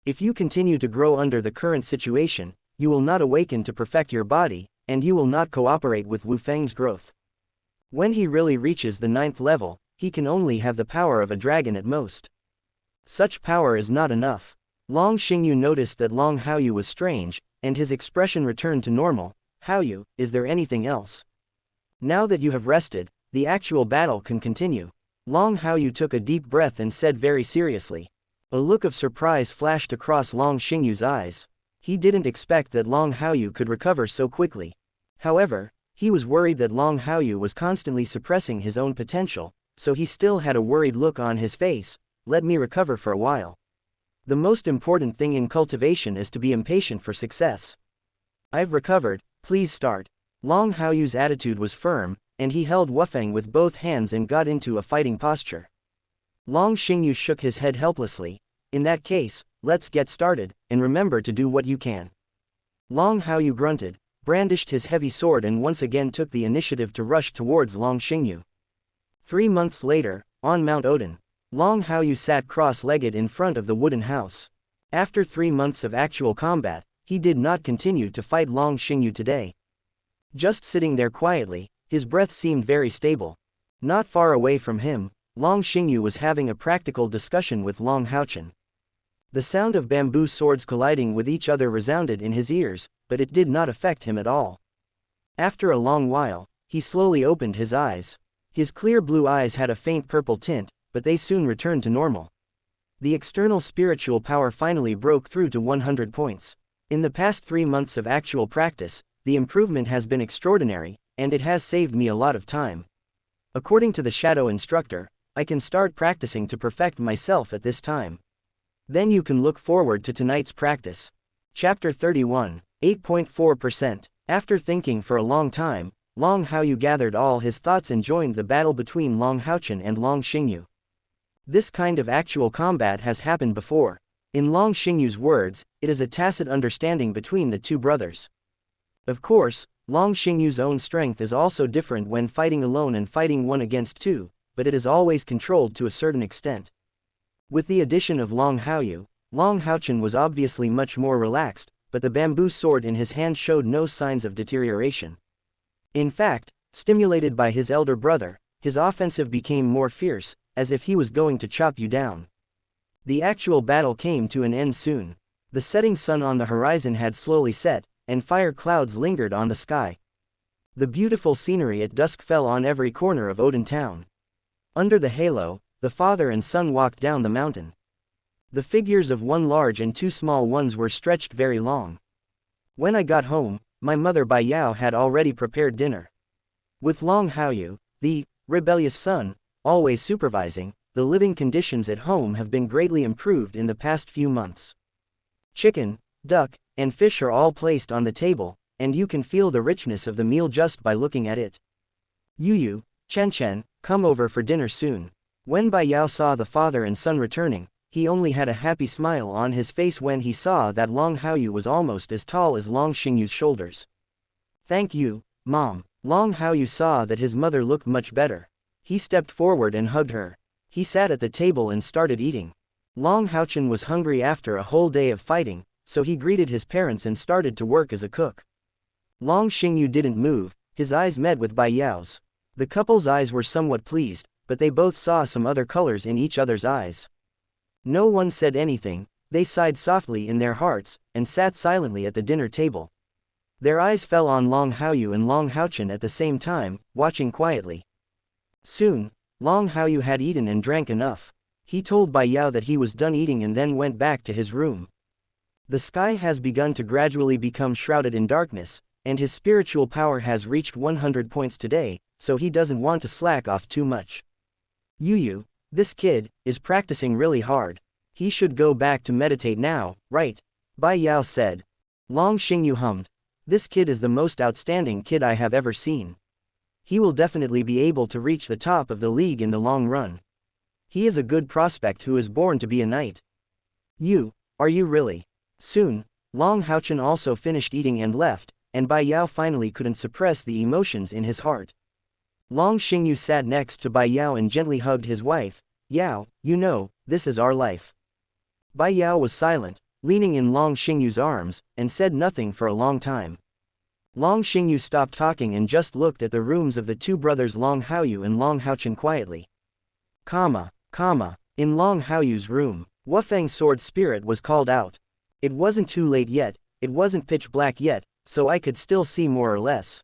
A: If you continue to grow under the current situation, you will not awaken to perfect your body, and you will not cooperate with Wu Feng's growth. When he really reaches the 9th level, he can only have the power of a dragon at most. Such power is not enough. Long Xingyu noticed that Long Haoyu was strange, and his expression returned to normal. Haoyu, is there anything else? Now that you have rested, the actual battle can continue. Long Haoyu took a deep breath and said very seriously. A look of surprise flashed across Long Xingyu's eyes. He didn't expect that Long Haoyu could recover so quickly. However, he was worried that Long Haoyu was constantly suppressing his own potential, so he still had a worried look on his face. Let me recover for a while. The most important thing in cultivation is to be impatient for success. I've recovered, please start. Long Haoyu's attitude was firm, and he held Wu Feng with both hands and got into a fighting posture. Long Xingyu shook his head helplessly. In that case, let's get started, and remember to do what you can. Long Haoyu grunted, brandished his heavy sword and once again took the initiative to rush towards Long Xingyu. 3 months later, on Mount Odin, Long Haoyu sat cross-legged in front of the wooden house. After 3 months of actual combat, he did not continue to fight Long Xingyu today. Just sitting there quietly, his breath seemed very stable. Not far away from him, Long Xingyu was having a practical discussion with Long Haochen. The sound of bamboo swords colliding with each other resounded in his ears, but it did not affect him at all. After a long while, he slowly opened his eyes. His clear blue eyes had a faint purple tint, but they soon returned to normal. The external spiritual power finally broke through to 100 points. In the past 3 months of actual practice, the improvement has been extraordinary, and it has saved me a lot of time. According to the shadow instructor, I can start practicing to perfect myself at this time. Then you can look forward to tonight's practice. Chapter 31, 8.4%. After thinking for a long time, Long Haoyu gathered all his thoughts and joined the battle between Long Haochen and Long Xingyu. This kind of actual combat has happened before. In Long Xingyu's words, it is a tacit understanding between the two brothers. Of course, Long Xingyu's own strength is also different when fighting alone and fighting 1 against 2, but it is always controlled to a certain extent. With the addition of Long Haoyu, Long Haochen was obviously much more relaxed, but the bamboo sword in his hand showed no signs of deterioration. In fact, stimulated by his elder brother, his offensive became more fierce, as if he was going to chop you down. The actual battle came to an end soon. The setting sun on the horizon had slowly set, and fire clouds lingered on the sky. The beautiful scenery at dusk fell on every corner of Odin town. Under the halo, the father and son walked down the mountain. The figures of 1 large and 2 small ones were stretched very long. When I got home, my mother Bai Yao had already prepared dinner. With Long Haoyu, the rebellious son, always supervising, the living conditions at home have been greatly improved in the past few months. Chicken, duck, and fish are all placed on the table, and you can feel the richness of the meal just by looking at it. Yu, Chen, come over for dinner soon. When Bai Yao saw the father and son returning, he only had a happy smile on his face when he saw that Long Haoyu was almost as tall as Long Xingyu's shoulders. Thank you, Mom. Long Haoyu saw that his mother looked much better. He stepped forward and hugged her. He sat at the table and started eating. Long Haochen was hungry after a whole day of fighting, so he greeted his parents and started to work as a cook. Long Xingyu didn't move, his eyes met with Bai Yao's. The couple's eyes were somewhat pleased, but they both saw some other colors in each other's eyes. No one said anything, they sighed softly in their hearts, and sat silently at the dinner table. Their eyes fell on Long Haoyu and Long Haochen at the same time, watching quietly. Soon, Long Haoyu had eaten and drank enough. He told Bai Yao that he was done eating and then went back to his room. The sky has begun to gradually become shrouded in darkness, and his spiritual power has reached 100 points today, so he doesn't want to slack off too much. Yu, this kid, is practicing really hard. He should go back to meditate now, right? Bai Yao said. Long Xingyu hummed. This kid is the most outstanding kid I have ever seen. He will definitely be able to reach the top of the league in the long run. He is a good prospect who is born to be a knight. Are you really? Soon, Long Haochen also finished eating and left, and Bai Yao finally couldn't suppress the emotions in his heart. Long Xingyu sat next to Bai Yao and gently hugged his wife. Yao, this is our life. Bai Yao was silent, leaning in Long Xingyu's arms, and said nothing for a long time. Long Xingyu stopped talking and just looked at the rooms of the two brothers Long Haoyu and Long Haochen quietly. In Long Haoyu's room, Wufeng's sword spirit was called out. It wasn't too late yet, it wasn't pitch black yet, so I could still see more or less.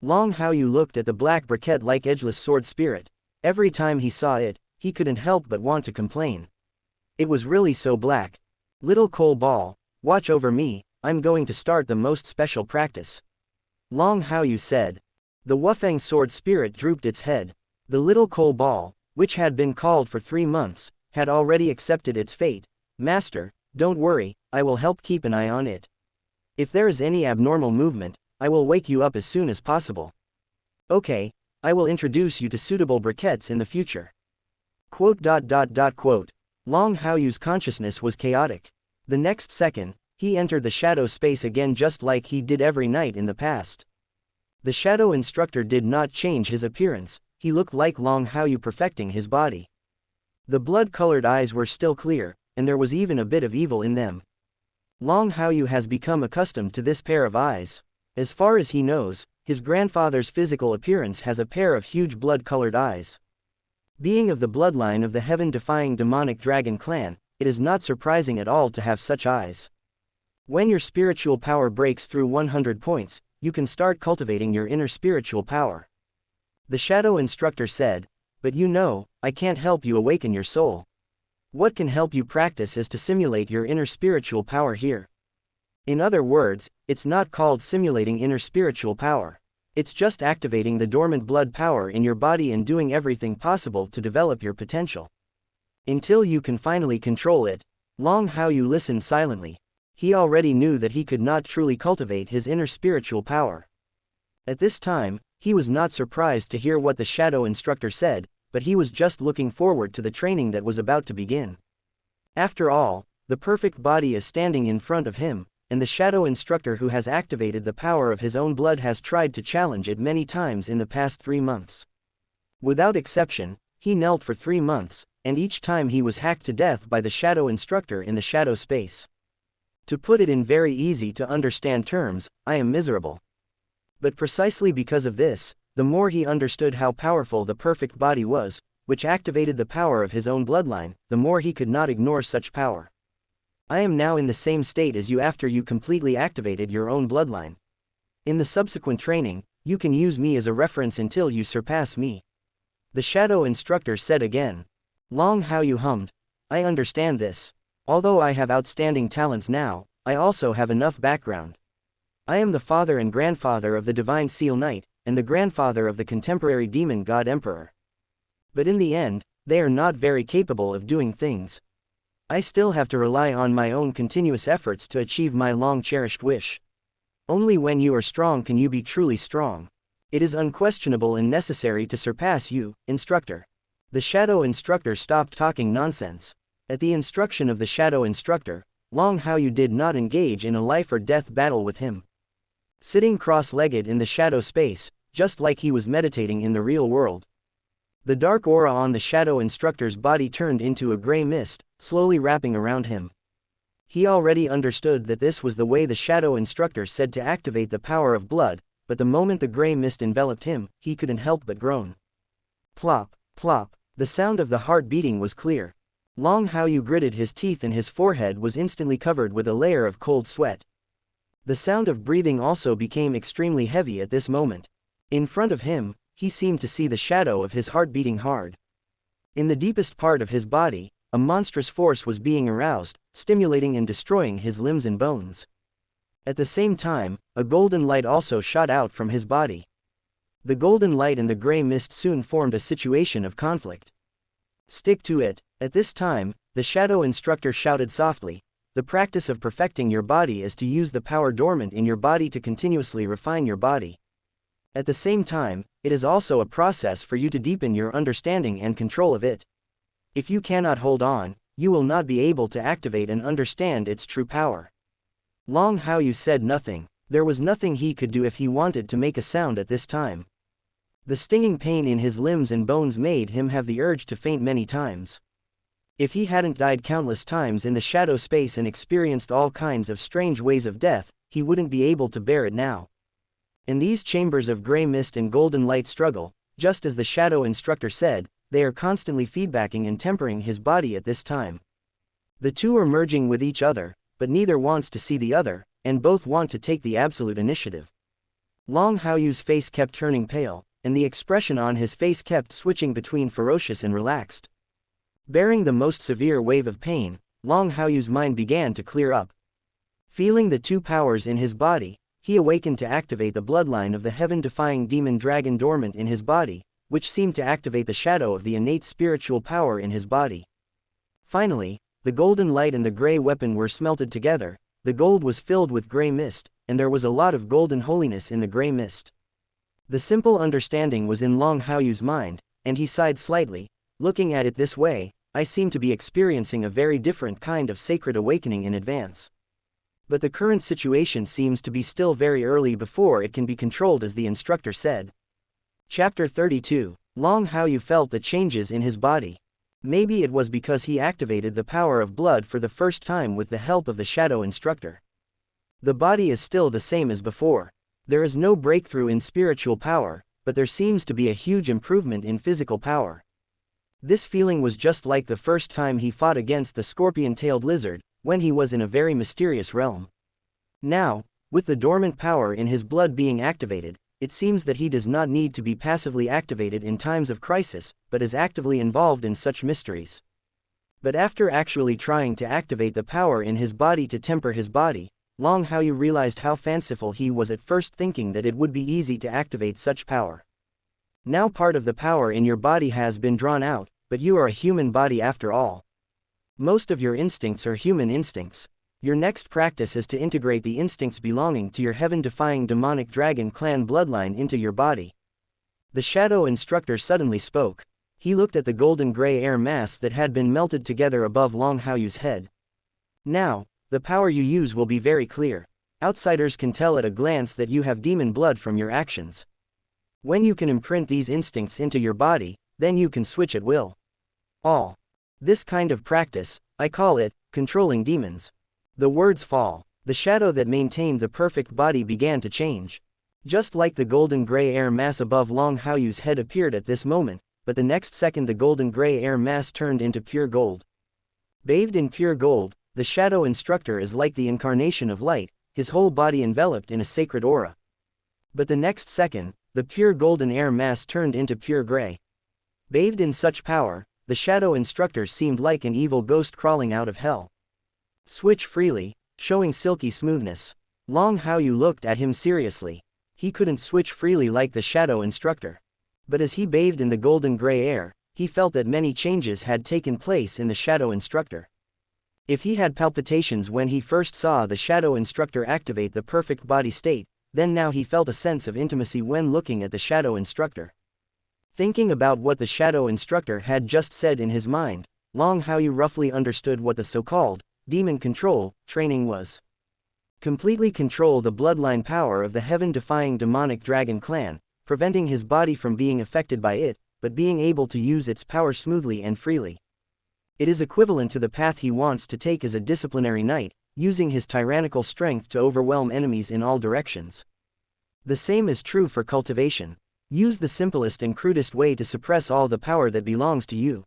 A: Long Haoyu looked at the black briquette-like edgeless sword spirit. Every time he saw it, he couldn't help but want to complain. It was really so black. Little coal ball, watch over me, I'm going to start the most special practice. Long Haoyu said. The Wufeng sword spirit drooped its head. The little coal ball, which had been called for 3 months, had already accepted its fate. Master, don't worry, I will help keep an eye on it. If there is any abnormal movement, I will wake you up as soon as possible. Okay, I will introduce you to suitable briquettes in the future. Long Haoyu's consciousness was chaotic. The next second, he entered the shadow space again just like he did every night in the past. The shadow instructor did not change his appearance, he looked like Long Haoyu perfecting his body. The blood-colored eyes were still clear, and there was even a bit of evil in them. Long Haoyu has become accustomed to this pair of eyes. As far as he knows, his grandfather's physical appearance has a pair of huge blood-colored eyes. Being of the bloodline of the heaven-defying demonic dragon clan, it is not surprising at all to have such eyes. When your spiritual power breaks through 100 points, you can start cultivating your inner spiritual power. The shadow instructor said, but I can't help you awaken your soul. What can help you practice is to simulate your inner spiritual power here. In other words, it's not called simulating inner spiritual power. It's just activating the dormant blood power in your body and doing everything possible to develop your potential. Until you can finally control it. Long Haoyu listened silently. He already knew that he could not truly cultivate his inner spiritual power. At this time, he was not surprised to hear what the shadow instructor said, but he was just looking forward to the training that was about to begin. After all, the perfect body is standing in front of him, and the shadow instructor who has activated the power of his own blood has tried to challenge it many times in the past 3 months. Without exception, he knelt for 3 months, and each time he was hacked to death by the shadow instructor in the shadow space. To put it in very easy to understand terms, I am miserable. But precisely because of this, the more he understood how powerful the perfect body was, which activated the power of his own bloodline, the more he could not ignore such power. I am now in the same state as you after you completely activated your own bloodline. In the subsequent training, you can use me as a reference until you surpass me. The shadow instructor said again. Long Haoyu hummed. I understand this. Although I have outstanding talents now, I also have enough background. I am the father and grandfather of the Divine Seal Knight, and the grandfather of the contemporary Demon God Emperor. But in the end, they are not very capable of doing things. I still have to rely on my own continuous efforts to achieve my long-cherished wish. Only when you are strong can you be truly strong. It is unquestionable and necessary to surpass you, instructor. The shadow instructor stopped talking nonsense. At the instruction of the shadow instructor, Long Haochen did not engage in a life-or-death battle with him. Sitting cross-legged in the shadow space, just like he was meditating in the real world. The dark aura on the shadow instructor's body turned into a gray mist, slowly wrapping around him. He already understood that this was the way the shadow instructor said to activate the power of blood, but the moment the gray mist enveloped him, he couldn't help but groan. Plop, plop, the sound of the heart beating was clear. Long Haochen gritted his teeth and his forehead was instantly covered with a layer of cold sweat. The sound of breathing also became extremely heavy at this moment. In front of him, he seemed to see the shadow of his heart beating hard. In the deepest part of his body, a monstrous force was being aroused, stimulating and destroying his limbs and bones. At the same time, a golden light also shot out from his body. The golden light and the gray mist soon formed a situation of conflict. Stick to it. At this time, the shadow instructor shouted softly, "The practice of perfecting your body is to use the power dormant in your body to continuously refine your body. At the same time, it is also a process for you to deepen your understanding and control of it. If you cannot hold on, you will not be able to activate and understand its true power." Long Haochen said nothing. There was nothing he could do if he wanted to make a sound at this time. The stinging pain in his limbs and bones made him have the urge to faint many times. If he hadn't died countless times in the shadow space and experienced all kinds of strange ways of death, he wouldn't be able to bear it now. In these chambers of gray mist and golden light struggle, just as the shadow instructor said, they are constantly feedbacking and tempering his body at this time. The two are merging with each other, but neither wants to see the other, and both want to take the absolute initiative. Long Haoyu's face kept turning pale, and the expression on his face kept switching between ferocious and relaxed. Bearing the most severe wave of pain, Long Haoyu's mind began to clear up. Feeling the two powers in his body, he awakened to activate the bloodline of the heaven-defying demon dragon dormant in his body, which seemed to activate the shadow of the innate spiritual power in his body. Finally, the golden light and the gray weapon were smelted together. The gold was filled with gray mist, and there was a lot of golden holiness in the gray mist. The simple understanding was in Long Haoyu's mind, and he sighed slightly. Looking at it this way, I seem to be experiencing a very different kind of sacred awakening in advance. But the current situation seems to be still very early before it can be controlled, as the instructor said. Chapter 32. Long Haochen felt the changes in his body. Maybe it was because he activated the power of blood for the first time with the help of the shadow instructor. The body is still the same as before. There is no breakthrough in spiritual power, but there seems to be a huge improvement in physical power. This feeling was just like the first time he fought against the scorpion-tailed lizard, when he was in a very mysterious realm. Now, with the dormant power in his blood being activated, it seems that he does not need to be passively activated in times of crisis, but is actively involved in such mysteries. But after actually trying to activate the power in his body to temper his body, Long Haochen realized how fanciful he was at first, thinking that it would be easy to activate such power. Now part of the power in your body has been drawn out, but you are a human body after all. Most of your instincts are human instincts. Your next practice is to integrate the instincts belonging to your heaven-defying demonic dragon clan bloodline into your body. The shadow instructor suddenly spoke. He looked at the golden gray air mass that had been melted together above Long Haoyu's head. Now, the power you use will be very clear. Outsiders can tell at a glance that you have demon blood from your actions. When you can imprint these instincts into your body, then you can switch at will. This kind of practice, I call it, controlling demons. The words fall. The shadow that maintained the perfect body began to change. Just like the golden gray air mass above Long Haoyu's head appeared at this moment, but the next second the golden gray air mass turned into pure gold. Bathed in pure gold, the shadow instructor is like the incarnation of light, his whole body enveloped in a sacred aura. But the next second, the pure golden air mass turned into pure gray. Bathed in such power, the shadow instructor seemed like an evil ghost crawling out of hell. Switch freely, showing silky smoothness. Long Haochen looked at him seriously. He couldn't switch freely like the shadow instructor. But as he bathed in the golden gray air, he felt that many changes had taken place in the shadow instructor. If he had palpitations when he first saw the shadow instructor activate the perfect body state, then now he felt a sense of intimacy when looking at the shadow instructor. Thinking about what the shadow instructor had just said in his mind, Long Haochen roughly understood what the so-called demon control training was. Completely control the bloodline power of the heaven-defying demonic dragon clan, preventing his body from being affected by it, but being able to use its power smoothly and freely. It is equivalent to the path he wants to take as a disciplinary knight, using his tyrannical strength to overwhelm enemies in all directions. The same is true for cultivation. Use the simplest and crudest way to suppress all the power that belongs to you.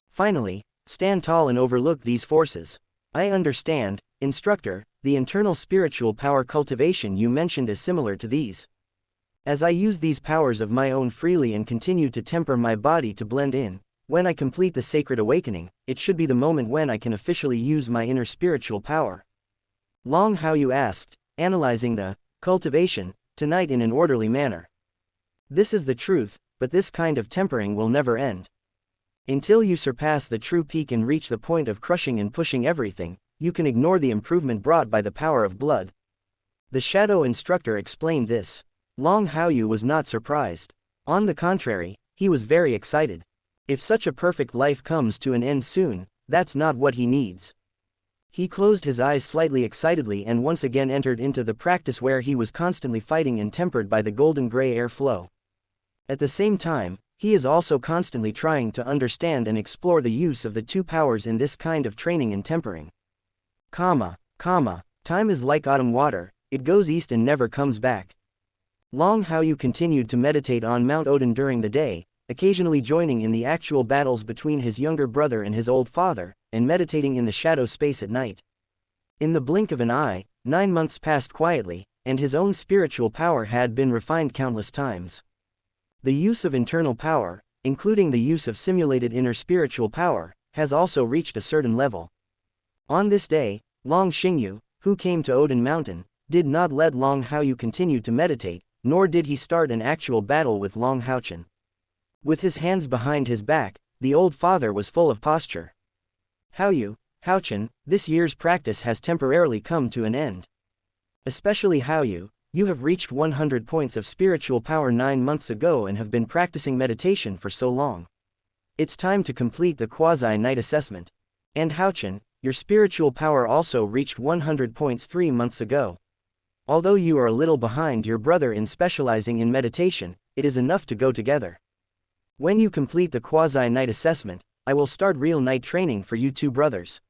A: Finally, stand tall and overlook these forces. I understand, instructor, the internal spiritual power cultivation you mentioned is similar to these. As I use these powers of my own freely and continue to temper my body to blend in, when I complete the sacred awakening, it should be the moment when I can officially use my inner spiritual power. Long Haochen asked, analyzing the cultivation tonight in an orderly manner. This is the truth, but this kind of tempering will never end. Until you surpass the true peak and reach the point of crushing and pushing everything, you can ignore the improvement brought by the power of blood. The shadow instructor explained this. Long Haochen was not surprised. On the contrary, he was very excited. If such a perfect life comes to an end soon, that's not what he needs. He closed his eyes slightly excitedly and once again entered into the practice where he was constantly fighting and tempered by the golden gray air flow. At the same time, he is also constantly trying to understand and explore the use of the two powers in this kind of training and tempering. Time is like autumn water, it goes east and never comes back. Long Haochen continued to meditate on Mount Odin during the day, occasionally joining in the actual battles between his younger brother and his old father, and meditating in the shadow space at night. In the blink of an eye, 9 months passed quietly, and his own spiritual power had been refined countless times. The use of internal power, including the use of simulated inner spiritual power, has also reached a certain level. On this day, Long Xingyu, who came to Odin Mountain, did not let Long Haochen continue to meditate, nor did he start an actual battle with Long Haochen. With his hands behind his back, the old father was full of posture. Haochen, this year's practice has temporarily come to an end. Especially Haochen, you have reached 100 points of spiritual power 9 months ago and have been practicing meditation for so long. It's time to complete the quasi-night assessment. And Haochen, your spiritual power also reached 100 points 3 months ago. Although you are a little behind your brother in specializing in meditation, it is enough to go together. When you complete the quasi-night assessment, I will start real night training for you two brothers.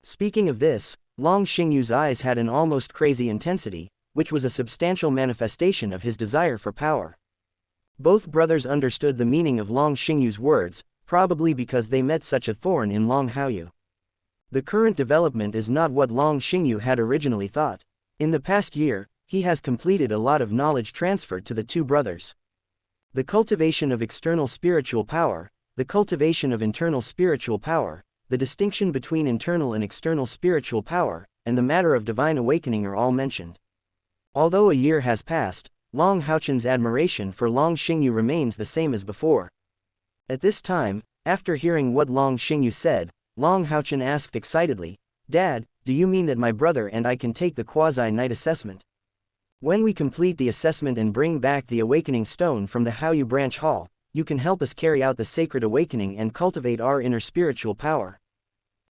A: Speaking of this, Long Xingyu's eyes had an almost crazy intensity, which was a substantial manifestation of his desire for power. Both brothers understood the meaning of Long Xingyu's words, probably because they met such a thorn in Long Haochen. The current development is not what Long Xingyu had originally thought. In the past year, he has completed a lot of knowledge transferred to the two brothers. The cultivation of external spiritual power, the cultivation of internal spiritual power, the distinction between internal and external spiritual power, and the matter of divine awakening are all mentioned. Although a year has passed, Long Haochen's admiration for Long Xingyu remains the same as before. At this time, after hearing what Long Xingyu said, Long Haochen asked excitedly, "Dad, do you mean that my brother and I can take the quasi-night assessment? When we complete the assessment and bring back the awakening stone from the Haoyu branch hall, you can help us carry out the sacred awakening and cultivate our inner spiritual power."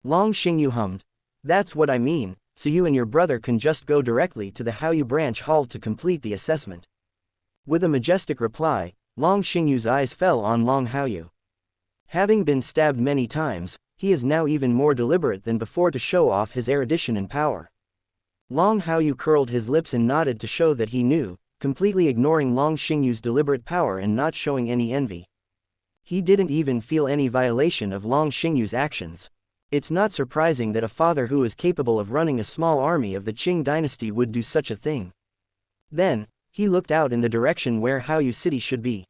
A: Long Xingyu hummed. "That's what I mean, so you and your brother can just go directly to the Haoyu branch hall to complete the assessment." With a majestic reply, Long Xingyu's eyes fell on Long Haochen. Having been stabbed many times, he is now even more deliberate than before to show off his erudition and power. Long Haochen curled his lips and nodded to show that he knew, completely ignoring Long Xingyu's deliberate power and not showing any envy. He didn't even feel any violation of Long Xingyu's actions. It's not surprising that a father who is capable of running a small army of the Qing dynasty would do such a thing. Then, he looked out in the direction where Haoyu City should be.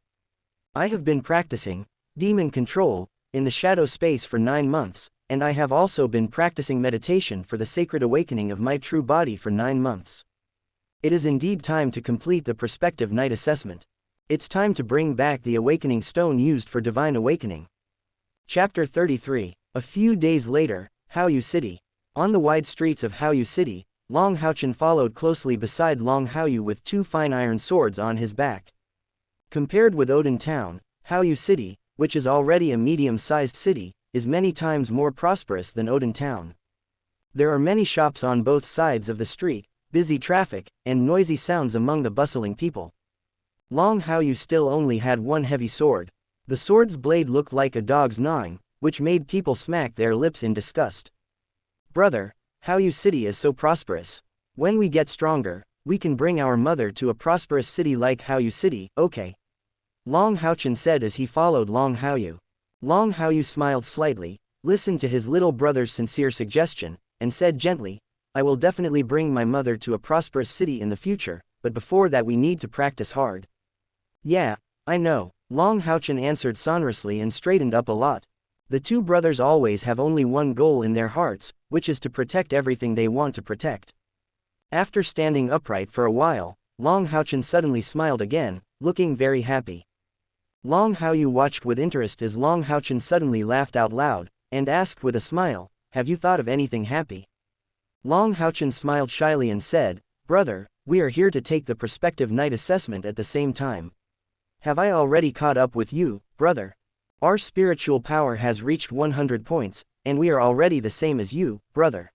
A: "I have been practicing demon control in the shadow space for 9 months, and I have also been practicing meditation for the sacred awakening of my true body for 9 months. It is indeed time to complete the prospective night assessment. It's time to bring back the awakening stone used for divine awakening." Chapter 33. A few days later, Haoyu City. On the wide streets of Haoyu City, Long Haochen followed closely beside Long Haoyu with 2 fine iron swords on his back. Compared with Odin Town, Haoyu City, which is already a medium-sized city, is many times more prosperous than Odin Town. There are many shops on both sides of the street, busy traffic, and noisy sounds among the bustling people. Long Haoyu still only had 1 heavy sword. The sword's blade looked like a dog's gnawing, which made people smack their lips in disgust. Brother, Haoyu City is so prosperous. When we get stronger, we can bring our mother to a prosperous city like Haoyu City, okay? Long Haochen said as he followed Long Haoyu. Long Haoyu smiled slightly, listened to his little brother's sincere suggestion, and said gently, I will definitely bring my mother to a prosperous city in the future, but before that we need to practice hard. Yeah, I know, Long Haochen answered sonorously and straightened up a lot. The 2 brothers always have only one goal in their hearts, which is to protect everything they want to protect. After standing upright for a while, Long Haochen suddenly smiled again, looking very happy. Long Haoyu watched with interest as Long Haochen suddenly laughed out loud, and asked with a smile, have you thought of anything happy? Long Haochen smiled shyly and said, brother, we are here to take the prospective night assessment at the same time. Have I already caught up with you, brother? Our spiritual power has reached 100 points, and we are already the same as you, brother.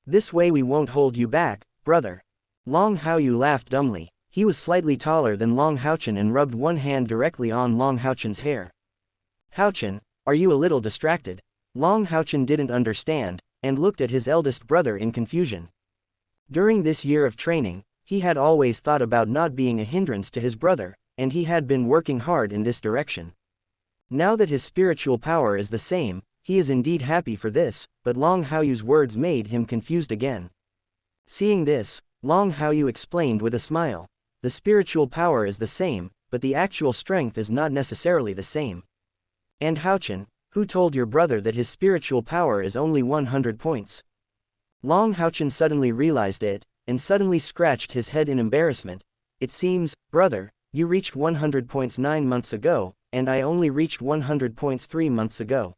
A: This way we won't hold you back, brother. Long Haoyu laughed dumbly. He was slightly taller than Long Haochen and rubbed one hand directly on Long Haochen's hair. Haochen, are you a little distracted? Long Haochen didn't understand, and looked at his eldest brother in confusion. During this year of training, he had always thought about not being a hindrance to his brother, and he had been working hard in this direction. Now that his spiritual power is the same, he is indeed happy for this, but Long Haoyu's words made him confused again. Seeing this, Long Haoyu explained with a smile. The spiritual power is the same, but the actual strength is not necessarily the same. And Haochen, who told your brother that his spiritual power is only 100 points? Long Haochen suddenly realized it, and suddenly scratched his head in embarrassment. It seems, brother, you reached 100 points 9 months ago, and I only reached 100 points 3 months ago.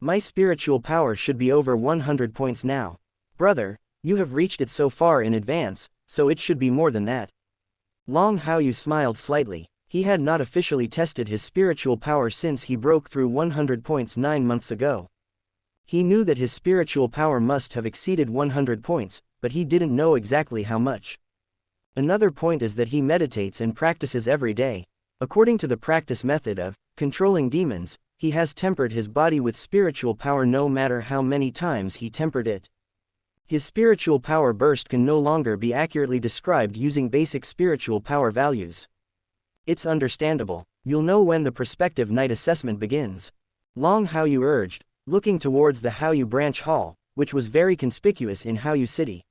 A: My spiritual power should be over 100 points now. Brother, you have reached it so far in advance, so it should be more than that. Long Haoyu smiled slightly. He had not officially tested his spiritual power since he broke through 100 points 9 months ago. He knew that his spiritual power must have exceeded 100 points, but he didn't know exactly how much. Another point is that he meditates and practices every day. According to the practice method of controlling demons, he has tempered his body with spiritual power no matter how many times he tempered it. His spiritual power burst can no longer be accurately described using basic spiritual power values. It's understandable. You'll know when the prospective night assessment begins. Long Haoyu urged, looking towards the Haoyu branch hall, which was very conspicuous in Haoyu City.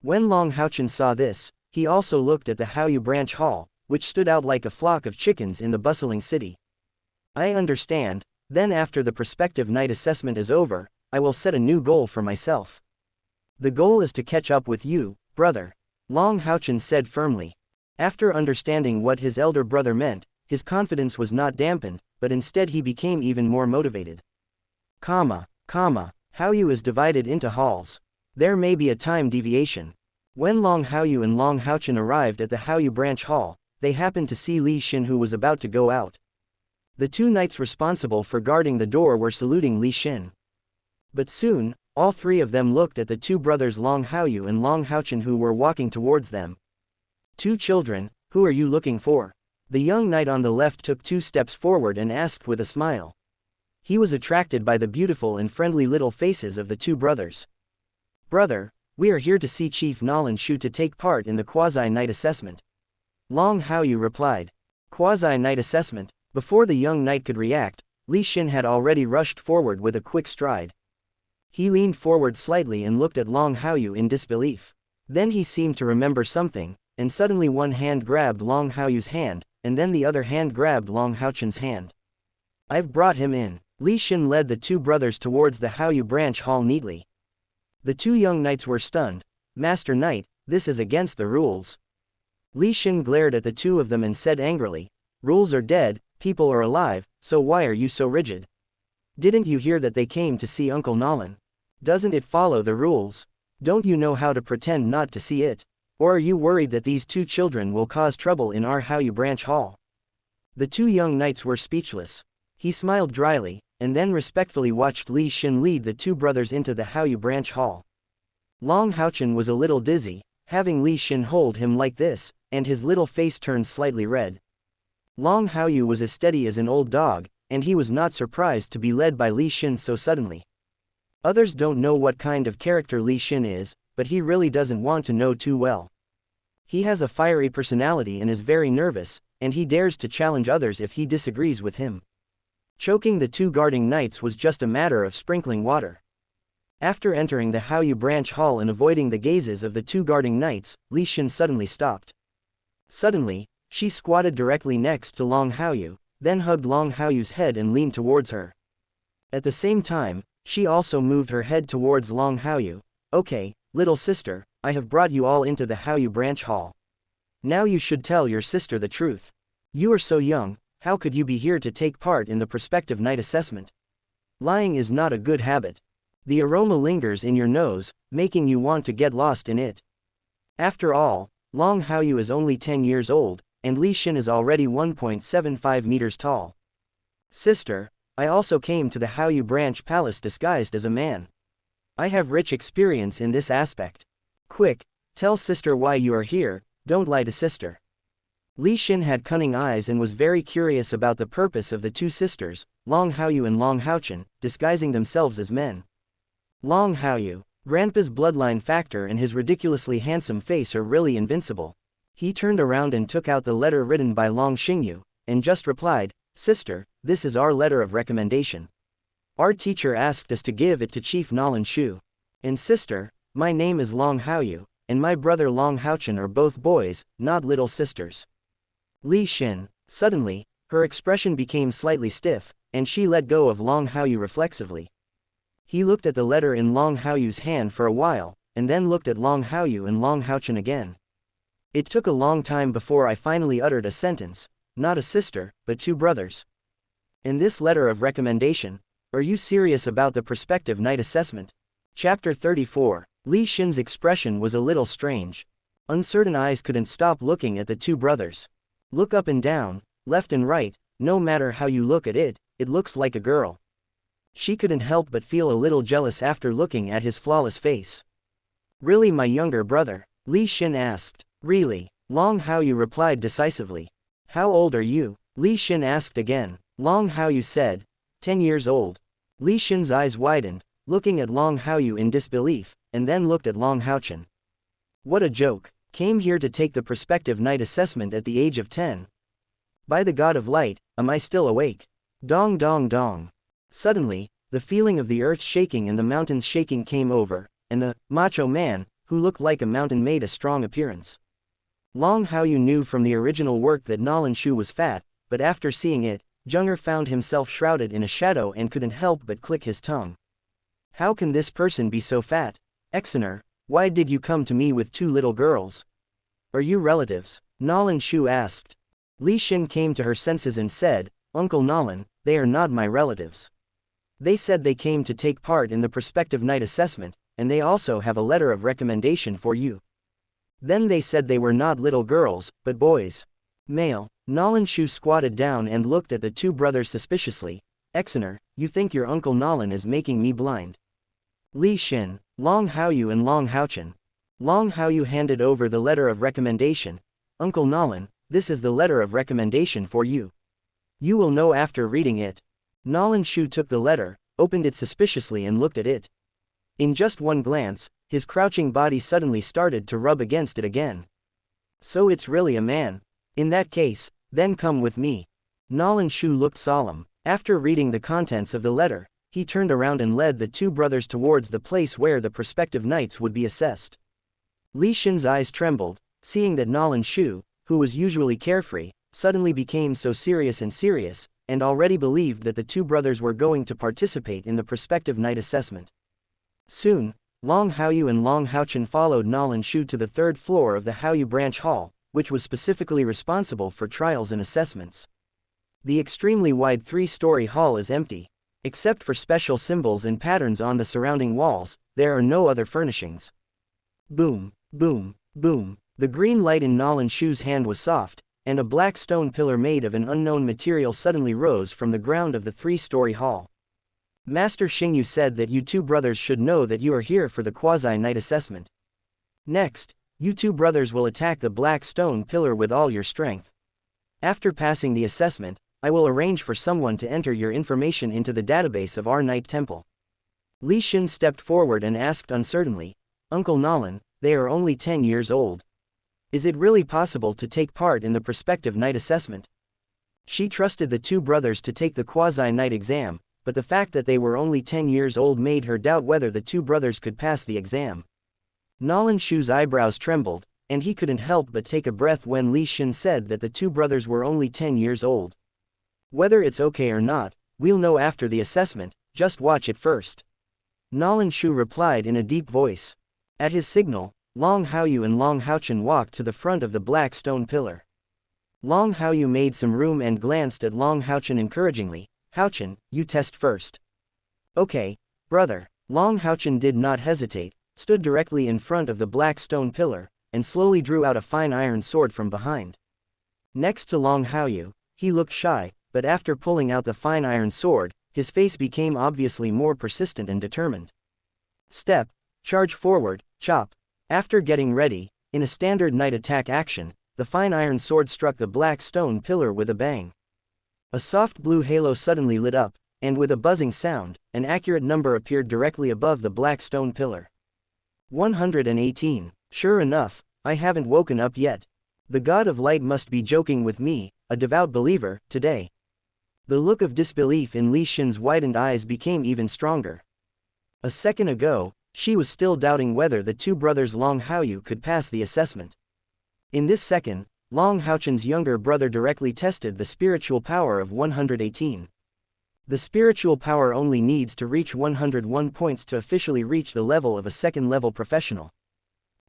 A: When Long Haochen saw this, he also looked at the Haoyu branch hall, which stood out like a flock of chickens in the bustling city. I understand, then after the prospective night assessment is over, I will set a new goal for myself. The goal is to catch up with you, brother. Long Haochen said firmly. After understanding what his elder brother meant, his confidence was not dampened, but instead he became even more motivated. Haoyu is divided into halls. There may be a time deviation. When Long Haoyu and Long Haochen arrived at the Haoyu branch hall, they happened to see Li Xin, who was about to go out. The 2 knights responsible for guarding the door were saluting Li Xin. But soon, all 3 of them looked at the 2 brothers Long Haoyu and Long Haochen who were walking towards them. 2 children, who are you looking for? The young knight on the left took 2 steps forward and asked with a smile. He was attracted by the beautiful and friendly little faces of the 2 brothers. Brother, we are here to see Chief Nolan Shu to take part in the quasi-night assessment. Long Haoyu replied. Quasi-night assessment? Before the young knight could react, Li Xin had already rushed forward with a quick stride. He leaned forward slightly and looked at Long Haoyu in disbelief. Then he seemed to remember something, and suddenly one hand grabbed Long Haoyu's hand, and then the other hand grabbed Long Haochen's hand. I've brought him in. Li Xin led the 2 brothers towards the Haoyu branch hall neatly. The 2 young knights were stunned. Master Knight, this is against the rules. Li Xin glared at the 2 of them and said angrily, rules are dead, people are alive, so why are you so rigid? Didn't you hear that they came to see Uncle Nolan? Doesn't it follow the rules? Don't you know how to pretend not to see it? Or are you worried that these two children will cause trouble in our Haoyu branch hall? The two young knights were speechless. He smiled dryly, and then respectfully watched Li Xin lead the two brothers into the Haoyu branch hall. Long Haochen was a little dizzy, having Li Xin hold him like this, and his little face turned slightly red. Long Haoyu was as steady as an old dog, and he was not surprised to be led by Li Xin so suddenly. Others don't know what kind of character Li Xin is, but he really doesn't want to know too well. He has a fiery personality and is very nervous, and he dares to challenge others if he disagrees with him. Choking the two guarding knights was just a matter of sprinkling water. After entering the Haoyu branch hall and avoiding the gazes of the two guarding knights, Li Xin suddenly stopped. Suddenly, she squatted directly next to Long Haoyu, then hugged Long Haoyu's head and leaned towards her. At the same time, she also moved her head towards Long Haoyu. Okay, little sister, I have brought you all into the Haoyu branch hall. Now you should tell your sister the truth. You are so young, how could you be here to take part in the prospective night assessment? Lying is not a good habit. The aroma lingers in your nose, making you want to get lost in it. After all, Long Haoyu is only 10 years old, and Li Xin is already 1.75 meters tall. Sister, I also came to the Haoyu branch palace disguised as a man. I have rich experience in this aspect. Quick, tell sister why you are here, don't lie to sister. Li Xin had cunning eyes and was very curious about the purpose of the two sisters, Long Haoyu and Long Haochen, disguising themselves as men. Long Haoyu, Grandpa's bloodline factor and his ridiculously handsome face are really invincible. He turned around and took out the letter written by Long Xingyu, and just replied, Sister, this is our letter of recommendation. Our teacher asked us to give it to Chief Nolan Shu. And sister, my name is Long Haoyu, and my brother Long Haochen are both boys, not little sisters. Li Xin, suddenly, her expression became slightly stiff, and she let go of Long Haoyu reflexively. He looked at the letter in Long Haoyu's hand for a while, and then looked at Long Haoyu and Long Haochen again. It took a long time before I finally uttered a sentence, not a sister, but two brothers. In this letter of recommendation, are you serious about the prospective night assessment? Chapter 34. Li Xin's expression was a little strange. Uncertain eyes couldn't stop looking at the two brothers. Look up and down, left and right, no matter how you look at it, it looks like a girl. She couldn't help but feel a little jealous after looking at his flawless face. Really, my younger brother? Li Xin asked. Really? Long Haoyu replied decisively. How old are you? Li Xin asked again. Long Haoyu said, 10 years old. Li Xin's eyes widened, looking at Long Haoyu in disbelief, and then looked at Long Haochen. What a joke. Came here to take the prospective night assessment at the age of 10. By the god of light, am I still awake? Dong dong dong. Suddenly, the feeling of the earth shaking and the mountains shaking came over, and the macho man, who looked like a mountain, made a strong appearance. Long Haoyu knew from the original work that Nolan Shu was fat, but after seeing it, Zheng'er found himself shrouded in a shadow and couldn't help but click his tongue. How can this person be so fat? Exener, why did you come to me with two little girls? Are you relatives? Nolan Shu asked. Li Xin came to her senses and said, Uncle Nolan, they are not my relatives. They said they came to take part in the prospective night assessment, and they also have a letter of recommendation for you. Then they said they were not little girls, but boys. Male. Nolan Shu squatted down and looked at the two brothers suspiciously. Exener, you think your Uncle Nolan is making me blind? Li Xin, Long Haoyu and Long Haochen. Long Haoyu handed over the letter of recommendation. Uncle Nolan, this is the letter of recommendation for you. You will know after reading it. Nolan Shu took the letter, opened it suspiciously and looked at it. In just one glance, his crouching body suddenly started to rub against it again. So it's really a man. In that case, then come with me. Nolan Shu looked solemn. After reading the contents of the letter, he turned around and led the two brothers towards the place where the prospective knights would be assessed. Li Xin's eyes trembled, seeing that Nolan Shu, who was usually carefree, suddenly became so serious, and already believed that the two brothers were going to participate in the prospective night assessment. Soon, Long Haoyu and Long Haochen followed Nolan Shu to the third floor of the Haoyu branch hall, which was specifically responsible for trials and assessments. The extremely wide three-story hall is empty. Except for special symbols and patterns on the surrounding walls, there are no other furnishings. Boom, boom, boom. The green light in Nolan Shu's hand was soft, and a black stone pillar made of an unknown material suddenly rose from the ground of the 3-story hall. Master Xingyu said that you two brothers should know that you are here for the quasi-night assessment. Next, you two brothers will attack the black stone pillar with all your strength. After passing the assessment, I will arrange for someone to enter your information into the database of our night temple. Li Xin stepped forward and asked uncertainly, Uncle Nolan, they are only 10 years old. Is it really possible to take part in the prospective night assessment? She trusted the two brothers to take the quasi-night exam, but the fact that they were only 10 years old made her doubt whether the two brothers could pass the exam. Nolan Shu's eyebrows trembled, and he couldn't help but take a breath when Li Xin said that the two brothers were only 10 years old. Whether it's okay or not, we'll know after the assessment, just watch it first. Nolan Shu replied in a deep voice. At his signal, Long Haoyu and Long Haochen walked to the front of the black stone pillar. Long Haoyu made some room and glanced at Long Haochen encouragingly. Haochen, you test first. Okay, brother. Long Haochen did not hesitate, stood directly in front of the black stone pillar, and slowly drew out a fine iron sword from behind. Next to Long Haoyu, he looked shy, but after pulling out the fine iron sword, his face became obviously more persistent and determined. Step, charge forward, chop. After getting ready, in a standard night attack action, the fine iron sword struck the black stone pillar with a bang. A soft blue halo suddenly lit up, and with a buzzing sound, an accurate number appeared directly above the black stone pillar. 118. Sure enough, I haven't woken up yet. The god of light must be joking with me, a devout believer, today. The look of disbelief in Li Xin's widened eyes became even stronger. A second ago, she was still doubting whether the two brothers Long Haoyu could pass the assessment. In this second, Long Haochen's younger brother directly tested the spiritual power of 118. The spiritual power only needs to reach 101 points to officially reach the level of a second-level professional.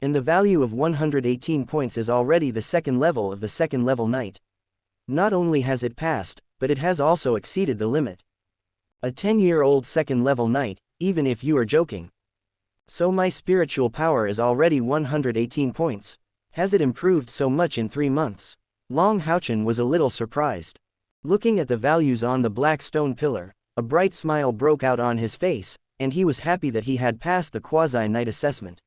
A: And the value of 118 points is already the second level of the second-level knight. Not only has it passed, but it has also exceeded the limit. A 10-year-old second-level knight, even if you are joking. So my spiritual power is already 118 points. Has it improved so much in 3 months? Long Haochen was a little surprised. Looking at the values on the black stone pillar, a bright smile broke out on his face, and he was happy that he had passed the quasi-night assessment.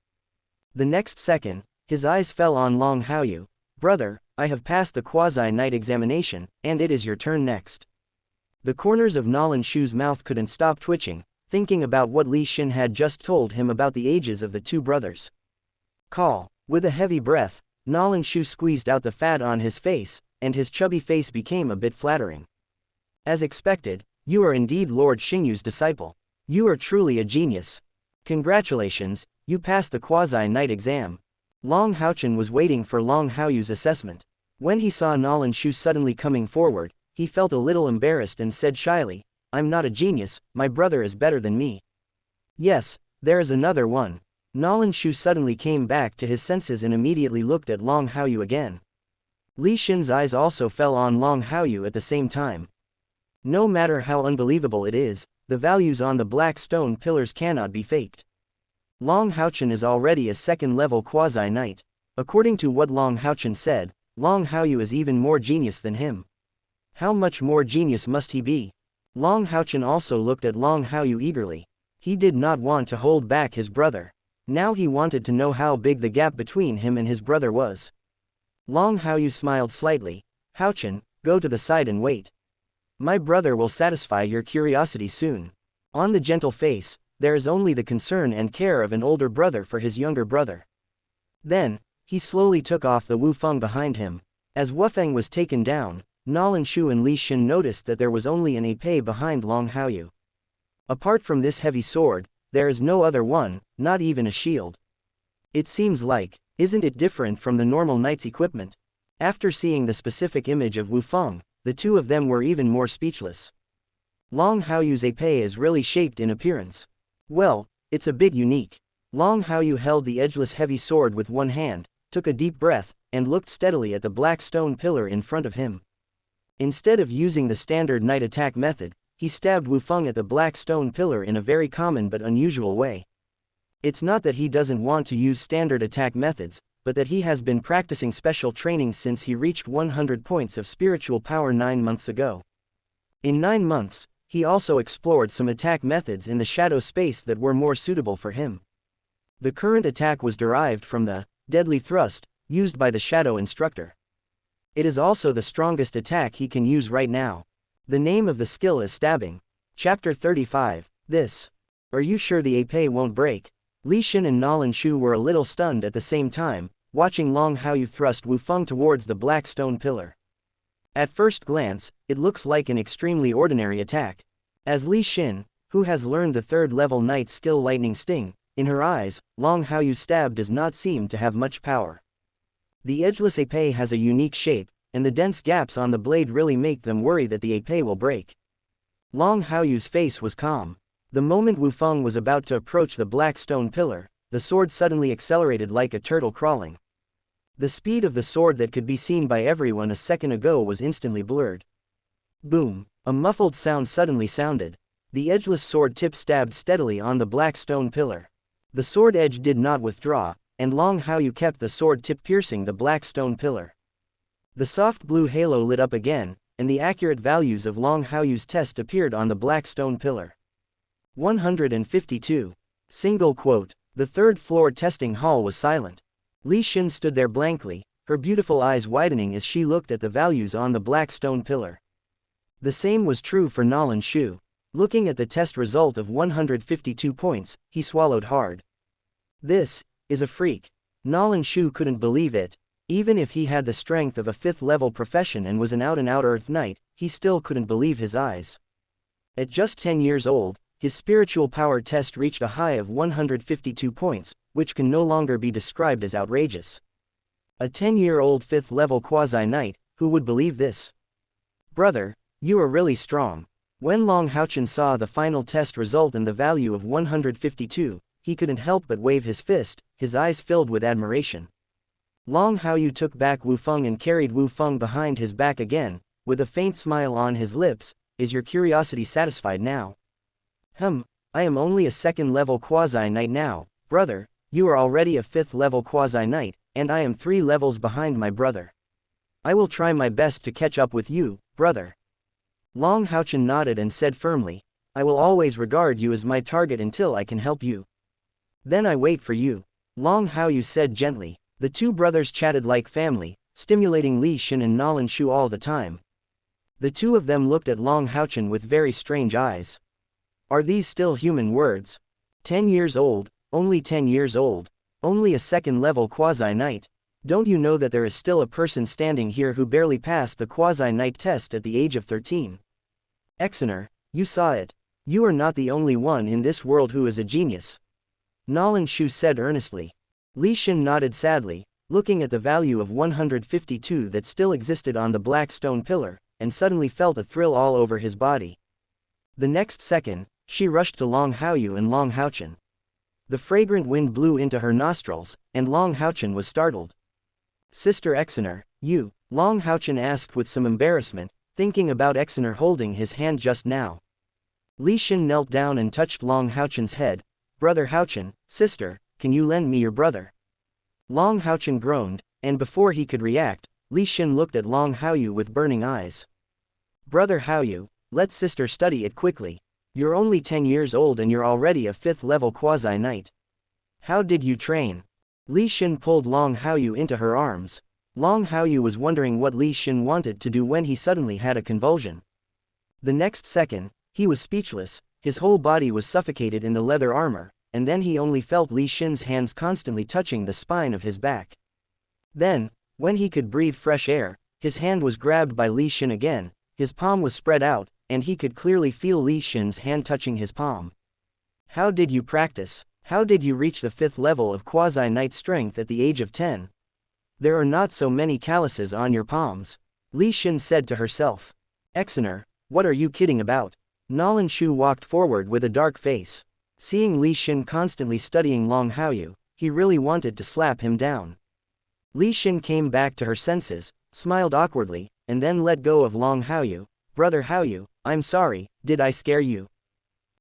A: The next second, his eyes fell on Long Haoyu. Brother, I have passed the quasi-night examination, and it is your turn next. The corners of Nolan Shu's mouth couldn't stop twitching, thinking about what Li Xin had just told him about the ages of the two brothers. Call. With a heavy breath, Nolan Shu squeezed out the fat on his face, and his chubby face became a bit flattering. As expected, you are indeed Lord Xingyu's disciple. You are truly a genius. Congratulations, you passed the quasi-night exam. Long Haochen was waiting for Long Haoyu's assessment. When he saw Nolan Shu suddenly coming forward, he felt a little embarrassed and said shyly, I'm not a genius, my brother is better than me. Yes, there is another one. Nolan Shu suddenly came back to his senses and immediately looked at Long Haoyu again. Li Xin's eyes also fell on Long Haoyu at the same time. No matter how unbelievable it is, the values on the black stone pillars cannot be faked. Long Haochen is already a second-level quasi-knight. According to what Long Haochen said, Long Haoyu is even more genius than him. How much more genius must he be? Long Haochen also looked at Long Haoyu eagerly. He did not want to hold back his brother. Now he wanted to know how big the gap between him and his brother was. Long Haoyu smiled slightly. Haochen, go to the side and wait. My brother will satisfy your curiosity soon. On the gentle face, there is only the concern and care of an older brother for his younger brother. Then, he slowly took off the Wufeng behind him. As Wufeng was taken down, Nolan Shu and Li Xin noticed that there was only an épée behind Long Haoyu. Apart from this heavy sword, there is no other one, not even a shield. It seems like, isn't it different from the normal knight's equipment? After seeing the specific image of Wufeng, the two of them were even more speechless. Long Haoyu's épée is really shaped in appearance. Well, it's a bit unique. Long Haoyu held the edgeless heavy sword with one hand, took a deep breath, and looked steadily at the black stone pillar in front of him. Instead of using the standard night attack method, he stabbed Wufeng at the black stone pillar in a very common but unusual way. It's not that he doesn't want to use standard attack methods, but that he has been practicing special training since he reached 100 points of spiritual power 9 months ago. In 9 months, he also explored some attack methods in the shadow space that were more suitable for him. The current attack was derived from the deadly thrust used by the shadow instructor. It is also the strongest attack he can use right now. The name of the skill is stabbing. Chapter 35. This. Are you sure the épée won't break? Li Xin and Nolan Shu were a little stunned at the same time, watching Long Haoyu thrust Wu Feng towards the black stone pillar. At first glance, it looks like an extremely ordinary attack. As Li Xin, who has learned the 3rd level night skill Lightning Sting, in her eyes, Long Haoyu's stab does not seem to have much power. The edgeless épée has a unique shape, and the dense gaps on the blade really make them worry that the épée will break. Long Haoyu's face was calm. The moment Wu Feng was about to approach the black stone pillar, the sword suddenly accelerated like a turtle crawling. The speed of the sword that could be seen by everyone a second ago was instantly blurred. Boom! A muffled sound suddenly sounded. The edgeless sword tip stabbed steadily on the black stone pillar. The sword edge did not withdraw, and Long Haoyu kept the sword tip piercing the black stone pillar. The soft blue halo lit up again, and the accurate values of Long Haoyu's test appeared on the black stone pillar. 152. Single quote. The 3rd floor testing hall was silent. Li Xin stood there blankly, her beautiful eyes widening as she looked at the values on the black stone pillar. The same was true for Nolan Shu. Looking at the test result of 152 points, he swallowed hard. This is a freak. Nolan Shu couldn't believe it. Even if he had the strength of a 5th level profession and was an out-and-out Earth Knight, he still couldn't believe his eyes. At just 10 years old, his spiritual power test reached a high of 152 points, which can no longer be described as outrageous. A 10-year-old 5th level quasi-knight, who would believe this? Brother, you are really strong. When Long Haochen saw the final test result and the value of 152, he couldn't help but wave his fist, his eyes filled with admiration. Long Haoyu took back Wu Feng and carried Wu Feng behind his back again, with a faint smile on his lips. Is your curiosity satisfied now? I am only a 2nd level quasi-knight now, brother, you are already a 5th level quasi-knight, and I am 3 levels behind my brother. I will try my best to catch up with you, brother. Long Haochen nodded and said firmly, I will always regard you as my target until I can help you. Then I wait for you. Long Haoyu said gently. The 2 brothers chatted like family, stimulating Li Xin and Nolan Shu all the time. The 2 of them looked at Long Haochen with very strange eyes. Are these still human words? 10 years old, only 10 years old, only a 2nd level quasi-knight. Don't you know that there is still a person standing here who barely passed the quasi-knight test at the age of 13? Exener, you saw it. You are not the only one in this world who is a genius. Nolan Shu said earnestly. Li Xin nodded sadly, looking at the value of 152 that still existed on the black stone pillar, and suddenly felt a thrill all over his body. The next second, she rushed to Long Haoyu and Long Haochen. The fragrant wind blew into her nostrils, and Long Haochen was startled. Sister Exener, you, Long Haochen asked with some embarrassment, thinking about Exener holding his hand just now. Li Xin knelt down and touched Long Haochen's head. Brother Haochen, sister, can you lend me your brother? Long Haochen groaned, and before he could react, Li Xin looked at Long Haoyu with burning eyes. Brother Haoyu, let sister study it quickly. You're only 10 years old and you're already a 5th level quasi-knight. How did you train? Li Xin pulled Long Haoyu into her arms. Long Haoyu was wondering what Li Xin wanted to do when he suddenly had a convulsion. The next second, he was speechless, his whole body was suffocated in the leather armor, and then he only felt Li Xin's hands constantly touching the spine of his back. Then, when he could breathe fresh air, his hand was grabbed by Li Xin again, his palm was spread out, and he could clearly feel Li Xin's hand touching his palm. How did you practice? How did you reach the 5th level of quasi-knight strength at the age of 10? There are not so many calluses on your palms. Li Xin said to herself. Exener, what are you kidding about? Nolan Shu walked forward with a dark face. Seeing Li Xin constantly studying Long Haoyu, he really wanted to slap him down. Li Xin came back to her senses, smiled awkwardly, and then let go of Long Haoyu. Brother Haoyu, I'm sorry, did I scare you?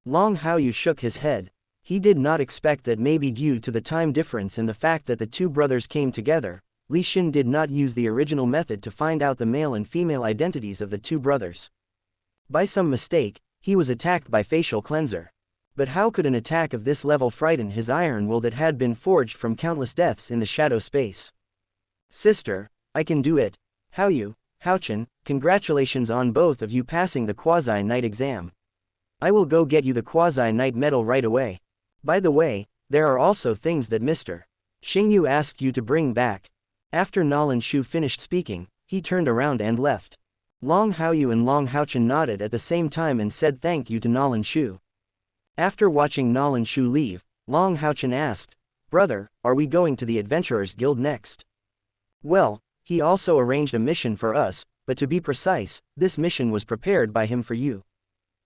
A: Long Haoyu shook his head. He did not expect that maybe due to the time difference and the fact that the two brothers came together, Li Xin did not use the original method to find out the male and female identities of the two brothers. By some mistake, he was attacked by facial cleanser. But how could an attack of this level frighten his iron will that had been forged from countless deaths in the shadow space? Sister, I can do it. Haochen, congratulations on both of you passing the quasi-knight exam. I will go get you the quasi-knight medal right away. By the way, there are also things that Mr. Xingyu asked you to bring back. After Nolan Shu finished speaking, he turned around and left. Long Haoyu and Long Haochen nodded at the same time and said thank you to Nolan Shu. After watching Nolan Shu leave, Long Haochen asked, "Brother, are we going to the Adventurers Guild next?" Well, he also arranged a mission for us, but to be precise, this mission was prepared by him for you.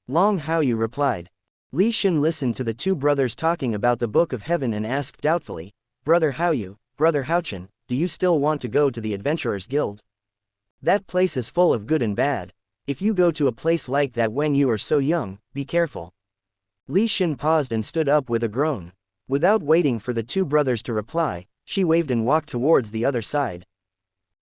A: Long Haoyu replied. Li Xin listened to the two brothers talking about the Book of Heaven and asked doubtfully, "Brother Haoyu, Brother Haochen, do you still want to go to the Adventurers Guild? That place is full of good and bad. If you go to a place like that when you are so young, be careful." Li Xin paused and stood up with a groan. Without waiting for the two brothers to reply, she waved and walked towards the other side.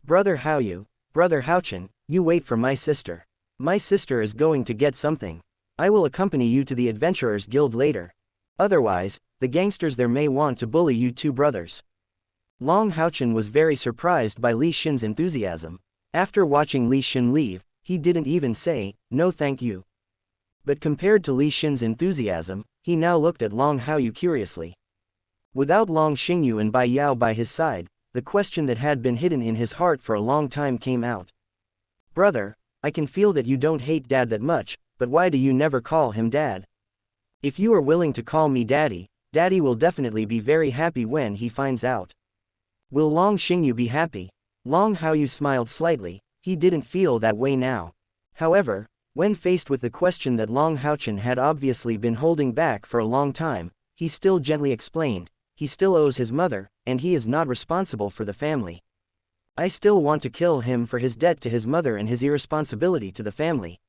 A: "Brother Haoyu, Brother Haochen, you wait for my sister. My sister is going to get something. I will accompany you to the Adventurers Guild later. Otherwise, the gangsters there may want to bully you two brothers." Long Haochen was very surprised by Li Xin's enthusiasm. After watching Li Xin leave, he didn't even say, "No thank you." But compared to Li Xin's enthusiasm, he now looked at Long Haoyu curiously. Without Long Xingyu and Bai Yao by his side, the question that had been hidden in his heart for a long time came out. "Brother, I can feel that you don't hate Dad that much, but why do you never call him Dad? If you are willing to call me Daddy, Daddy will definitely be very happy when he finds out." "Will Long Xingyu be happy?" Long Haoyu smiled slightly. He didn't feel that way now. However, when faced with the question that Long Haochen had obviously been holding back for a long time, he still gently explained, he still owes his mother, and he is not responsible for the family. "I still want to kill him for his debt to his mother and his irresponsibility to the family.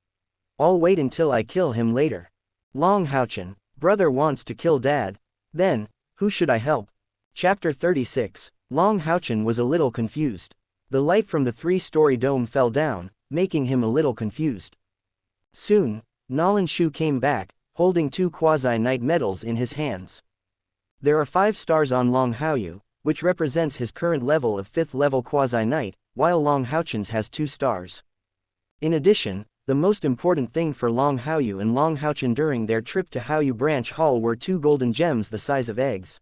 A: I'll wait until I kill him later." Long Haochen, brother wants to kill Dad. Then, who should I help? Chapter 36. Long Haochen was a little confused. The light from the three-story dome fell down, making him a little confused. Soon, Nolan Shu came back, holding two quasi-knight medals in his hands. There are 5 stars on Long Haoyu, which represents his current level of 5th level quasi-knight, while Long Haochen's has 2 stars. In addition, the most important thing for Long Haoyu and Long Haochen during their trip to Haoyu Branch Hall were 2 golden gems the size of eggs.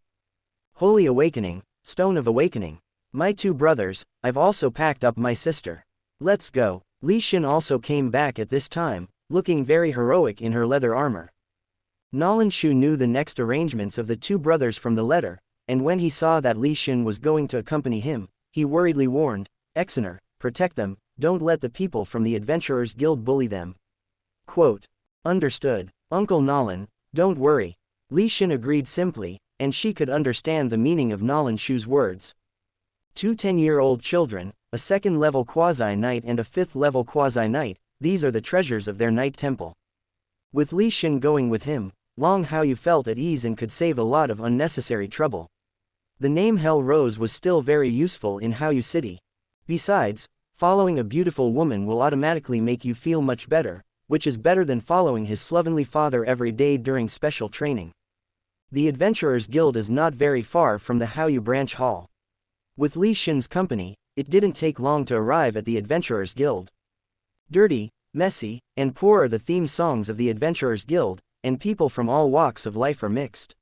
A: Holy Awakening, Stone of Awakening. My 2 brothers, I've also packed up my sister. Let's go. Li Xin also came back at this time, looking very heroic in her leather armor. Nolan Shu knew the next arrangements of the 2 brothers from the letter, and when he saw that Li Xin was going to accompany him, he worriedly warned, "Exener, protect them, don't let the people from the Adventurers Guild bully them." Quote. Understood, Uncle Nolan, don't worry. Li Xin agreed simply, and she could understand the meaning of Nolan Shu's words. 2 10-year-old children, a 2nd-level quasi-knight and a 5th-level quasi-knight, these are the treasures of their knight temple. With Li Xin going with him, Long Haoyu felt at ease and could save a lot of unnecessary trouble. The name Hell Rose was still very useful in Haoyu City. Besides, following a beautiful woman will automatically make you feel much better, which is better than following his slovenly father every day during special training. The Adventurers Guild is not very far from the Haoyu Branch Hall. With Li Xin's company, it didn't take long to arrive at the Adventurers Guild. Dirty, messy, and poor are the theme songs of the Adventurers Guild, and people from all walks of life are mixed.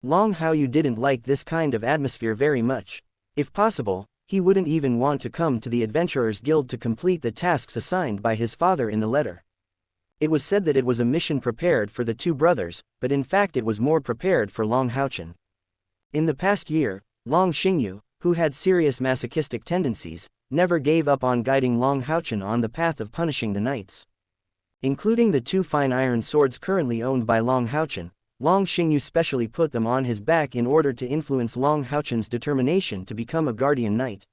A: Long Haoyu didn't like this kind of atmosphere very much. If possible, he wouldn't even want to come to the Adventurers Guild to complete the tasks assigned by his father in the letter. It was said that it was a mission prepared for the 2 brothers, but in fact it was more prepared for Long Haochen. In the past year, Long Xingyu, who had serious masochistic tendencies, never gave up on guiding Long Haochen on the path of punishing the knights. Including the 2 fine iron swords currently owned by Long Haochen, Long Xingyu specially put them on his back in order to influence Long Haochen's determination to become a guardian knight.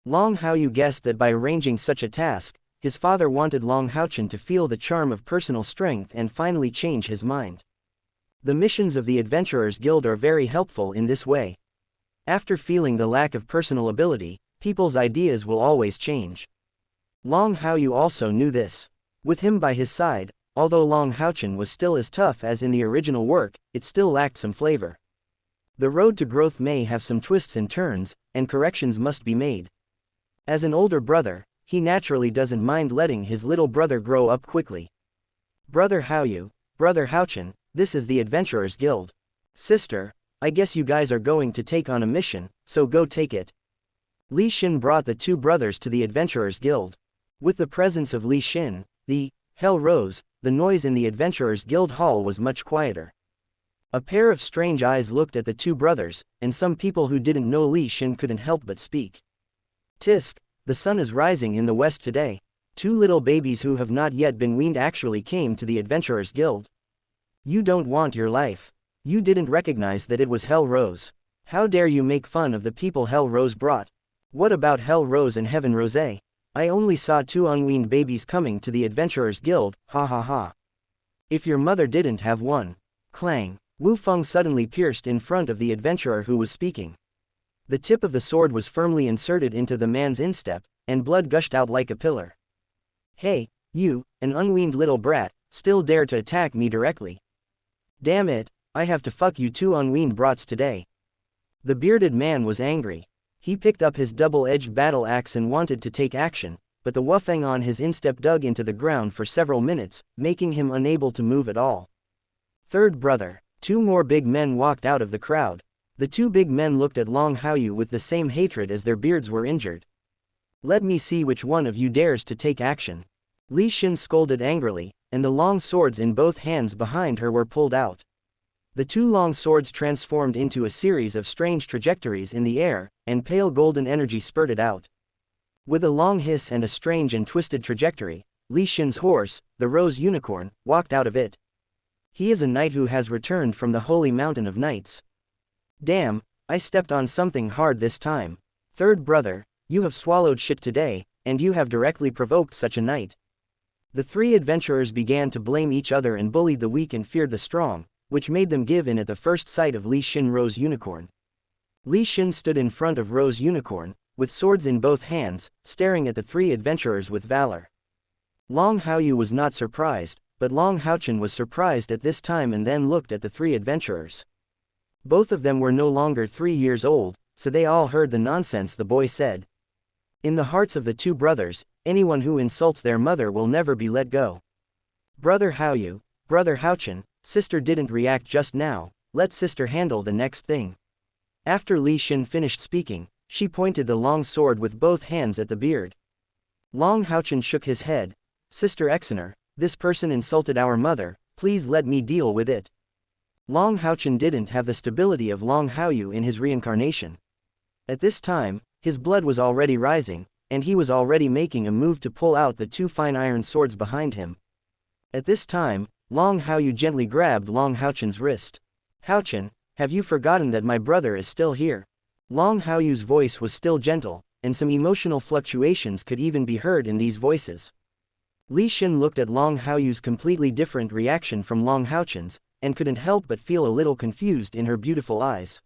A: Long Haoyu guessed that by arranging such a task, his father wanted Long Haochen to feel the charm of personal strength and finally change his mind. The missions of the Adventurers Guild are very helpful in this way. After feeling the lack of personal ability, people's ideas will always change. Long Haoyu also knew this. With him by his side, although Long Haochen was still as tough as in the original work, it still lacked some flavor. The road to growth may have some twists and turns, and corrections must be made. As an older brother, he naturally doesn't mind letting his little brother grow up quickly. Brother Haoyu, Brother Haochen, this is the Adventurers Guild. Sister, I guess you guys are going to take on a mission, so go take it. Li Xin brought the two brothers to the Adventurers Guild. With the presence of Li Xin, the hell rose, the noise in the Adventurers Guild hall was much quieter. A pair of strange eyes looked at the two brothers, and some people who didn't know Li Xin couldn't help but speak. Tisk, the sun is rising in the west today. Two little babies who have not yet been weaned actually came to the Adventurers Guild. You don't want your life. You didn't recognize that it was Hell Rose. How dare you make fun of the people Hell Rose brought? What about Hell Rose and Heaven Rose? I only saw two unweaned babies coming to the Adventurers Guild, ha ha ha. If your mother didn't have one. Clang. Wu Feng suddenly pierced in front of the adventurer who was speaking. The tip of the sword was firmly inserted into the man's instep, and blood gushed out like a pillar. Hey, you, an unweaned little brat, still dare to attack me directly. Damn it, I have to fuck you two unweaned brats today. The bearded man was angry. He picked up his double-edged battle axe and wanted to take action, but the Wufeng on his instep dug into the ground for several minutes, making him unable to move at all. Third brother. Two more big men walked out of the crowd. The two big men looked at Long Haoyu with the same hatred as their beards were injured. Let me see which one of you dares to take action. Li Xin scolded angrily, and the long swords in both hands behind her were pulled out. The two long swords transformed into a series of strange trajectories in the air, and pale golden energy spurted out. With a long hiss and a strange and twisted trajectory, Li Xin's horse, the Rose Unicorn, walked out of it. He is a knight who has returned from the Holy Mountain of Knights. Damn, I stepped on something hard this time. Third brother, you have swallowed shit today, and you have directly provoked such a knight. The three adventurers began to blame each other and bullied the weak and feared the strong, which made them give in at the first sight of Li Xin Rose Unicorn. Li Xin stood in front of Rose Unicorn, with swords in both hands, staring at the three adventurers with valor. Long Haoyu was not surprised, but Long Haochen was surprised at this time and then looked at the three adventurers. Both of them were no longer 3 years old, so they all heard the nonsense the boy said. In the hearts of the two brothers, anyone who insults their mother will never be let go. Brother Haoyu, Brother Haochen, sister didn't react just now, let sister handle the next thing. After Li Xin finished speaking, she pointed the long sword with both hands at the beard. Long Haochen shook his head. Sister Exener, this person insulted our mother, please let me deal with it. Long Haochen didn't have the stability of Long Haoyu in his reincarnation. At this time, his blood was already rising, and he was already making a move to pull out the two fine iron swords behind him. At this time, Long Haoyu gently grabbed Long Haochen's wrist. Haochen, have you forgotten that my brother is still here? Long Haoyu's voice was still gentle, and some emotional fluctuations could even be heard in these voices. Li Xin looked at Long Haoyu's completely different reaction from Long Haochen's, and couldn't help but feel a little confused in her beautiful eyes.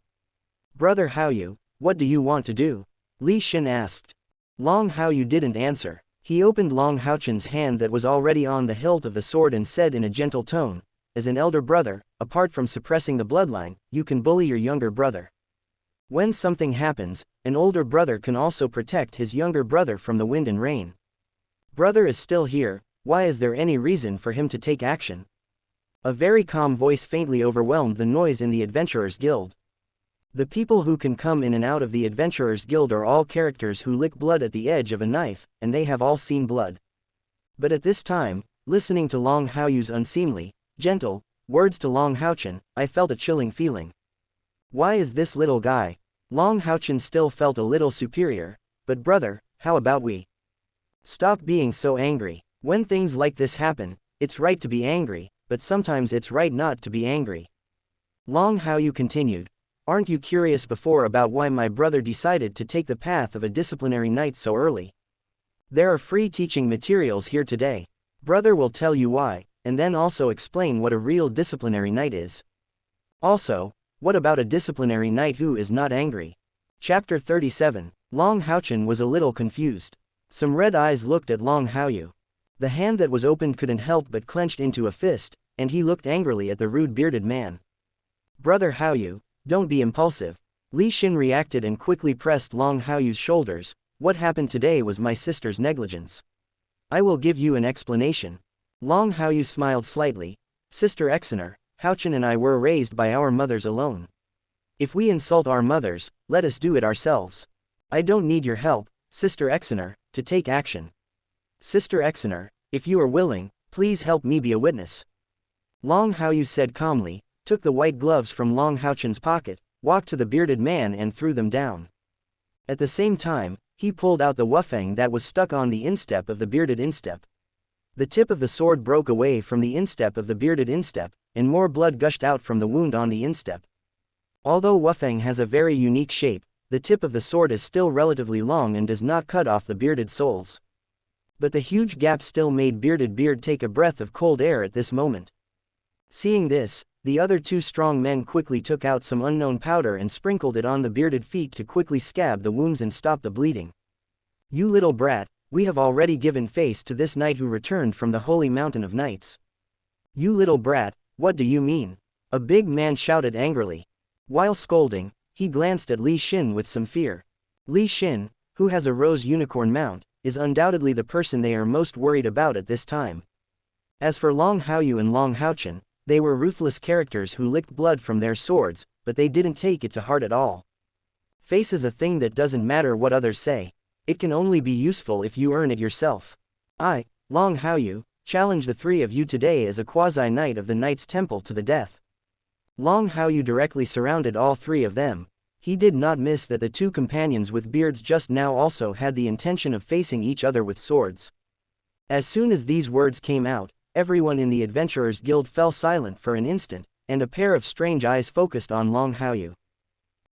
A: Brother Haoyu, what do you want to do? Li Xin asked. Long Haoyu didn't answer. He opened Long Haochen's hand that was already on the hilt of the sword and said in a gentle tone, as an elder brother, apart from suppressing the bloodline, you can bully your younger brother. When something happens, an older brother can also protect his younger brother from the wind and rain. Brother is still here, why is there any reason for him to take action? A very calm voice faintly overwhelmed the noise in the Adventurers Guild. The people who can come in and out of the Adventurers Guild are all characters who lick blood at the edge of a knife, and they have all seen blood. But at this time, listening to Long Haoyu's unseemly, gentle, words to Long Haochen, I felt a chilling feeling. Why is this little guy? Long Haochen still felt a little superior, but brother, how about we? Stop being so angry. When things like this happen, it's right to be angry, but sometimes it's right not to be angry. Long Haoyu continued. Aren't you curious before about why my brother decided to take the path of a disciplinary knight so early? There are free teaching materials here today. Brother will tell you why, and then also explain what a real disciplinary knight is. Also, what about a disciplinary knight who is not angry? Chapter 37. Long Haochen was a little confused. Some red eyes looked at Long Haoyu. The hand that was opened couldn't help but clenched into a fist, and he looked angrily at the rude bearded man. Brother Haoyu, don't be impulsive. Li Xin reacted and quickly pressed Long Haoyu's shoulders. What happened today was my sister's negligence. I will give you an explanation. Long Haoyu smiled slightly. Sister Exener, Haochen and I were raised by our mothers alone. If we insult our mothers, let us do it ourselves. I don't need your help, Sister Exener, to take action. Sister Exener, if you are willing, please help me be a witness. Long Haoyu said calmly, took the white gloves from Long Haochen's pocket, walked to the bearded man and threw them down. At the same time, he pulled out the wufeng that was stuck on the instep of the bearded instep. The tip of the sword broke away from the instep of the bearded instep, and more blood gushed out from the wound on the instep. Although wufeng has a very unique shape, the tip of the sword is still relatively long and does not cut off the bearded soles. But the huge gap still made bearded beard take a breath of cold air at this moment. Seeing this, the other two strong men quickly took out some unknown powder and sprinkled it on the bearded feet to quickly scab the wounds and stop the bleeding. You little brat, we have already given face to this knight who returned from the holy mountain of knights. You little brat, what do you mean? A big man shouted angrily. While scolding, he glanced at Li Xin with some fear. Li Xin, who has a rose unicorn mount, is undoubtedly the person they are most worried about at this time. As for Long Haoyu and Long Haochen, they were ruthless characters who licked blood from their swords, but they didn't take it to heart at all. Face is a thing that doesn't matter what others say. It can only be useful if you earn it yourself. I, Long Haoyu, challenge the three of you today as a quasi-knight of the Knight's Temple to the death. Long Haoyu directly surrounded all three of them. He did not miss that the two companions with beards just now also had the intention of facing each other with swords. As soon as these words came out, everyone in the Adventurers Guild fell silent for an instant, and a pair of strange eyes focused on Long Haoyu.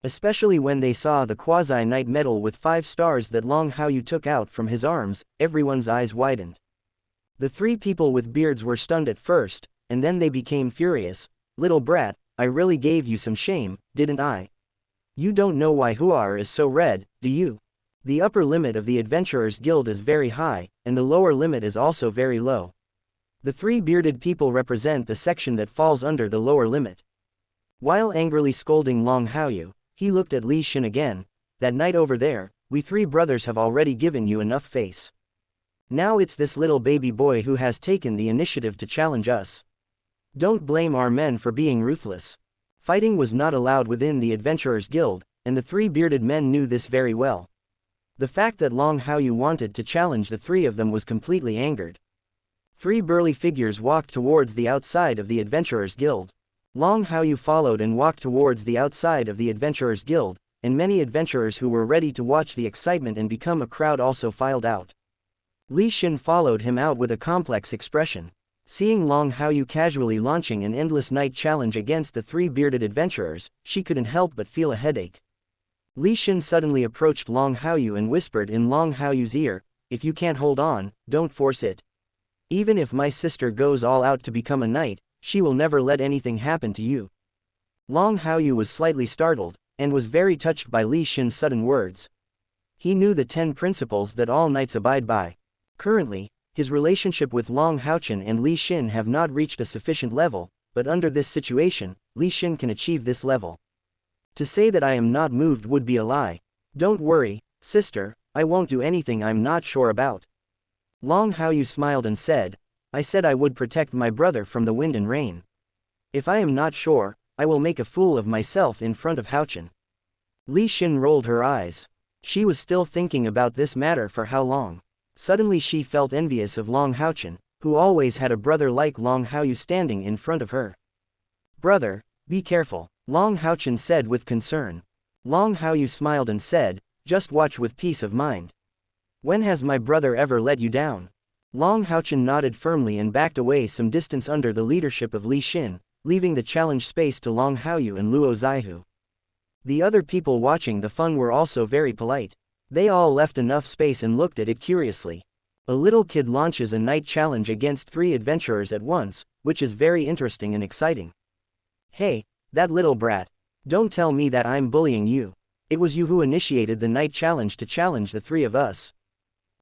A: Especially when they saw the quasi-knight medal with 5 stars that Long Haoyu took out from his arms, everyone's eyes widened. The three people with beards were stunned at first, and then they became furious. Little brat, I really gave you some shame, didn't I? You don't know why Huar is so red, do you? The upper limit of the Adventurers Guild is very high, and the lower limit is also very low. The three bearded people represent the section that falls under the lower limit. While angrily scolding Long Haoyu, he looked at Li Xin again. That night over there, we three brothers have already given you enough face. Now it's this little baby boy who has taken the initiative to challenge us. Don't blame our men for being ruthless. Fighting was not allowed within the Adventurers Guild, and the three bearded men knew this very well. The fact that Long Haoyu wanted to challenge the three of them was completely angered. 3 burly figures walked towards the outside of the Adventurers Guild. Long Haoyu followed and walked towards the outside of the Adventurers Guild, and many adventurers who were ready to watch the excitement and become a crowd also filed out. Li Xin followed him out with a complex expression. Seeing Long Haoyu casually launching an endless night challenge against the 3 bearded adventurers, she couldn't help but feel a headache. Li Xin suddenly approached Long Haoyu and whispered in Long Haoyu's ear, if you can't hold on, don't force it. Even if my sister goes all out to become a knight, she will never let anything happen to you. Long Haoyu was slightly startled, and was very touched by Li Xin's sudden words. He knew the 10 principles that all knights abide by. Currently, his relationship with Long Haochen and Li Xin have not reached a sufficient level, but under this situation, Li Xin can achieve this level. To say that I am not moved would be a lie. Don't worry, sister, I won't do anything I'm not sure about. Long Haoyu smiled and said, I said I would protect my brother from the wind and rain. If I am not sure, I will make a fool of myself in front of Haochen. Li Xin rolled her eyes. She was still thinking about this matter for how long. Suddenly she felt envious of Long Haochen, who always had a brother like Long Haoyu standing in front of her. Brother, be careful, Long Haochen said with concern. Long Haoyu smiled and said, just watch with peace of mind. When has my brother ever let you down? Long Haochen nodded firmly and backed away some distance under the leadership of Li Xin, leaving the challenge space to Long Haoyu and Luo Zaihu. The other people watching the fun were also very polite. They all left enough space and looked at it curiously. A little kid launches a night challenge against 3 adventurers at once, which is very interesting and exciting. Hey, That little brat. Don't tell me that I'm bullying you. It was you who initiated the night challenge to challenge the three of us.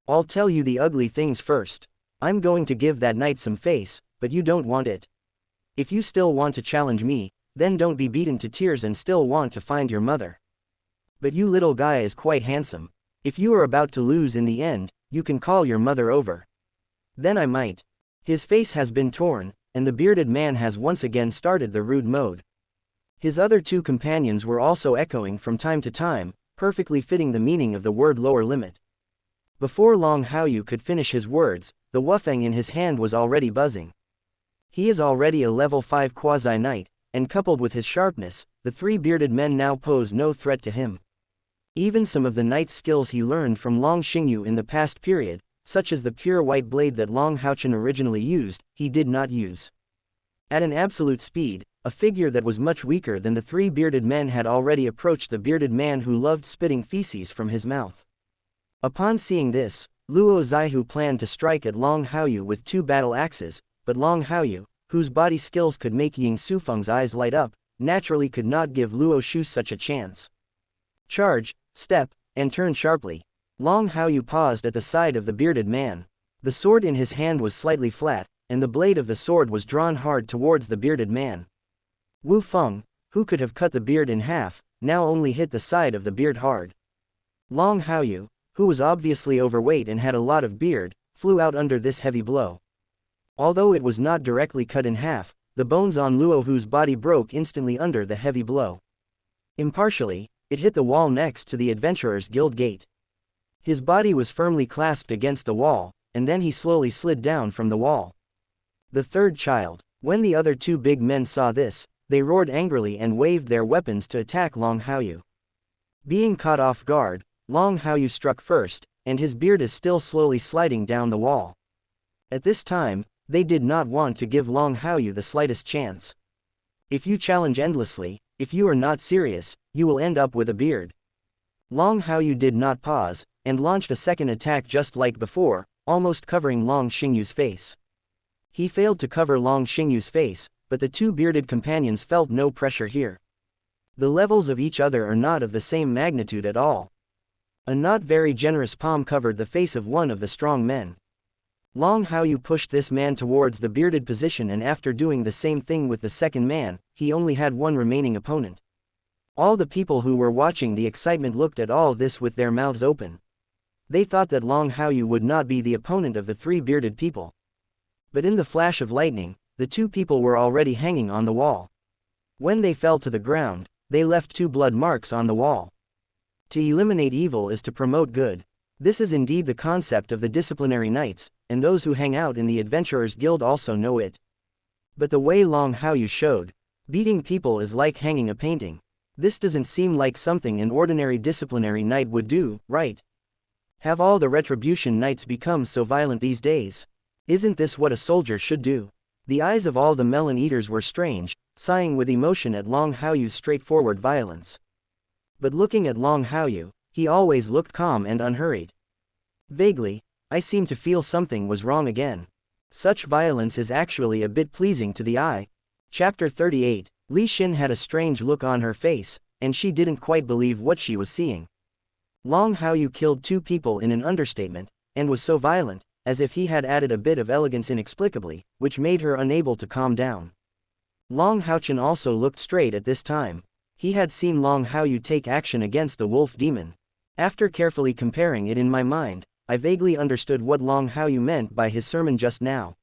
A: I'll tell you the ugly things first. I'm going to give that knight some face, but you don't want it. If you still want to challenge me, then don't be beaten to tears and still want to find your mother. But you little guy is quite handsome. If you are about to lose in the end, you can call your mother over. Then I might. His face has been torn, and the bearded man has once again started the rude mode. His other two companions were also echoing from time to time, perfectly fitting the meaning of the word lower limit. Before Long Haoyu could finish his words, the wufeng in his hand was already buzzing. He is already a level 5 quasi-knight, and coupled with his sharpness, the three bearded men now pose no threat to him. Even some of the knight's skills he learned from Long Xingyu in the past period, such as the pure white blade that Long Haochen originally used, he did not use. At an absolute speed, a figure that was much weaker than the three bearded men had already approached the bearded man who loved spitting feces from his mouth. Upon seeing this, Luo Zaihu planned to strike at Long Haoyu with 2 battle axes, but Long Haoyu, whose body skills could make Ying Sufeng's eyes light up, naturally could not give Luo Shu such a chance. Charge, step, and turn sharply. Long Haoyu paused at the side of the bearded man. The sword in his hand was slightly flat, and the blade of the sword was drawn hard towards the bearded man. Wu Feng, who could have cut the beard in half, now only hit the side of the beard hard. Long Haoyu, who was obviously overweight and had a lot of beard, flew out under this heavy blow. Although it was not directly cut in half, the bones on Luo Hu's body broke instantly under the heavy blow. Impartially, it hit the wall next to the Adventurer's Guild gate. His body was firmly clasped against the wall, and then he slowly slid down from the wall. The third child. When the other two big men saw this, they roared angrily and waved their weapons to attack Long Haoyu. Being caught off guard, Long Haoyu struck first, and his beard is still slowly sliding down the wall. At this time, they did not want to give Long Haoyu the slightest chance. If you challenge endlessly, if you are not serious, you will end up with a beard. Long Haoyu did not pause, and launched a second attack just like before, almost covering Long Xingyu's face. He failed to cover Long Xingyu's face, but the two bearded companions felt no pressure here. The levels of each other are not of the same magnitude at all. A not very generous palm covered the face of one of the strong men. Long Haoyu pushed this man towards the bearded position, and after doing the same thing with the second man, he only had one remaining opponent. All the people who were watching the excitement looked at all this with their mouths open. They thought that Long Haoyu would not be the opponent of the three bearded people. But in the flash of lightning, the two people were already hanging on the wall. When they fell to the ground, they left 2 blood marks on the wall. To eliminate evil is to promote good. This is indeed the concept of the disciplinary knights, and those who hang out in the Adventurers Guild also know it. But the way Long Haoyu showed, beating people is like hanging a painting. This doesn't seem like something an ordinary disciplinary knight would do, right? Have all the retribution knights become so violent these days? Isn't this what a soldier should do? The eyes of all the melon eaters were strange, sighing with emotion at Long Haoyu's straightforward violence. But looking at Long Haoyu, he always looked calm and unhurried. Vaguely, I seem to feel something was wrong again. Such violence is actually a bit pleasing to the eye. Chapter 38. Li Xin had a strange look on her face, and she didn't quite believe what she was seeing. Long Haoyu killed 2 people in an understatement, and was so violent, as if he had added a bit of elegance inexplicably, which made her unable to calm down. Long Haochen also looked straight at this time. He had seen Long Haoyu take action against the wolf demon. After carefully comparing it in my mind, I vaguely understood what Long Haoyu meant by his sermon just now.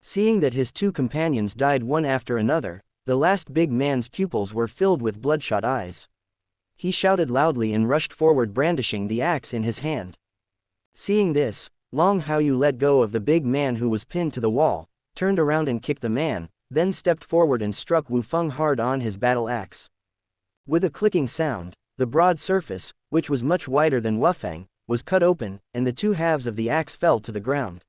A: Seeing that his 2 companions died one after another, the last big man's pupils were filled with bloodshot eyes. He shouted loudly and rushed forward brandishing the axe in his hand. Seeing this, Long Haoyu let go of the big man who was pinned to the wall, turned around and kicked the man, then stepped forward and struck Wu Feng hard on his battle axe. With a clicking sound, the broad surface, which was much wider than Wu Feng, was cut open, and the 2 halves of the axe fell to the ground.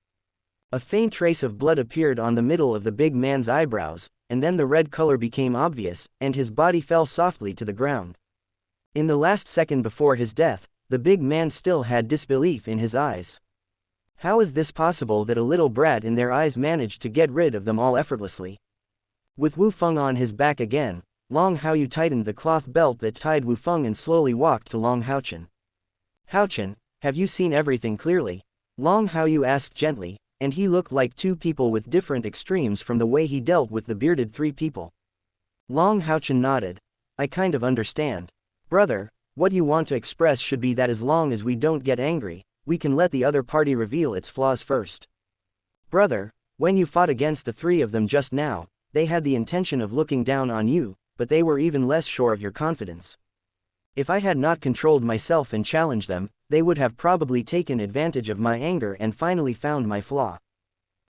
A: A faint trace of blood appeared on the middle of the big man's eyebrows, and then the red color became obvious, and his body fell softly to the ground. In the last second before his death, the big man still had disbelief in his eyes. How is this possible that a little brat in their eyes managed to get rid of them all effortlessly? With Wu Feng on his back again, Long Haoyu tightened the cloth belt that tied Wufeng and slowly walked to Long Haochen. Haochen, have you seen everything clearly? Long Haoyu asked gently, and he looked like two people with different extremes from the way he dealt with the bearded three people. Long Haochen nodded. I kind of understand. Brother, what you want to express should be that as long as we don't get angry, we can let the other party reveal its flaws first. Brother, when you fought against the three of them just now, they had the intention of looking down on you, but they were even less sure of your confidence. If I had not controlled myself and challenged them, they would have probably taken advantage of my anger and finally found my flaw.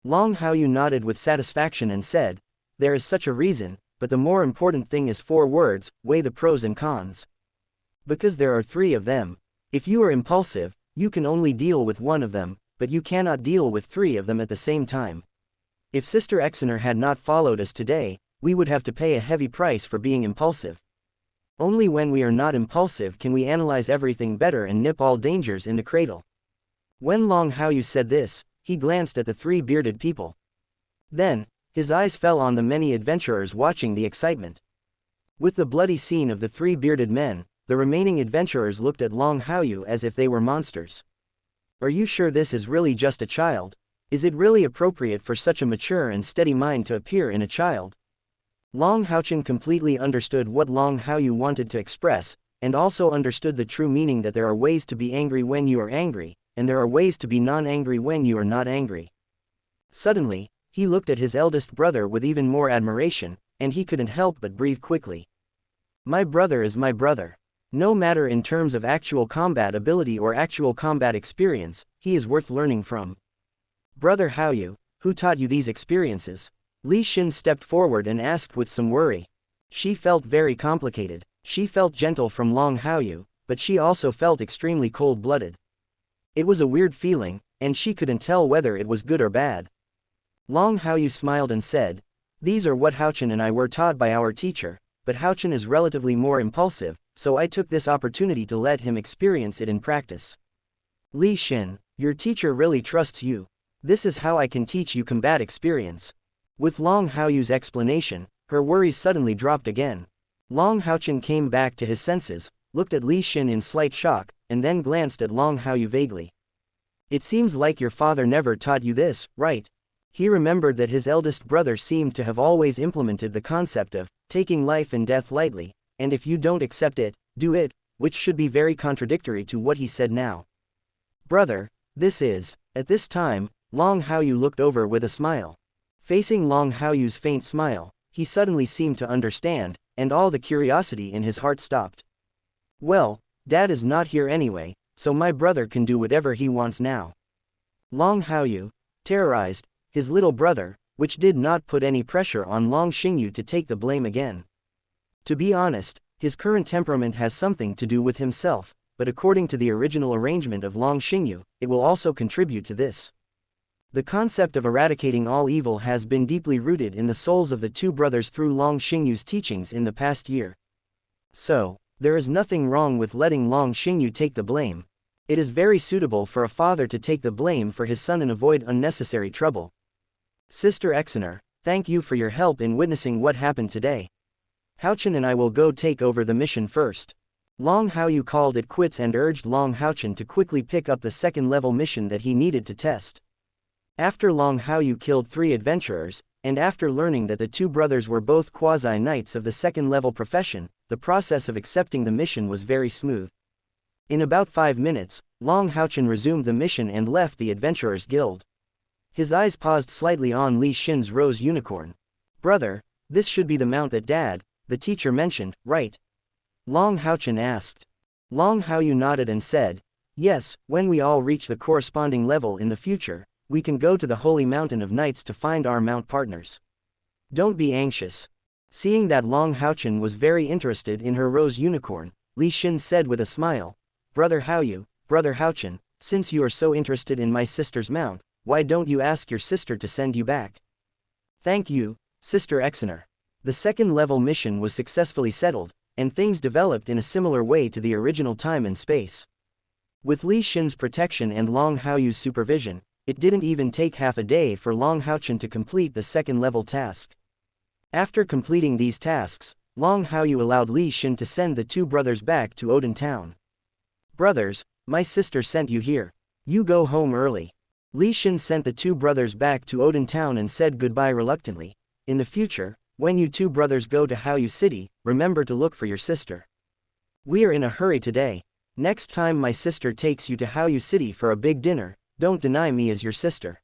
A: Long Haoyu nodded with satisfaction and said, there is such a reason, but the more important thing is 4 words, weigh the pros and cons. Because there are 3 of them. If you are impulsive, you can only deal with one of them, but you cannot deal with 3 of them at the same time. If Sister Exener had not followed us today, we would have to pay a heavy price for being impulsive. Only when we are not impulsive can we analyze everything better and nip all dangers in the cradle. When Long Haoyu said this, he glanced at the 3 bearded people. Then, his eyes fell on the many adventurers watching the excitement. With the bloody scene of the 3 bearded men, the remaining adventurers looked at Long Haoyu as if they were monsters. Are you sure this is really just a child? Is it really appropriate for such a mature and steady mind to appear in a child? Long Haochen completely understood what Long Haoyu wanted to express, and also understood the true meaning that there are ways to be angry when you are angry, and there are ways to be non-angry when you are not angry. Suddenly, he looked at his eldest brother with even more admiration, and he couldn't help but breathe quickly. My brother is my brother. No matter in terms of actual combat ability or actual combat experience, he is worth learning from. Brother Haoyu, who taught you these experiences? Li Xin stepped forward and asked with some worry. She felt very complicated. She felt gentle from Long Haoyu, but she also felt extremely cold-blooded. It was a weird feeling, and she couldn't tell whether it was good or bad. Long Haoyu smiled and said, these are what Haochen and I were taught by our teacher, but Haochen is relatively more impulsive, so I took this opportunity to let him experience it in practice. Li Xin, your teacher really trusts you. This is how I can teach you combat experience. With Long Haoyu's explanation, her worries suddenly dropped again. Long Haochen came back to his senses, looked at Li Xin in slight shock, and then glanced at Long Haoyu vaguely. It seems like your father never taught you this, right? He remembered that his eldest brother seemed to have always implemented the concept of taking life and death lightly, and if you don't accept it, do it, which should be very contradictory to what he said now. Brother, this is. At this time, Long Haoyu looked over with a smile. Facing Long Haoyu's faint smile, he suddenly seemed to understand, and all the curiosity in his heart stopped. Well, Dad is not here anyway, so my brother can do whatever he wants now. Long Haoyu, terrorized, his little brother, which did not put any pressure on Long Xingyu to take the blame again. To be honest, his current temperament has something to do with himself, but according to the original arrangement of Long Xingyu, it will also contribute to this. The concept of eradicating all evil has been deeply rooted in the souls of the 2 brothers through Long Xingyu's teachings in the past year. So, there is nothing wrong with letting Long Xingyu take the blame. It is very suitable for a father to take the blame for his son and avoid unnecessary trouble. Sister Exener, thank you for your help in witnessing what happened today. Haochen and I will go take over the mission first. Long Haoyu called it quits and urged Long Haochen to quickly pick up the 2nd-level mission that he needed to test. After Long Haoyu killed 3 adventurers, and after learning that the 2 brothers were both quasi-knights of the 2nd-level profession, the process of accepting the mission was very smooth. In about 5 minutes, Long Haochen resumed the mission and left the Adventurers Guild. His eyes paused slightly on Li Xin's rose unicorn. Brother, this should be the mount that Dad, the teacher mentioned, right? Long Haochen asked. Long Haoyu nodded and said, yes, when we all reach the corresponding level in the future, we can go to the Holy Mountain of Knights to find our mount partners. Don't be anxious. Seeing that Long Haochen was very interested in her rose unicorn, Li Xin said with a smile, Brother Haoyu, Brother Haochen, since you are so interested in my sister's mount, why don't you ask your sister to send you back? Thank you, Sister Exener. The 2nd-level mission was successfully settled, and things developed in a similar way to the original time and space. With Li Xin's protection and Long Haoyu's supervision, it didn't even take half a day for Long Haochen to complete the 2nd-level task. After completing these tasks, Long Haoyu allowed Li Xin to send the two brothers back to Odin Town. Brothers, my sister sent you here. You go home early. Li Xin sent the two brothers back to Odin Town and said goodbye reluctantly. In the future, when you two brothers go to Haoyu City, remember to look for your sister. We are in a hurry today. Next time my sister takes you to Haoyu City for a big dinner, don't deny me as your sister.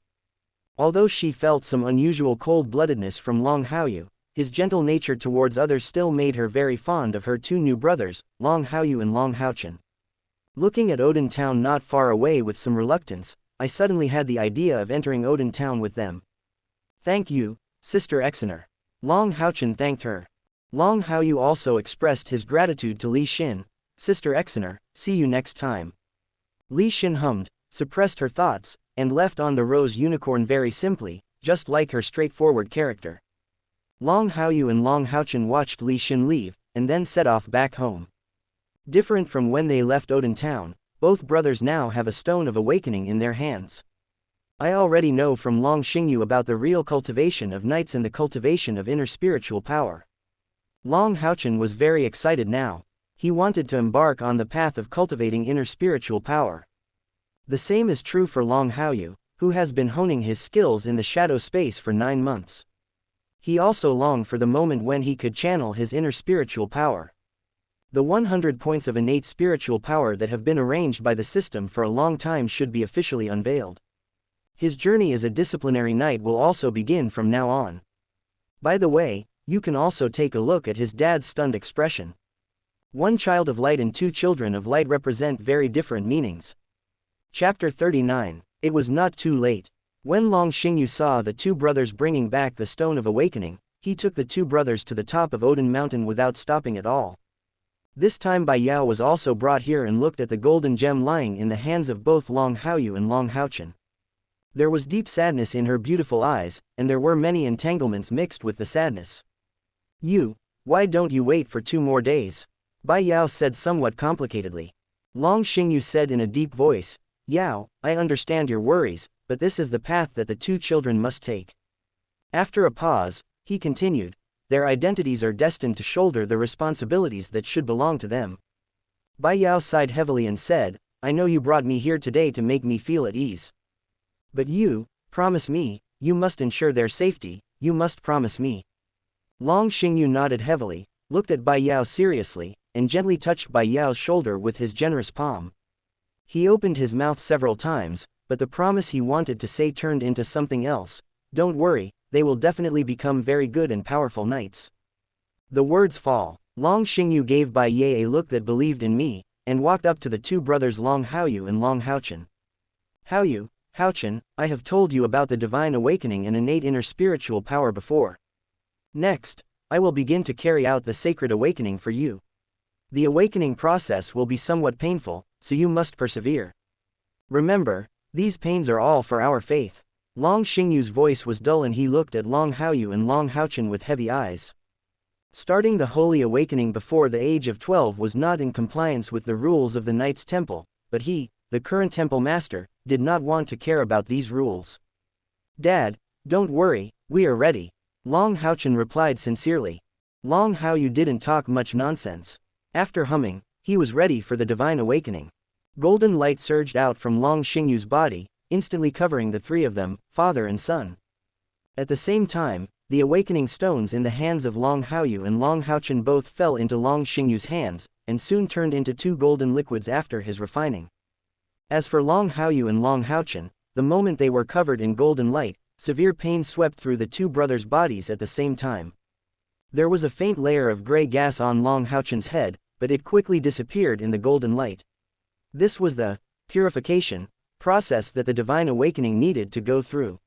A: Although she felt some unusual cold-bloodedness from Long Haoyu, his gentle nature towards others still made her very fond of her two new brothers, Long Haoyu and Long Haochen. Looking at Odin Town not far away with some reluctance, I suddenly had the idea of entering Odin Town with them. Thank you, Sister Exener. Long Haochen thanked her. Long Haoyu also expressed his gratitude to Li Xin. Sister Exener, see you next time. Li Xin hummed, suppressed her thoughts, and left on the rose unicorn very simply, just like her straightforward character. Long Haoyu and Long Haochen watched Li Xin leave, and then set off back home. Different from when they left Odin Town, both brothers now have a stone of awakening in their hands. I already know from Long Xingyu about the real cultivation of knights and the cultivation of inner spiritual power. Long Haochen was very excited now. He wanted to embark on the path of cultivating inner spiritual power. The same is true for Long Haoyu, who has been honing his skills in the shadow space for 9 months. He also longed for the moment when he could channel his inner spiritual power. The 100 points of innate spiritual power that have been arranged by the system for a long time should be officially unveiled. His journey as a disciplinary knight will also begin from now on. By the way, you can also take a look at his dad's stunned expression. One child of light and two children of light represent very different meanings. Chapter 39. It was not too late. When Long Xingyu saw the two brothers bringing back the Stone of Awakening, he took the two brothers to the top of Odin Mountain without stopping at all. This time Bai Yao was also brought here and looked at the golden gem lying in the hands of both Long Haoyu and Long Haochen. There was deep sadness in her beautiful eyes, and there were many entanglements mixed with the sadness. Why don't you wait for 2 more days? Bai Yao said somewhat complicatedly. Long Xingyu said in a deep voice, Yao, I understand your worries, but this is the path that the two children must take. After a pause, he continued, their identities are destined to shoulder the responsibilities that should belong to them. Bai Yao sighed heavily and said, I know you brought me here today to make me feel at ease. But promise me, you must ensure their safety, you must promise me. Long Xingyu nodded heavily, looked at Bai Yao seriously, and gently touched Bai Yao's shoulder with his generous palm. He opened his mouth several times, but the promise he wanted to say turned into something else. Don't worry, they will definitely become very good and powerful knights. The words fall. Long Xingyu gave Bai Ye a look that believed in me, and walked up to the two brothers Long Haoyu and Long Haochen. Haoyu, Haochen, I have told you about the divine awakening and innate inner spiritual power before. Next, I will begin to carry out the sacred awakening for you. The awakening process will be somewhat painful, so you must persevere. Remember, these pains are all for our faith. Long Xingyu's voice was dull and he looked at Long Haoyu and Long Haochen with heavy eyes. Starting the holy awakening before the age of 12 was not in compliance with the rules of the Knight's Temple, but he, the current temple master, did not want to care about these rules. Dad, don't worry, we are ready. Long Haochen replied sincerely. Long Haoyu didn't talk much nonsense. After humming, he was ready for the divine awakening. Golden light surged out from Long Xingyu's body, instantly covering the 3 of them, father and son. At the same time, the awakening stones in the hands of Long Haoyu and Long Haochen both fell into Long Xingyu's hands, and soon turned into 2 golden liquids after his refining. As for Long Haoyu and Long Haochen, the moment they were covered in golden light, severe pain swept through the 2 brothers' bodies at the same time. There was a faint layer of gray gas on Long Haochen's head, but it quickly disappeared in the golden light. This was the purification process that the divine awakening needed to go through.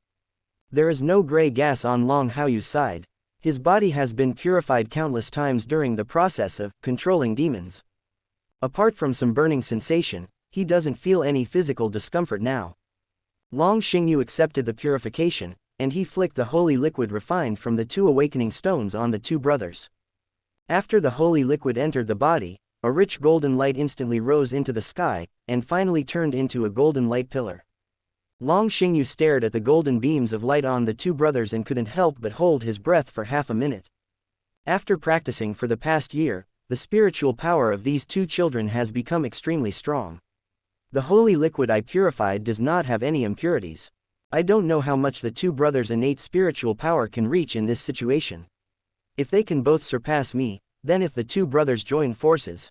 A: There is no gray gas on Long Haoyu's side. His body has been purified countless times during the process of controlling demons. Apart from some burning sensation, he doesn't feel any physical discomfort now. Long Xingyu accepted the purification, and he flicked the holy liquid refined from the 2 awakening stones on the 2 brothers. After the holy liquid entered the body, a rich golden light instantly rose into the sky, and finally turned into a golden light pillar. Long Xingyu stared at the golden beams of light on the 2 brothers and couldn't help but hold his breath for half a minute. After practicing for the past year, the spiritual power of these two children has become extremely strong. The holy liquid I purified does not have any impurities. I don't know how much the two brothers' innate spiritual power can reach in this situation. If they can both surpass me, then if the two brothers join forces.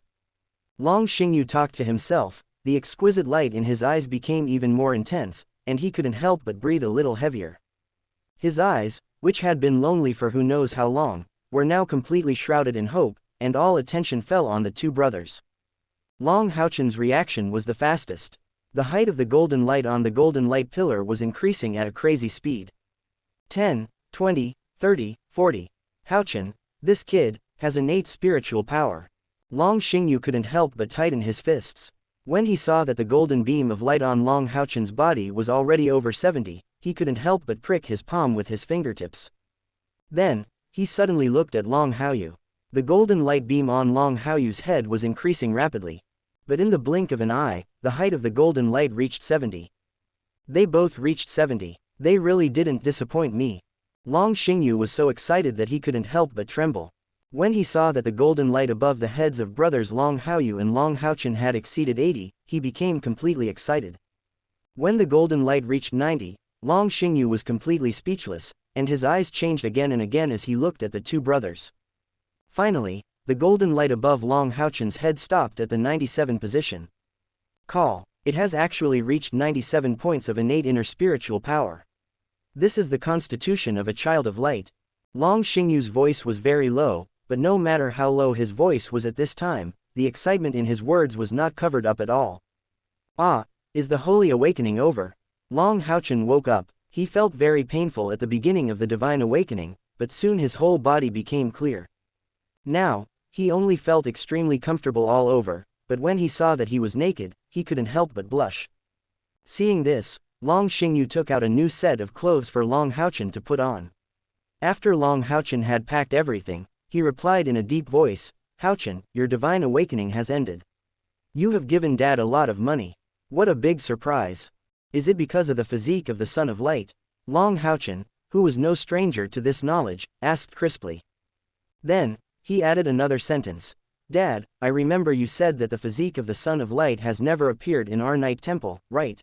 A: Long Xingyu talked to himself, the exquisite light in his eyes became even more intense, and he couldn't help but breathe a little heavier. His eyes, which had been lonely for who knows how long, were now completely shrouded in hope, and all attention fell on the two brothers. Long Haochen's reaction was the fastest. The height of the golden light on the golden light pillar was increasing at a crazy speed. 10, 20, 30, 40. Haochen, this kid, has innate spiritual power. Long Xingyu couldn't help but tighten his fists. When he saw that the golden beam of light on Long Haochen's body was already over 70, he couldn't help but prick his palm with his fingertips. Then, he suddenly looked at Long Haoyu. The golden light beam on Long Haoyu's head was increasing rapidly. But in the blink of an eye, the height of the golden light reached 70. They both reached 70. They really didn't disappoint me. Long Xingyu was so excited that he couldn't help but tremble. When he saw that the golden light above the heads of brothers Long Haoyu and Long Haochen had exceeded 80, he became completely excited. When the golden light reached 90, Long Xingyu was completely speechless, and his eyes changed again and again as he looked at the two brothers. Finally, the golden light above Long Haochen's head stopped at the 97 position. Call. It has actually reached 97 points of innate inner spiritual power. This is the constitution of a child of light. Long Xingyu's voice was very low, but no matter how low his voice was at this time, the excitement in his words was not covered up at all. Ah, is the holy awakening over? Long Haochen woke up. He felt very painful at the beginning of the divine awakening, but soon his whole body became clear. Now, he only felt extremely comfortable all over, but when he saw that he was naked, he couldn't help but blush. Seeing this, Long Xingyu took out a new set of clothes for Long Haochen to put on. After Long Haochen had packed everything, he replied in a deep voice, "Haochen, your divine awakening has ended. You have given Dad a lot of money. What a big surprise. Is it because of the physique of the Son of Light?" Long Haochen, who was no stranger to this knowledge, asked crisply. Then, he added another sentence. "Dad, I remember you said that the physique of the Son of Light has never appeared in our night temple, right?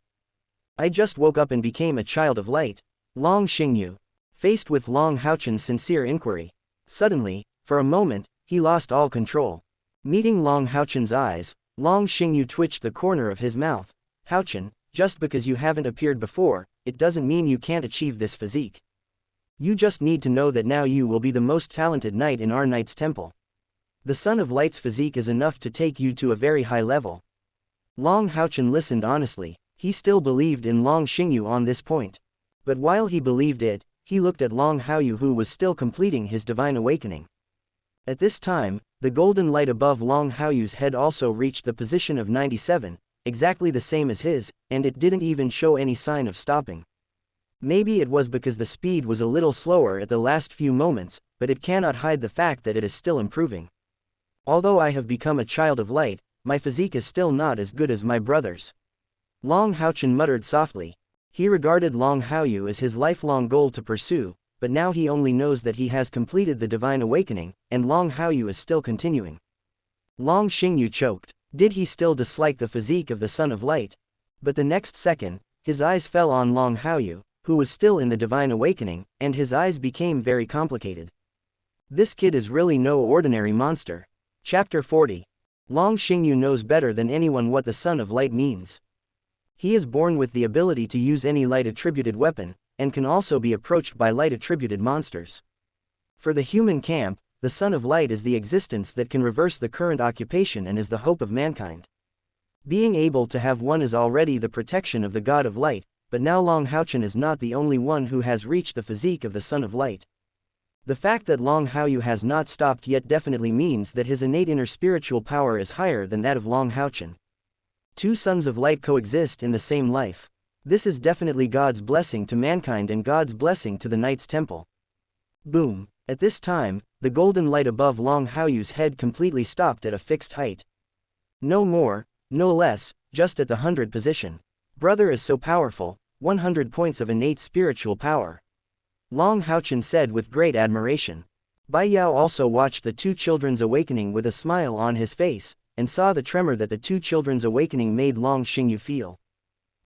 A: I just woke up and became a child of light." Long Xingyu, faced with Long Haochen's sincere inquiry, suddenly, for a moment, he lost all control. Meeting Long Haochen's eyes, Long Xingyu twitched the corner of his mouth. "Haochen, just because you haven't appeared before, it doesn't mean you can't achieve this physique. You just need to know that now you will be the most talented knight in our knight's temple. The Son of Light's physique is enough to take you to a very high level." Long Haochen listened honestly. He still believed in Long Xingyu on this point. But while he believed it, he looked at Long Haoyu, who was still completing his divine awakening. At this time, the golden light above Long Haoyu's head also reached the position of 97, exactly the same as his, and it didn't even show any sign of stopping. Maybe it was because the speed was a little slower at the last few moments, but it cannot hide the fact that it is still improving. Although I have become a child of light, my physique is still not as good as my brother's. Long Haochen muttered softly. He regarded Long Haoyu as his lifelong goal to pursue, but now he only knows that he has completed the divine awakening, and Long Haoyu is still continuing. Long Xingyu choked. Did he still dislike the physique of the Son of Light? But the next second, his eyes fell on Long Haoyu, who was still in the divine awakening, and his eyes became very complicated. This kid is really no ordinary monster. Chapter 40. Long Xingyu knows better than anyone what the Son of Light means. He is born with the ability to use any light-attributed weapon, and can also be approached by light-attributed monsters. For the human camp, the Son of Light is the existence that can reverse the current occupation and is the hope of mankind. Being able to have one is already the protection of the God of Light, but now Long Haochen is not the only one who has reached the physique of the Son of Light. The fact that Long Haoyu has not stopped yet definitely means that his innate inner spiritual power is higher than that of Long Haochen. Two sons of light coexist in the same life. This is definitely God's blessing to mankind and God's blessing to the Knight's Temple. Boom. At this time, the golden light above Long Haoyu's head completely stopped at a fixed height. No more, no less, just at the 100 position. Brother is so powerful, 100 points of innate spiritual power. Long Haochen said with great admiration. Bai Yao also watched the two children's awakening with a smile on his face, and saw the tremor that the two children's awakening made Long Xingyu feel.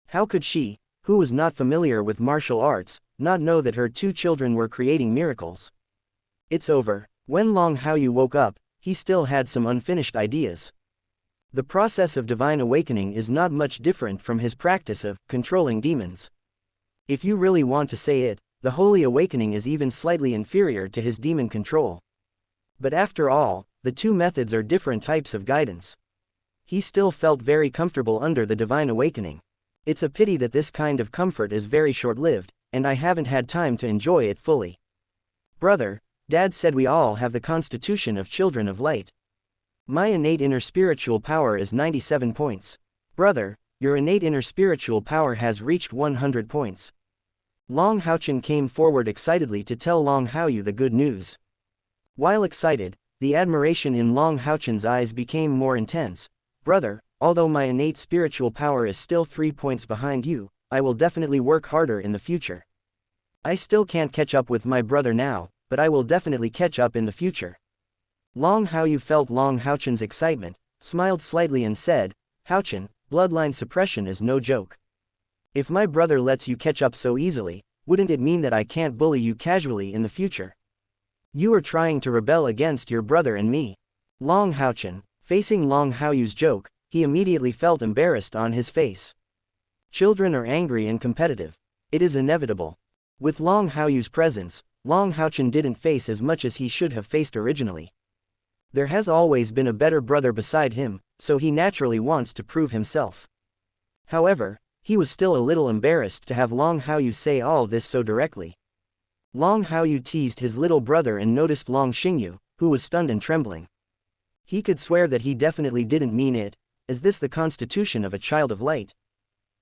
A: How could she, who was not familiar with martial arts, not know that her two children were creating miracles? It's over. When Long Haoyu woke up, he still had some unfinished ideas. The process of divine awakening is not much different from his practice of controlling demons. If you really want to say it, the holy awakening is even slightly inferior to his demon control. But after all, the two methods are different types of guidance. He still felt very comfortable under the divine awakening. It's a pity that this kind of comfort is very short-lived, and I haven't had time to enjoy it fully. Brother, Dad said we all have the constitution of children of light. My innate inner spiritual power is 97 points. Brother, your innate inner spiritual power has reached 100 points. Long Haochen came forward excitedly to tell Long Haoyu the good news. While excited, the admiration in Long Haochen's eyes became more intense. Brother, although my innate spiritual power is still 3 points behind you, I will definitely work harder in the future. I still can't catch up with my brother now, but I will definitely catch up in the future. Long Haoyu felt Long Haochen's excitement, smiled slightly and said, Haochen, bloodline suppression is no joke. If my brother lets you catch up so easily, wouldn't it mean that I can't bully you casually in the future? You are trying to rebel against your brother and me. Long Haochen, facing Long Haoyu's joke, he immediately felt embarrassed on his face. Children are angry and competitive. It is inevitable. With Long Haoyu's presence, Long Haochen didn't face as much as he should have faced originally. There has always been a better brother beside him, so he naturally wants to prove himself. However, he was still a little embarrassed to have Long Haoyu say all this so directly. Long Haoyu teased his little brother and noticed Long Xingyu, who was stunned and trembling. He could swear that he definitely didn't mean it. Is this the constitution of a child of light?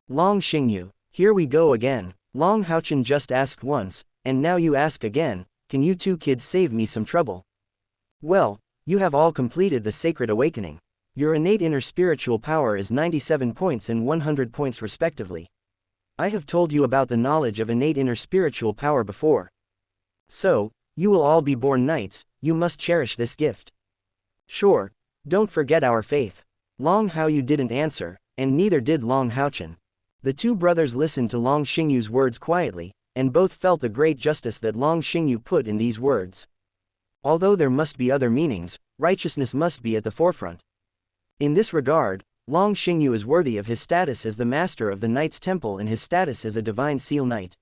A: Long Xingyu, here we go again. Long Haochen just asked once, and now you ask again, can you two kids save me some trouble? Well, you have all completed the sacred awakening. Your innate inner spiritual power is 97 points and 100 points respectively. I have told you about the knowledge of innate inner spiritual power before. So, you will all be born knights, you must cherish this gift. Sure, don't forget our faith. Long Haoyu didn't answer, and neither did Long Haochen. The two brothers listened to Long Xingyu's words quietly, and both felt the great justice that Long Xingyu put in these words. Although there must be other meanings, righteousness must be at the forefront. In this regard, Long Xingyu is worthy of his status as the master of the Knight's Temple and his status as a divine seal knight.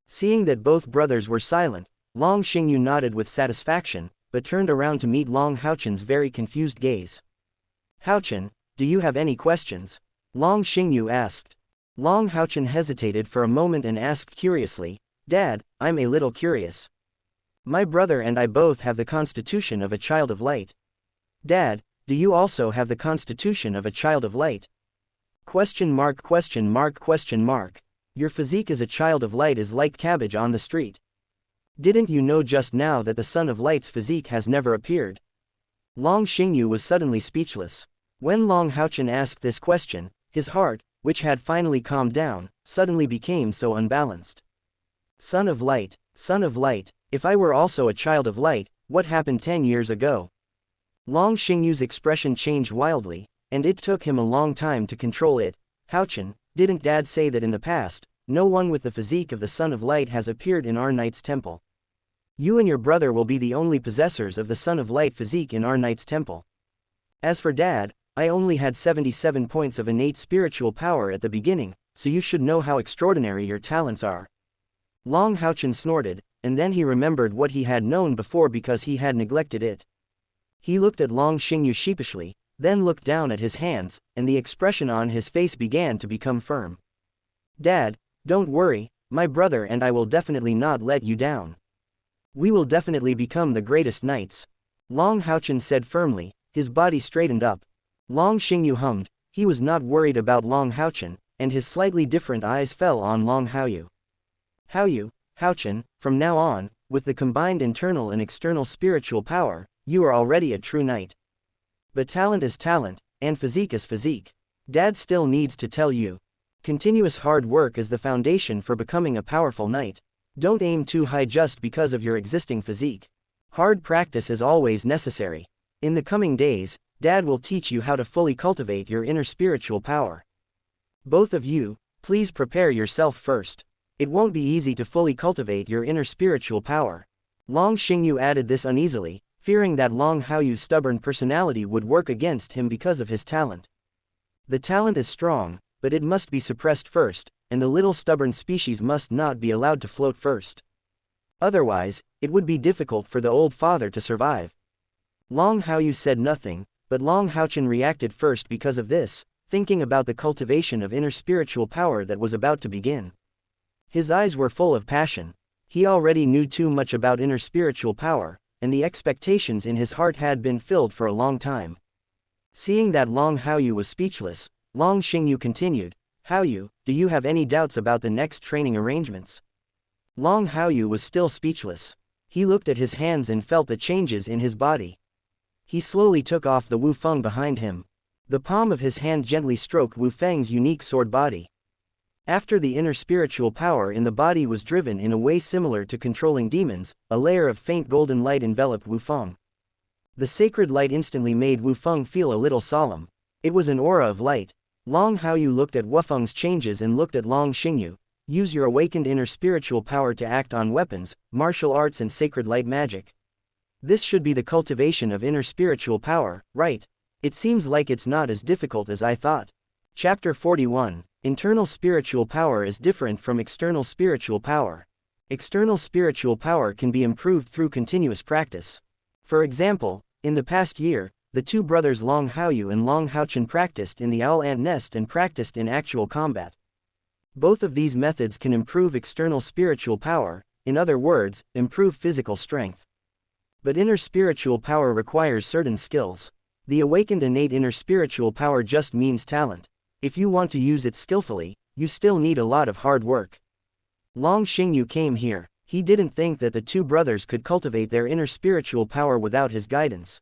A: Seeing that both brothers were silent, Long Xingyu nodded with satisfaction, but turned around to meet Long Haochen's very confused gaze. Haochen, do you have any questions? Long Xingyu asked. Long Haochen hesitated for a moment and asked curiously, Dad, I'm a little curious. My brother and I both have the constitution of a child of light. Dad, do you also have the constitution of a child of light? Question mark question mark question mark. Your physique as a child of light is like cabbage on the street. Didn't you know just now that the son of light's physique has never appeared? Long Xingyu was suddenly speechless. When Long Haochen asked this question, his heart, which had finally calmed down, suddenly became so unbalanced. Son of light, if I were also a child of light, what happened 10 years ago? Long Xingyu's expression changed wildly, and it took him a long time to control it. Haochen, didn't Dad say that in the past, no one with the physique of the Son of Light has appeared in our Knight's Temple? You and your brother will be the only possessors of the Son of Light physique in our Knight's Temple. As for Dad, I only had 77 points of innate spiritual power at the beginning, so you should know how extraordinary your talents are. Long Haochen snorted, and then he remembered what he had known before because he had neglected it. He looked at Long Xingyu sheepishly, then looked down at his hands, and the expression on his face began to become firm. Dad, don't worry, my brother and I will definitely not let you down. We will definitely become the greatest knights. Long Haochen said firmly, his body straightened up. Long Xingyu hummed, he was not worried about Long Haochen, and his slightly different eyes fell on Long Haoyu. Haochen, from now on, with the combined internal and external spiritual power, you are already a true knight. But talent is talent, and physique is physique. Dad still needs to tell you. Continuous hard work is the foundation for becoming a powerful knight. Don't aim too high just because of your existing physique. Hard practice is always necessary. In the coming days, Dad will teach you how to fully cultivate your inner spiritual power. Both of you, please prepare yourself first. It won't be easy to fully cultivate your inner spiritual power. Long Xingyu added this uneasily, fearing that Long Haoyu's stubborn personality would work against him because of his talent. The talent is strong, but it must be suppressed first, and the little stubborn species must not be allowed to float first. Otherwise, it would be difficult for the old father to survive. Long Haoyu said nothing, but Long Haochen reacted first because of this, thinking about the cultivation of inner spiritual power that was about to begin. His eyes were full of passion. He already knew too much about inner spiritual power, and the expectations in his heart had been filled for a long time. Seeing that Long Haoyu was speechless, Long Xingyu continued, "Haoyu, do you have any doubts about the next training arrangements?" Long Haoyu was still speechless. He looked at his hands and felt the changes in his body. He slowly took off the Wu Feng behind him. The palm of his hand gently stroked Wu Feng's unique sword body. After the inner spiritual power in the body was driven in a way similar to controlling demons, a layer of faint golden light enveloped Wu Feng. The sacred light instantly made Wu Feng feel a little solemn. It was an aura of light. Long Haoyu looked at Wu Feng's changes and looked at Long Xingyu. Use your awakened inner spiritual power to act on weapons, martial arts and sacred light magic. This should be the cultivation of inner spiritual power, right? It seems like it's not as difficult as I thought. Chapter 41. Internal spiritual power is different from external spiritual power. External spiritual power can be improved through continuous practice. For example, in the past year, the two brothers Long Haoyu and Long Haochen practiced in the owl ant nest and practiced in actual combat. Both of these methods can improve external spiritual power, in other words, improve physical strength. But inner spiritual power requires certain skills. The awakened innate inner spiritual power just means talent. If you want to use it skillfully, you still need a lot of hard work. Long Xingyu came here. He didn't think that the two brothers could cultivate their inner spiritual power without his guidance.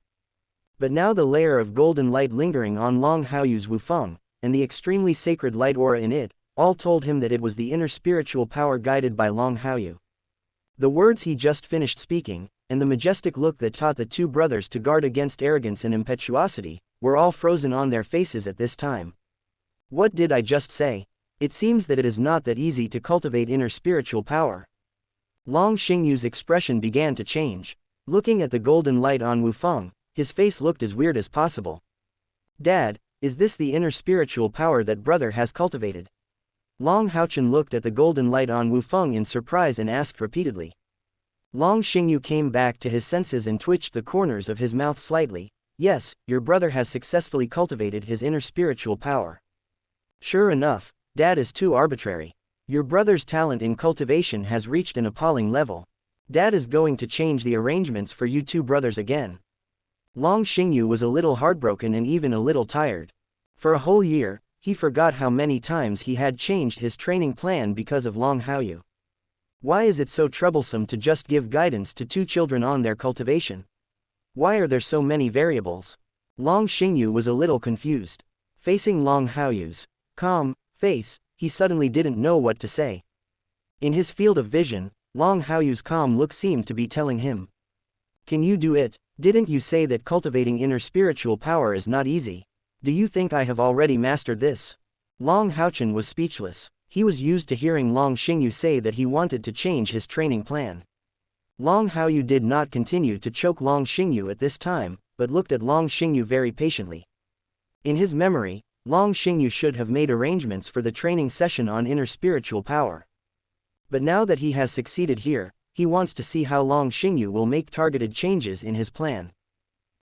A: But now the layer of golden light lingering on Long Haoyu's Wu Feng, and the extremely sacred light aura in it, all told him that it was the inner spiritual power guided by Long Haoyu. The words he just finished speaking, and the majestic look that taught the two brothers to guard against arrogance and impetuosity, were all frozen on their faces at this time. What did I just say? It seems that it is not that easy to cultivate inner spiritual power. Long Xingyu's expression began to change. Looking at the golden light on Wu Feng, his face looked as weird as possible. Dad, is this the inner spiritual power that brother has cultivated? Long Haochen looked at the golden light on Wu Feng in surprise and asked repeatedly. Long Xingyu came back to his senses and twitched the corners of his mouth slightly. Yes, your brother has successfully cultivated his inner spiritual power. Sure enough, Dad is too arbitrary. Your brother's talent in cultivation has reached an appalling level. Dad is going to change the arrangements for you two brothers again. Long Xingyu was a little heartbroken and even a little tired. For a whole year, he forgot how many times he had changed his training plan because of Long Haoyu. Why is it so troublesome to just give guidance to two children on their cultivation? Why are there so many variables? Long Xingyu was a little confused. Facing Long Haoyu's calm face, he suddenly didn't know what to say. In his field of vision, Long Haoyu's calm look seemed to be telling him, "Can you do it? Didn't you say that cultivating inner spiritual power is not easy? Do you think I have already mastered this?" Long Haochen was speechless. He was used to hearing Long Xingyu say that he wanted to change his training plan. Long Haoyu did not continue to choke Long Xingyu at this time, but looked at Long Xingyu very patiently. In his memory, Long Xingyu should have made arrangements for the training session on inner spiritual power. But now that he has succeeded here, he wants to see how Long Xingyu will make targeted changes in his plan.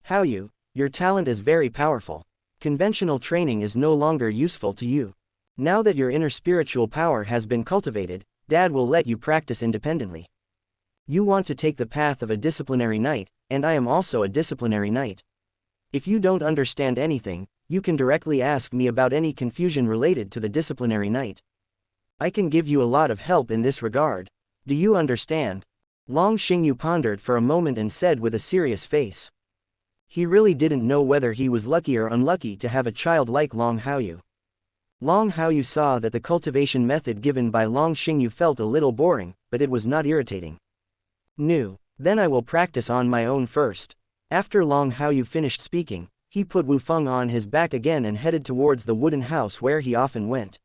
A: Haoyu, your talent is very powerful. Conventional training is no longer useful to you. Now that your inner spiritual power has been cultivated, Dad will let you practice independently. You want to take the path of a disciplinary knight, and I am also a disciplinary knight. If you don't understand anything, you can directly ask me about any confusion related to the disciplinary knight. I can give you a lot of help in this regard. Do you understand? Long Xingyu pondered for a moment and said with a serious face. He really didn't know whether he was lucky or unlucky to have a child like Long Haoyu. Long Haoyu saw that the cultivation method given by Long Xingyu felt a little boring, but it was not irritating. New. Then I will practice on my own first. After Long Haoyu finished speaking, he put Wu Feng on his back again and headed towards the wooden house where he often went.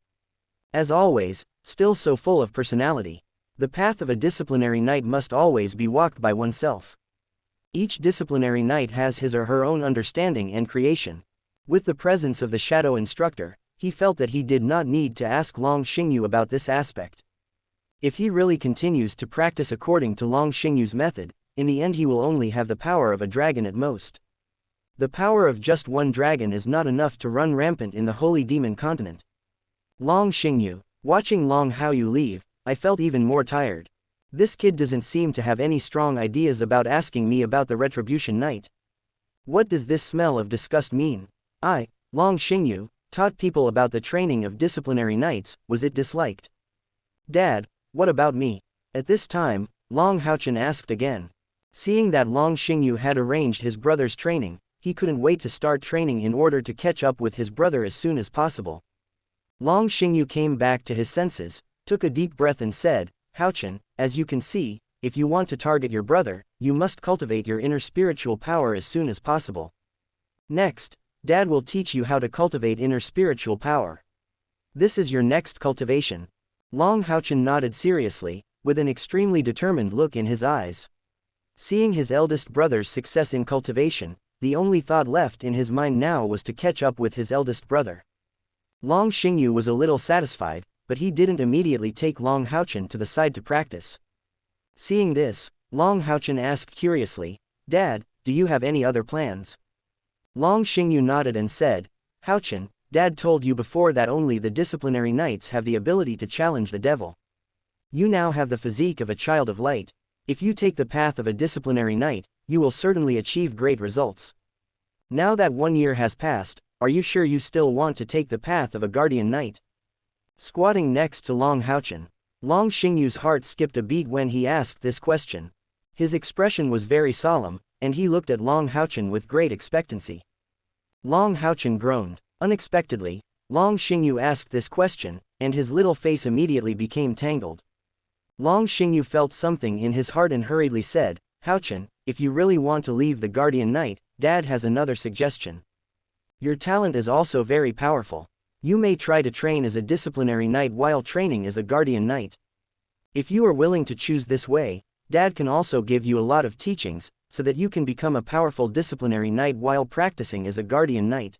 A: As always, still so full of personality. The path of a disciplinary knight must always be walked by oneself. Each disciplinary knight has his or her own understanding and creation. With the presence of the shadow instructor, he felt that he did not need to ask Long Xingyu about this aspect. If he really continues to practice according to Long Xingyu's method, in the end he will only have the power of a dragon at most. The power of just one dragon is not enough to run rampant in the Holy Demon Continent. Long Xingyu, watching Long Haoyu leave, I felt even more tired. This kid doesn't seem to have any strong ideas about asking me about the Retribution Knight. What does this smell of disgust mean? I, Long Xingyu, taught people about the training of disciplinary knights. Was it disliked? Dad, what about me? At this time, Long Haochen asked again. Seeing that Long Xingyu had arranged his brother's training, he couldn't wait to start training in order to catch up with his brother as soon as possible. Long Xingyu came back to his senses, took a deep breath and said, Haochen, as you can see, if you want to target your brother, you must cultivate your inner spiritual power as soon as possible. Next, Dad will teach you how to cultivate inner spiritual power. This is your next cultivation. Long Haochen nodded seriously, with an extremely determined look in his eyes. Seeing his eldest brother's success in cultivation, the only thought left in his mind now was to catch up with his eldest brother. Long Xingyu was a little satisfied, but he didn't immediately take Long Haochen to the side to practice. Seeing this, Long Haochen asked curiously, Dad, do you have any other plans? Long Xingyu nodded and said, Haochen, Dad told you before that only the disciplinary knights have the ability to challenge the devil. You now have the physique of a child of light. If you take the path of a disciplinary knight, you will certainly achieve great results. Now that 1 year has passed, are you sure you still want to take the path of a guardian knight? Squatting next to Long Haochen, Long Xingyu's heart skipped a beat when he asked this question. His expression was very solemn, and he looked at Long Haochen with great expectancy. Long Haochen groaned. Unexpectedly, Long Xingyu asked this question, and his little face immediately became tangled. Long Xingyu felt something in his heart and hurriedly said, Haochen, if you really want to leave the guardian knight, Dad has another suggestion. Your talent is also very powerful. You may try to train as a disciplinary knight while training as a guardian knight. If you are willing to choose this way, Dad can also give you a lot of teachings, so that you can become a powerful disciplinary knight while practicing as a guardian knight.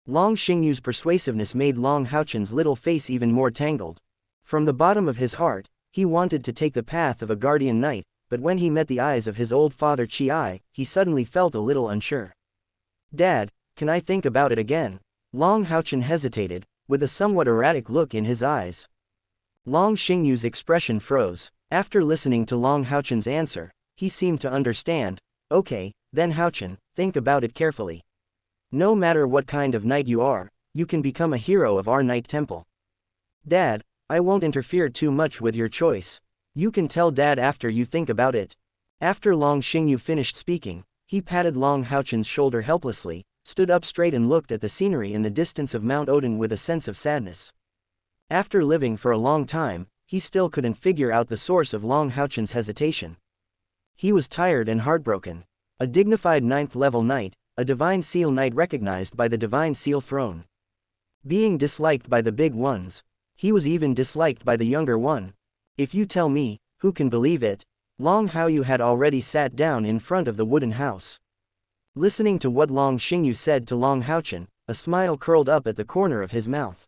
A: Long Xingyu's persuasiveness made Long Haochen's little face even more tangled. From the bottom of his heart, he wanted to take the path of a guardian knight, but when he met the eyes of his old father Qi, he suddenly felt a little unsure. Dad, can I think about it again? Long Haochen hesitated, with a somewhat erratic look in his eyes. Long Xingyu's expression froze. After listening to Long Haochen's answer, he seemed to understand. Okay, then Haochen, think about it carefully. No matter what kind of knight you are, you can become a hero of our knight temple. Dad, I won't interfere too much with your choice. You can tell Dad after you think about it. After Long Xingyu finished speaking, he patted Long Haochen's shoulder helplessly, stood up straight and looked at the scenery in the distance of Mount Odin with a sense of sadness. After living for a long time, he still couldn't figure out the source of Long Haochen's hesitation. He was tired and heartbroken. A dignified 9th level knight, a divine seal knight recognized by the divine seal throne. Being disliked by the big ones. He was even disliked by the younger one. If you tell me, who can believe it? Long Haoyu had already sat down in front of the wooden house. Listening to what Long Xingyu said to Long Haochen, a smile curled up at the corner of his mouth.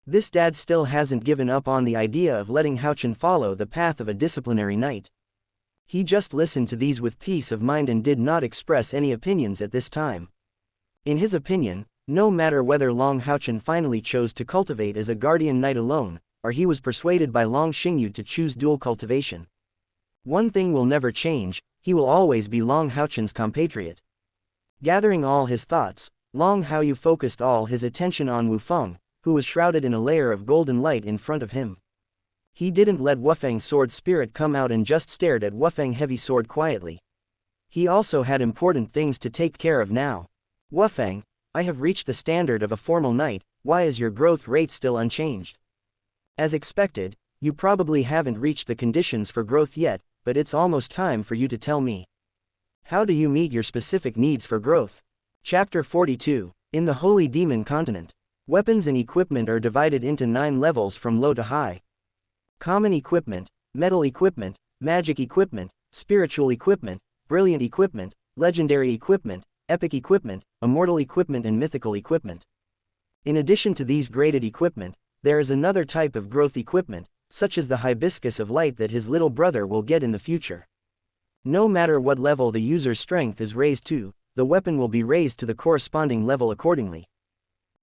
A: This dad still hasn't given up on the idea of letting Haochen follow the path of a disciplinary knight. He just listened to these with peace of mind and did not express any opinions at this time. In his opinion, no matter whether Long Haochen finally chose to cultivate as a guardian knight alone, or he was persuaded by Long Xingyu to choose dual cultivation. One thing will never change, he will always be Long Haochen's compatriot. Gathering all his thoughts, Long Haoyu focused all his attention on Wu Feng, who was shrouded in a layer of golden light in front of him. He didn't let Wufeng's sword spirit come out and just stared at Wufeng's heavy sword quietly. He also had important things to take care of now. Wufeng, I have reached the standard of a formal knight, why is your growth rate still unchanged? As expected, you probably haven't reached the conditions for growth yet, but it's almost time for you to tell me. How do you meet your specific needs for growth? Chapter 42. In the Holy Demon Continent. Weapons and equipment are divided into 9 levels from low to high. Common equipment, metal equipment, magic equipment, spiritual equipment, brilliant equipment, legendary equipment, epic equipment, immortal equipment and mythical equipment. In addition to these graded equipment, there is another type of growth equipment, such as the hibiscus of light that his little brother will get in the future. No matter what level the user's strength is raised to, the weapon will be raised to the corresponding level accordingly.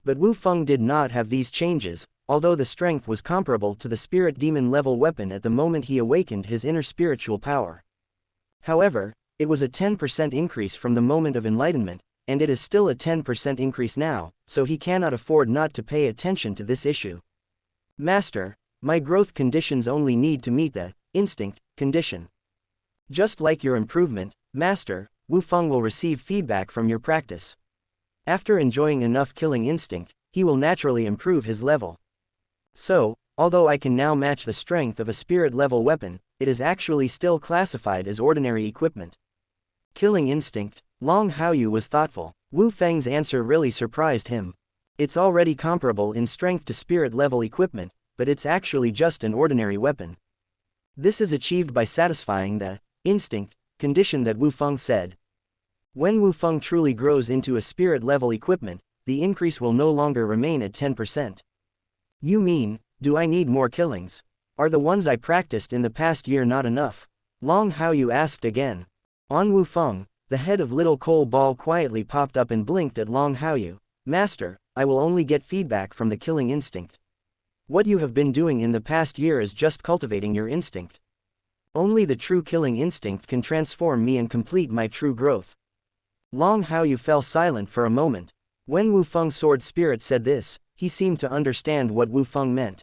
A: But Wu Feng did not have these changes, although the strength was comparable to the spirit demon level weapon at the moment he awakened his inner spiritual power. However, it was a 10% increase from the moment of enlightenment, and it is still a 10% increase now, so he cannot afford not to pay attention to this issue. Master, my growth conditions only need to meet the instinct condition. Just like your improvement, Master, Wu Feng will receive feedback from your practice. After enjoying enough killing instinct, he will naturally improve his level. So, although I can now match the strength of a spirit level weapon, it is actually still classified as ordinary equipment. Killing instinct. Long Haochen was thoughtful. Wu Feng's answer really surprised him. It's already comparable in strength to spirit level equipment, but it's actually just an ordinary weapon. This is achieved by satisfying the instinct condition that Wu Feng said. When Wu Feng truly grows into a spirit level equipment, the increase will no longer remain at 10%. You mean, do I need more killings? Are the ones I practiced in the past year not enough? Long Haochen asked again. On Wu Feng, the head of little coal ball quietly popped up and blinked at Long Haochen. Master, I will only get feedback from the killing instinct. What you have been doing in the past year is just cultivating your instinct. Only the true killing instinct can transform me and complete my true growth. Long Haochen fell silent for a moment. When Wu Feng's sword spirit said this, he seemed to understand what Wu Feng meant.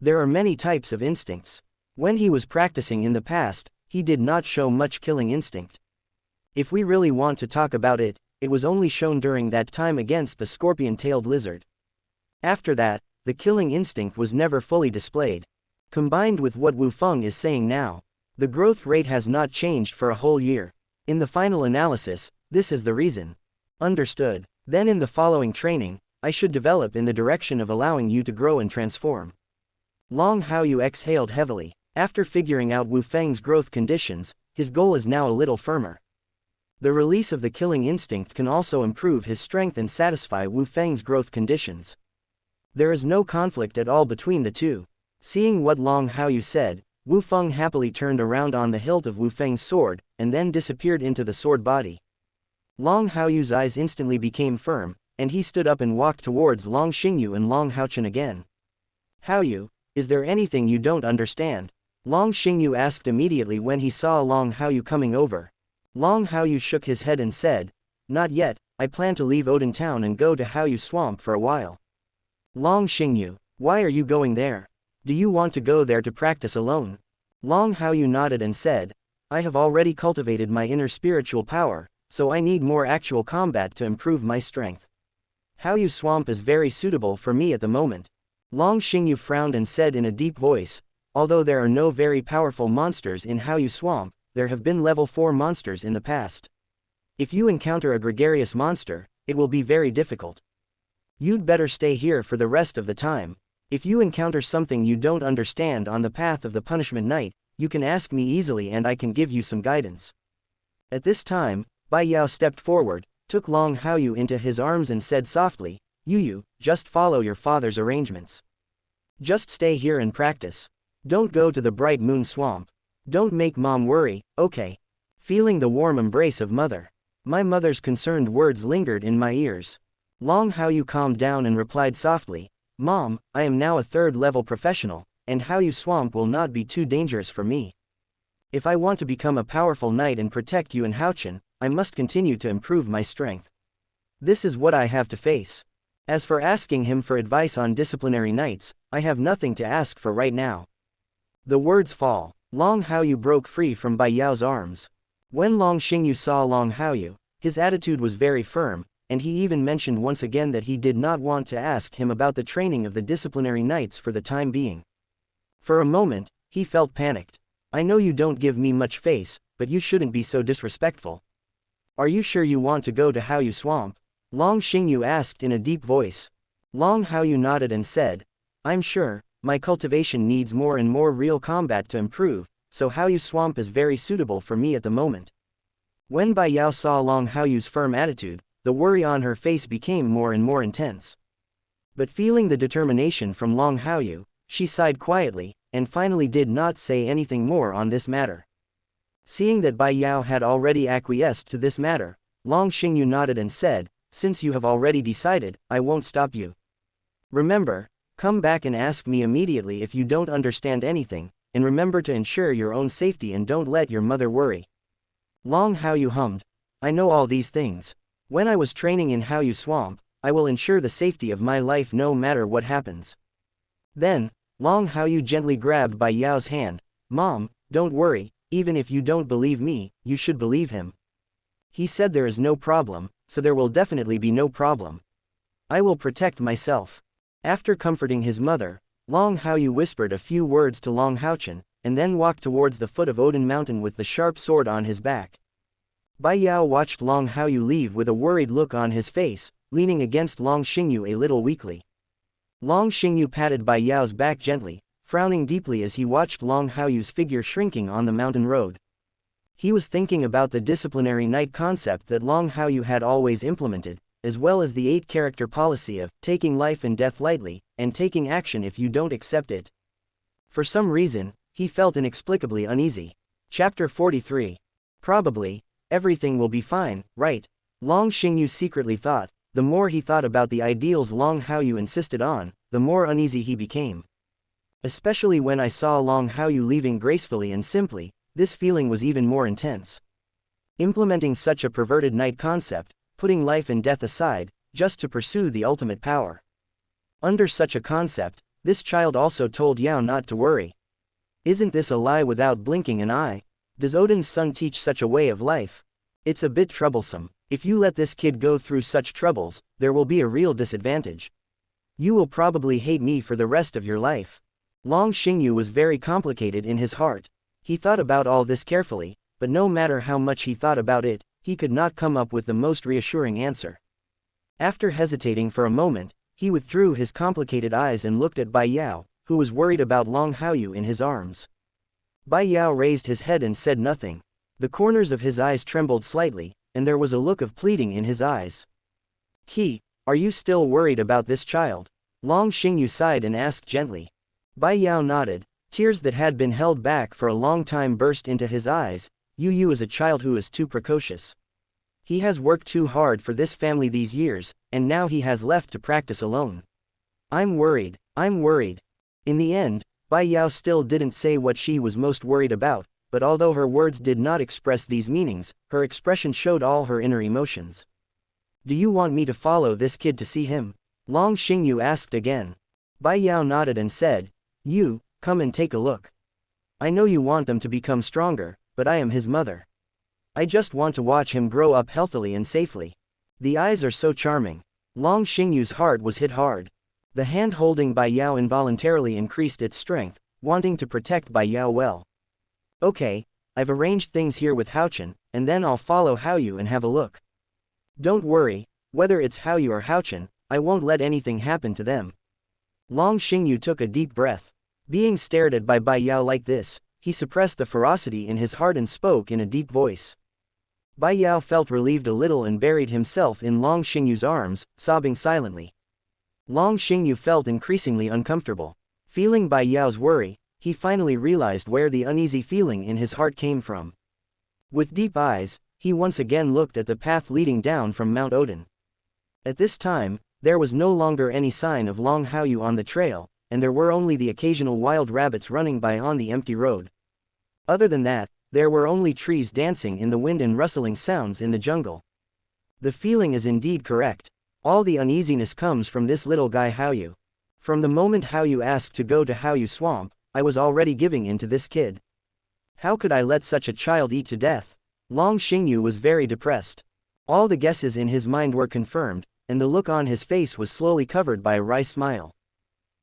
A: There are many types of instincts. When he was practicing in the past, he did not show much killing instinct. If we really want to talk about it, it was only shown during that time against the scorpion-tailed lizard. After that, the killing instinct was never fully displayed. Combined with what Wu Feng is saying now, the growth rate has not changed for a whole year. In the final analysis, this is the reason. Understood. Then in the following training, I should develop in the direction of allowing you to grow and transform. Long Haochen exhaled heavily. After figuring out Wu Feng's growth conditions, his goal is now a little firmer. The release of the killing instinct can also improve his strength and satisfy Wu Feng's growth conditions. There is no conflict at all between the two. Seeing what Long Haochen said, Wu Feng happily turned around on the hilt of Wu Feng's sword, and then disappeared into the sword body. Long Haoyu's eyes instantly became firm, and he stood up and walked towards Long Xingyu and Long Haochen again. Haoyu, is there anything you don't understand? Long Xingyu asked immediately when he saw Long Haoyu coming over. Long Haoyu shook his head and said, not yet, I plan to leave Odin Town and go to Haoyu Swamp for a while. Long Xingyu, why are you going there? Do you want to go there to practice alone? Long Haoyu nodded and said, I have already cultivated my inner spiritual power, so I need more actual combat to improve my strength. Haoyu Swamp is very suitable for me at the moment. Long Xingyu frowned and said in a deep voice, although there are no very powerful monsters in Haoyu Swamp, there have been level 4 monsters in the past. If you encounter a gregarious monster, it will be very difficult. You'd better stay here for the rest of the time. If you encounter something you don't understand on the path of the punishment night, you can ask me easily and I can give you some guidance. At this time, Bai Yao stepped forward, took Long Haoyu into his arms and said softly, Yu, just follow your father's arrangements. Just stay here and practice. Don't go to the Bright Moon Swamp. Don't make Mom worry, okay? Feeling the warm embrace of Mother. My mother's concerned words lingered in my ears. Long Haoyu calmed down and replied softly, Mom, I am now a 3rd level professional, and Haoyu Swamp will not be too dangerous for me. If I want to become a powerful knight and protect you and Haochen, I must continue to improve my strength. This is what I have to face. As for asking him for advice on disciplinary knights, I have nothing to ask for right now. The words fall. Long Haoyu broke free from Bai Yao's arms. When Long Xingyu saw Long Haoyu, his attitude was very firm, and he even mentioned once again that he did not want to ask him about the training of the disciplinary knights for the time being. For a moment, he felt panicked. I know you don't give me much face, but you shouldn't be so disrespectful. Are you sure you want to go to Haoyu Swamp? Long Xingyu asked in a deep voice. Long Haoyu nodded and said, I'm sure, my cultivation needs more and more real combat to improve, so Haoyu Swamp is very suitable for me at the moment. When Bai Yao saw Long Haoyu's firm attitude, the worry on her face became more and more intense. But feeling the determination from Long Haoyu, she sighed quietly, and finally did not say anything more on this matter. Seeing that Bai Yao had already acquiesced to this matter, Long Xingyu nodded and said, since you have already decided, I won't stop you. Remember, come back and ask me immediately if you don't understand anything, and remember to ensure your own safety and don't let your mother worry. Long Haoyu hummed, I know all these things. When I was training in Haoyu Swamp, I will ensure the safety of my life no matter what happens. Then, Long Haoyu gently grabbed Bai Yao's hand. Mom, don't worry, even if you don't believe me, you should believe him. He said there is no problem, so there will definitely be no problem. I will protect myself. After comforting his mother, Long Haoyu whispered a few words to Long Haochen, and then walked towards the foot of Odin Mountain with the sharp sword on his back. Bai Yao watched Long Haoyu leave with a worried look on his face, leaning against Long Xingyu a little weakly. Long Xingyu patted Bai Yao's back gently, frowning deeply as he watched Long Haoyu's figure shrinking on the mountain road. He was thinking about the disciplinary knight concept that Long Haoyu had always implemented, as well as the 8-character policy of taking life and death lightly, and taking action if you don't accept it. For some reason, he felt inexplicably uneasy. Chapter 43. Probably, everything will be fine, right? Long Xingyu secretly thought. The more he thought about the ideals Long Haoyu insisted on, the more uneasy he became. Especially when I saw Long Haoyu leaving gracefully and simply, this feeling was even more intense. Implementing such a perverted knight concept, putting life and death aside, just to pursue the ultimate power. Under such a concept, this child also told Yao not to worry. Isn't this a lie without blinking an eye? Does Odin's son teach such a way of life? It's a bit troublesome. If you let this kid go through such troubles, there will be a real disadvantage. You will probably hate me for the rest of your life. Long Xingyu was very complicated in his heart. He thought about all this carefully, but no matter how much he thought about it, he could not come up with the most reassuring answer. After hesitating for a moment, he withdrew his complicated eyes and looked at Bai Yao, who was worried about Long Haoyu in his arms. Bai Yao raised his head and said nothing. The corners of his eyes trembled slightly, and there was a look of pleading in his eyes. Qi, are you still worried about this child? Long Xingyu sighed and asked gently. Bai Yao nodded. Tears that had been held back for a long time burst into his eyes. Yu is a child who is too precocious. He has worked too hard for this family these years, and now he has left to practice alone. I'm worried. In the end, Bai Yao still didn't say what she was most worried about, but although her words did not express these meanings, her expression showed all her inner emotions. Do you want me to follow this kid to see him? Long Xingyu asked again. Bai Yao nodded and said, You, come and take a look. I know you want them to become stronger, but I am his mother. I just want to watch him grow up healthily and safely. The eyes are so charming. Long Xingyu's heart was hit hard. The hand holding Bai Yao involuntarily increased its strength, wanting to protect Bai Yao well. Okay, I've arranged things here with Haochen, and then I'll follow Haoyu and have a look. Don't worry, whether it's Haoyu or Haochen, I won't let anything happen to them. Long Xingyu took a deep breath. Being stared at by Bai Yao like this, he suppressed the ferocity in his heart and spoke in a deep voice. Bai Yao felt relieved a little and buried himself in Long Xingyu's arms, sobbing silently. Long Xingyu felt increasingly uncomfortable. Feeling Bai Yao's worry, he finally realized where the uneasy feeling in his heart came from. With deep eyes, he once again looked at the path leading down from Mount Odin. At this time, there was no longer any sign of Long Haoyu on the trail, and there were only the occasional wild rabbits running by on the empty road. Other than that, there were only trees dancing in the wind and rustling sounds in the jungle. The feeling is indeed correct. All the uneasiness comes from this little guy Haoyu. From the moment Haoyu asked to go to Haoyu Swamp, I was already giving in to this kid. How could I let such a child eat to death? Long Xingyu was very depressed. All the guesses in his mind were confirmed, and the look on his face was slowly covered by a wry smile.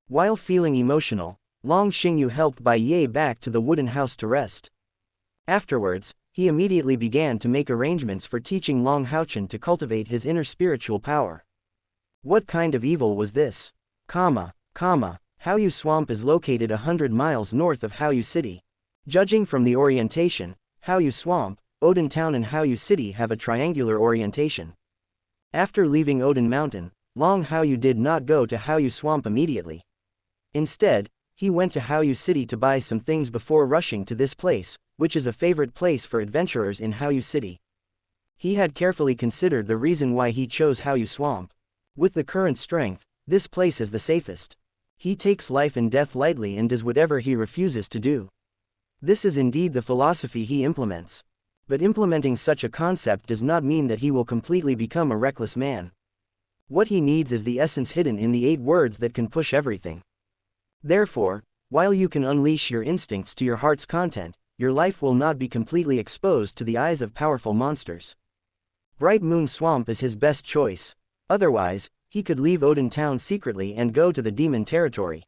A: While feeling emotional, Long Xingyu helped Bai Ye back to the wooden house to rest. Afterwards, he immediately began to make arrangements for teaching Long Haochen to cultivate his inner spiritual power. What kind of evil was this? Haoyu Swamp is located 100 miles north of Haoyu City. Judging from the orientation, Haoyu Swamp, Odin Town and Haoyu City have a triangular orientation. After leaving Odin Mountain, Long Haoyu did not go to Haoyu Swamp immediately. Instead, he went to Haoyu City to buy some things before rushing to this place, which is a favorite place for adventurers in Haoyu City. He had carefully considered the reason why he chose Haoyu Swamp. With the current strength, this place is the safest. He takes life and death lightly and does whatever he refuses to do. This is indeed the philosophy he implements. But implementing such a concept does not mean that he will completely become a reckless man. What he needs is the essence hidden in the 8 words that can push everything. Therefore, while you can unleash your instincts to your heart's content, your life will not be completely exposed to the eyes of powerful monsters. Bright Moon Swamp is his best choice. Otherwise, he could leave Odin Town secretly and go to the demon territory.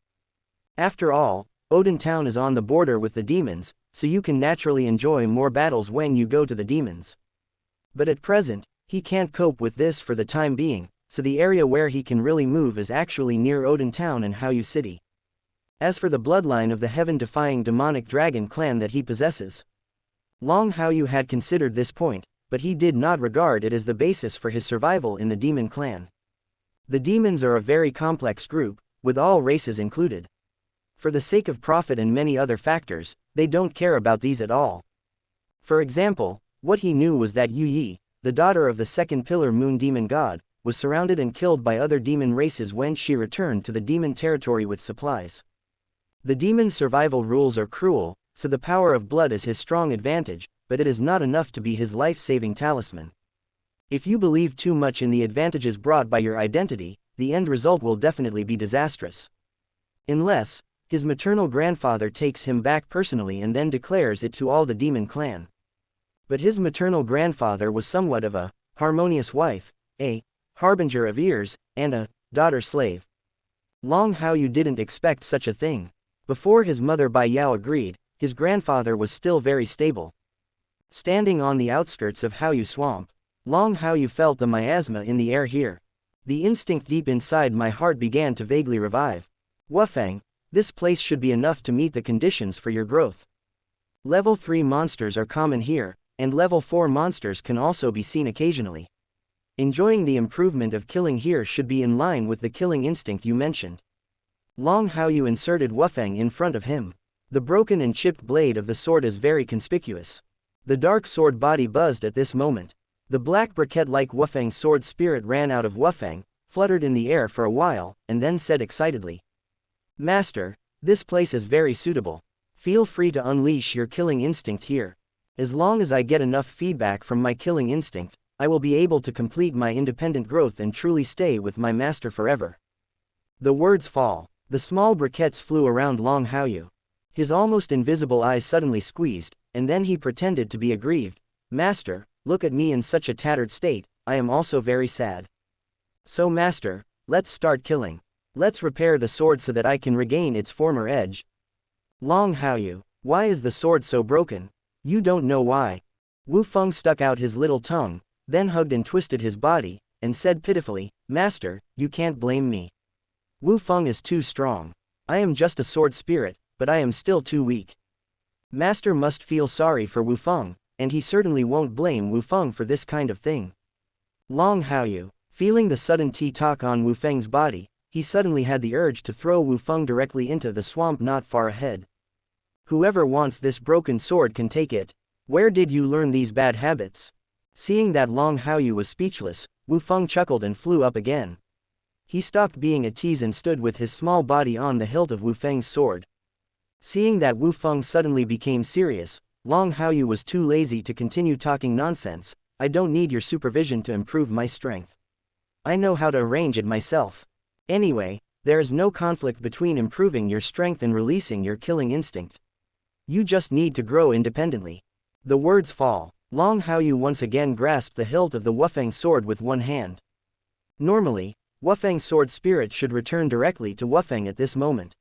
A: After all, Odin Town is on the border with the demons, so you can naturally enjoy more battles when you go to the demons. But at present, he can't cope with this for the time being, so the area where he can really move is actually near Odin Town and Haoyu City. As for the bloodline of the heaven-defying demonic dragon clan that he possesses, Long Haoyu had considered this point, but he did not regard it as the basis for his survival in the demon clan. The demons are a very complex group, with all races included. For the sake of profit and many other factors, they don't care about these at all. For example, what he knew was that Yu Yi, the daughter of the second pillar moon demon god, was surrounded and killed by other demon races when she returned to the demon territory with supplies. The demon's survival rules are cruel, so the power of blood is his strong advantage, but it is not enough to be his life-saving talisman. If you believe too much in the advantages brought by your identity, the end result will definitely be disastrous. Unless his maternal grandfather takes him back personally and then declares it to all the demon clan. But his maternal grandfather was somewhat of a harmonious wife, a harbinger of ears, and a daughter slave. Long Haoyu didn't expect such a thing. Before his mother Bai Yao agreed, his grandfather was still very stable. Standing on the outskirts of Haoyu Swamp, Long Haoyu felt the miasma in the air here. The instinct deep inside my heart began to vaguely revive. Wufeng, this place should be enough to meet the conditions for your growth. Level 3 monsters are common here, and level 4 monsters can also be seen occasionally. Enjoying the improvement of killing here should be in line with the killing instinct you mentioned. Long Haoyu inserted Wufeng in front of him. The broken and chipped blade of the sword is very conspicuous. The dark sword body buzzed at this moment. The black briquette-like Wufeng sword spirit ran out of Wufeng, fluttered in the air for a while, and then said excitedly, "Master, this place is very suitable. Feel free to unleash your killing instinct here. As long as I get enough feedback from my killing instinct, I will be able to complete my independent growth and truly stay with my master forever." The words fall. The small briquettes flew around Long Haoyu. His almost invisible eyes suddenly squeezed, and then he pretended to be aggrieved. "Master, look at me in such a tattered state, I am also very sad. So master, let's start killing. Let's repair the sword so that I can regain its former edge." "Long Haoyu, why is the sword so broken?" "You don't know why." Wu Feng stuck out his little tongue, then hugged and twisted his body, and said pitifully, "Master, you can't blame me. Wu Feng is too strong. I am just a sword spirit, but I am still too weak. Master must feel sorry for Wu Feng, and he certainly won't blame Wu Feng for this kind of thing." Long Haoyu, feeling the sudden tea-talk on Wu Feng's body, he suddenly had the urge to throw Wu Feng directly into the swamp not far ahead. "Whoever wants this broken sword can take it. Where did you learn these bad habits?" Seeing that Long Haoyu was speechless, Wu Feng chuckled and flew up again. He stopped being a tease and stood with his small body on the hilt of Wu Feng's sword. Seeing that Wu Feng suddenly became serious, Long Haoyu was too lazy to continue talking nonsense. "I don't need your supervision to improve my strength. I know how to arrange it myself. Anyway, there is no conflict between improving your strength and releasing your killing instinct. You just need to grow independently." The words fall. Long Haoyu once again grasped the hilt of the Wufeng sword with one hand. Normally, Wufeng's sword spirit should return directly to Wufeng at this moment.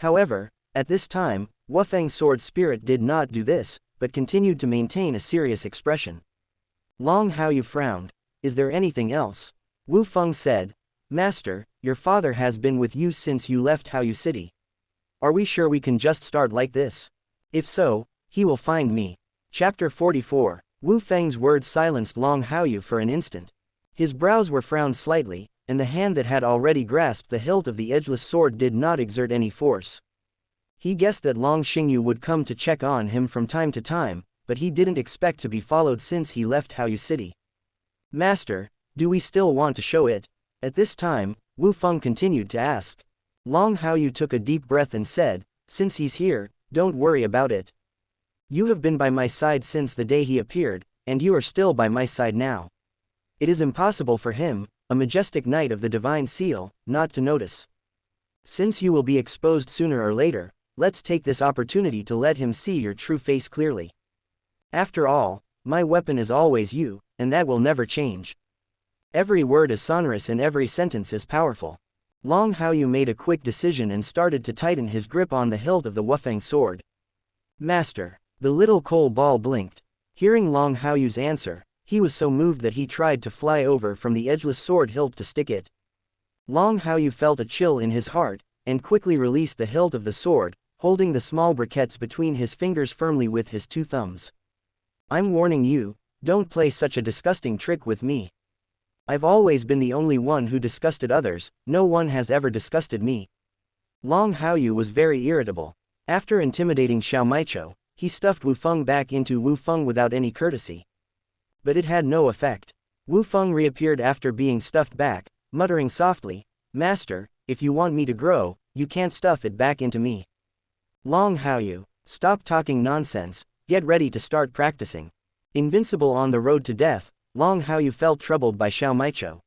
A: However, at this time, Wufeng's sword spirit did not do this, but continued to maintain a serious expression. Long Haoyu frowned. Is there anything else? Wu Feng said, Master, your father has been with you since you left Haoyu City. Are we sure we can just start like this? If so, he will find me. Chapter 44. Wu Feng's words silenced Long Haoyu for an instant. His brows were frowned slightly, and the hand that had already grasped the hilt of the edgeless sword did not exert any force. He guessed that Long Xingyu would come to check on him from time to time, but he didn't expect to be followed since he left Haoyu City. Master, do we still want to show it? At this time, Wu Feng continued to ask. Long Haoyu took a deep breath and said, Since he's here, don't worry about it. You have been by my side since the day he appeared, and you are still by my side now. It is impossible for him, a majestic knight of the divine seal, not to notice. Since you will be exposed sooner or later, let's take this opportunity to let him see your true face clearly. After all, my weapon is always you, and that will never change. Every word is sonorous and every sentence is powerful. Long Haoyu made a quick decision and started to tighten his grip on the hilt of the Wufeng sword. Master. The little coal ball blinked. Hearing Long Haoyu's answer, he was so moved that he tried to fly over from the edgeless sword hilt to stick it. Long Haoyu felt a chill in his heart, and quickly released the hilt of the sword, holding the small briquettes between his fingers firmly with his two thumbs. I'm warning you, don't play such a disgusting trick with me. I've always been the only one who disgusted others, no one has ever disgusted me. Long Haoyu was very irritable. After intimidating Xiaomaicho, he stuffed Wu Feng back into Wu Feng without any courtesy. But it had no effect. Wu Feng reappeared after being stuffed back, muttering softly, Master, if you want me to grow, you can't stuff it back into me. Long Haoyu, stop talking nonsense, get ready to start practicing. Invincible on the road to death, Long Haoyu felt troubled by Xiaomaicho.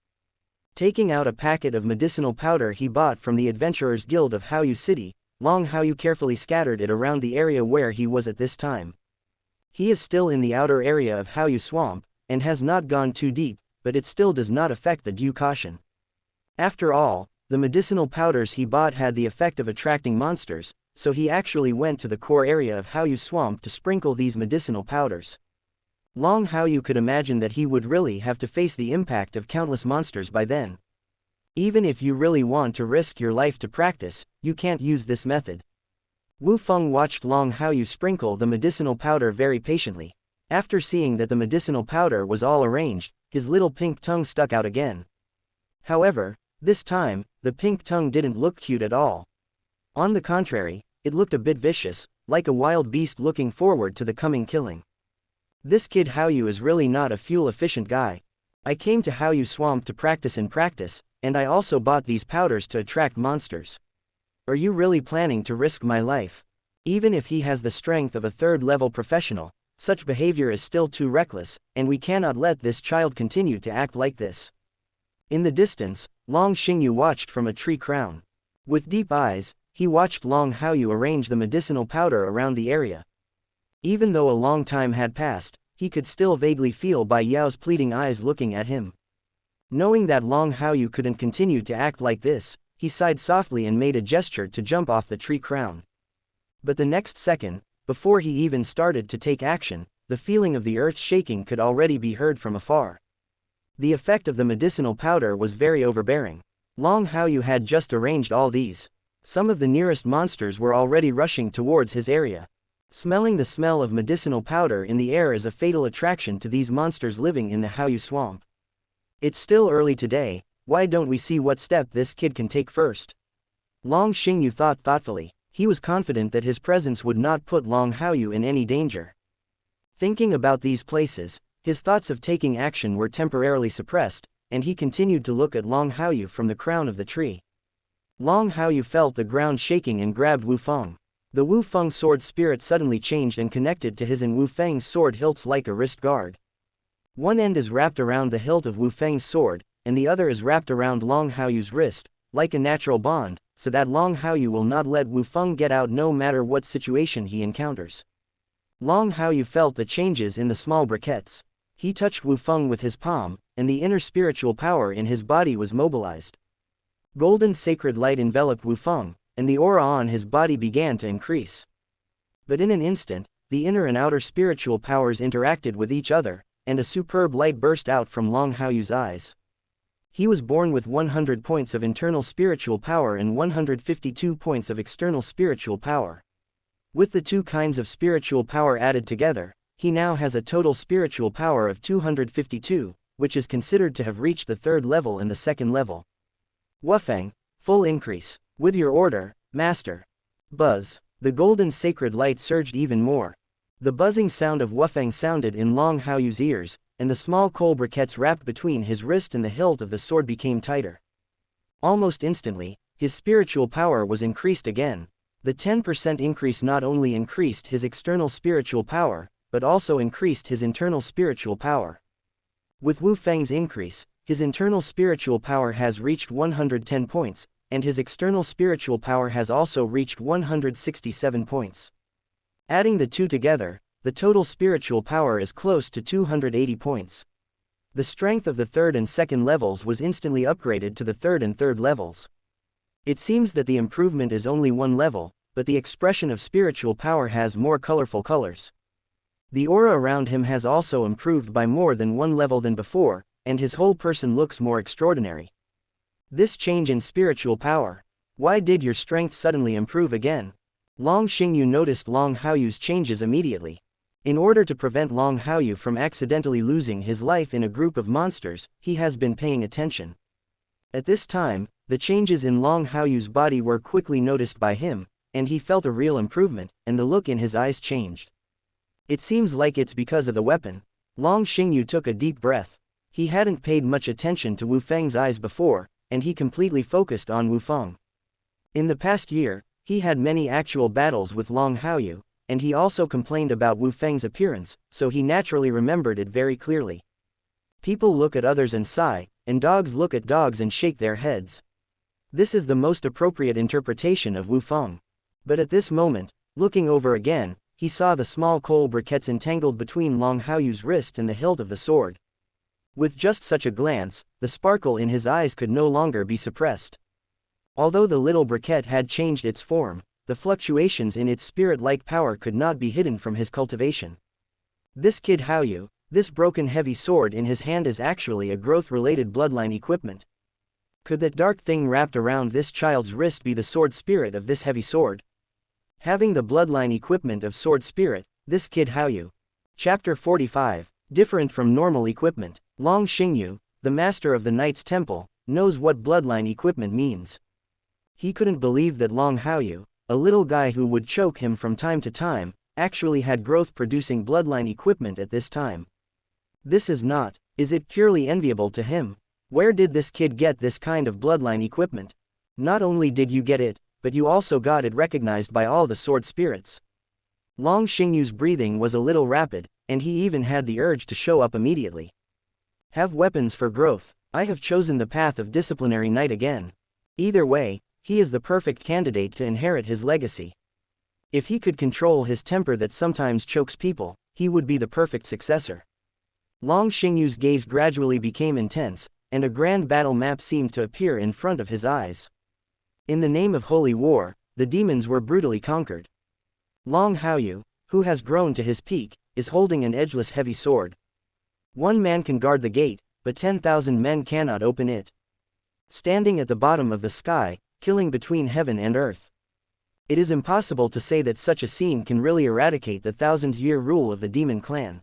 A: Taking out a packet of medicinal powder he bought from the Adventurers Guild of Haoyu City, Long Haoyu carefully scattered it around the area where he was at this time. He is still in the outer area of Haoyu Swamp, and has not gone too deep, but it still does not affect the due caution. After all, the medicinal powders he bought had the effect of attracting monsters, so he actually went to the core area of Haoyu Swamp to sprinkle these medicinal powders. Long Haoyu could imagine that he would really have to face the impact of countless monsters by then. Even if you really want to risk your life to practice, you can't use this method. Wu Feng watched Long Haoyu sprinkle the medicinal powder very patiently. After seeing that the medicinal powder was all arranged, his little pink tongue stuck out again. However, this time, the pink tongue didn't look cute at all. On the contrary, it looked a bit vicious, like a wild beast looking forward to the coming killing. This kid Haoyu is really not a fuel-efficient guy. I came to Haoyu Swamp to practice, and I also bought these powders to attract monsters. Are you really planning to risk my life? Even if he has the strength of a third-level professional, such behavior is still too reckless, and we cannot let this child continue to act like this. In the distance, Long Xingyu watched from a tree crown. With deep eyes, he watched Long Haoyu arrange the medicinal powder around the area. Even though a long time had passed, he could still vaguely feel Bai Yao's pleading eyes looking at him. Knowing that Long Haoyu couldn't continue to act like this, he sighed softly and made a gesture to jump off the tree crown. But the next second, before he even started to take action, the feeling of the earth shaking could already be heard from afar. The effect of the medicinal powder was very overbearing. Long Haoyu had just arranged all these. Some of the nearest monsters were already rushing towards his area. Smelling the smell of medicinal powder in the air is a fatal attraction to these monsters living in the Haoyu Swamp. It's still early today, why don't we see what step this kid can take first? Long Xingyu thought thoughtfully. He was confident that his presence would not put Long Haoyu in any danger. Thinking about these places, his thoughts of taking action were temporarily suppressed, and he continued to look at Long Haoyu from the crown of the tree. Long Haoyu felt the ground shaking and grabbed Wu Feng. The Wu Feng sword spirit suddenly changed and connected to his and Wu Feng's sword hilts like a wrist guard. One end is wrapped around the hilt of Wu Feng's sword, and the other is wrapped around Long Haoyu's wrist, like a natural bond, so that Long Haoyu will not let Wu Feng get out no matter what situation he encounters. Long Haoyu felt the changes in the small briquettes. He touched Wu Feng with his palm, and the inner spiritual power in his body was mobilized. Golden sacred light enveloped Wu Feng, and the aura on his body began to increase. But in an instant, the inner and outer spiritual powers interacted with each other, and a superb light burst out from Long Haoyu's eyes. He was born with 100 points of internal spiritual power and 152 points of external spiritual power. With the two kinds of spiritual power added together, he now has a total spiritual power of 252, which is considered to have reached the third level and the second level. Wufeng, full increase. With your order, Master. Buzz. The golden sacred light surged even more. The buzzing sound of Wufeng sounded in Long Haoyu's ears, and the small coal briquettes wrapped between his wrist and the hilt of the sword became tighter. Almost instantly, his spiritual power was increased again. The 10% increase not only increased his external spiritual power, but also increased his internal spiritual power. With Wu Feng's increase, his internal spiritual power has reached 110 points, and his external spiritual power has also reached 167 points. Adding the two together, the total spiritual power is close to 280 points. The strength of the third and second levels was instantly upgraded to the third and third levels. It seems that the improvement is only one level, but the expression of spiritual power has more colorful colors. The aura around him has also improved by more than one level than before, and his whole person looks more extraordinary. This change in spiritual power. Why did your strength suddenly improve again? Long Xingyu noticed Long Haoyu's changes immediately. In order to prevent Long Haoyu from accidentally losing his life in a group of monsters, he has been paying attention. At this time, the changes in Long Haoyu's body were quickly noticed by him, and he felt a real improvement, and the look in his eyes changed. It seems like it's because of the weapon. Long Xingyu took a deep breath. He hadn't paid much attention to Wu Feng's eyes before, and he completely focused on Wu Feng. In the past year, he had many actual battles with Long Haoyu, and he also complained about Wu Feng's appearance, so he naturally remembered it very clearly. People look at others and sigh, and dogs look at dogs and shake their heads. This is the most appropriate interpretation of Wu Feng. But at this moment, looking over again, he saw the small coal briquettes entangled between Long Haoyu's wrist and the hilt of the sword. With just such a glance, the sparkle in his eyes could no longer be suppressed. Although the little briquette had changed its form, the fluctuations in its spirit-like power could not be hidden from his cultivation. This kid Haoyu, this broken heavy sword in his hand is actually a growth-related bloodline equipment. Could that dark thing wrapped around this child's wrist be the sword spirit of this heavy sword? Having the bloodline equipment of sword spirit, this kid Haoyu. Chapter 45. Different from normal equipment. Long Xingyu, the master of the Knight's Temple, knows what bloodline equipment means. He couldn't believe that Long Haoyu, a little guy who would choke him from time to time, actually had growth-producing bloodline equipment at this time. Is it purely enviable to him? Where did this kid get this kind of bloodline equipment? Not only did you get it, but you also got it recognized by all the sword spirits. Long Xingyu's breathing was a little rapid, and he even had the urge to show up immediately. Have weapons for growth. I have chosen the path of disciplinary knight again. Either way, he is the perfect candidate to inherit his legacy. If he could control his temper that sometimes chokes people, he would be the perfect successor. Long Xingyu's gaze gradually became intense, and a grand battle map seemed to appear in front of his eyes. In the name of holy war, the demons were brutally conquered. Long Haoyu, who has grown to his peak, is holding an edgeless heavy sword. One man can guard the gate, but 10,000 men cannot open it. Standing at the bottom of the sky, killing between heaven and earth. It is impossible to say that such a scene can really eradicate the thousands-year rule of the demon clan.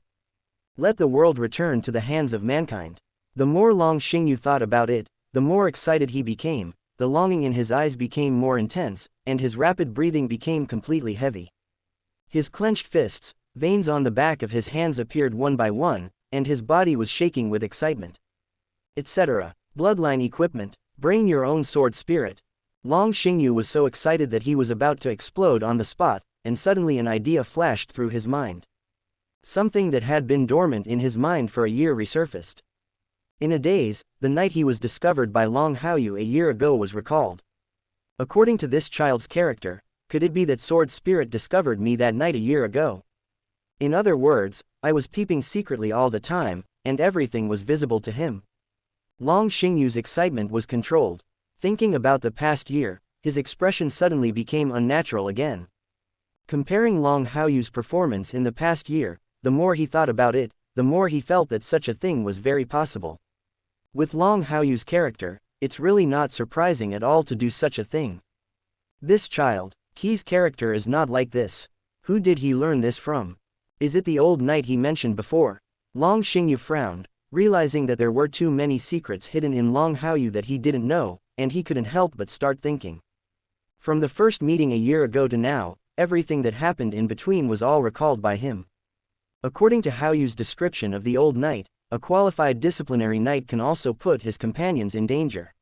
A: Let the world return to the hands of mankind. The more Long Xingyu thought about it, the more excited he became, the longing in his eyes became more intense, and his rapid breathing became completely heavy. His clenched fists, veins on the back of his hands appeared one by one, and his body was shaking with excitement. Etc. Bloodline equipment, bring your own sword spirit. Long Xingyu was so excited that he was about to explode on the spot, and suddenly an idea flashed through his mind. Something that had been dormant in his mind for a year resurfaced. In a daze, the night he was discovered by Long Haoyu a year ago was recalled. According to this child's character, could it be that sword spirit discovered me that night a year ago? In other words, I was peeping secretly all the time, and everything was visible to him. Long Xingyu's excitement was controlled. Thinking about the past year, his expression suddenly became unnatural again. Comparing Long Haoyu's performance in the past year, the more he thought about it, the more he felt that such a thing was very possible. With Long Haoyu's character, it's really not surprising at all to do such a thing. This child, Qi's character is not like this. Who did he learn this from? Is it the old knight he mentioned before? Long Xingyu frowned, realizing that there were too many secrets hidden in Long Haoyu that he didn't know, and he couldn't help but start thinking. From the first meeting a year ago to now, everything that happened in between was all recalled by him. According to Haoyu's description of the old knight, a qualified disciplinary knight can also put his companions in danger.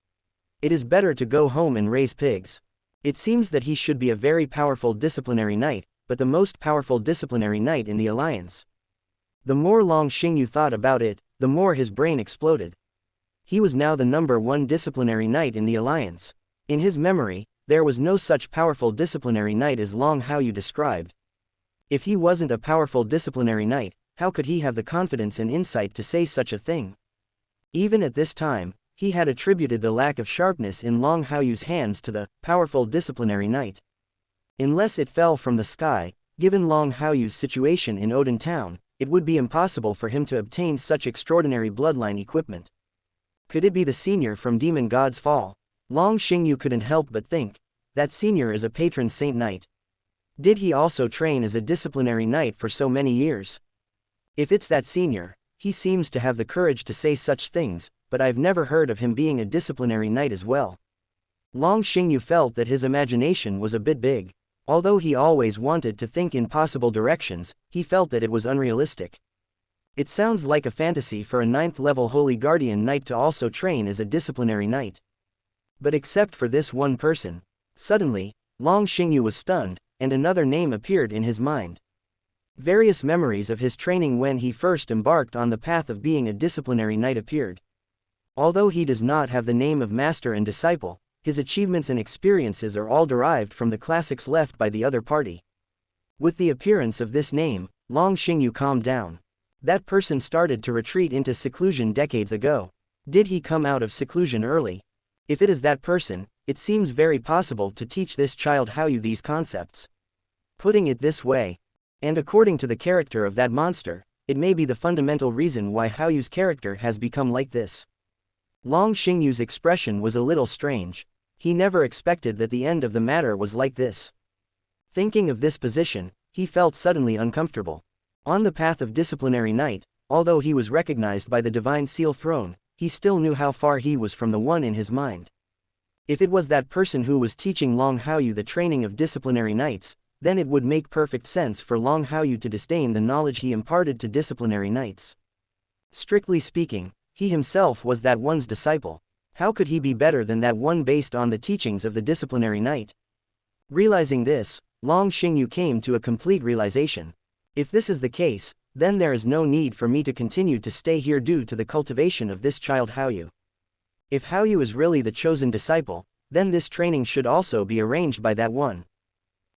A: It is better to go home and raise pigs. It seems that he should be a very powerful disciplinary knight, but the most powerful disciplinary knight in the alliance. The more Long Xingyu thought about it, the more his brain exploded. He was now the #1 disciplinary knight in the alliance. In his memory, there was no such powerful disciplinary knight as Long Haoyu described. If he wasn't a powerful disciplinary knight, how could he have the confidence and insight to say such a thing? Even at this time, he had attributed the lack of sharpness in Long Haoyu's hands to the powerful disciplinary knight. Unless it fell from the sky, given Long Haoyu's situation in Odin Town, it would be impossible for him to obtain such extraordinary bloodline equipment. Could it be the senior from Demon God's Fall? Long Xingyu couldn't help but think, that senior is a patron saint knight. Did he also train as a disciplinary knight for so many years? If it's that senior, he seems to have the courage to say such things, but I've never heard of him being a disciplinary knight as well. Long Xingyu felt that his imagination was a bit big. Although he always wanted to think in possible directions, he felt that it was unrealistic. It sounds like a fantasy for a 9th-level Holy Guardian Knight to also train as a disciplinary knight. But except for this one person. Suddenly, Long Xingyu was stunned, and another name appeared in his mind. Various memories of his training when he first embarked on the path of being a disciplinary knight appeared. Although he does not have the name of master and disciple, his achievements and experiences are all derived from the classics left by the other party. With the appearance of this name, Long Xingyu calmed down. That person started to retreat into seclusion decades ago. Did he come out of seclusion early? If it is that person, it seems very possible to teach this child Haoyu these concepts. Putting it this way, and according to the character of that monster, it may be the fundamental reason why Haoyu's character has become like this. Long Xingyu's expression was a little strange. He never expected that the end of the matter was like this. Thinking of this position, he felt suddenly uncomfortable. On the path of disciplinary knight, although he was recognized by the divine seal throne, he still knew how far he was from the one in his mind. If it was that person who was teaching Long Haoyu the training of disciplinary knights, then it would make perfect sense for Long Haoyu to disdain the knowledge he imparted to disciplinary knights. Strictly speaking, he himself was that one's disciple. How could he be better than that one based on the teachings of the disciplinary knight? Realizing this, Long Xingyu came to a complete realization. If this is the case, then there is no need for me to continue to stay here due to the cultivation of this child Haoyu. If Haoyu is really the chosen disciple, then this training should also be arranged by that one.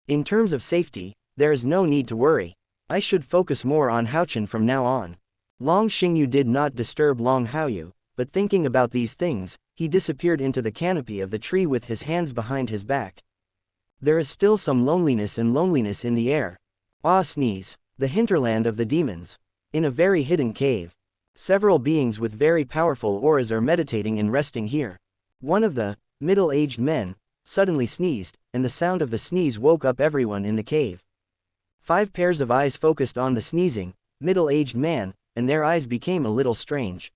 A: In terms of safety, there is no need to worry. I should focus more on Haochen from now on. Long Xingyu did not disturb Long Haoyu, but thinking about these things, he disappeared into the canopy of the tree with his hands behind his back. There is still some loneliness in the air. Ah, sneeze. The hinterland of the demons. In a very hidden cave. Several beings with very powerful auras are meditating and resting here. One of the middle-aged men suddenly sneezed, and the sound of the sneeze woke up everyone in the cave. 5 pairs of eyes focused on the sneezing, middle-aged man, and their eyes became a little strange.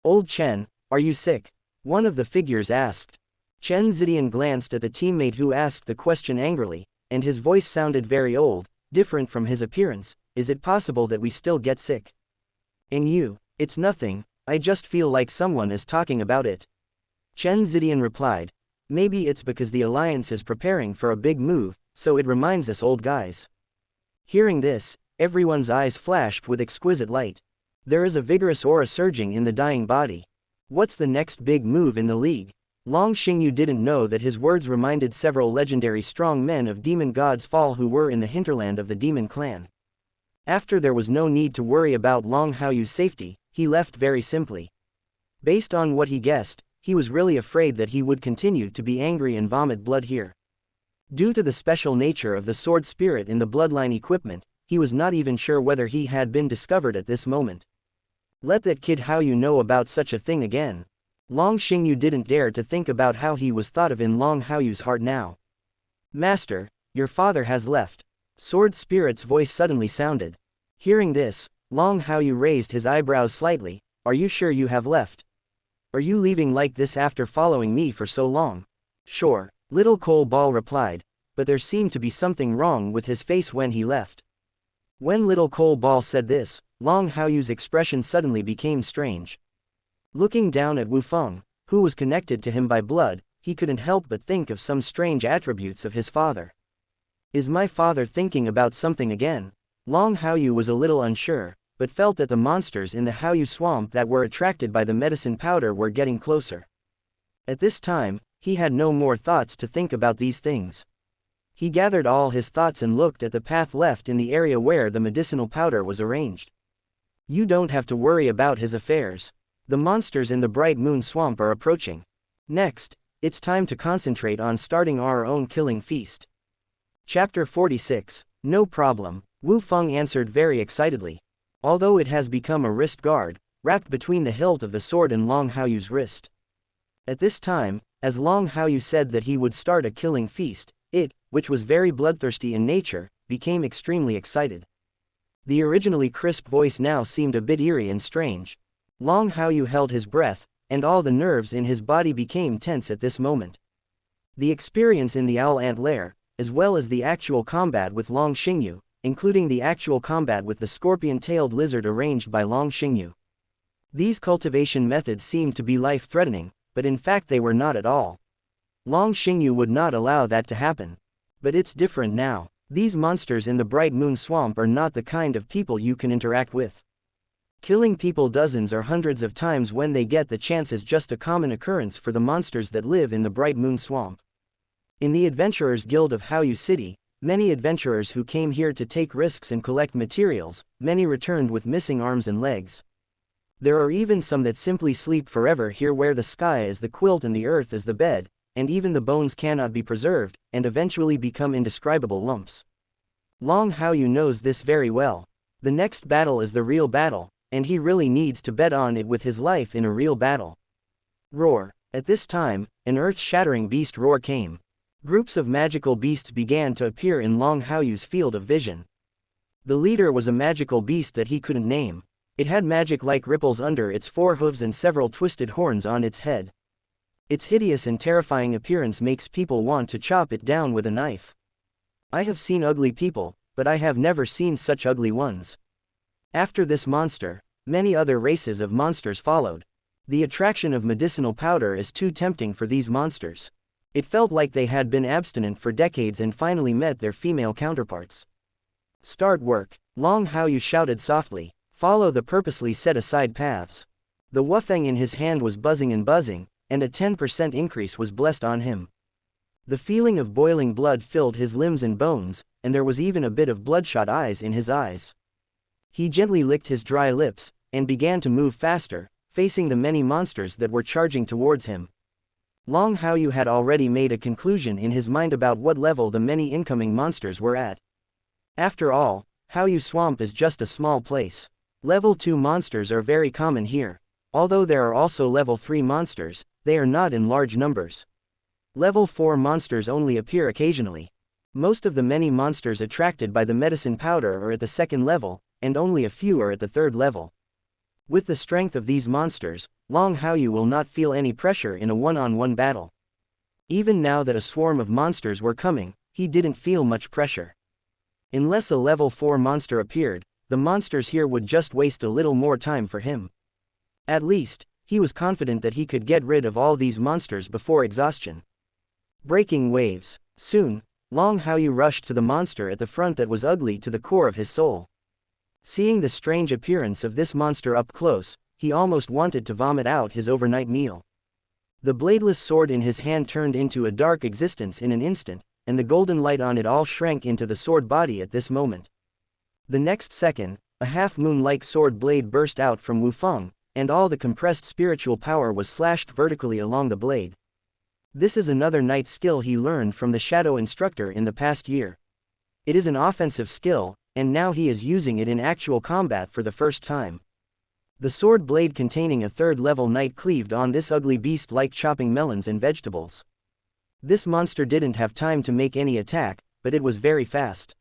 A: Old Chen, are you sick? One of the figures asked. Chen Zidian glanced at the teammate who asked the question angrily, and his voice sounded very old, different from his appearance. Is it possible that we still get sick? And you? It's nothing, I just feel like someone is talking about it. Chen Zidian replied. Maybe it's because the alliance is preparing for a big move, so it reminds us old guys. Hearing this, everyone's eyes flashed with exquisite light. There is a vigorous aura surging in the dying body. What's the next big move in the league? Long Xingyu didn't know that his words reminded several legendary strong men of Demon God's Fall who were in the hinterland of the demon clan. After there was no need to worry about Long Haoyu's safety, he left very simply. Based on what he guessed, he was really afraid that he would continue to be angry and vomit blood here. Due to the special nature of the sword spirit in the bloodline equipment, he was not even sure whether he had been discovered at this moment. Let that kid Haoyu know about such a thing again. Long Xingyu didn't dare to think about how he was thought of in Long Haoyu's heart now. Master, your father has left. Sword spirit's voice suddenly sounded. Hearing this, Long Haoyu raised his eyebrows slightly. Are you sure you have left? Are you leaving like this after following me for so long? Sure, little Cole Ball replied, but there seemed to be something wrong with his face when he left. When little Cole Ball said this, Long Haoyu's expression suddenly became strange. Looking down at Wu Feng, who was connected to him by blood, he couldn't help but think of some strange attributes of his father. Is my father thinking about something again? Long Haoyu was a little unsure, but felt that the monsters in the Haoyu swamp that were attracted by the medicine powder were getting closer. At this time, he had no more thoughts to think about these things. He gathered all his thoughts and looked at the path left in the area where the medicinal powder was arranged. You don't have to worry about his affairs. The monsters in the Bright Moon Swamp are approaching. Next, it's time to concentrate on starting our own killing feast. Chapter 46. No problem, Wu Feng answered very excitedly. Although it has become a wrist guard, wrapped between the hilt of the sword and Long Haoyu's wrist. At this time, as Long Haoyu said that he would start a killing feast, it, which was very bloodthirsty in nature, became extremely excited. The originally crisp voice now seemed a bit eerie and strange. Long Haoyu held his breath, and all the nerves in his body became tense at this moment. The experience in the Owl Ant Lair, as well as the actual combat with Long Xingyu, including the actual combat with the scorpion-tailed lizard arranged by Long Xingyu. These cultivation methods seemed to be life-threatening, but in fact they were not at all. Long Xingyu would not allow that to happen. But it's different now. These monsters in the Bright Moon Swamp are not the kind of people you can interact with. Killing people dozens or hundreds of times when they get the chance is just a common occurrence for the monsters that live in the Bright Moon Swamp. In the Adventurers Guild of Haoyu City, many adventurers who came here to take risks and collect materials, many returned with missing arms and legs. There are even some that simply sleep forever here where the sky is the quilt and the earth is the bed, and even the bones cannot be preserved, and eventually become indescribable lumps. Long Haoyu knows this very well. The next battle is the real battle, and he really needs to bet on it with his life in a real battle. Roar. At this time, an earth-shattering beast roar came. Groups of magical beasts began to appear in Long Haoyu's field of vision. The leader was a magical beast that he couldn't name. It had magic-like ripples under its four hooves and several twisted horns on its head. Its hideous and terrifying appearance makes people want to chop it down with a knife. I have seen ugly people, but I have never seen such ugly ones. After this monster, many other races of monsters followed. The attraction of medicinal powder is too tempting for these monsters. It felt like they had been abstinent for decades and finally met their female counterparts. Start work, Long Haoyu shouted softly. Follow the purposely set-aside paths. The wufeng in his hand was buzzing and buzzing, and a 10% increase was blessed on him. The feeling of boiling blood filled his limbs and bones, and there was even a bit of bloodshot eyes in his eyes. He gently licked his dry lips, and began to move faster, facing the many monsters that were charging towards him. Long Haoyu had already made a conclusion in his mind about what level the many incoming monsters were at. After all, Haoyu Swamp is just a small place. Level 2 monsters are very common here. Although there are also level 3 monsters, they are not in large numbers. Level 4 monsters only appear occasionally. Most of the many monsters attracted by the medicine powder are at the 2nd level, and only a few are at the 3rd level. With the strength of these monsters, Long Haoyu will not feel any pressure in a one-on-one battle. Even now that a swarm of monsters were coming, he didn't feel much pressure. Unless a level 4 monster appeared, the monsters here would just waste a little more time for him. At least, he was confident that he could get rid of all these monsters before exhaustion. Breaking waves. Soon, Long Haoyu rushed to the monster at the front that was ugly to the core of his soul. Seeing the strange appearance of this monster up close, he almost wanted to vomit out his overnight meal. The bladeless sword in his hand turned into a dark existence in an instant, and the golden light on it all shrank into the sword body at this moment. The next second, a half-moon-like sword blade burst out from Wu Feng, and all the compressed spiritual power was slashed vertically along the blade. This is another knight skill he learned from the shadow instructor in the past year. It is an offensive skill, and now he is using it in actual combat for the first time. The sword blade containing a third-level knight cleaved on this ugly beast like chopping melons and vegetables. This monster didn't have time to make any attack, but it was very fast.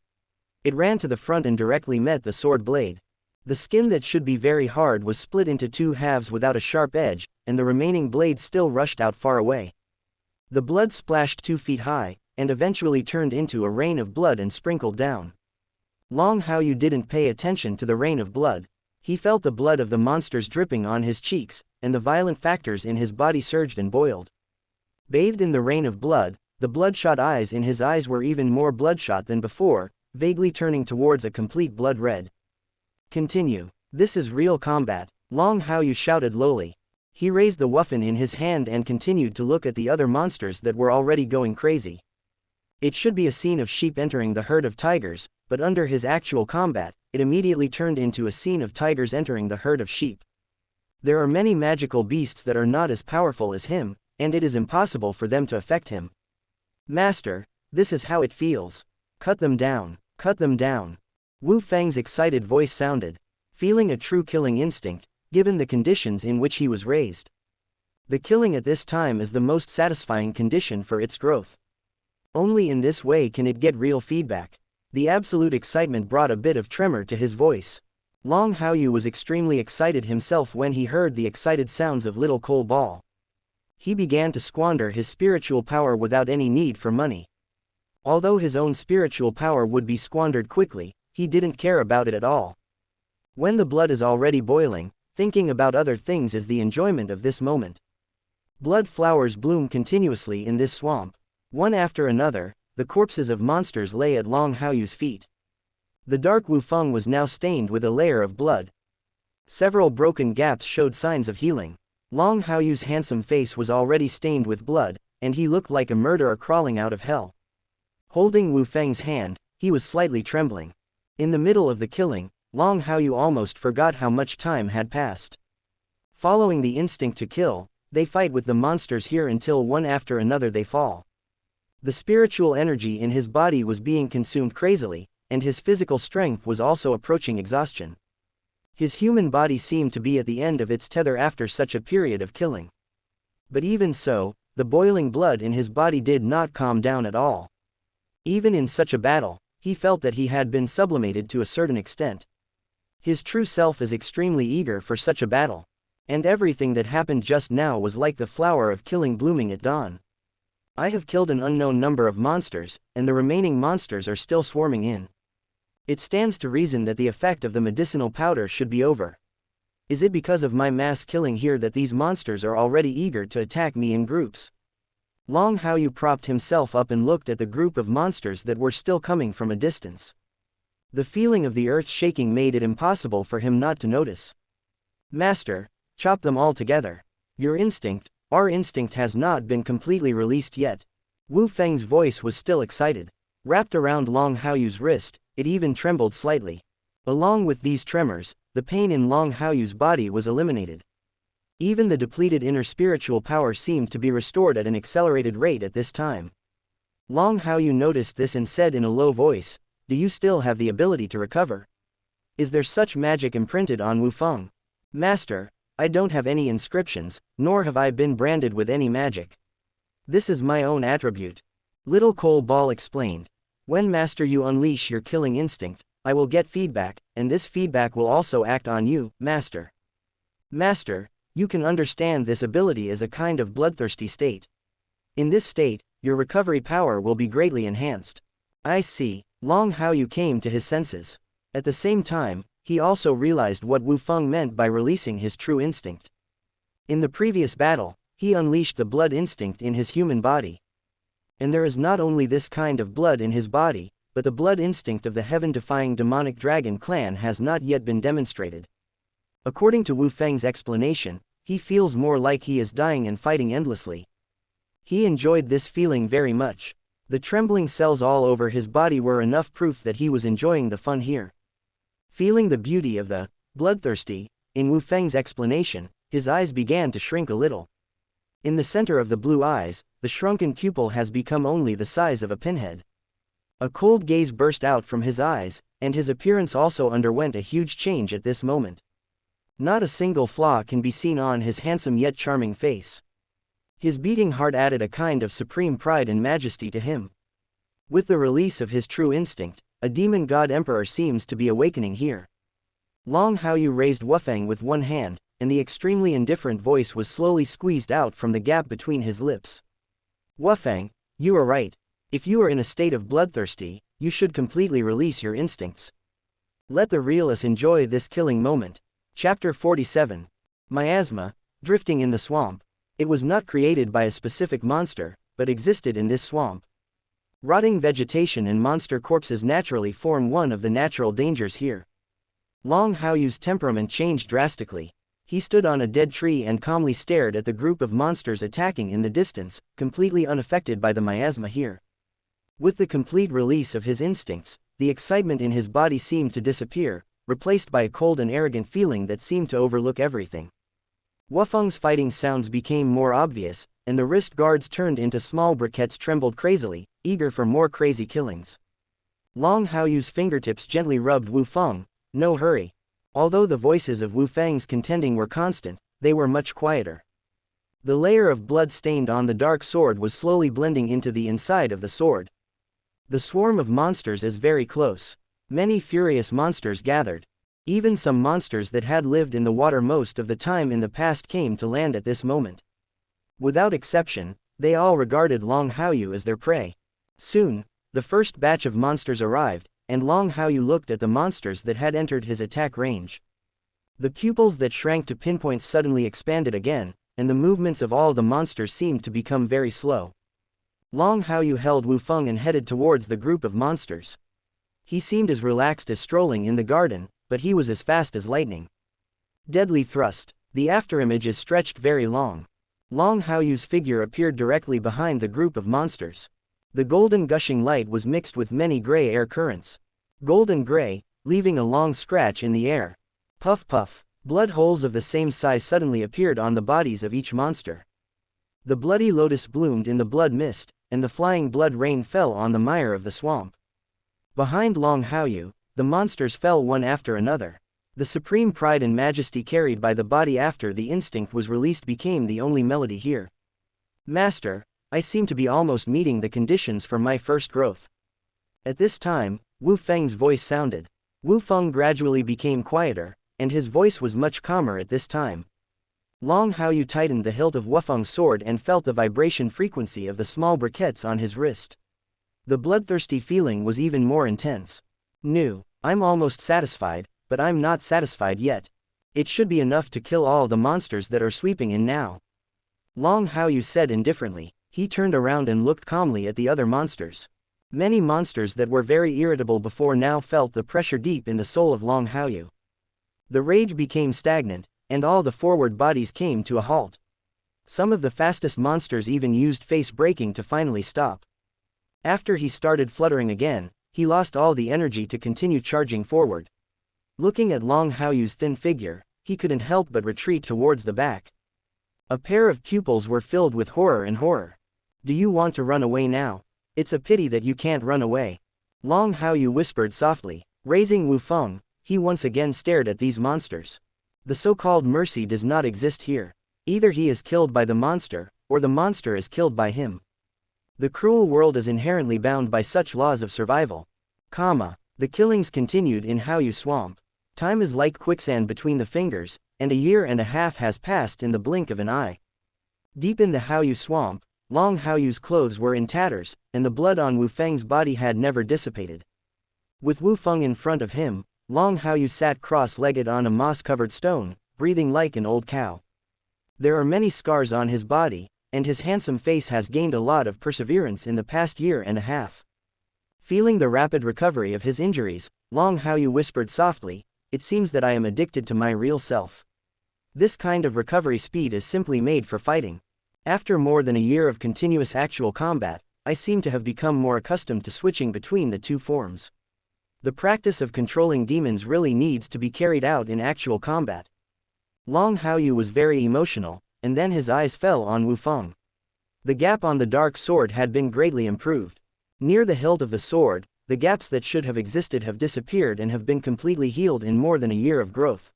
A: It ran to the front and directly met the sword blade. The skin that should be very hard was split into two halves without a sharp edge, and the remaining blade still rushed out far away. The blood splashed 2 feet high, and eventually turned into a rain of blood and sprinkled down. Long Haochen didn't pay attention to the rain of blood. He felt the blood of the monsters dripping on his cheeks, and the violent factors in his body surged and boiled. Bathed in the rain of blood, the bloodshot eyes in his eyes were even more bloodshot than before, vaguely turning towards a complete blood red. Continue. This is real combat, Long Haochen shouted lowly. He raised the weapon in his hand and continued to look at the other monsters that were already going crazy. It should be a scene of sheep entering the herd of tigers, but under his actual combat, it immediately turned into a scene of tigers entering the herd of sheep. There are many magical beasts that are not as powerful as him, and it is impossible for them to affect him. Master, this is how it feels. Cut them down, cut them down. Wu Feng's excited voice sounded, feeling a true killing instinct, given the conditions in which he was raised. The killing at this time is the most satisfying condition for its growth. Only in this way can it get real feedback. The absolute excitement brought a bit of tremor to his voice. Long Haochen was extremely excited himself when he heard the excited sounds of Little Coal Ball. He began to squander his spiritual power without any need for money. Although his own spiritual power would be squandered quickly, he didn't care about it at all. When the blood is already boiling, thinking about other things is the enjoyment of this moment. Blood flowers bloom continuously in this swamp. One after another, the corpses of monsters lay at Long Haochu's feet. The dark Wufeng was now stained with a layer of blood. Several broken gaps showed signs of healing. Long Haochu's handsome face was already stained with blood, and he looked like a murderer crawling out of hell. Holding Wufeng's hand, he was slightly trembling. In the middle of the killing, Long Haochen almost forgot how much time had passed. Following the instinct to kill, they fight with the monsters here until one after another they fall. The spiritual energy in his body was being consumed crazily, and his physical strength was also approaching exhaustion. His human body seemed to be at the end of its tether after such a period of killing. But even so, the boiling blood in his body did not calm down at all. Even in such a battle, he felt that he had been sublimated to a certain extent. His true self is extremely eager for such a battle. And everything that happened just now was like the flower of killing blooming at dawn. I have killed an unknown number of monsters, and the remaining monsters are still swarming in. It stands to reason that the effect of the medicinal powder should be over. Is it because of my mass killing here that these monsters are already eager to attack me in groups? Long Haochen propped himself up and looked at the group of monsters that were still coming from a distance. The feeling of the earth shaking made it impossible for him not to notice. Master, chop them all together. Your instinct, our instinct has not been completely released yet. Wu Feng's voice was still excited. Wrapped around Long Haochu's wrist, it even trembled slightly. Along with these tremors, the pain in Long Haochu's body was eliminated. Even the depleted inner spiritual power seemed to be restored at an accelerated rate at this time. Long Haochen noticed this and said in a low voice, "Do you still have the ability to recover? Is there such magic imprinted on Wufeng?" "Master, I don't have any inscriptions, nor have I been branded with any magic. This is my own attribute." Little Coal Ball explained. "When Master you unleash your killing instinct, I will get feedback, and this feedback will also act on you, Master. Master, you can understand this ability as a kind of bloodthirsty state. In this state, your recovery power will be greatly enhanced." "I see." Long Haochen came to his senses. At the same time, he also realized what Wufeng meant by releasing his true instinct. In the previous battle, he unleashed the blood instinct in his human body. And there is not only this kind of blood in his body, but the blood instinct of the heaven-defying demonic dragon clan has not yet been demonstrated. According to Wu Feng's explanation, he feels more like he is dying and fighting endlessly. He enjoyed this feeling very much. The trembling cells all over his body were enough proof that he was enjoying the fun here. Feeling the beauty of the bloodthirsty in Wu Feng's explanation, his eyes began to shrink a little. In the center of the blue eyes, the shrunken pupil has become only the size of a pinhead. A cold gaze burst out from his eyes, and his appearance also underwent a huge change at this moment. Not a single flaw can be seen on his handsome yet charming face. His beating heart added a kind of supreme pride and majesty to him. With the release of his true instinct, a demon god emperor seems to be awakening here. Long Haoyu raised Wufeng with one hand, and the extremely indifferent voice was slowly squeezed out from the gap between his lips. Wufeng, you are right. If you are in a state of bloodthirsty, you should completely release your instincts. Let the real us enjoy this killing moment. Chapter 47. Miasma, drifting in the swamp. It was not created by a specific monster, but existed in this swamp. Rotting vegetation and monster corpses naturally form one of the natural dangers here. Long Haoyu's temperament changed drastically. He stood on a dead tree and calmly stared at the group of monsters attacking in the distance, completely unaffected by the miasma here. With the complete release of his instincts, the excitement in his body seemed to disappear, replaced by a cold and arrogant feeling that seemed to overlook everything. Wufeng's fighting sounds became more obvious, and the wrist guards turned into small briquettes trembled crazily, eager for more crazy killings. Long Haoyu's fingertips gently rubbed Wufeng. No hurry. Although the voices of Wufeng's contending were constant, they were much quieter. The layer of blood stained on the dark sword was slowly blending into the inside of the sword. The swarm of monsters is very close. Many furious monsters gathered. Even some monsters that had lived in the water most of the time in the past came to land at this moment. Without exception, they all regarded Long Haoyu as their prey. Soon, the first batch of monsters arrived, and Long Haoyu looked at the monsters that had entered his attack range. The pupils that shrank to pinpoints suddenly expanded again, and the movements of all the monsters seemed to become very slow. Long Haoyu held Wufeng and headed towards the group of monsters. He seemed as relaxed as strolling in the garden, but he was as fast as lightning. Deadly thrust. The afterimage is stretched very long. Long Haoyu's figure appeared directly behind the group of monsters. The golden gushing light was mixed with many gray air currents. Golden gray, leaving a long scratch in the air. Puff puff. Blood holes of the same size suddenly appeared on the bodies of each monster. The bloody lotus bloomed in the blood mist, and the flying blood rain fell on the mire of the swamp. Behind Long Haoyu, the monsters fell one after another. The supreme pride and majesty carried by the body after the instinct was released became the only melody here. Master, I seem to be almost meeting the conditions for my first growth. At this time, Wufeng's voice sounded. Wufeng gradually became quieter, and his voice was much calmer at this time. Long Haoyu tightened the hilt of Wufeng's sword and felt the vibration frequency of the small briquettes on his wrist. The bloodthirsty feeling was even more intense. I'm almost satisfied, but I'm not satisfied yet. It should be enough to kill all the monsters that are sweeping in now. Long Haoyu said indifferently. He turned around and looked calmly at the other monsters. Many monsters that were very irritable before now felt the pressure deep in the soul of Long Haoyu. The rage became stagnant, and all the forward bodies came to a halt. Some of the fastest monsters even used face braking to finally stop. After he started fluttering again, he lost all the energy to continue charging forward. Looking at Long Haoyu's thin figure, he couldn't help but retreat towards the back. A pair of pupils were filled with horror and horror. Do you want to run away now? It's a pity that you can't run away. Long Haoyu whispered softly. Raising Wufeng, he once again stared at these monsters. The so-called mercy does not exist here. Either he is killed by the monster, or the monster is killed by him. The cruel world is inherently bound by such laws of survival. The killings continued in Haoyu Swamp. Time is like quicksand between the fingers, and a year and a half has passed in the blink of an eye. Deep in the Haoyu Swamp, Long Haoyu's clothes were in tatters, and the blood on Wufeng's body had never dissipated. With Wufeng in front of him, Long Haoyu sat cross-legged on a moss-covered stone, breathing like an old cow. There are many scars on his body, and his handsome face has gained a lot of perseverance in the past year and a half. Feeling the rapid recovery of his injuries, Long Haoyu whispered softly, "It seems that I am addicted to my real self. This kind of recovery speed is simply made for fighting. After more than a year of continuous actual combat, I seem to have become more accustomed to switching between the two forms. The practice of controlling demons really needs to be carried out in actual combat. Long Haoyu was very emotional, and then his eyes fell on Wu Feng. The gap on the dark sword had been greatly improved. Near the hilt of the sword, the gaps that should have existed have disappeared and have been completely healed in more than a year of growth.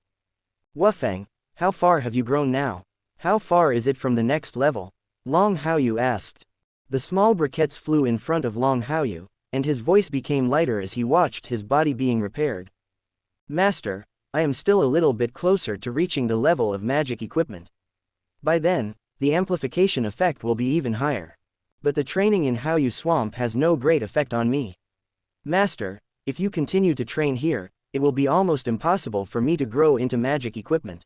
A: Wu Feng, how far have you grown now? How far is it from the next level? Long Haoyu asked. The small briquettes flew in front of Long Haoyu, and his voice became lighter as he watched his body being repaired. Master, I am still a little bit closer to reaching the level of magic equipment. By then, the amplification effect will be even higher. But the training in Haoyu Swamp has no great effect on me. Master, if you continue to train here, it will be almost impossible for me to grow into magic equipment.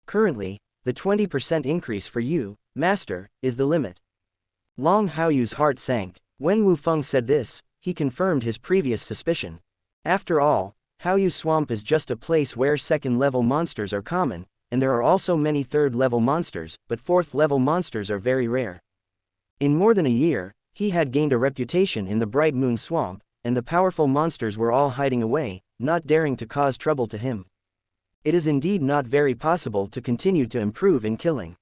A: Currently, the 20% increase for you, Master, is the limit. Long Haoyu's heart sank. When Wu Feng said this, he confirmed his previous suspicion. After all, Haoyu Swamp is just a place where second-level monsters are common, and there are also many third-level monsters, but fourth-level monsters are very rare. In more than a year, he had gained a reputation in the Bright Moon Swamp, and the powerful monsters were all hiding away, not daring to cause trouble to him. It is indeed not very possible to continue to improve in killing.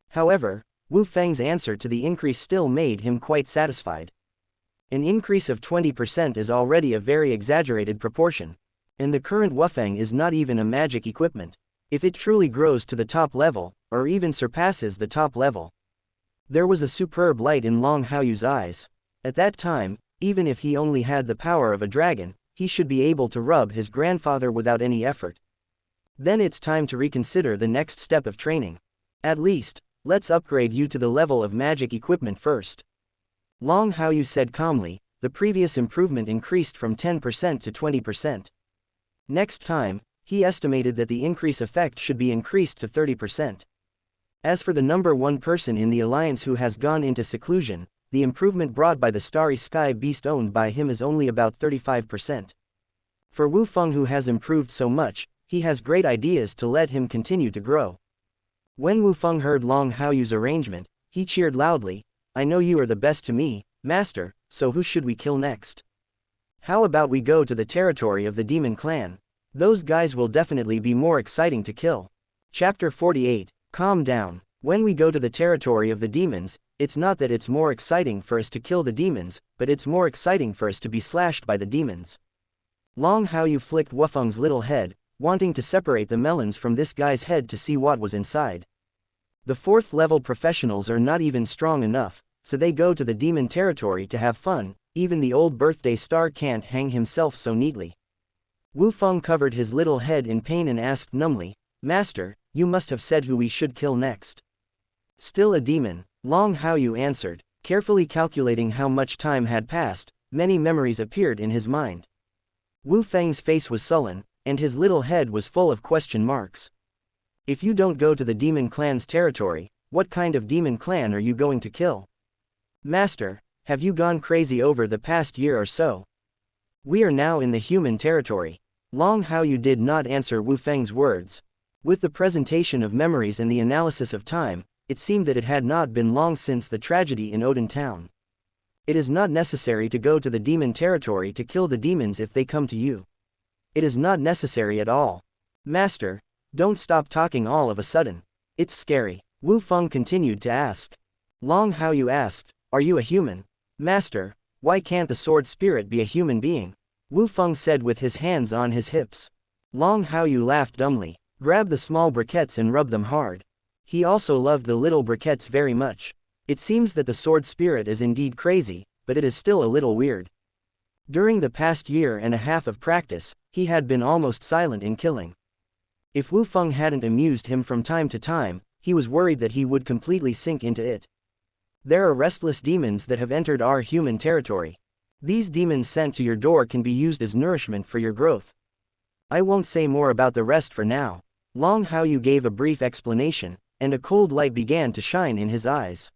A: However, Wu Feng's answer to the increase still made him quite satisfied. An increase of 20% is already a very exaggerated proportion. And the current Wu Feng is not even a magic equipment. If it truly grows to the top level, or even surpasses the top level. There was a superb light in Long Haoyu's eyes. At that time, even if he only had the power of a dragon, he should be able to rub his grandfather without any effort. Then it's time to reconsider the next step of training. At least, let's upgrade you to the level of magic equipment first. Long Haoyu said calmly. The previous improvement increased from 10% to 20%. Next time, he estimated that the increase effect should be increased to 30%. As for the number one person in the alliance who has gone into seclusion, the improvement brought by the starry sky beast owned by him is only about 35%. For Wu Feng, who has improved so much, he has great ideas to let him continue to grow. When Wu Feng heard Long Haoyu's arrangement, he cheered loudly. I know you are the best to me, Master, so who should we kill next? How about we go to the territory of the demon clan? Those guys will definitely be more exciting to kill. Chapter 48. Calm down. When we go to the territory of the demons, it's not that it's more exciting for us to kill the demons, but it's more exciting for us to be slashed by the demons. Long Haoyu flicked Wu Feng's little head, wanting to separate the melons from this guy's head to see what was inside. The fourth-level professionals are not even strong enough, so they go to the demon territory to have fun. Even the old birthday star can't hang himself so neatly. Wu Feng covered his little head in pain and asked numbly, Master, you must have said who we should kill next. Still a demon, Long Haoyu answered, carefully calculating how much time had passed. Many memories appeared in his mind. Wu Feng's face was sullen, and his little head was full of question marks. If you don't go to the demon clan's territory, what kind of demon clan are you going to kill? Master, have you gone crazy over the past year or so? We are now in the human territory. Long Haoyu did not answer Wu Feng's words. With the presentation of memories and the analysis of time, it seemed that it had not been long since the tragedy in Odin Town. It is not necessary to go to the demon territory to kill the demons if they come to you. It is not necessary at all. Master, don't stop talking all of a sudden. It's scary. Wu Feng continued to ask. Long Haoyu asked, are you a human? Master, why can't the sword spirit be a human being? Wu Feng said with his hands on his hips. Long Haoyu laughed dumbly. Grab the small briquettes and rub them hard. He also loved the little briquettes very much. It seems that the sword spirit is indeed crazy, but it is still a little weird. During the past year and a half of practice, he had been almost silent in killing. If Wu Feng hadn't amused him from time to time, he was worried that he would completely sink into it. There are restless demons that have entered our human territory. These demons sent to your door can be used as nourishment for your growth. I won't say more about the rest for now. Long Haoyu gave a brief explanation, and a cold light began to shine in his eyes.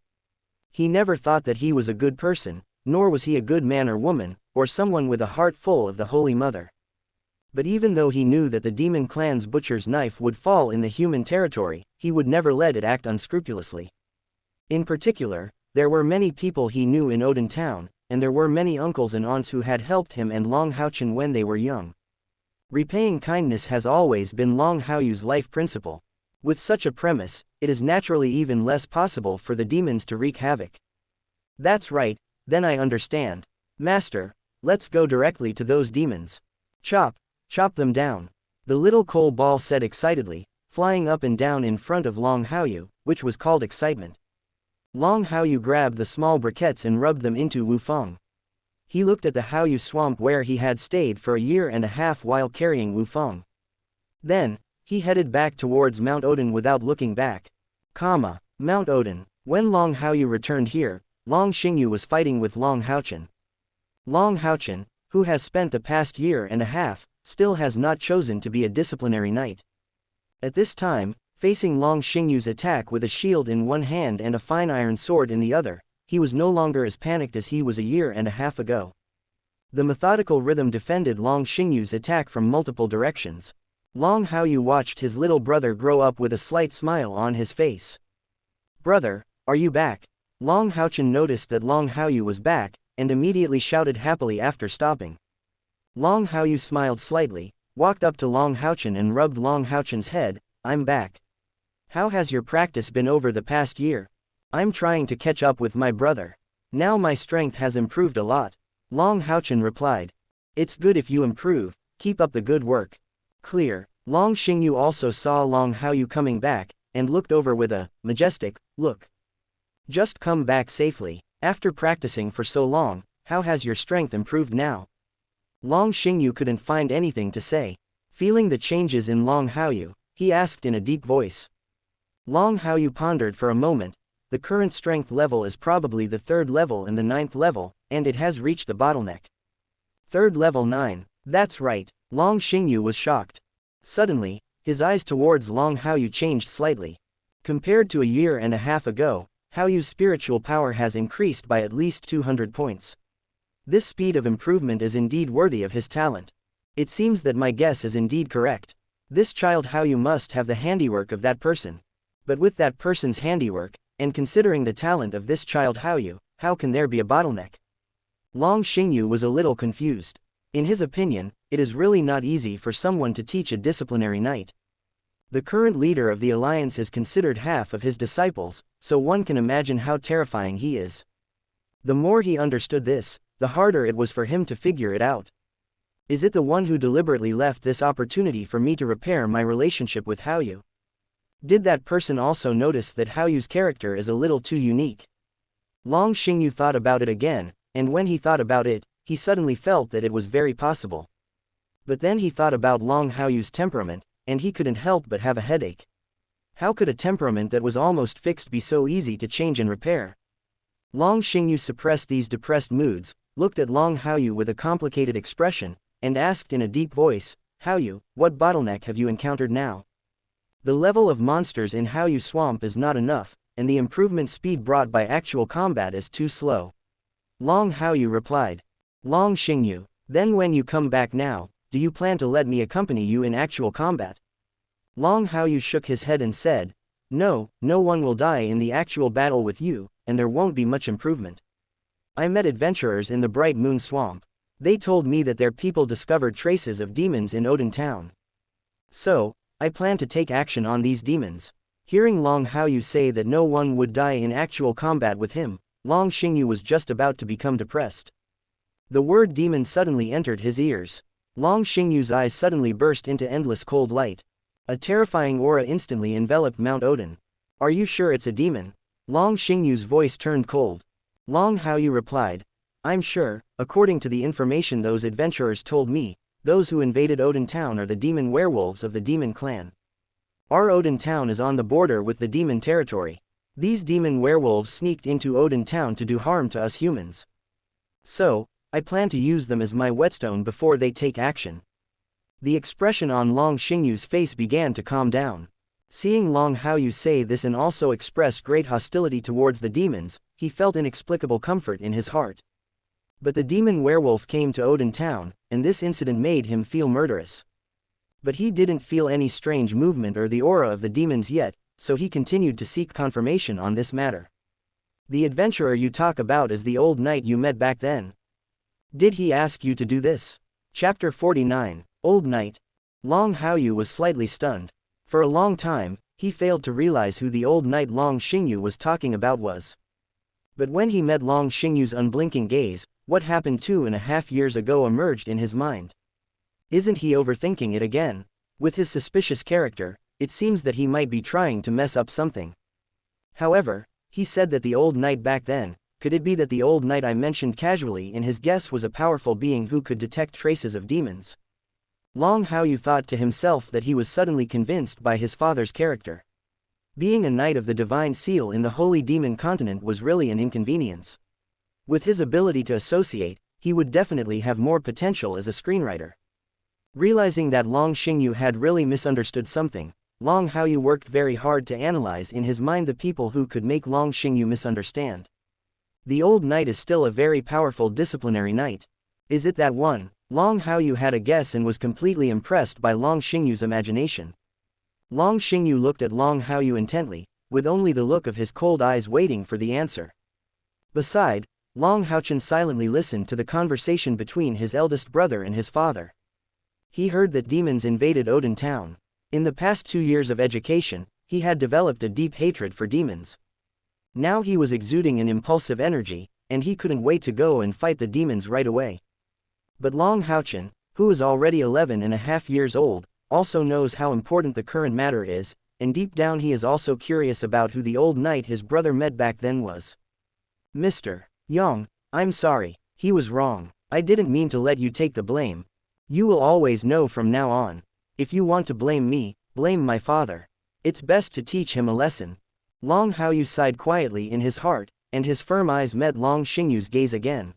A: He never thought that he was a good person, nor was he a good man or woman, or someone with a heart full of the Holy Mother. But even though he knew that the demon clan's butcher's knife would fall in the human territory, he would never let it act unscrupulously. In particular, there were many people he knew in Odin Town, and there were many uncles and aunts who had helped him and Long Haochen when they were young. Repaying kindness has always been Long Haoyu's life principle. With such a premise, it is naturally even less possible for the demons to wreak havoc. That's right, then I understand. Master, let's go directly to those demons. Chop them down. The little coal ball said excitedly, flying up and down in front of Long Haoyu, which was called excitement. Long Haoyu grabbed the small briquettes and rubbed them into Wufeng. He looked at the Haoyu swamp where he had stayed for a year and a half while carrying Wufeng. Then, he headed back towards Mount Odin without looking back. Mount Odin. When Long Haoyu returned here, Long Xingyu was fighting with Long Haochen. Long Haochen, who has spent the past year and a half, still has not chosen to be a disciplinary knight. At this time, facing Long Xingyu's attack with a shield in one hand and a fine iron sword in the other, he was no longer as panicked as he was a year and a half ago. The methodical rhythm defended Long Xingyu's attack from multiple directions. Long Haoyu watched his little brother grow up with a slight smile on his face. "Brother, are you back?" Long Haochen noticed that Long Haoyu was back, and immediately shouted happily after stopping. Long Haoyu smiled slightly, walked up to Long Haochen and rubbed Long Haochen's head. "I'm back. How has your practice been over the past year?" "I'm trying to catch up with my brother. Now my strength has improved a lot," Long Haochen replied. "It's good if you improve, keep up the good work." Clear. Long Xingyu also saw Long Haoyu coming back, and looked over with a majestic look. "Just come back safely. After practicing for so long, how has your strength improved now?" Long Xingyu couldn't find anything to say. Feeling the changes in Long Haoyu, he asked in a deep voice. Long Haoyu pondered for a moment. The current strength level is probably the 3rd level and the 9th level, and it has reached the bottleneck. 3rd level 9, that's right. Long Xingyu was shocked. Suddenly, his eyes towards Long Haoyu changed slightly. Compared to a year and a half ago, Haoyu's spiritual power has increased by at least 200 points. This speed of improvement is indeed worthy of his talent. It seems that my guess is indeed correct. This child Haoyu must have the handiwork of that person. But with that person's handiwork, and considering the talent of this child Haoyu, how can there be a bottleneck? Long Xingyu was a little confused. In his opinion, it is really not easy for someone to teach a disciplinary knight. The current leader of the alliance is considered half of his disciples, so one can imagine how terrifying he is. The more he understood this, the harder it was for him to figure it out. Is it the one who deliberately left this opportunity for me to repair my relationship with Haoyu? Did that person also notice that Haoyu's character is a little too unique? Long Xingyu thought about it again, and when he thought about it, he suddenly felt that it was very possible. But then he thought about Long Haoyu's temperament, and he couldn't help but have a headache. How could a temperament that was almost fixed be so easy to change and repair? Long Xingyu suppressed these depressed moods, looked at Long Haoyu with a complicated expression, and asked in a deep voice, "Haoyu, what bottleneck have you encountered now?" The level of monsters in Haoyu Swamp is not enough, and the improvement speed brought by actual combat is too slow. Long Haoyu replied. Long Xingyu, then when you come back now, do you plan to let me accompany you in actual combat? Long Haoyu shook his head and said, "No, no one will die in the actual battle with you, and there won't be much improvement. I met adventurers in the Bright Moon Swamp. They told me that their people discovered traces of demons in Odin Town. So, I plan to take action on these demons." Hearing Long Haoyu say that no one would die in actual combat with him, Long Xingyu was just about to become depressed. The word demon suddenly entered his ears. Long Xingyu's eyes suddenly burst into endless cold light. A terrifying aura instantly enveloped Mount Odin. "Are you sure it's a demon?" Long Xingyu's voice turned cold. Long Haoyu replied, "I'm sure, according to the information those adventurers told me, those who invaded Odin Town are the demon werewolves of the demon clan. Our Odin Town is on the border with the demon territory. These demon werewolves sneaked into Odin Town to do harm to us humans. So, I plan to use them as my whetstone before they take action." The expression on Long Xingyu's face began to calm down. Seeing Long Haoyu say this and also express great hostility towards the demons, he felt inexplicable comfort in his heart. But the demon werewolf came to Odin Town, and this incident made him feel murderous. But he didn't feel any strange movement or the aura of the demons yet, so he continued to seek confirmation on this matter. "The adventurer you talk about is the old knight you met back then. Did he ask you to do this?" Chapter 49, Old Knight. Long Haoyu was slightly stunned. For a long time, he failed to realize who the old knight Long Xingyu was talking about was. But when he met Long Xingyu's unblinking gaze, what happened 2.5 years ago emerged in his mind. Isn't he overthinking it again? With his suspicious character, it seems that he might be trying to mess up something. However, he said that the old knight back then, could it be that the old knight I mentioned casually in his guess was a powerful being who could detect traces of demons? Long Haoyu thought to himself that he was suddenly convinced by his father's character. Being a knight of the divine seal in the holy demon continent was really an inconvenience. With his ability to associate, he would definitely have more potential as a screenwriter. Realizing that Long Xingyu had really misunderstood something, Long Haoyu worked very hard to analyze in his mind the people who could make Long Xingyu misunderstand. The old knight is still a very powerful disciplinary knight. Is it that one? Long Haoyu had a guess and was completely impressed by Long Xingyu's imagination. Long Xingyu looked at Long Haoyu intently, with only the look of his cold eyes waiting for the answer. Beside, Long Haochen silently listened to the conversation between his eldest brother and his father. He heard that demons invaded Odin town. In the past 2 years of education, he had developed a deep hatred for demons. Now he was exuding an impulsive energy, and he couldn't wait to go and fight the demons right away. But Long Haochen, who is already 11.5 years old, also knows how important the current matter is, and deep down he is also curious about who the old knight his brother met back then was. Mr. Yang, I'm sorry, he was wrong. I didn't mean to let you take the blame. You will always know from now on. If you want to blame me, blame my father. It's best to teach him a lesson. Long Haoyu sighed quietly in his heart, and his firm eyes met Long Xingyu's gaze again.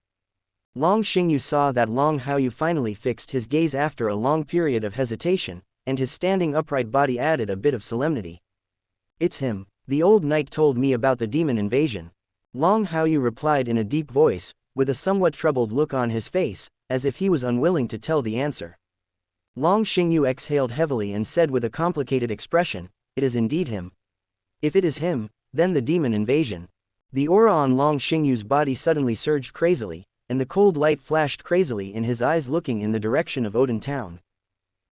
A: Long Xingyu saw that Long Haoyu finally fixed his gaze after a long period of hesitation, and his standing upright body added a bit of solemnity. It's him. The old knight told me about the demon invasion. Long Haoyu replied in a deep voice, with a somewhat troubled look on his face, as if he was unwilling to tell the answer. Long Xingyu exhaled heavily and said with a complicated expression, "It is indeed him." If it is him, then the demon invasion. The aura on Long Xingyu's body suddenly surged crazily, and the cold light flashed crazily in his eyes looking in the direction of Odin town.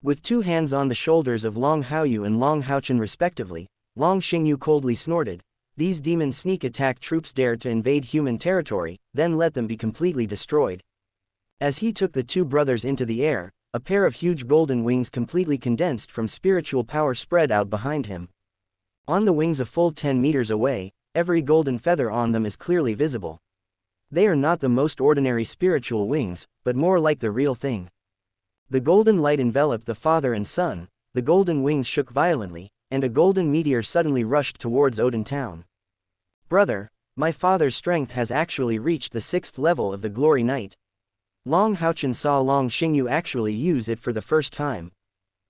A: With 2 hands on the shoulders of Long Haoyu and Long Haochen respectively, Long Xingyu coldly snorted, "These demon sneak attack troops dared to invade human territory, then let them be completely destroyed." As he took the 2 brothers into the air, a pair of huge golden wings completely condensed from spiritual power spread out behind him. On the wings a full 10 meters away, every golden feather on them is clearly visible. They are not the most ordinary spiritual wings, but more like the real thing. The golden light enveloped the father and son, the golden wings shook violently, and a golden meteor suddenly rushed towards Odin town. "Brother, my father's strength has actually reached the 6th level of the Glory Knight." Long Haochen saw Long Xingyu actually use it for the first time.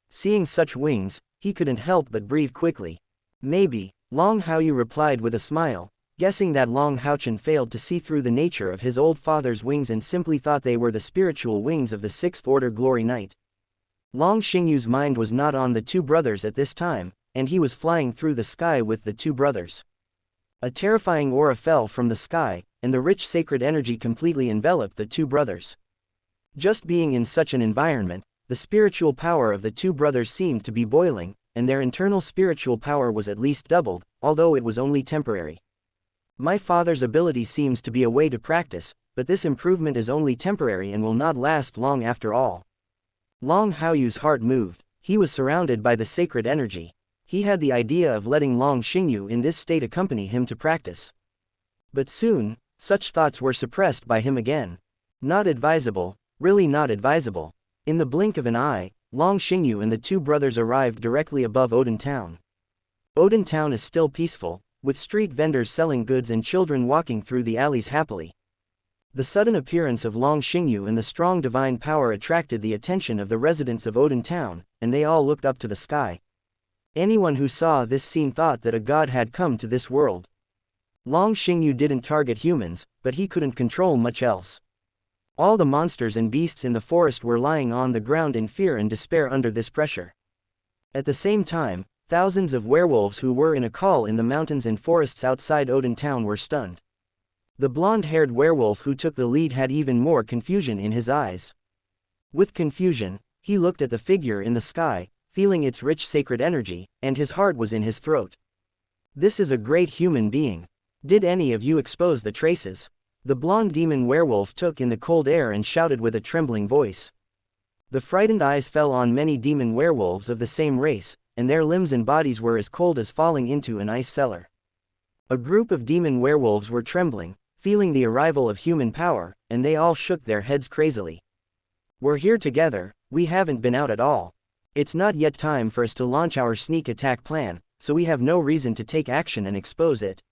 A: Seeing such wings, he couldn't help but breathe quickly. "Maybe," Long Haoyu replied with a smile, guessing that Long Haochen failed to see through the nature of his old father's wings and simply thought they were the spiritual wings of the 6th Order Glory Knight. Long Xingyu's mind was not on the 2 brothers at this time, and he was flying through the sky with the 2 brothers. A terrifying aura fell from the sky, and the rich sacred energy completely enveloped the 2 brothers. Just being in such an environment, the spiritual power of the 2 brothers seemed to be boiling, and their internal spiritual power was at least doubled, although it was only temporary. "My father's ability seems to be a way to practice, but this improvement is only temporary and will not last long after all." Long Haoyu's heart moved. He was surrounded by the sacred energy. He had the idea of letting Long Xingyu in this state accompany him to practice. But soon, such thoughts were suppressed by him again. Not advisable, really not advisable. In the blink of an eye, Long Xingyu and the 2 brothers arrived directly above Odin town. Odin town is still peaceful, with street vendors selling goods and children walking through the alleys happily. The sudden appearance of Long Xingyu and the strong divine power attracted the attention of the residents of Odin town, and they all looked up to the sky. Anyone who saw this scene thought that a god had come to this world. Long Xingyu didn't target humans, but he couldn't control much else. All the monsters and beasts in the forest were lying on the ground in fear and despair under this pressure. At the same time, thousands of werewolves who were in a call in the mountains and forests outside Odin town were stunned. The blonde-haired werewolf who took the lead had even more confusion in his eyes. With confusion, he looked at the figure in the sky, feeling its rich sacred energy, and his heart was in his throat. This is a great human being. Did any of you expose the traces? The blonde demon werewolf took in the cold air and shouted with a trembling voice. The frightened eyes fell on many demon werewolves of the same race, and their limbs and bodies were as cold as falling into an ice cellar. A group of demon werewolves were trembling, feeling the arrival of human power, and they all shook their heads crazily. We're here together, we haven't been out at all. It's not yet time for us to launch our sneak attack plan, so we have no reason to take action and expose it.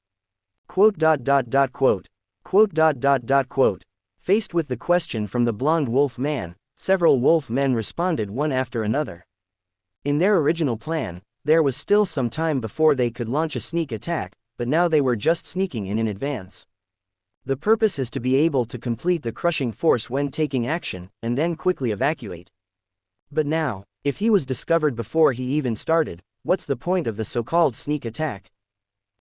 A: Quote. Faced with the question from the blonde wolf man, several wolf men responded one after another. In their original plan, there was still some time before they could launch a sneak attack, but now they were just sneaking in advance. The purpose is to be able to complete the crushing force when taking action, and then quickly evacuate. But now, if he was discovered before he even started, what's the point of the so-called sneak attack?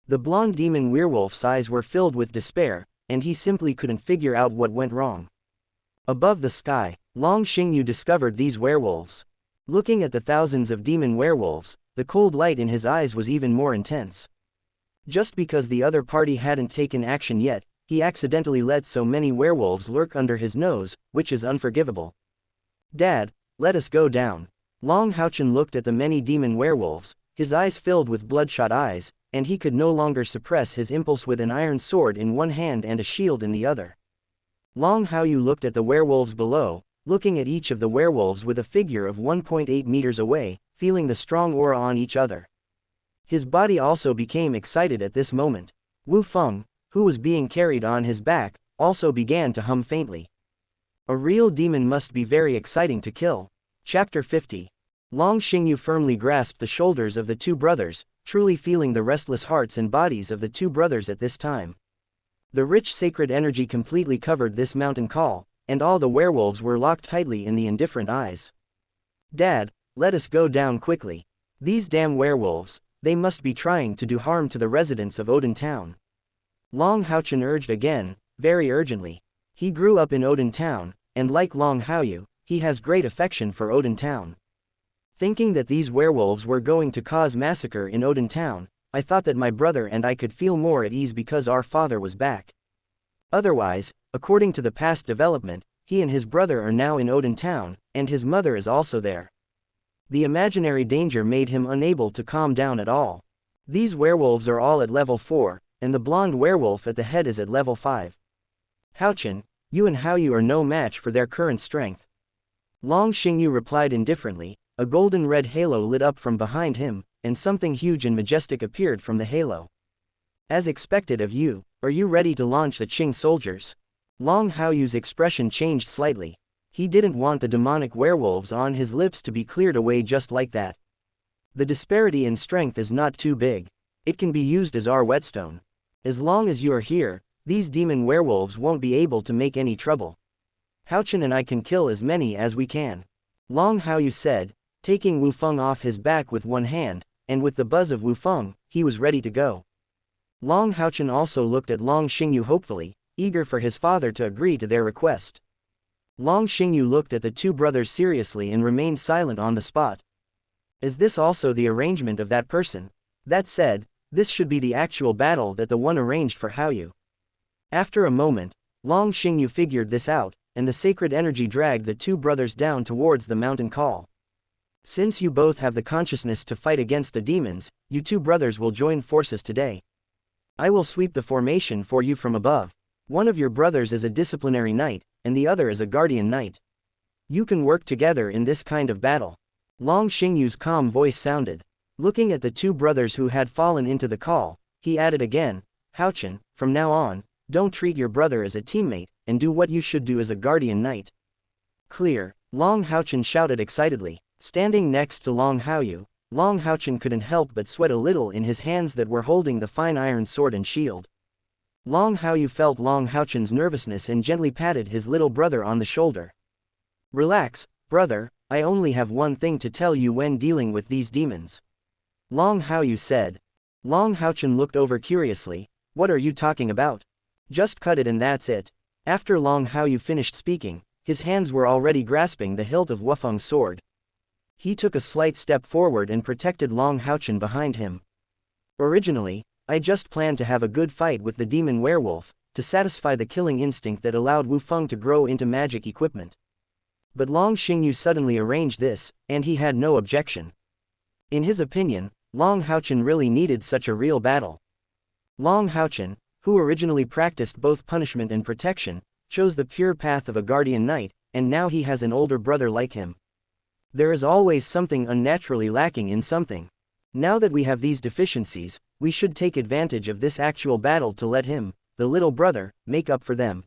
A: The blonde demon werewolf's eyes were filled with despair, and he simply couldn't figure out what went wrong. Above the sky, Long Xingyu discovered these werewolves. Looking at the thousands of demon werewolves, the cold light in his eyes was even more intense. Just because the other party hadn't taken action yet, he accidentally let so many werewolves lurk under his nose, which is unforgivable. Dad, let us go down. Long Haochen looked at the many demon werewolves, his eyes filled with bloodshot eyes, and he could no longer suppress his impulse with an iron sword in one hand and a shield in the other. Long Haoyu looked at the werewolves below, looking at each of the werewolves with a figure of 1.8 meters away, feeling the strong aura on each other. His body also became excited at this moment. Wu Feng, who was being carried on his back, also began to hum faintly. A real demon must be very exciting to kill. Chapter 50. Long Xingyu firmly grasped the shoulders of the two brothers, truly feeling the restless hearts and bodies of the two brothers at this time. The rich sacred energy completely covered this mountain call, and all the werewolves were locked tightly in the indifferent eyes. Dad, let us go down quickly. These damn werewolves, they must be trying to do harm to the residents of Oden Town. Long Haochen urged again, very urgently. He grew up in Oden Town, and like Long Haoyu, he has great affection for Oden Town. Thinking that these werewolves were going to cause massacre in Oden Town, I thought that my brother and I could feel more at ease because our father was back. Otherwise, according to the past development, he and his brother are now in Oden Town, and his mother is also there. The imaginary danger made him unable to calm down at all. These werewolves are all at level 4, and the blonde werewolf at the head is at level 5. Haochen, you and Haoyu are no match for their current strength. Long Xingyu replied indifferently. A golden red halo lit up from behind him, and something huge and majestic appeared from the halo. As expected of you, are you ready to launch the Qing soldiers? Long Haoyu's expression changed slightly. He didn't want the demonic werewolves on his lips to be cleared away just like that. The disparity in strength is not too big. It can be used as our whetstone. As long as you are here, these demon werewolves won't be able to make any trouble. Haochen and I can kill as many as we can. Long Haoyu said, taking Wu Feng off his back with one hand, and with the buzz of Wu Feng, he was ready to go. Long Haochen also looked at Long Xingyu hopefully, eager for his father to agree to their request. Long Xingyu looked at the two brothers seriously and remained silent on the spot. Is this also the arrangement of that person? That said, this should be the actual battle that the one arranged for Haoyu. After a moment, Long Xingyu figured this out, and the sacred energy dragged the two brothers down towards the mountain call. Since you both have the consciousness to fight against the demons, you two brothers will join forces today. I will sweep the formation for you from above. One of your brothers is a disciplinary knight, and the other is a guardian knight. You can work together in this kind of battle. Long Xingyu's calm voice sounded. Looking at the two brothers who had fallen into the call, he added again, Haochen, from now on, don't treat your brother as a teammate, and do what you should do as a guardian knight. Clear, Long Haochen shouted excitedly. Standing next to Long Haoyu, Long Haochen couldn't help but sweat a little in his hands that were holding the fine iron sword and shield. Long Haoyu felt Long Haochen's nervousness and gently patted his little brother on the shoulder. Relax, brother, I only have one thing to tell you when dealing with these demons. Long Haoyu said. Long Haochen looked over curiously, what are you talking about? Just cut it and that's it. After Long Haoyu finished speaking, his hands were already grasping the hilt of Wu Feng's sword. He took a slight step forward and protected Long Haochen behind him. Originally, I just planned to have a good fight with the demon werewolf, to satisfy the killing instinct that allowed Wu Feng to grow into magic equipment. But Long Xingyu suddenly arranged this, and he had no objection. In his opinion, Long Haochen really needed such a real battle. Long Haochen, who originally practiced both punishment and protection, chose the pure path of a guardian knight, and now he has an older brother like him. There is always something unnaturally lacking in something. Now that we have these deficiencies, we should take advantage of this actual battle to let him, the little brother, make up for them.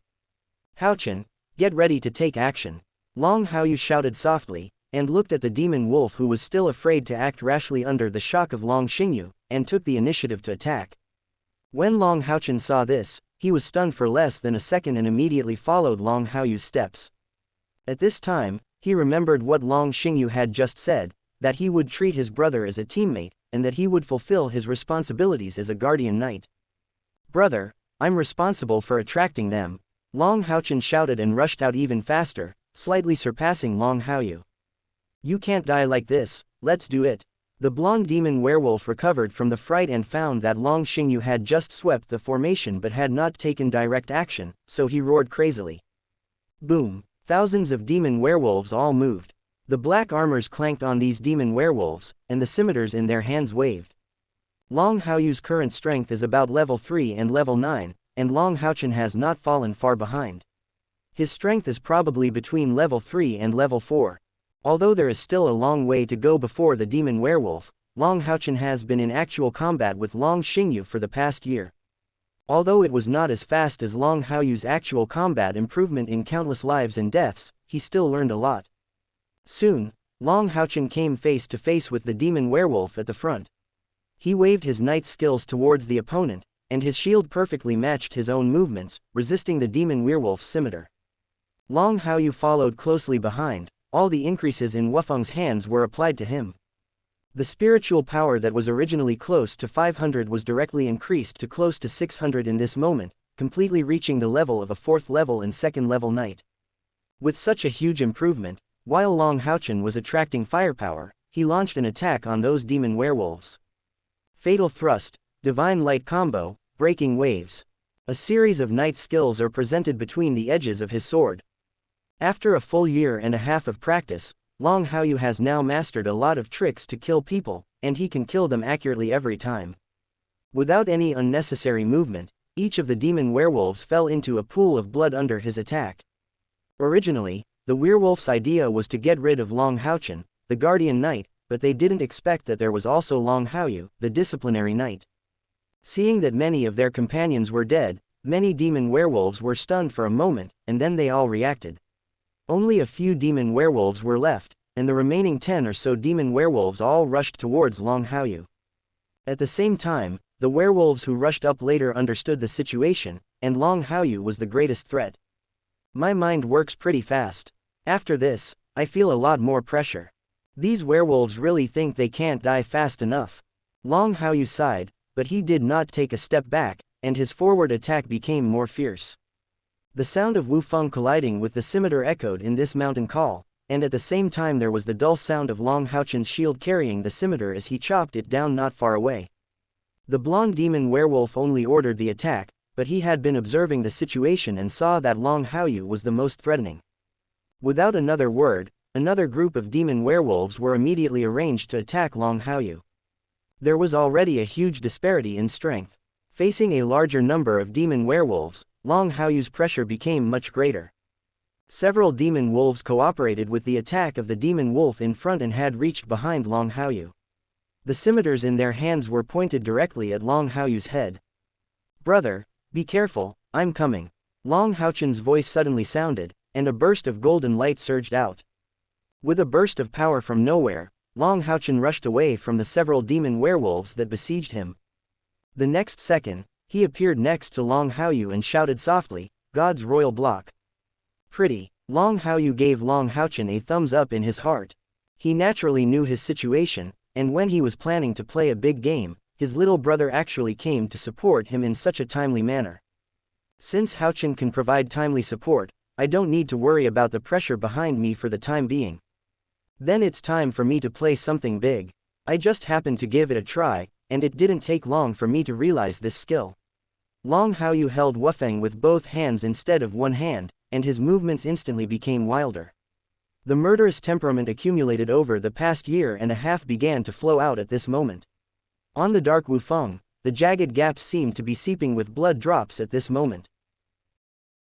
A: Haochen, get ready to take action. Long Haoyu shouted softly, and looked at the demon wolf who was still afraid to act rashly under the shock of Long Xingyu, and took the initiative to attack. When Long Haochen saw this, he was stunned for less than a second and immediately followed Long Haoyu's steps. At this time, he remembered what Long Xingyu had just said, that he would treat his brother as a teammate, and that he would fulfill his responsibilities as a guardian knight. Brother, I'm responsible for attracting them. Long Haochen shouted and rushed out even faster, slightly surpassing Long Haoyu. You can't die like this, let's do it. The blonde demon werewolf recovered from the fright and found that Long Xingyu had just swept the formation but had not taken direct action, so he roared crazily. Boom! Thousands of demon werewolves all moved. The black armors clanked on these demon werewolves, and the scimitars in their hands waved. Long Haoyu's current strength is about level 3 and level 9, and Long Haochen has not fallen far behind. His strength is probably between level 3 and level 4. Although there is still a long way to go before the demon werewolf, Long Haochen has been in actual combat with Long Xingyu for the past year. Although it was not as fast as Long Haoyu's actual combat improvement in countless lives and deaths, he still learned a lot. Soon, Long Haochen came face to face with the demon werewolf at the front. He waved his knight skills towards the opponent, and his shield perfectly matched his own movements, resisting the demon werewolf's scimitar. Long Haoyu followed closely behind. All the increases in Wufeng's hands were applied to him. The spiritual power that was originally close to 500 was directly increased to close to 600 in this moment, completely reaching the level of a 4th level and 2nd level knight. With such a huge improvement, while Long Haochen was attracting firepower, he launched an attack on those demon werewolves. Fatal Thrust, Divine Light Combo, Breaking Waves. A series of knight skills are presented between the edges of his sword. After a full year and a half of practice, Long Haoyu has now mastered a lot of tricks to kill people, and he can kill them accurately every time. Without any unnecessary movement, each of the demon werewolves fell into a pool of blood under his attack. Originally, the werewolf's idea was to get rid of Long Haochen, the guardian knight, but they didn't expect that there was also Long Haoyu, the disciplinary knight. Seeing that many of their companions were dead, many demon werewolves were stunned for a moment, and then they all reacted. Only a few demon werewolves were left, and the remaining 10 or so demon werewolves all rushed towards Long Haoyu. At the same time, the werewolves who rushed up later understood the situation, and Long Haoyu was the greatest threat. My mind works pretty fast. After this, I feel a lot more pressure. These werewolves really think they can't die fast enough. Long Haoyu sighed, but he did not take a step back, and his forward attack became more fierce. The sound of Wu Feng colliding with the scimitar echoed in this mountain call, and at the same time there was the dull sound of Long Haochen's shield carrying the scimitar as he chopped it down not far away. The blonde demon werewolf only ordered the attack, but he had been observing the situation and saw that Long Haoyu was the most threatening. Without another word, another group of demon werewolves were immediately arranged to attack Long Haoyu. There was already a huge disparity in strength. Facing a larger number of demon werewolves, Long Haoyu's pressure became much greater. Several demon wolves cooperated with the attack of the demon wolf in front and had reached behind Long Haoyu. The scimitars in their hands were pointed directly at Long Haoyu's head. Brother, be careful, I'm coming. Long Haochen's voice suddenly sounded, and a burst of golden light surged out. With a burst of power from nowhere, Long Haochen rushed away from the several demon werewolves that besieged him. The next second, he appeared next to Long Haoyu and shouted softly, God's royal block. Pretty. Long Haoyu gave Long Haochen a thumbs up in his heart. He naturally knew his situation, and when he was planning to play a big game, his little brother actually came to support him in such a timely manner. Since Haochen can provide timely support, I don't need to worry about the pressure behind me for the time being. Then it's time for me to play something big. I just happened to give it a try, and it didn't take long for me to realize this skill. Long Haoyu held Wufeng with both hands instead of one hand, and his movements instantly became wilder. The murderous temperament accumulated over the past year and a half began to flow out at this moment. On the dark Wufeng, the jagged gaps seemed to be seeping with blood drops at this moment.